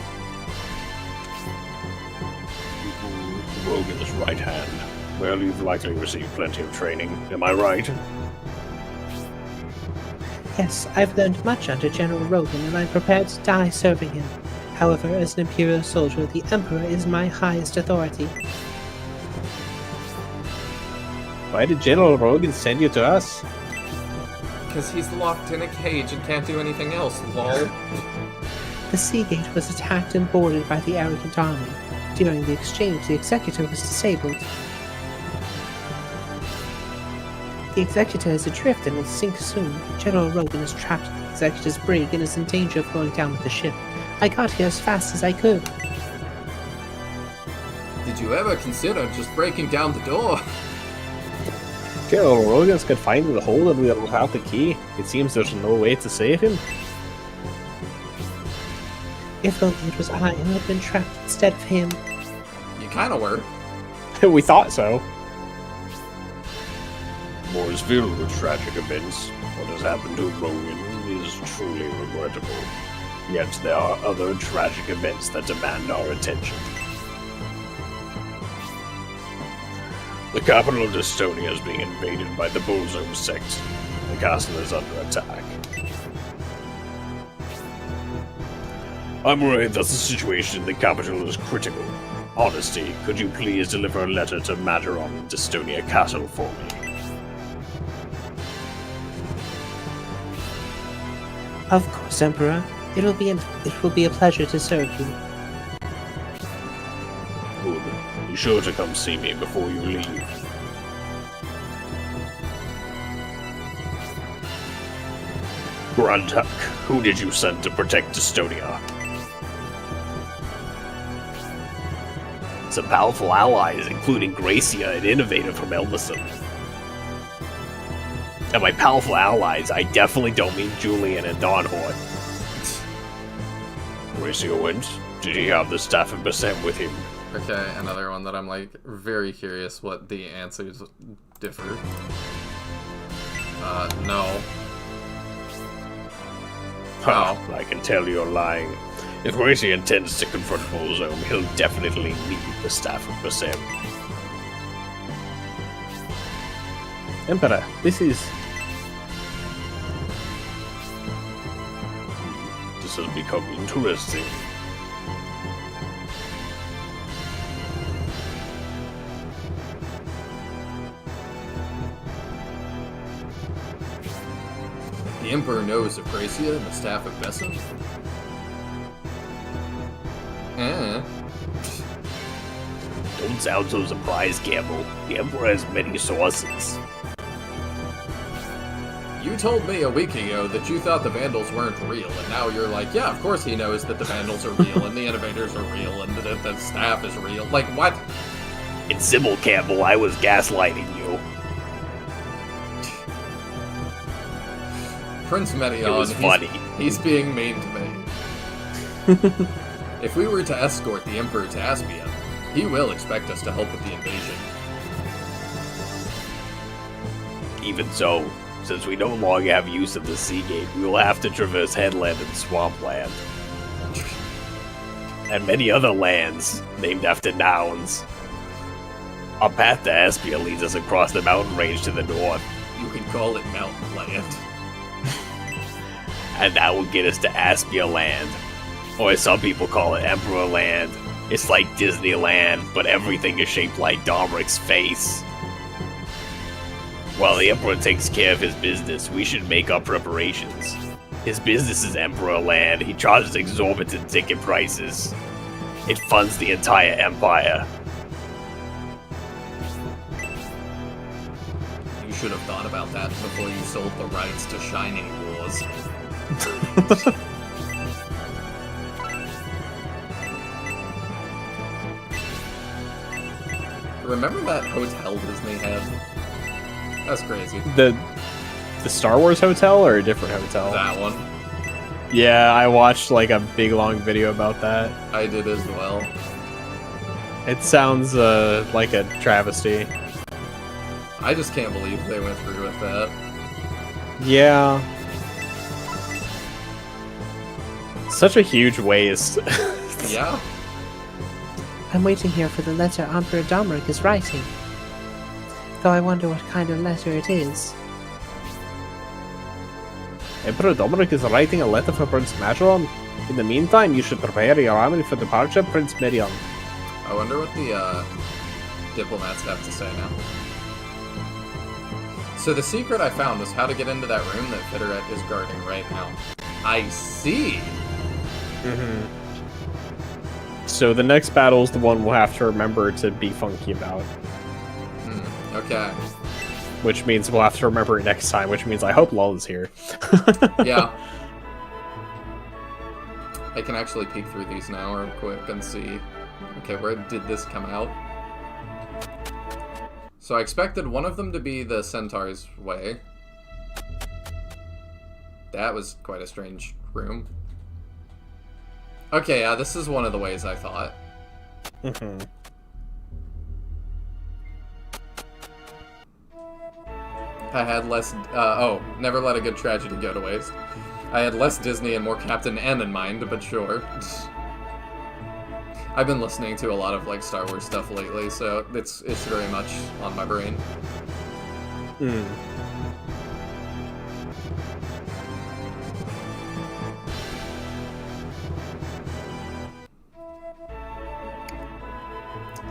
Rogan's right hand. Well, you've likely received plenty of training. Am I right? Yes, I've learned much under General Rogan, and I'm prepared to die serving him. However, as an Imperial soldier, the Emperor is my highest authority. Why did General Rogan send you to us? Because he's locked in a cage and can't do anything else, lol. The Seagate was attacked and boarded by the arrogant army. During the exchange, the Executor was disabled. The Executor is adrift and will sink soon. General Rogan is trapped in the Executor's brig and is in danger of going down with the ship. I got here as fast as I could. Did you ever consider just breaking down the door? General Rogan's confined in the hold and we are without the key. It seems there's no way to save him. If only it was I who had been trapped instead of him. You kinda were. We thought so. War is filled with tragic events. What has happened to Rogan is truly regrettable. Yet there are other tragic events that demand our attention. The capital of Estonia is being invaded by the Bullzome sect. The castle is under attack. I'm worried that the situation in the capital is critical. Honesty, could you please deliver a letter to Majoron in Estonia Castle for me? Of course, Emperor. It will be a pleasure to serve you. Good. Be sure to come see me before you leave. Grandhawk, who did you send to protect Estonia? Some powerful allies, including Gracia and Innovator from Elmison. And by powerful allies, I definitely don't mean Julian and Dawnhorn. Gracia went. Did he have the Staff of Bassem with him? Okay, another one that I'm like very curious what the answers differ. No. Ha, I can tell you're lying. If Gracia intends to confront Bullzome, he'll definitely need the Staff of Bassem. Emperor, this is... This has become interesting. The Emperor knows of Gracia and the Staff of Bassem? Don't sound so surprised, Campbell. The Emperor has many sources. You told me a week ago that you thought the Vandals weren't real, and now you're like, yeah, of course he knows that the Vandals are real, and the Innovators are real, and that the Staff is real. Like, what? It's Sybil, Campbell. I was gaslighting you. Prince Medion, It was funny. He's being mean to me. If we were to escort the Emperor to Aspia, He will expect us to help with the invasion. Even so, since we no longer have use of the Sea Gate, we will have to traverse Headland and Swampland. And many other lands named after nouns. Our path to Aspia leads us across the mountain range to the north, You can call it Mountain Land. and that will get us to Aspia Land. Or as some people call it, Emperor Land. It's like Disneyland, but everything is shaped like Domric's face. While the Emperor takes care of his business, we should make our preparations. His business is Emperor Land. He charges exorbitant ticket prices. It funds the entire empire. You should have thought about that before you sold the rights to Shining Wars. Remember that hotel Disney had? That's crazy. The Star Wars hotel or a different hotel? That one. Yeah, I watched like a big long video about that. I did as well. It sounds like a travesty. I just can't believe they went through with that. Yeah. Such a huge waste. Yeah. I'm waiting here for the letter Emperor Domric is writing. Though I wonder what kind of letter it is. Emperor Domric is writing a letter for Prince Majoron. In the meantime, you should prepare your army for departure, Prince Merion. I wonder what the diplomats have to say now. So the secret I found was how to get into that room that Fitterett is guarding right now. I see! So the next battle is the one we'll have to remember to be funky about. Okay. Which means we'll have to remember it next time, which means I hope Lull is here. Yeah. I can actually peek through these now real quick and see. Okay, where did this come out? So I expected one of them to be the Centaur's way. That was quite a strange room. Okay, yeah, this is one of the ways I thought. I had less, never let a good tragedy go to waste. I had less Disney and more Captain N in mind, but sure. I've been listening to a lot of, like, Star Wars stuff lately, so it's very much on my brain.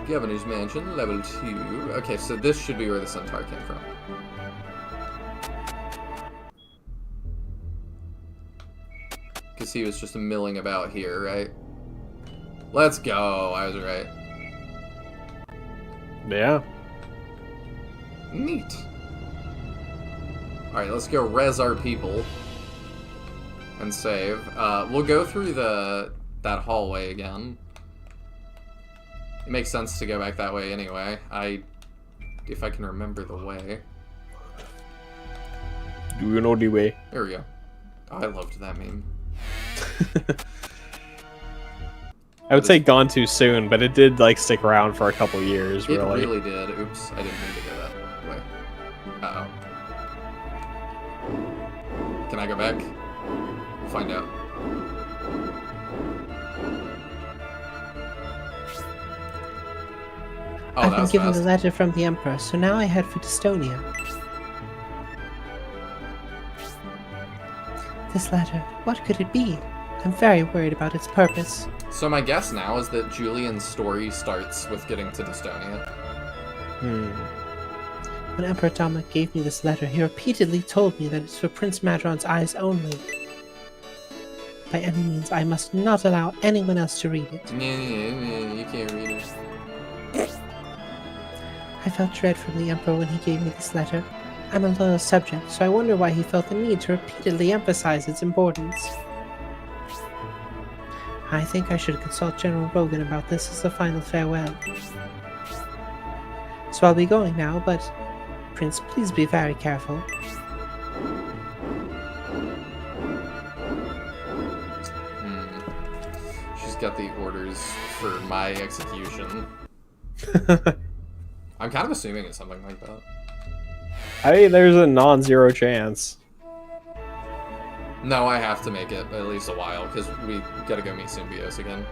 Governor's Mansion, level 2. Okay, so this should be where the Centaur came from. Because he was just milling about here, right? Let's go, I was right. Yeah. Neat. Alright, let's go res our people. And save. We'll go through that hallway again. It makes sense to go back that way anyway. If I can remember the way. Do you know the way? There we go. Oh, I loved that meme. I would say gone too soon, but it did like stick around for a couple years, It really. really did. Oops, I didn't mean to go that way. Uh-oh. Can I go back? We'll find out. Oh, I've that been was given fast. the letter from the Emperor, so now I head for Dystonia. This letter, what could it be? I'm very worried about its purpose. So my guess now is that Julian's story starts with getting to Dystonia. When Emperor Domric gave me this letter, he repeatedly told me that it's for Prince Majoron's eyes only. By any means, I must not allow anyone else to read it. You can't read it. I felt dread from the Emperor when he gave me this letter. I'm a loyal subject, so I wonder why he felt the need to repeatedly emphasize its importance. I think I should consult General Rogan about this as a final farewell. So I'll be going now, but Prince, please be very careful. She's got the orders for my execution. I'm kind of assuming it's something like that. I mean, there's a non-zero chance. No, I have to make it at least a while, because we gotta go meet Symbios again.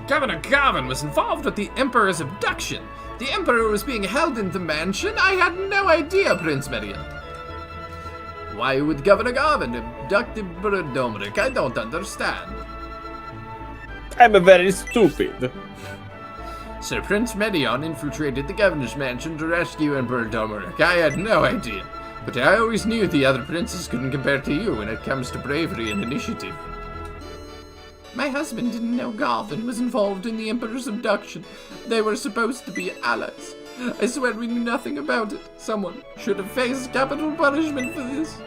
Governor Garvin was involved with the Emperor's abduction. The Emperor was being held in the mansion. I had no idea, Prince Medion. Why would Governor Garvin abduct Emperor Dominic? I don't understand. I'm a very stupid. Sir Prince Medion infiltrated the governor's mansion to rescue Emperor Dominic. I had no idea. But I always knew the other princes couldn't compare to you when it comes to bravery and initiative. My husband didn't know Garvin was involved in the Emperor's abduction. They were supposed to be allies. I swear we knew nothing about it. Someone should have faced capital punishment for this.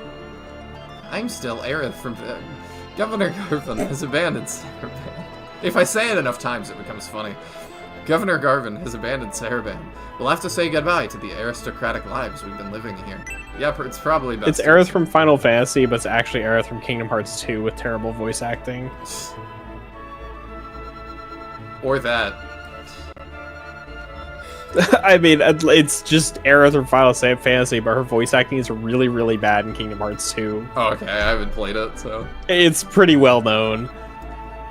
I'm still Aerith from... Governor Garvin has abandoned Saraban. If I say it enough times, it becomes funny. Governor Garvin has abandoned Saraban. We'll have to say goodbye to the aristocratic lives we've been living here. Yep, it's probably best. It's Aerith from Final Fantasy, but it's actually Aerith from Kingdom Hearts 2 with terrible voice acting. Or that. I mean, it's just Aerith from Final Fantasy, but her voice acting is really, really bad in Kingdom Hearts 2. Oh, okay, I haven't played it, so... It's pretty well known.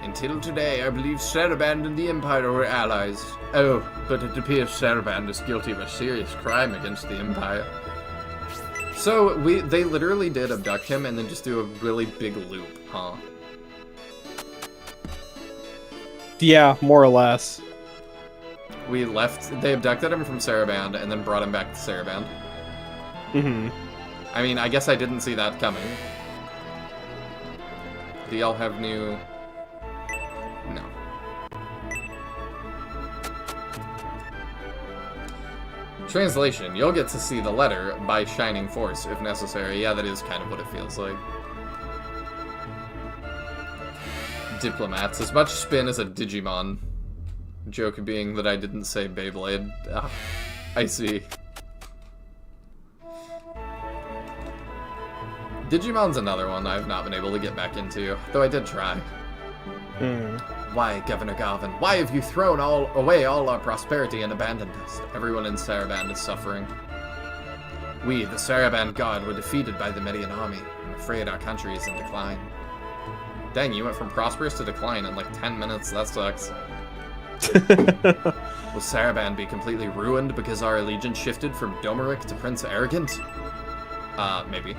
Until today, I believe Saraban and the Empire were allies. Oh, but it appears Saraban is guilty of a serious crime against the Empire. So, they literally did abduct him and then just do a really big loop, huh? Yeah, more or less. They abducted him from Saraban and then brought him back to Saraban. Mm-hmm. I mean, I guess I didn't see that coming. Do y'all have new... No. Translation, you'll get to see the letter by Shining Force if necessary. Yeah, that is kind of what it feels like. Diplomats, as much spin as a Digimon. Joke being that I didn't say Beyblade. Ah, I see. Digimon's another one I've not been able to get back into, though I did try. Why, Governor Garvin, why have you thrown away all our prosperity and abandoned us? Everyone in Saraban is suffering. We, the Saraban Guard, were defeated by the Median army. I'm afraid our country is in decline. Dang, you went from prosperous to decline in like 10 minutes. That sucks. Will Saraban be completely ruined because our allegiance shifted from Domeric to Prince Arrogant? Maybe.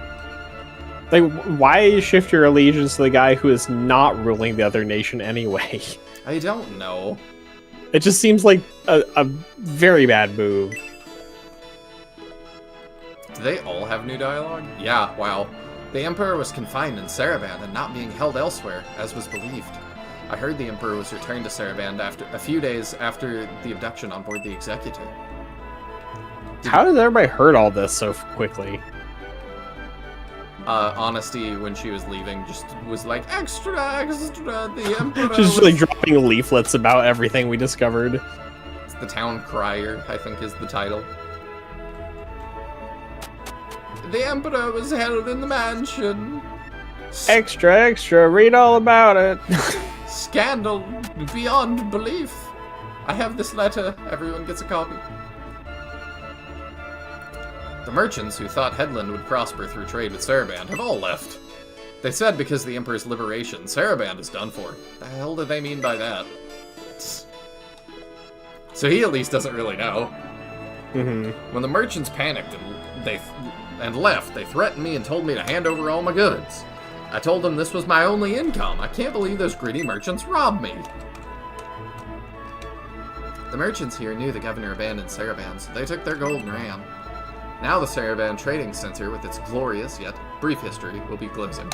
Like, why shift your allegiance to the guy who is not ruling the other nation anyway? I don't know. It just seems like a very bad move. Do they all have new dialogue? Yeah, wow. The Emperor was confined in Saraban and not being held elsewhere, as was believed. I heard the Emperor was returned to Saraban a few days after the abduction on board the Executor. How did everybody heard all this so quickly? Honesty, when she was leaving, just was like, extra, the Emperor Just like dropping leaflets about everything we discovered. It's the Town Crier, I think is the title. The Emperor was held in the mansion. Extra, read all about it. Scandal beyond belief. I have this letter. Everyone gets a copy. The merchants who thought Headland would prosper through trade with Saraban have all left. They said because of the Emperor's liberation, Saraban is done for. The hell do they mean by that? So he at least doesn't really know. Mm-hmm. When the merchants panicked and left, they threatened me and told me to hand over all my goods. I told them this was my only income. I can't believe those greedy merchants robbed me. The merchants here knew the governor abandoned Saraban, so they took their gold and ran. Now the Saraban Trading Center, with its glorious yet brief history, will be closing.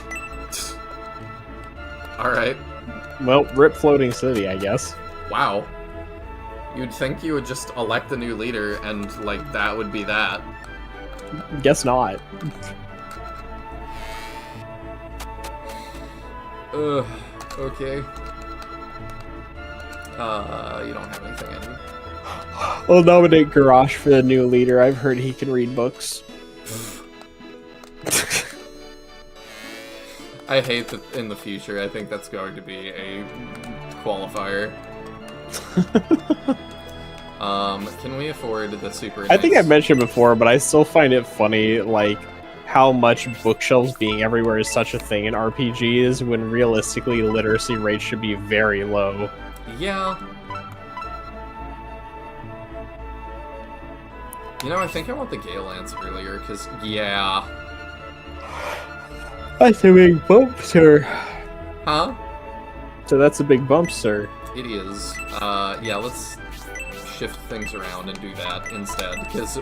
Alright. Well, rip Floating City, I guess. Wow. You'd think you would just elect a new leader and, like, that would be that. Guess not. Okay. You don't have anything, Eddie. I'll nominate Garrosh for the new leader. I've heard he can read books. I hate that in the future. I think that's going to be a qualifier. Can we afford the super? I think nice- I've mentioned before, but I still find it funny, like, how much bookshelves being everywhere is such a thing in RPGs when realistically literacy rates should be very low. Yeah. You know, I think I want the Gale Lance earlier, because, yeah. That's a big bump, sir. Huh? So that's a big bump, sir. It is. Yeah, let's shift things around and do that instead, because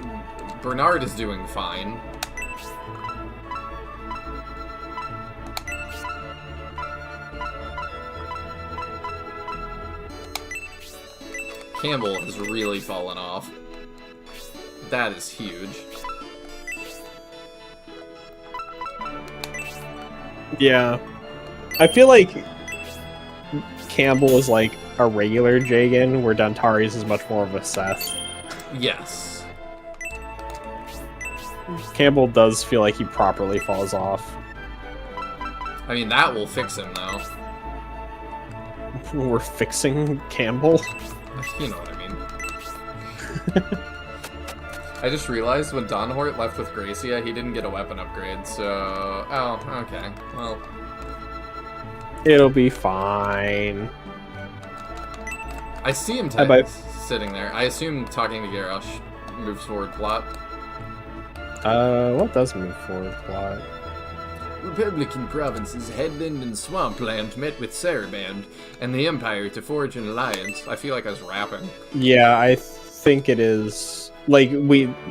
Bernard is doing fine. Campbell has really fallen off. That is huge. Yeah. I feel like Campbell is like a regular Jagan, where Dantarius is much more of a Seth. Yes. Campbell does feel like he properly falls off. I mean, that will fix him, though. We're fixing Campbell. You know what I mean. I just realized when Donhort left with Gracia, he didn't get a weapon upgrade, so... Oh, okay. Well... It'll be fine. I see him sitting there. I assume talking to Garrosh moves forward plot. What does move forward plot? Republican provinces Headland and Swampland met with Saraband and the Empire to forge an alliance. I feel like I was rapping. Yeah, I think it is. Like,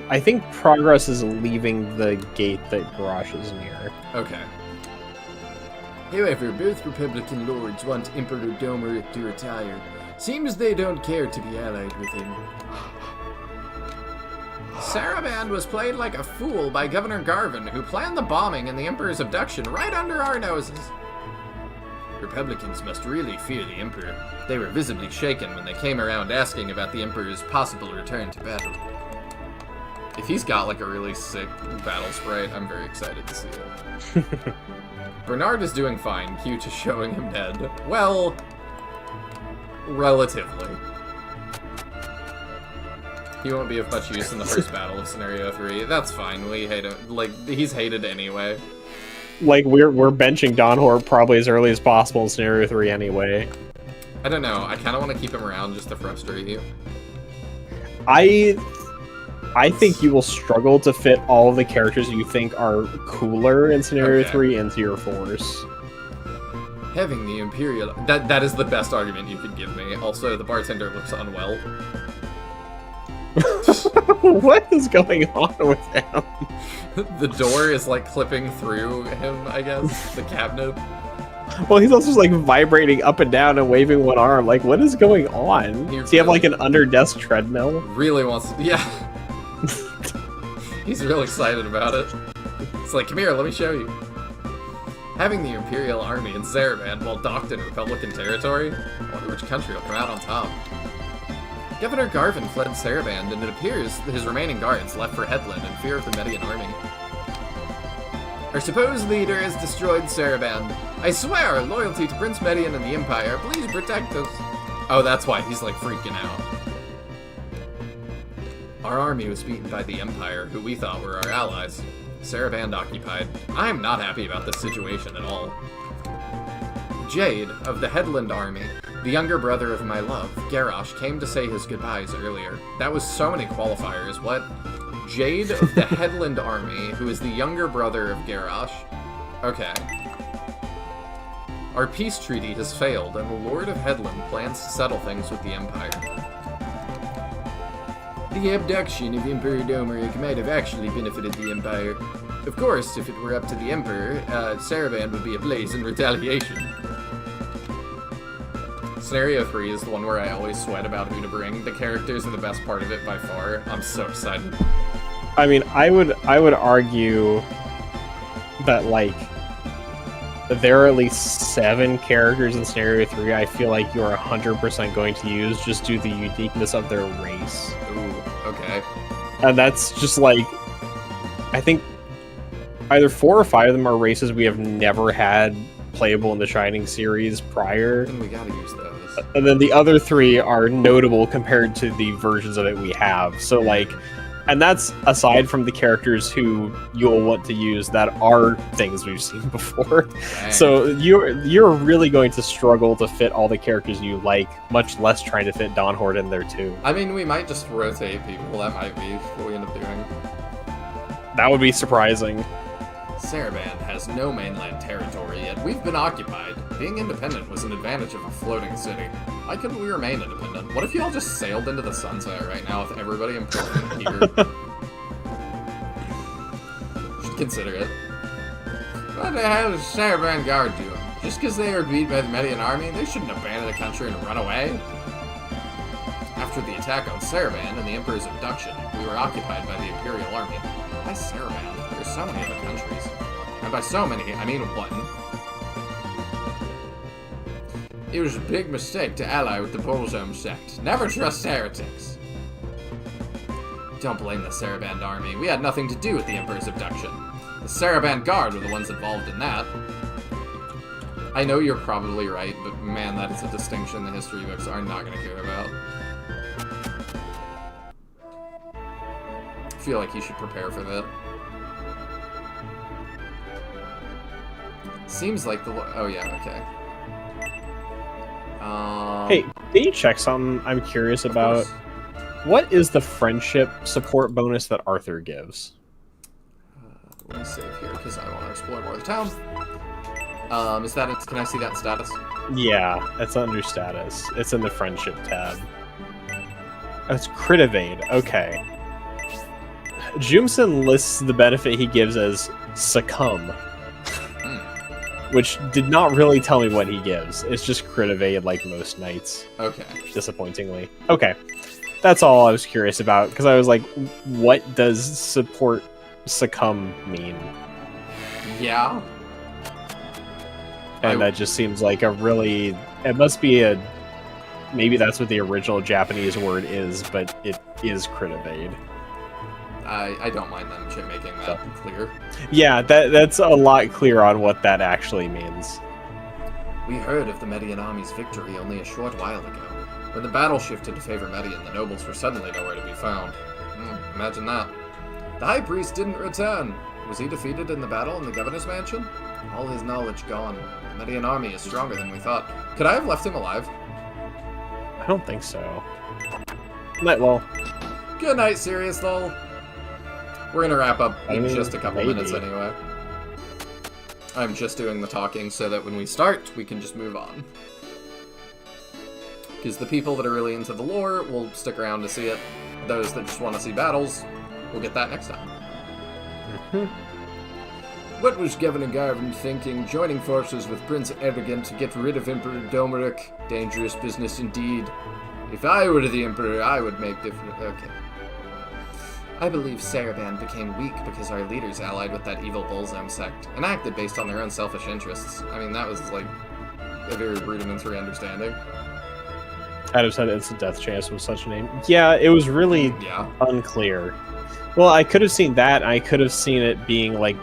I think progress is leaving the gate that Garrosh is near. Okay. However, both Republican lords want Emperor Domeric to retire. Seems they don't care to be allied with him. Saraband was played like a fool by Governor Garvin, who planned the bombing and the Emperor's abduction right under our noses. Republicans must really fear the Emperor. They were visibly shaken when they came around asking about the Emperor's possible return to battle. If he's got like a really sick battle sprite, I'm very excited to see it. Bernard is doing fine, cue to showing him dead. Well, relatively. He won't be of much use in the first battle of Scenario 3. That's fine, we hate him. Like, he's hated anyway. Like, we're benching Donhort probably as early as possible in Scenario 3 anyway. I don't know, I kind of want to keep him around just to frustrate you. I think you will struggle to fit all of the characters you think are cooler in Scenario 3 into your force. Having the Imperial... That is the best argument you could give me. Also, the bartender looks unwell. What is going on with him? The door is like clipping through him, I guess. The cabinet. Well, he's also just like vibrating up and down and waving one arm. Like, what is going on? Does he have like an under-desk treadmill? Really wants to... Yeah. He's real excited about it. It's like, come here, let me show you. Having the Imperial Army in Saraband while docked in Republican territory? I wonder which country will come out on top. Governor Garvin fled Saraband, and it appears his remaining guards left for Headland in fear of the Median army. Our supposed leader has destroyed Saraband. I swear our loyalty to Prince Median and the Empire. Please protect us. Oh, that's why he's like freaking out. Our army was beaten by the Empire, who we thought were our allies. Saraband occupied. I am not happy about this situation at all. Jade, of the Headland army, the younger brother of my love, Garrosh, came to say his goodbyes earlier. That was so many qualifiers. What? Jade of the Headland army, who is the younger brother of Garrosh. Okay. Our peace treaty has failed, and the Lord of Headland plans to settle things with the Empire. The abduction of Emperor Domeric might have actually benefited the Empire. Of course, if it were up to the Emperor, Saraband would be ablaze in retaliation. Scenario 3 is the one where I always sweat about who to bring. The characters are the best part of it by far. I'm so excited. I mean, I would argue that, like, there are at least 7 characters in Scenario 3 I feel like you're 100% going to use just due to the uniqueness of their race. Ooh, okay. And that's just like, I think either 4 or 5 of them are races we have never had playable in the Shining series prior. Then we gotta use those. And then the other 3 are notable compared to the versions of it we have. So like, and that's aside from the characters who you'll want to use that are things we've seen before. Dang. So you're really going to struggle to fit all the characters you like, much less trying to fit Dawn Horde in there too. I mean, we might just rotate people. That might be what we end up doing. That would be surprising. Saraband has no mainland territory, yet we've been occupied. Being independent was an advantage of a floating city. Why couldn't we remain independent? What if y'all just sailed into the sunset right now with everybody important here? Should consider it. What the hell is Saraband Guard doing? Just because they were beat by the Median army, they shouldn't abandon the country and run away. After the attack on Saraband and the Emperor's abduction, we were occupied by the Imperial Army. Why Saraband? There's so many other countries. And by so many, I mean one. It was a big mistake to ally with the Bolzome sect. Never trust heretics. Don't blame the Saraband army. We had nothing to do with the Emperor's abduction. The Saraband Guard were the ones involved in that. I know you're probably right, but man, that is a distinction the history books are not going to care about. I feel like you should prepare for that. Seems like the... Oh, yeah, okay. Hey, can you check something I'm curious about? What is the friendship support bonus that Arthur gives? Let me save here, because I want to explore more of the town. Is that it? Can I see that status? Yeah, it's under status. It's in the friendship tab. Oh, it's crit evade. Okay. Jumson lists the benefit he gives as succumb. Which did not really tell me what he gives. It's just crit evade like most knights. Okay. Disappointingly. Okay. That's all I was curious about, because I was like, what does support succumb mean? Yeah. And that just seems like a really... It must be a... Maybe that's what the original Japanese word is, but it is crit evade. I don't mind them making that clear. Yeah, that's a lot clearer on what that actually means. We heard of the Median army's victory only a short while ago. When the battle shifted to favor Median, the nobles were suddenly nowhere to be found. Imagine that. The High Priest didn't return. Was he defeated in the battle in the Governor's Mansion? All his knowledge gone. The Median army is stronger than we thought. Could I have left him alive? I don't think so. Night, well. Good night, Sirius Lol. We're gonna wrap up in just a couple minutes anyway. I'm just doing the talking so that when we start, we can just move on. Because the people that are really into the lore will stick around to see it. Those that just want to see battles, will get that next time. What was Governor Garvin thinking, joining forces with Prince Erdogan to get rid of Emperor Domeric? Dangerous business indeed. If I were the Emperor, I would make different... Okay. I believe Saraband became weak because our leaders allied with that evil Bolzome sect, and acted based on their own selfish interests. I mean, that was, like, a very rudimentary understanding. I'd have said instant death chance was such a name. Yeah, it was really unclear. Well, I could have seen that, and I could have seen it being, like,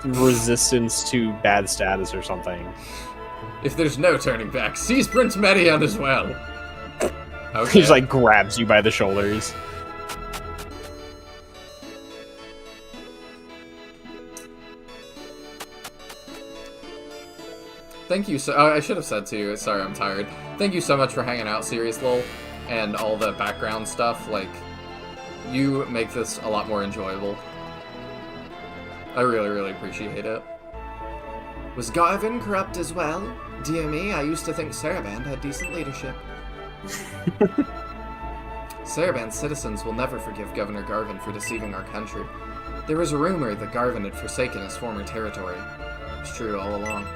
resistance to bad status or something. If there's no turning back, seize Prince Median as well! Okay. He just, like, grabs you by the shoulders. Thank you so... I should have said to you, sorry, I'm tired. Thank you so much for hanging out, Sirius Lol, and all the background stuff. Like, you make this a lot more enjoyable. I really, really appreciate it. Was Garvin corrupt as well? Dear me, I used to think Saraband had decent leadership. Saraband's citizens will never forgive Governor Garvin for deceiving our country. There was a rumor that Garvin had forsaken his former territory. It's true all along.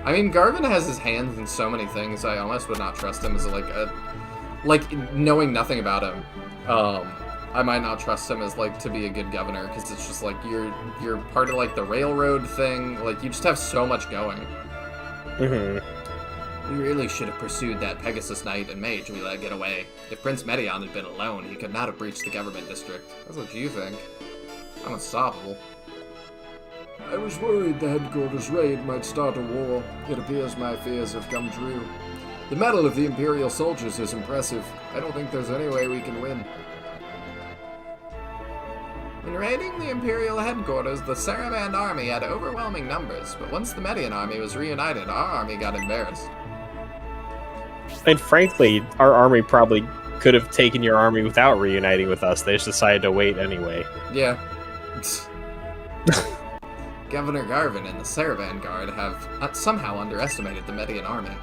I mean, Garvin has his hands in so many things, I almost would not trust him as, like, knowing nothing about him. I might not trust him as, like, to be a good governor, because it's just, like, you're part of, like, the railroad thing. Like, you just have so much going. We really should have pursued that Pegasus Knight and Mage we let get away. If Prince Median had been alone, he could not have breached the government district. That's what you think. I'm unstoppable. I was worried the headquarters raid might start a war. It appears my fears have come true. The mettle of the Imperial soldiers is impressive. I don't think there's any way we can win. In raiding the Imperial headquarters, the Saraband army had overwhelming numbers, but once the Median army was reunited, our army got embarrassed. And frankly, our army probably could have taken your army without reuniting with us. They just decided to wait anyway. Yeah. Governor Garvin and the Saraband Guard have somehow underestimated the Median army,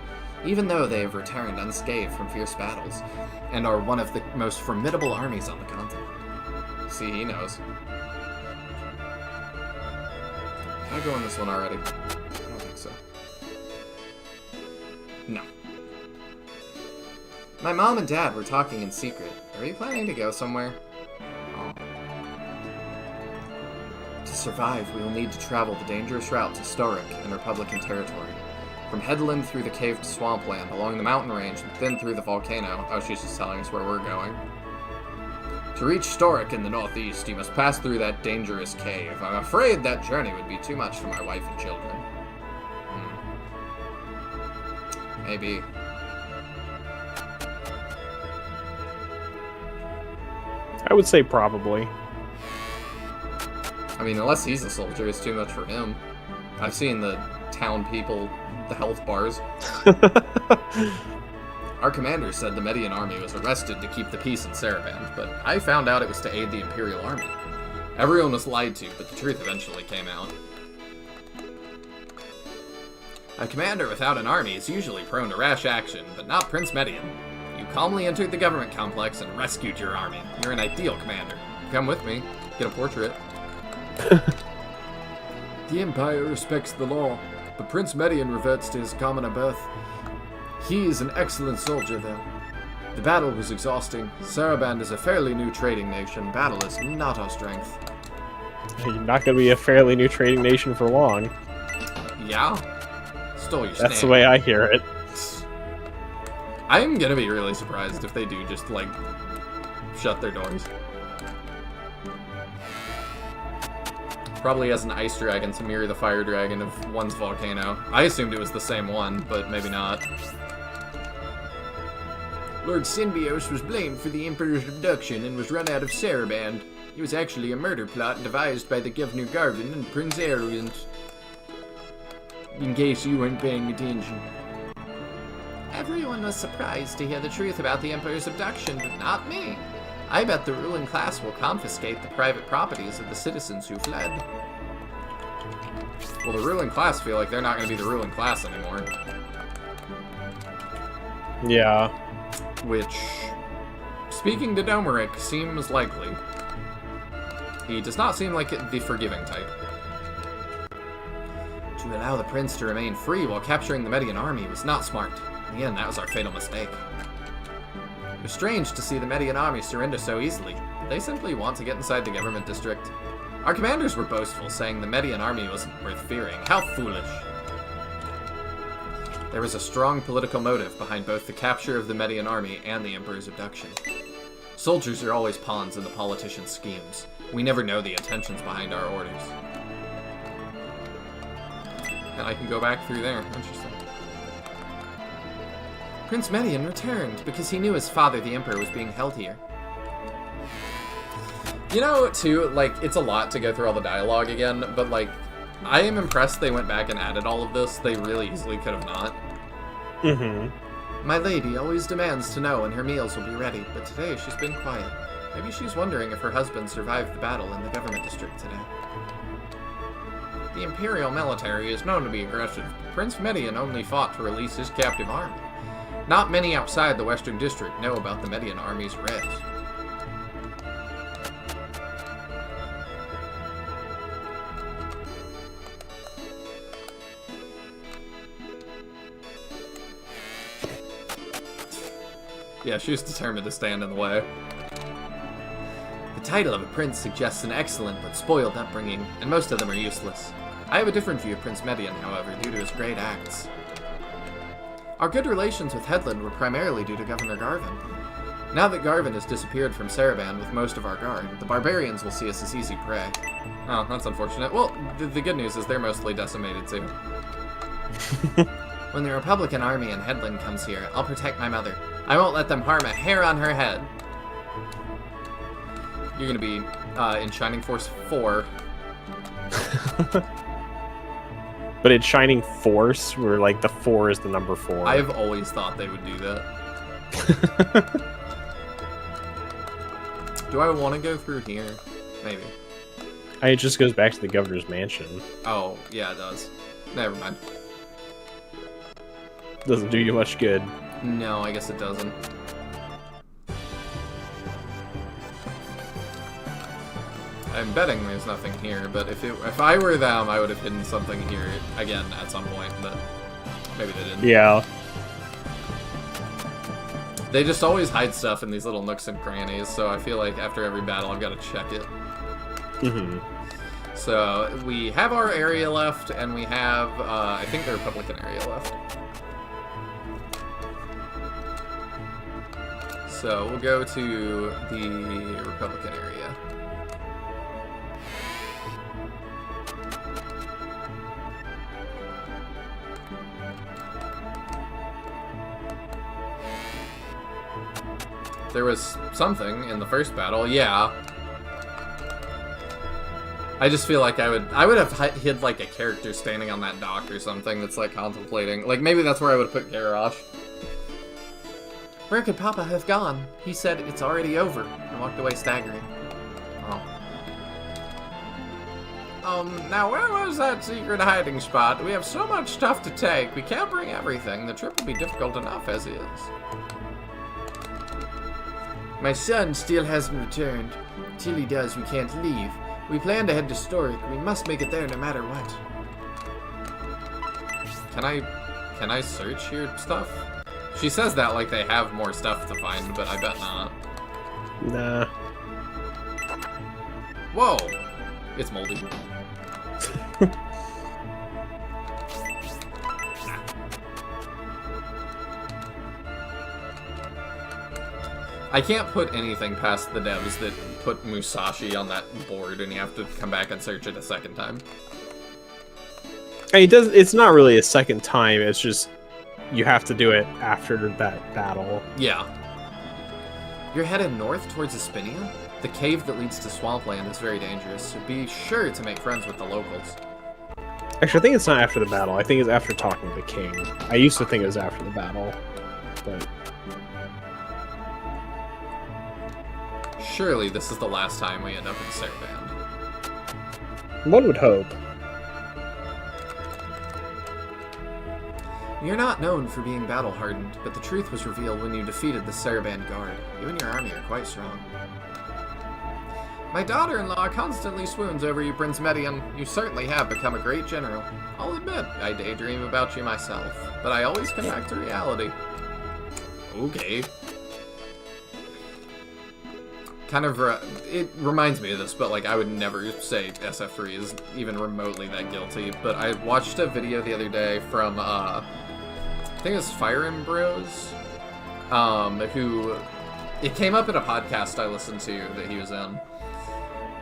even though they have returned unscathed from fierce battles, and are one of the most formidable armies on the continent. See, he knows. Can I go on this one already? I don't think so. No. My mom and dad were talking in secret. Are you planning to go somewhere? Oh. To survive, we will need to travel the dangerous route to Storic in Republican territory. From Headland through the caved swampland, along the mountain range, and then through the volcano. Oh, she's just telling us where we're going. To reach Storic in the northeast, you must pass through that dangerous cave. I'm afraid that journey would be too much for my wife and children. Maybe. I would say probably. I mean, unless he's a soldier, it's too much for him. I've seen the town people, the health bars. Our commander said the Median army was arrested to keep the peace in Saraband, but I found out it was to aid the Imperial army. Everyone was lied to, but the truth eventually came out. A commander without an army is usually prone to rash action, but not Prince Median. You calmly entered the government complex and rescued your army. You're an ideal commander. Come with me. Get a portrait. The Empire respects the law, but Prince Median reverts to his commoner birth. He is an excellent soldier, though. The battle was exhausting. Saraband is a fairly new trading nation. Battle is not our strength. You're not going to be a fairly new trading nation for long. Yeah? Stole your That's stand. the way I hear it. I'm gonna be really surprised if they do just, like, shut their doors. Probably has an ice dragon to mirror the fire dragon of one's volcano. I assumed it was the same one, but maybe not. Lord Synbios was blamed for the Emperor's abduction and was run out of Saraband. It was actually a murder plot devised by the Governor Garvin and Prince Arrogant. In case you weren't paying attention. Everyone was surprised to hear the truth about the Emperor's abduction, but not me. I bet the ruling class will confiscate the private properties of the citizens who fled. Well, the ruling class feel like they're not going to be the ruling class anymore. Yeah. Which, speaking to Domeric, seems likely. He does not seem like the forgiving type. To allow the prince to remain free while capturing the Median army was not smart. In the end, that was our fatal mistake. It was strange to see the Median army surrender so easily. They simply want to get inside the government district. Our commanders were boastful, saying the Median army wasn't worth fearing. How foolish. There was a strong political motive behind both the capture of the Median army and the Emperor's abduction. Soldiers are always pawns in the politicians' schemes. We never know the intentions behind our orders. And I can go back through there. Interesting. Prince Median returned because he knew his father, the Emperor, was being held here. You know, too, like, it's a lot to go through all the dialogue again, but, like, I am impressed they went back and added all of this. They really easily could have not. Mm-hmm. My lady always demands to know when her meals will be ready, but today she's been quiet. Maybe she's wondering if her husband survived the battle in the government district today. The Imperial military is known to be aggressive. Prince Median only fought to release his captive army. Not many outside the Western District know about the Median army's rise. Yeah, she was determined to stand in the way. The title of a prince suggests an excellent but spoiled upbringing, and most of them are useless. I have a different view of Prince Median, however, due to his great acts. Our good relations with Headland were primarily due to Governor Garvin. Now that Garvin has disappeared from Saraband with most of our guard, the barbarians will see us as easy prey. Oh, that's unfortunate. Well, the good news is they're mostly decimated too. When the Republican army in Headland comes here, I'll protect my mother. I won't let them harm a hair on her head. You're gonna be in Shining Force 4. But in Shining Force, where like the 4 is the number 4. I've always thought they would do that. Do I want to go through here? Maybe. It just goes back to the governor's mansion. Oh, yeah, it does. Never mind. Doesn't do you much good. No, I guess it doesn't. I'm betting there's nothing here, but if I were them, I would have hidden something here again at some point, but maybe they didn't. Yeah. They just always hide stuff in these little nooks and crannies, so I feel like after every battle I've got to check it. Mm-hmm. So we have our area left, and we have, I think, the Republican area left. So we'll go to the Republican area. There was something in the first battle, yeah. I just feel like I would have hid like a character standing on that dock or something that's like contemplating. Like maybe that's where I would have put Garrosh. Where could Papa have gone? He said it's already over and walked away staggering. Oh. Now where was that secret hiding spot? We have so much stuff to take. We can't bring everything. The trip will be difficult enough as is. My son still hasn't returned. Till he does, we can't leave. We plan to head to Storic. We must make it there no matter what. Can I search your stuff? She says that like they have more stuff to find, but I bet not. Nah. Whoa! It's moldy. I can't put anything past the devs that put Musashi on that board and you have to come back and search it a second time. It's not really a second time, it's just you have to do it after that battle. Yeah. You're headed north towards Espinia? The cave that leads to Swampland is very dangerous, so be sure to make friends with the locals. Actually, I think it's not after the battle. I think it's after talking to the king. I used to think it was after the battle, but... Surely this is the last time we end up in Saraband. One would hope. You're not known for being battle-hardened, but the truth was revealed when you defeated the Saraband Guard. You and your army are quite strong. My daughter-in-law constantly swoons over you, Prince Medion. You certainly have become a great general. I'll admit, I daydream about you myself, but I always come back to reality. Okay. Kind of, it reminds me of this, but like I would never say SF3 is even remotely that guilty. But I watched a video the other day from, I think it was Fire Emblem Bros, who, it came up in a podcast I listened to that he was in,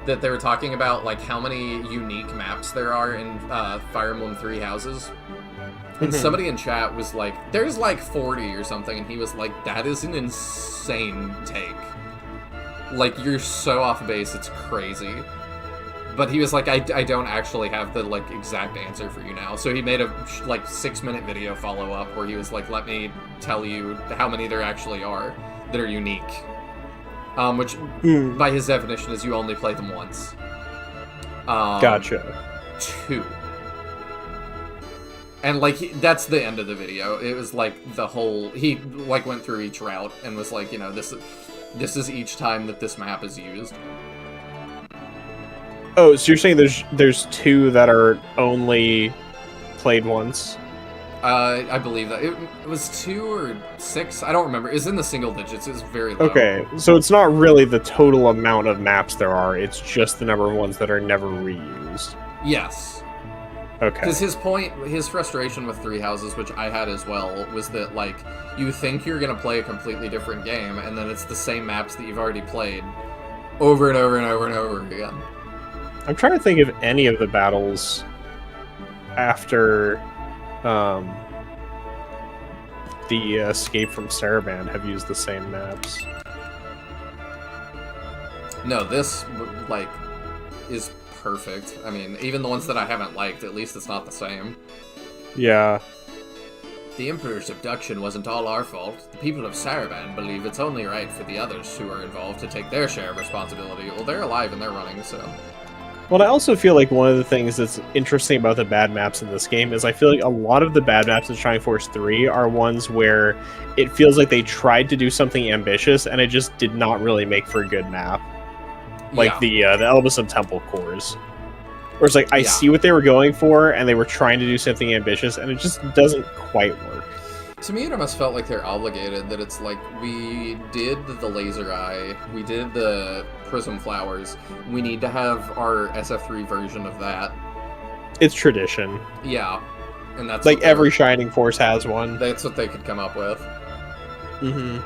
that they were talking about like how many unique maps there are in Fire Emblem Three Houses. And somebody in chat was like, there's like 40 or something, and he was like, that is an insane take. Like, you're so off base, it's crazy. But he was like, I don't actually have the, like, exact answer for you now. So he made a, like, 6-minute video follow-up where he was like, let me tell you how many there actually are that are unique. Which, by his definition, is you only play them once. Gotcha. 2. And, like, that's the end of the video. It was, like, the whole... He, like, went through each route and was like, you know, this is each time that this map is used. Oh, so you're saying there's 2 that are only played once? I believe that. It was 2 or 6, I don't remember. It's in the single digits, it's very low. Okay, so it's not really the total amount of maps there are, it's just the number of ones that are never reused. Yes. Okay. Because his frustration with Three Houses, which I had as well, was that, like, you think you're going to play a completely different game, and then it's the same maps that you've already played over and over and over and over again. I'm trying to think of any of the battles after the Escape from Saraband have used the same maps. No, this, like, is perfect. I mean, even the ones that I haven't liked, at least it's not the same. Yeah. The Emperor's abduction wasn't all our fault. The people of Saraband believe it's only right for the others who are involved to take their share of responsibility. Well, they're alive and they're running, so... Well, I also feel like one of the things that's interesting about the bad maps in this game is I feel like a lot of the bad maps in Shining Force 3 are ones where it feels like they tried to do something ambitious and it just did not really make for a good map. Like the Elbasam Temple cores. Where it's like, I see what they were going for and they were trying to do something ambitious and it just doesn't quite work. To me, it almost felt like they're obligated, that it's like, we did the Laser Eye, we did the Prism Flowers, we need to have our SF3 version of that. It's tradition. Yeah. And that's like every Shining Force has one. That's what they could come up with. Mm-hmm.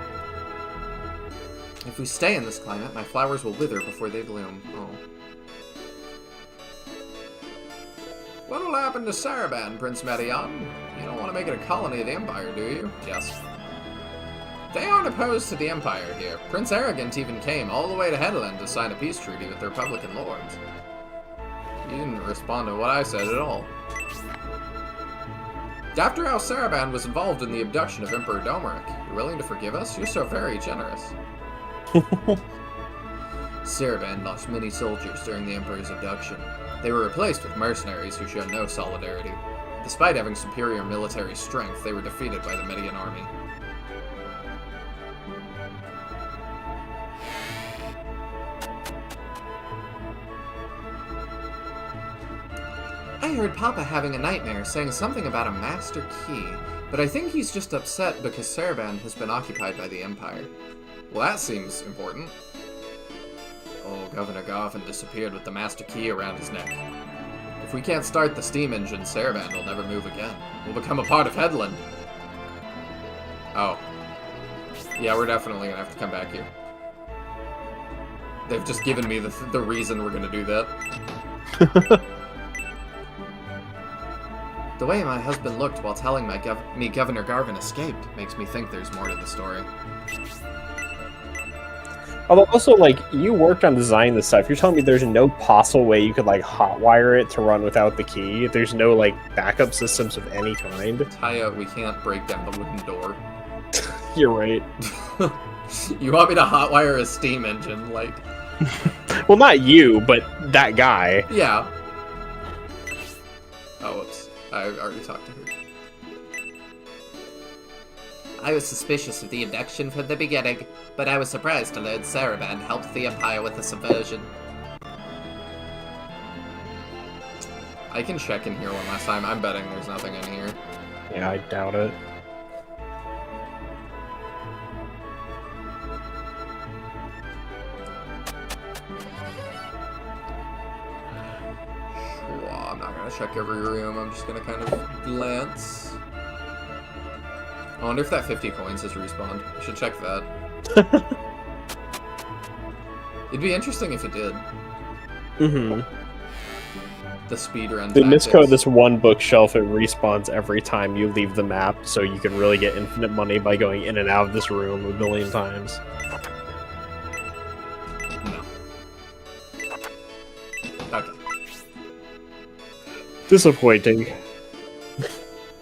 If we stay in this climate, my flowers will wither before they bloom. Oh. What will happen to Saraband, Prince Medion? You don't want to make it a colony of the Empire, do you? Yes. They aren't opposed to the Empire here. Prince Arrogant even came all the way to Headland to sign a peace treaty with the Republican lords. You didn't respond to what I said at all. After how Saraband was involved in the abduction of Emperor Domeric, you're willing to forgive us? You're so very generous. Saraband lost many soldiers during the Emperor's abduction. They were replaced with mercenaries who showed no solidarity. Despite having superior military strength, they were defeated by the Median army. I heard Papa having a nightmare saying something about a master key, but I think he's just upset because Saraband has been occupied by the Empire. Well, that seems important. Oh, Governor Garvin disappeared with the master key around his neck. If we can't start the steam engine, Saraband will never move again. We'll become a part of Headland. Oh. Yeah, we're definitely gonna have to come back here. They've just given me the reason we're gonna do that. The way my husband looked while telling me Governor Garvin escaped makes me think there's more to the story. Although also, like, you worked on designing this stuff. You're telling me there's no possible way you could, like, hotwire it to run without the key? There's no, like, backup systems of any kind? Taya, we can't break down the wooden door. You're right. You want me to hotwire a steam engine, like... Well, not you, but that guy. Yeah. Oh, whoops. I already talked to her. I was suspicious of the abduction from the beginning, but I was surprised to learn Saraband helped the Empire with the subversion. I can check in here one last time. I'm betting there's nothing in here. Yeah, I doubt it. I'm not gonna check every room. I'm just gonna kind of glance. I wonder if that 50 coins has respawned. I should check that. It'd be interesting if it did. Mm-hmm. The speedrun. The miscode this one bookshelf, it respawns every time you leave the map, so you can really get infinite money by going in and out of this room a million times. No. Okay. Disappointing.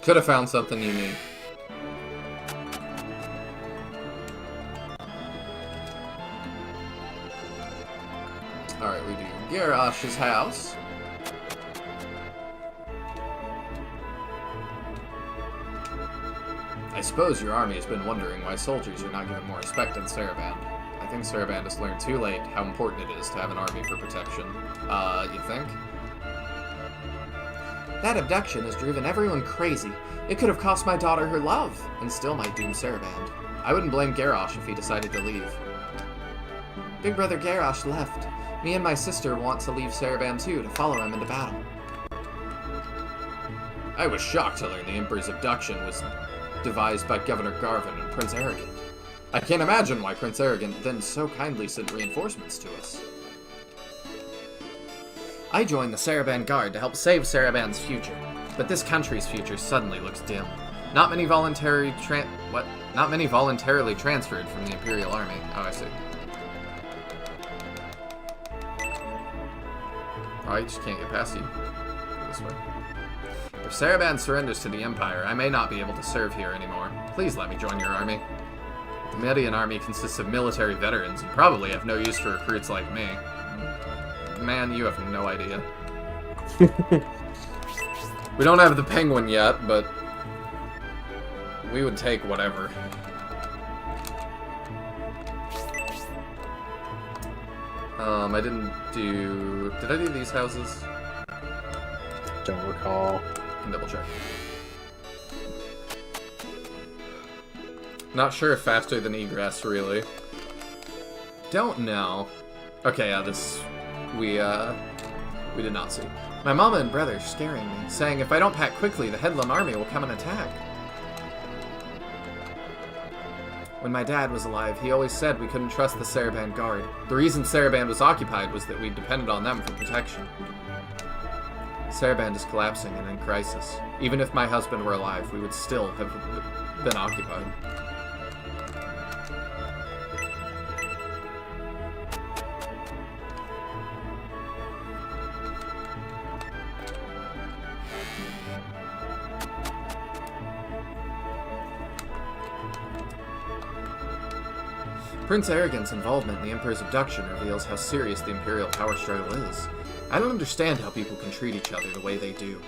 Could have found something unique. Alright, we do Garrosh's house. I suppose your army has been wondering why soldiers are not given more respect in Saraband. I think Saraband has learned too late how important it is to have an army for protection. You think? That abduction has driven everyone crazy. It could have cost my daughter her love, and still might doom Saraband. I wouldn't blame Garrosh if he decided to leave. Big Brother Garrosh left. Me and my sister want to leave Saraband too, to follow him into battle. I was shocked to learn the Emperor's abduction was devised by Governor Garvin and Prince Arrogant. I can't imagine why Prince Arrogant then so kindly sent reinforcements to us. I joined the Saraban Guard to help save Saraban's future, but this country's future suddenly looks dim. Not many voluntarily transferred from the Imperial Army. Oh, I see. Oh, I just can't get past you. Go this way. If Saraban surrenders to the Empire, I may not be able to serve here anymore. Please let me join your army. The Median army consists of military veterans and probably have no use for recruits like me. Man, you have no idea. We don't have the penguin yet, but we would take whatever. I didn't do... Did I do these houses? Don't recall. I can double check. Not sure if faster than egress, really. Don't know. Okay, yeah, this... We did not see. My mama and brother are scaring me, saying if I don't pack quickly, the Headlam army will come and attack. When my dad was alive, he always said we couldn't trust the Saraban Guard. The reason Saraban was occupied was that we depended on them for protection. Saraban is collapsing and in crisis. Even if my husband were alive, we would still have been occupied. Prince Arrogant's involvement in the Emperor's abduction reveals how serious the Imperial power struggle is. I don't understand how people can treat each other the way they do.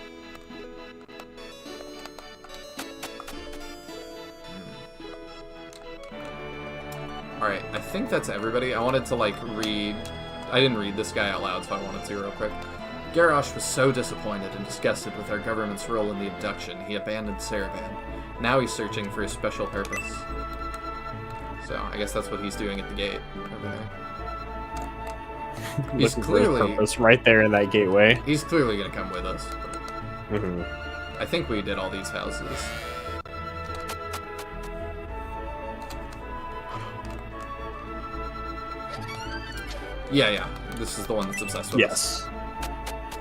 Alright, I think that's everybody. I wanted to, read... I didn't read this guy out loud, so I wanted to real quick. Garrosh was so disappointed and disgusted with our government's role in the abduction, he abandoned Saraban. Now he's searching for his special purpose. So, I guess that's what he's doing at the gate over there. He's clearly... purpose right there in that gateway. He's clearly gonna come with us. Mm-hmm. I think we did all these houses. Yeah. This is the one that's obsessed with us. Yes.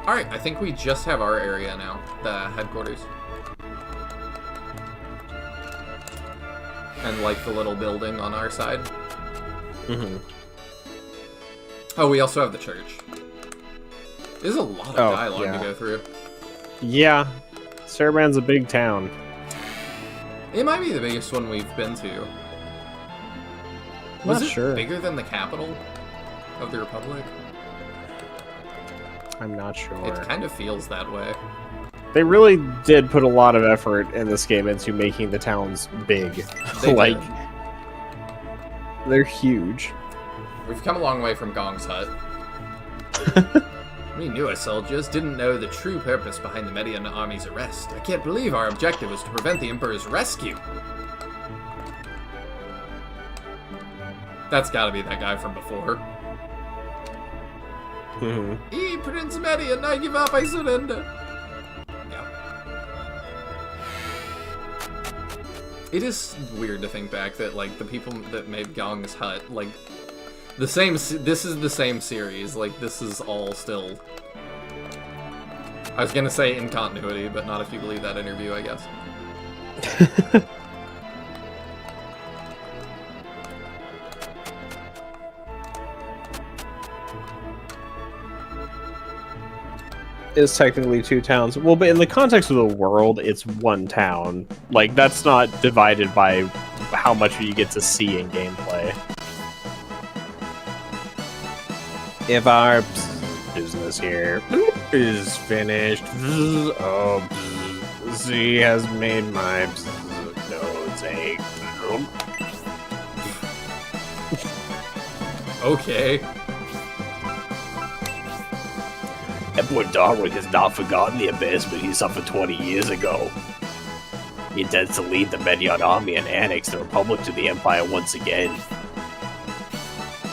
Alright, I think we just have our area now. The headquarters. And, the little building on our side. Mm-hmm. Oh, we also have the church. There's a lot of dialogue to go through. Yeah. Saraban's a big town. It might be the biggest one we've been to. Was it bigger than the capital of the Republic? I'm not sure. It kind of feels that way. They really did put a lot of effort in this game into making the towns big. They did. They're huge. We've come a long way from Gong's hut. We newer soldiers didn't know the true purpose behind the Median army's arrest. I can't believe our objective was to prevent the Emperor's rescue. That's gotta be that guy from before. Mm-hmm. Prince Median, I give up, I surrender. It is weird to think back that, the people that made Gong's hut, this is the same series, this is all still... I was gonna say in continuity, but not if you believe that interview, I guess. Is technically two towns. Well, but in the context of the world, it's one town. That's not divided by how much you get to see in gameplay. If our business here is finished, Z has made my nose ache. Okay. Emperor Darwick has not forgotten the embarrassment he suffered 20 years ago. He intends to lead the Median army and annex the Republic to the Empire once again.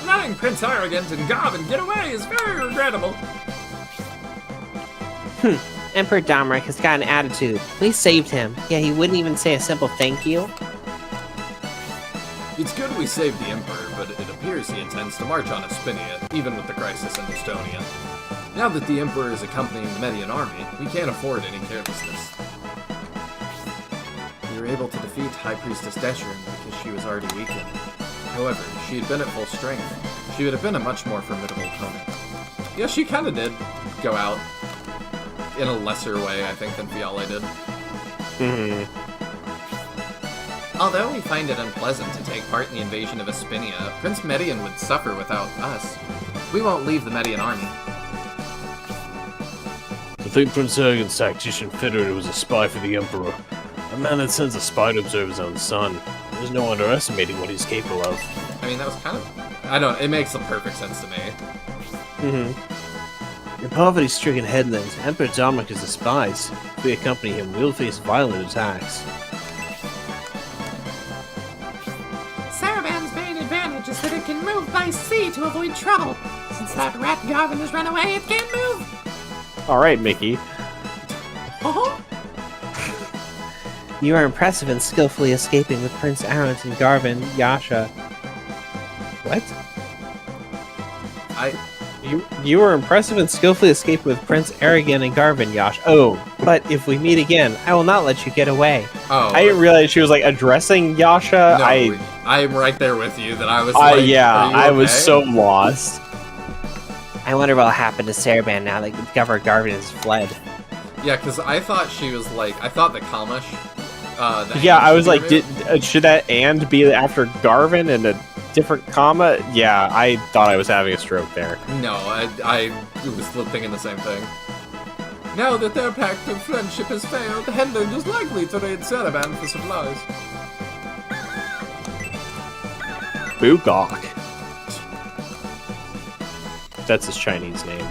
Letting Prince Arrogant and Garvin get away is very regrettable. Emperor Domric has got an attitude. We saved him. Yeah, he wouldn't even say a simple thank you. It's good we saved the Emperor, but it appears he intends to march on Espinia, even with the crisis in Estonia. Now that the Emperor is accompanying the Median army, we can't afford any carelessness. We were able to defeat High Priestess Descherin because she was already weakened. However, if she had been at full strength, she would have been a much more formidable opponent. Yeah, she kind of did go out in a lesser way, I think, than Fiale did. Although we find it unpleasant to take part in the invasion of Espinia, Prince Median would suffer without us. We won't leave the Median army. I think Prince Ergen's tactician Federator was a spy for the Emperor. A man that sends a spy to observe his own son. There's no underestimating what he's capable of. I mean, that was kind of... I don't know, it makes some perfect sense to me. In poverty-stricken headlands, Emperor Domric is despised. If we accompany him, we'll face violent attacks. Saraband's main advantage is that it can move by sea to avoid trouble. Since that rat Garvin has run away, it can't move. Alright, Mickey. You are impressive in skillfully escaping with Prince Arent and Garvin, Yasha. What? You were impressive and skillfully escaped with Prince Aragon and Garvin, Yash. Oh, but if we meet again, I will not let you get away. Oh. I didn't realize she was like addressing Yasha. No, I'm right there with you, that I was yeah, are you I was okay? so lost. I wonder what'll happen to Saraband now that Governor Garvin has fled. Yeah, because I thought she was like... I thought the Kamish... Yeah, I was like, should that and be after Garvin and a different comma? Yeah, I thought I was having a stroke there. No, I was thinking the same thing. Now that their pact of friendship has failed, Hendon is likely to raid Saraband for supplies. Bugok. That's his Chinese name.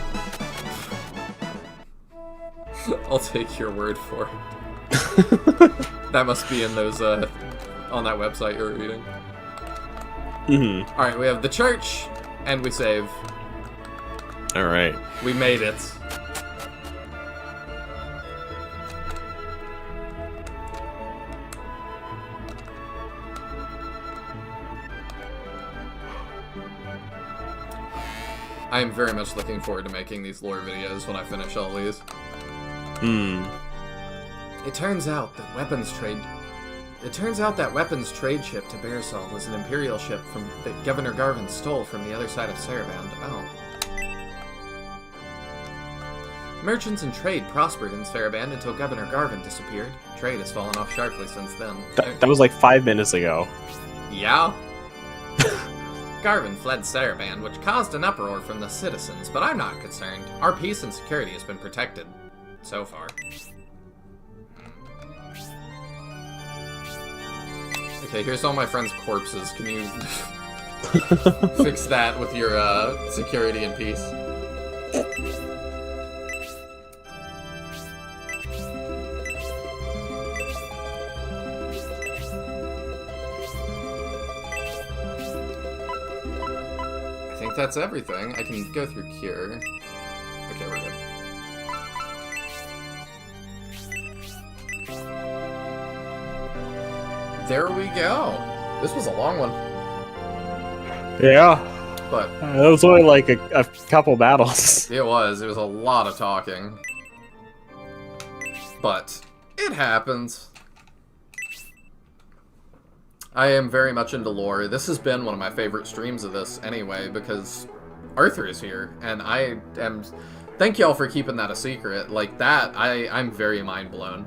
I'll take your word for it. That must be in those, on that website you're reading. Alright, we have the church, and we save. Alright. We made it. I am very much looking forward to making these lore videos when I finish all these. It turns out that weapons trade ship to Bearsall was an Imperial ship that Governor Garvin stole from the other side of Saraband. Oh. Merchants and trade prospered in Saraband until Governor Garvin disappeared. Trade has fallen off sharply since then. That was like 5 minutes ago. Yeah? Garvin fled Saraband, which caused an uproar from the citizens, but I'm not concerned. Our peace and security has been protected. So far. Okay, here's all my friends' corpses. Can you fix that with your security and peace? I think that's everything. I can go through Cure. Okay, we're good. There we go. This was a long one. Yeah. But it was only like a couple battles. It was a lot of talking. But it happens. I am very much into lore. This has been one of my favorite streams of this anyway, because Arthur is here, and I am... Thank y'all for keeping that a secret. Like, that, I'm very mind blown.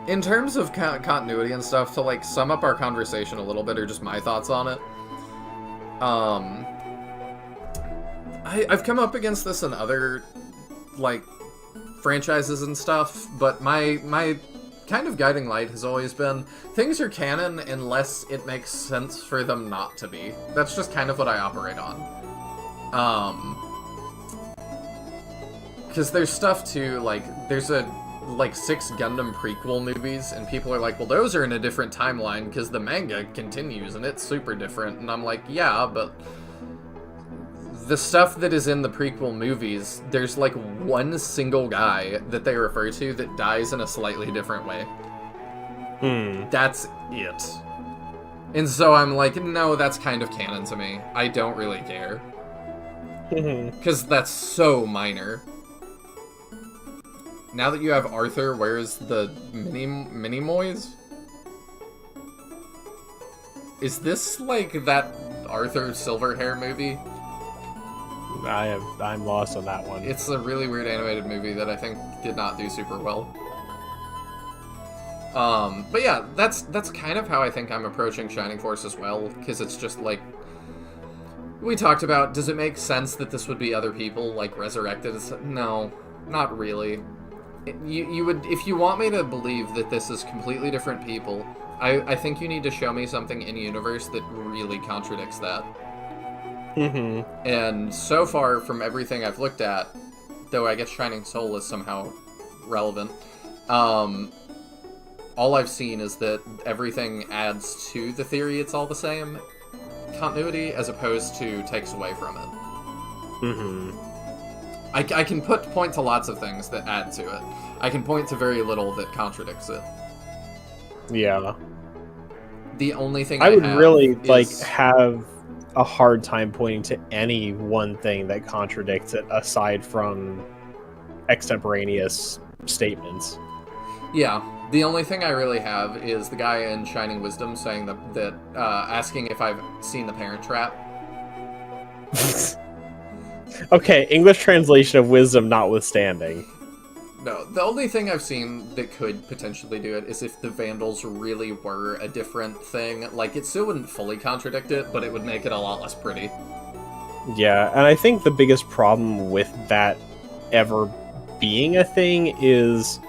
In terms of continuity and stuff, to, like, sum up our conversation a little bit, or just my thoughts on it, I've come up against this in other, like, franchises and stuff, but my kind of guiding light has always been, things are canon unless it makes sense for them not to be. That's just kind of what I operate on. Because there's stuff too, like, there's like 6 Gundam prequel movies, and people are like, well, those are in a different timeline because the manga continues and it's super different. And I'm like, yeah, but the stuff that is in the prequel movies, there's like one single guy that they refer to that dies in a slightly different way. That's it. And so I'm like, no, that's kind of canon to me. I don't really care. Because that's so minor. Now that you have Arthur, where's the Minimoys? Is this like that Arthur Silverhair movie? I'm lost on that one. It's a really weird animated movie that I think did not do super well. But yeah, that's kind of how I think I'm approaching Shining Force as well, because it's just like we talked about. Does it make sense that this would be other people like resurrected? No, not really. You would, if you want me to believe that this is completely different people, I think you need to show me something in universe that really contradicts that. And so far, from everything I've looked at, though I guess Shining Soul is somehow relevant, all I've seen is that everything adds to the theory it's all the same continuity, as opposed to takes away from it. I can point to lots of things that add to it. I can point to very little that contradicts it. Yeah. The only thing I would have really is... like have a hard time pointing to any one thing that contradicts it aside from extemporaneous statements. Yeah, the only thing I really have is the guy in Shining Wisdom saying that asking if I've seen The Parent Trap. Okay, English translation of Wisdom notwithstanding. No, the only thing I've seen that could potentially do it is if the Vandals really were a different thing. Like, it still wouldn't fully contradict it, but it would make it a lot less pretty. Yeah, and I think the biggest problem with that ever being a thing is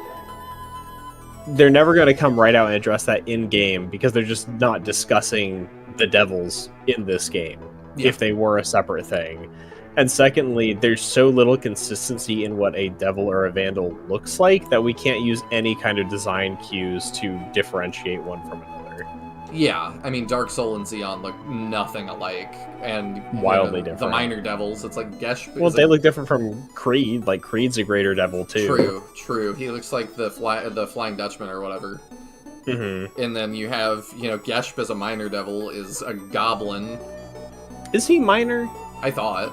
they're never going to come right out and address that in-game because they're just not discussing the devils in this game if they were a separate thing. And secondly, there's so little consistency in what a devil or a vandal looks like that we can't use any kind of design cues to differentiate one from another. Yeah, I mean, Dark Soul and Xeon look nothing alike, and wildly different. The minor devils, it's like Gesh. Well, they look different from Creed. Like, Creed's a greater devil too. True. He looks like the Flying Dutchman or whatever. And then you have, Geshp as a minor devil is a goblin. Is he minor? I thought.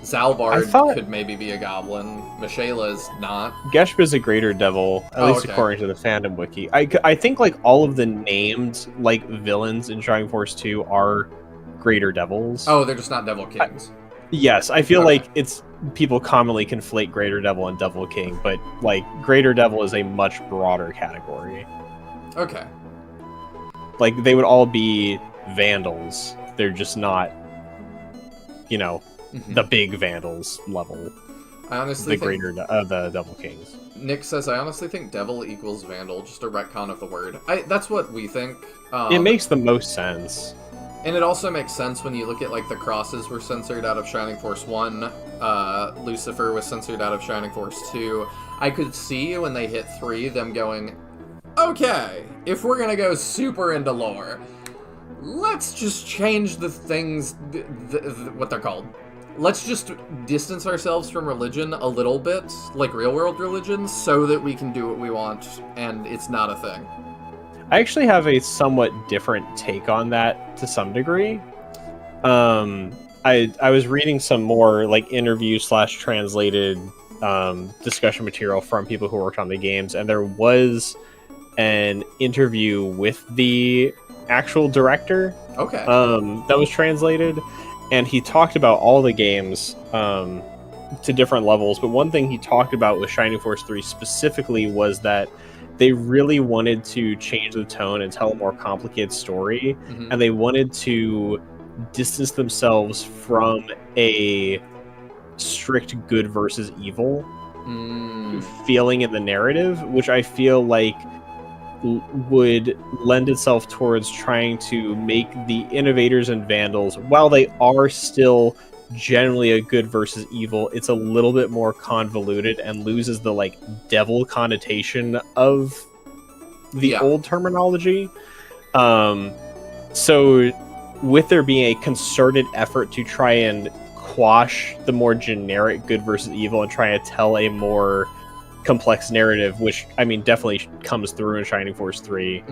Zalbard could maybe be a goblin. Mishayla is not. Geshp is a greater devil, at least according to the fandom wiki. I think like all of the named like villains in Shining Force 2 are greater devils. Oh, they're just not devil kings. Yes, I feel like it's people commonly conflate greater devil and devil king, but like greater devil is a much broader category. Okay. Like they would all be vandals. They're just not, the big vandals level. I honestly think the devil kings. Nick says, I honestly think devil equals vandal, just a retcon of the word. That's what we think. It makes the most sense. And it also makes sense when you look at, like, the crosses were censored out of Shining Force 1. Lucifer was censored out of Shining Force 2. I could see when they hit 3, them going, okay, if we're gonna go super into lore, let's just change the things, what they're called. Let's just distance ourselves from religion a little bit, like real-world religion, so that we can do what we want, and it's not a thing. I actually have a somewhat different take on that to some degree. I was reading some more like interview/translated discussion material from people who worked on the games, and there was an interview with the actual director. Okay. That was translated, and he talked about all the games to different levels. But one thing he talked about with Shining Force 3 specifically was that they really wanted to change the tone and tell a more complicated story, and they wanted to distance themselves from a strict good versus evil feeling in the narrative, which I feel like would lend itself towards trying to make the innovators and vandals, while they are still generally a good versus evil, it's a little bit more convoluted and loses the like devil connotation of the old terminology. So with there being a concerted effort to try and quash the more generic good versus evil and try to tell a more complex narrative, which I mean definitely comes through in Shining Force 3.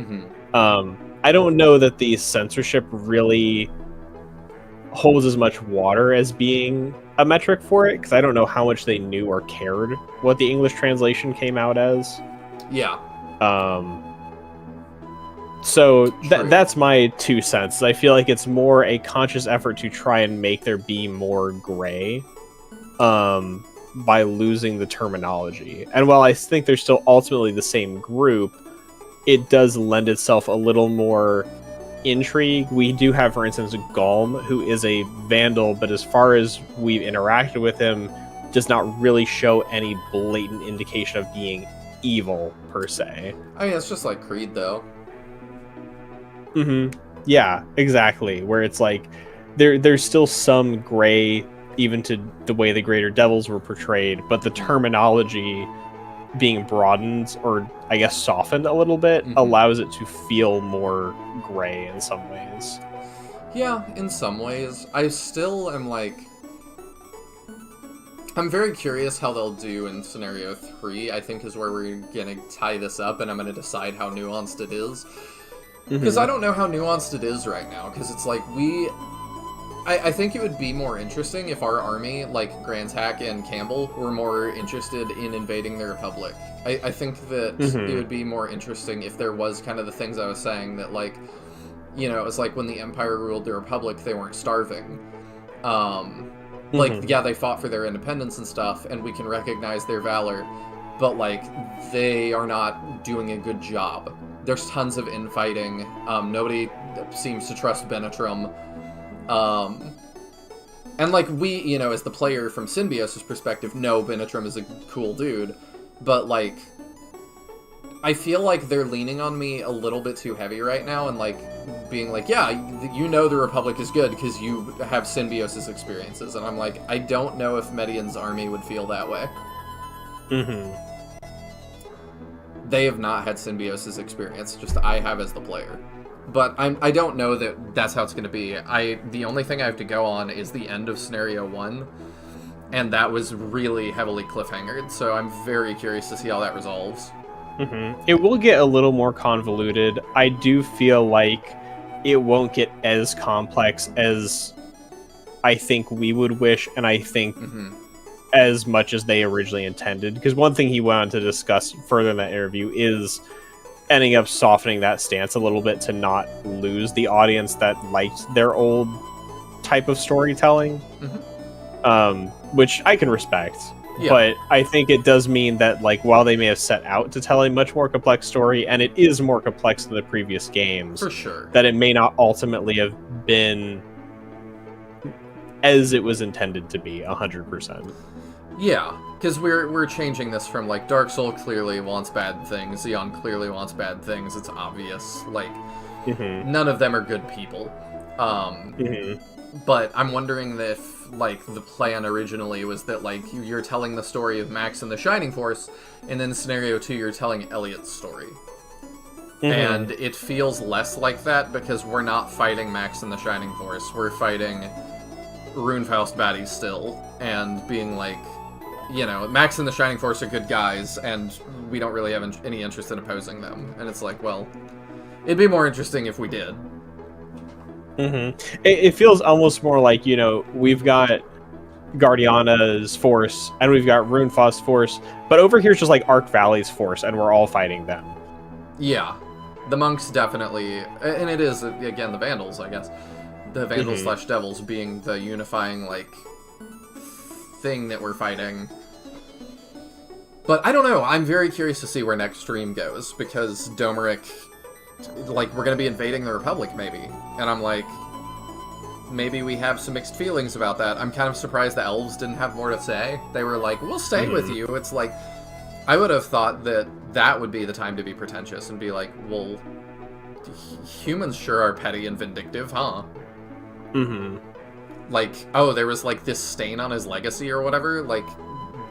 I don't know that the censorship really holds as much water as being a metric for it, because I don't know how much they knew or cared what the English translation came out as. Yeah. So that's my 2 cents. I feel like it's more a conscious effort to try and make there be more gray by losing the terminology. And while I think they're still ultimately the same group, it does lend itself a little more intrigue. We do have, for instance, Galm, who is a Vandal, but as far as we've interacted with him, does not really show any blatant indication of being evil, per se. I mean, it's just like Creed, though. Yeah, exactly. Where it's like there's still some gray, even to the way the Greater Devils were portrayed, but the terminology being broadened, or I guess softened a little bit, allows it to feel more gray in some ways. Yeah, in some ways. I still am like... I'm very curious how they'll do in Scenario 3, I think is where we're gonna tie this up, and I'm gonna decide how nuanced it is. Because I don't know how nuanced it is right now, because it's like I think it would be more interesting if our army, like Grantak and Campbell, were more interested in invading the Republic. I think that it would be more interesting if there was kind of the things I was saying, that like, you know, it was like when the Empire ruled the Republic, they weren't starving. Like, yeah, they fought for their independence and stuff, and we can recognize their valor, but like, they are not doing a good job. There's tons of infighting. Nobody seems to trust Benetram. And like, we, you know, as the player from Symbiosis' perspective, know Benetram is a cool dude, but like, I feel like they're leaning on me a little bit too heavy right now, and like, being like, yeah, you know the Republic is good because you have Symbiosis experiences, and I'm like, I don't know if Medion's army would feel that way. They have not had Symbiosis experience, just I have as the player. But I don't know that that's how it's going to be. The only thing I have to go on is the end of Scenario 1, and that was really heavily cliffhangered, so I'm very curious to see how that resolves. It will get a little more convoluted. I do feel like it won't get as complex as I think we would wish, and I think as much as they originally intended. Because one thing he went on to discuss further in that interview is ending up softening that stance a little bit to not lose the audience that liked their old type of storytelling, which I can respect. Yeah. But I think it does mean that, like, while they may have set out to tell a much more complex story, and it is more complex than the previous games, for sure, that it may not ultimately have been as it was intended to be 100%. Yeah, because we're changing this from, like, Dark Soul clearly wants bad things, Xeon clearly wants bad things, it's obvious, like, none of them are good people. But I'm wondering if, like, the plan originally was that, like, you're telling the story of Max and the Shining Force, and then Scenario 2 you're telling Elliot's story. And it feels less like that because we're not fighting Max and the Shining Force, we're fighting Runefaust baddies still, and being like, you know, Max and the Shining Force are good guys, and we don't really have any interest in opposing them. And it's like, well, it'd be more interesting if we did. It feels almost more like, you know, we've got Guardiana's force, and we've got Runefaust's force, but over here's just like Arc Valley's force, and we're all fighting them. Yeah. The monks definitely, and it is, again, the Vandals, I guess. The Vandals slash Devils being the unifying, like, thing that we're fighting. But I don't know, I'm very curious to see where next stream goes, because Domeric, like, we're gonna be invading the Republic, maybe. And I'm like, maybe we have some mixed feelings about that. I'm kind of surprised the elves didn't have more to say. They were like, we'll stay with you. It's like, I would have thought that that would be the time to be pretentious and be like, well, humans sure are petty and vindictive, huh? Like, oh, there was, like, this stain on his legacy or whatever, like,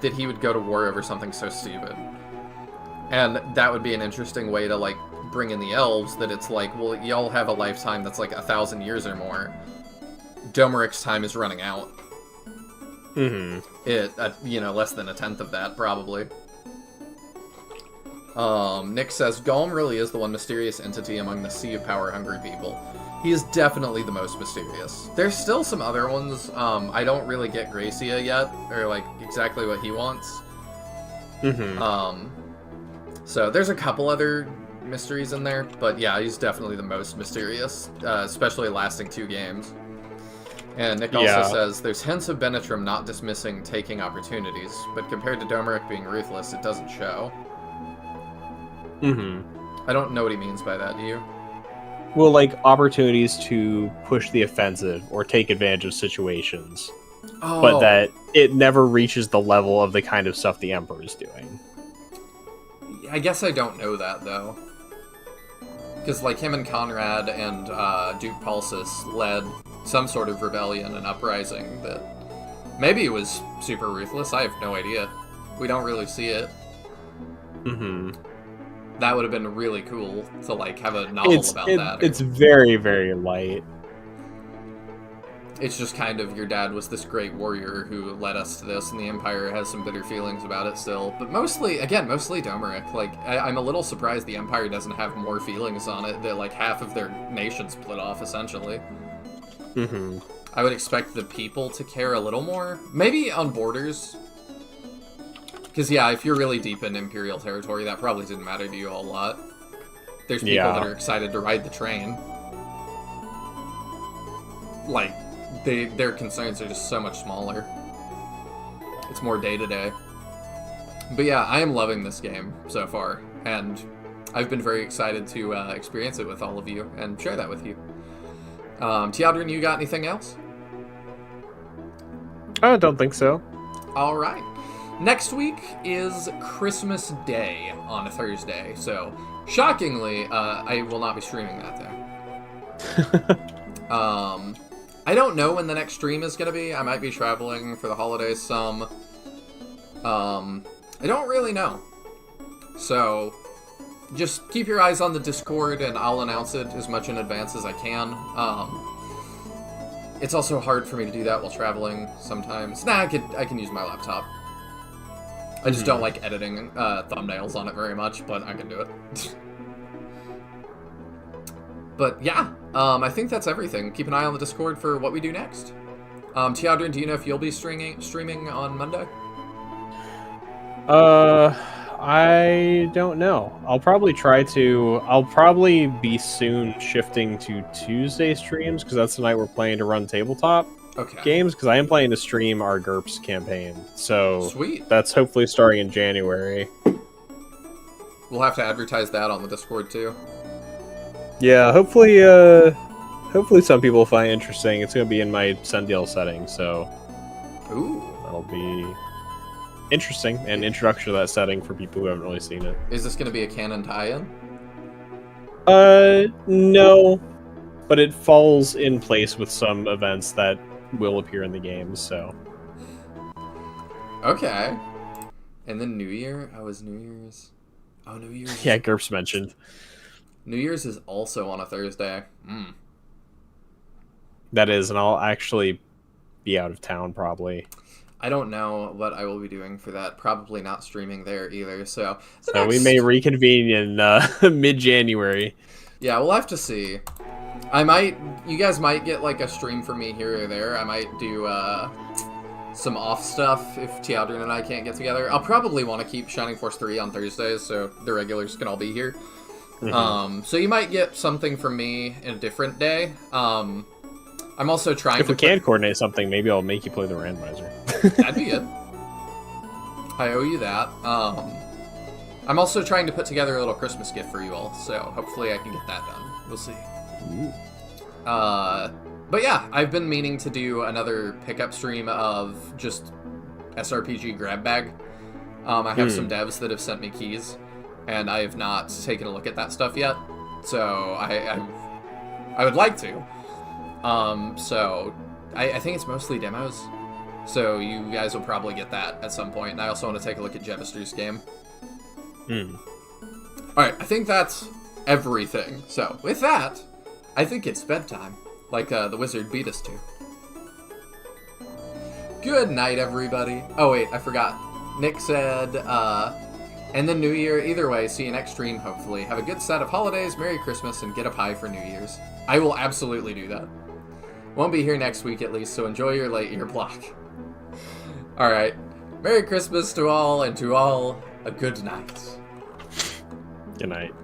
that he would go to war over something so stupid. And that would be an interesting way to, like, bring in the elves that it's like, well, y'all have a lifetime that's like 1,000 years or more. Domeric's time is running out. Less than a tenth of that, probably. Nick says, Golem really is the one mysterious entity among the sea of power-hungry people. He is definitely the most mysterious. There's still some other ones. I don't really get Gracia yet, or like exactly what he wants. So there's a couple other mysteries in there, but yeah, he's definitely the most mysterious, especially lasting 2 games. And Nick also says, there's hints of Benetrim not dismissing taking opportunities, but compared to Domeric being ruthless, it doesn't show. I don't know what he means by that, do you? Well, like, opportunities to push the offensive or take advantage of situations. Oh. But that it never reaches the level of the kind of stuff the Emperor is doing. I guess I don't know that, though. Because, like, him and Conrad and Duke Pulsus led some sort of rebellion and uprising that... Maybe it was super ruthless, I have no idea. We don't really see it. That would have been really cool to, like, have a novel about that. It's very, very light. It's just kind of, your dad was this great warrior who led us to this, and the Empire has some bitter feelings about it still. But mostly Domeric. Like, I'm a little surprised the Empire doesn't have more feelings on it. That like, half of their nation split off, essentially. I would expect the people to care a little more. Maybe on borders. Because, yeah, if you're really deep in Imperial territory, that probably didn't matter to you a lot. There's people that are excited to ride the train. Like, their concerns are just so much smaller. It's more day-to-day. But yeah, I am loving this game so far, and I've been very excited to experience it with all of you and share that with you. Teodrin, you got anything else? I don't think so. Alright. Next week is Christmas Day on a Thursday, so shockingly, I will not be streaming that day. I don't know when the next stream is going to be. I might be traveling for the holidays some. I don't really know. So, just keep your eyes on the Discord, and I'll announce it as much in advance as I can. It's also hard for me to do that while traveling sometimes. Nah, I can use my laptop. I just don't like editing thumbnails on it very much, but I can do it. But yeah, I think that's everything. Keep an eye on the Discord for what we do next. Teodrin, do you know if you'll be streaming on Monday? I don't know. I'll probably try to. I'll probably be soon shifting to Tuesday streams, because that's the night we're playing to run tabletop games, because I am planning to stream our GURPS campaign. So sweet. That's hopefully starting in January. We'll have to advertise that on the Discord too. Yeah, hopefully some people will find it interesting. It's going to be in my Sundial setting, so that'll be interesting, an introduction to that setting for people who haven't really seen it. Is this going to be a canon tie-in? No, but it falls in place with some events that will appear in the games, so. Okay. And then New Year? Oh, is New Year's? Oh, New Year's. Yeah, GURPS mentioned. New Year's is also on a Thursday. That is, and I'll actually be out of town probably. I don't know what I will be doing for that. Probably not streaming there either, so we may reconvene in mid-January. Yeah, we'll have to see. You guys might get like a stream from me here or there. I might do some off stuff if Teodrin and I can't get together. I'll probably want to keep Shining Force 3 on Thursdays, so the regulars can all be here. So you might get something from me in a different day. I'm also trying If we can coordinate something, maybe I'll make you play the randomizer. That'd be good. I owe you that. I'm also trying to put together a little Christmas gift for you all, so hopefully I can get that done. We'll see. But yeah, I've been meaning to do another pickup stream of just SRPG grab bag. I have some devs that have sent me keys, and I have not taken a look at that stuff yet. So I would like to. So I think it's mostly demos. So you guys will probably get that at some point. And I also want to take a look at Jevister's game. Alright, I think that's everything. So, with that, I think it's bedtime, like the wizard beat us to. Good night, everybody. Oh, wait, I forgot. Nick said, and then New Year. Either way, see you next stream, hopefully. Have a good set of holidays, Merry Christmas, and get a pie for New Year's. I will absolutely do that. Won't be here next week, at least, so enjoy your late year block. Alright. Merry Christmas to all, and to all, a good night. Good night.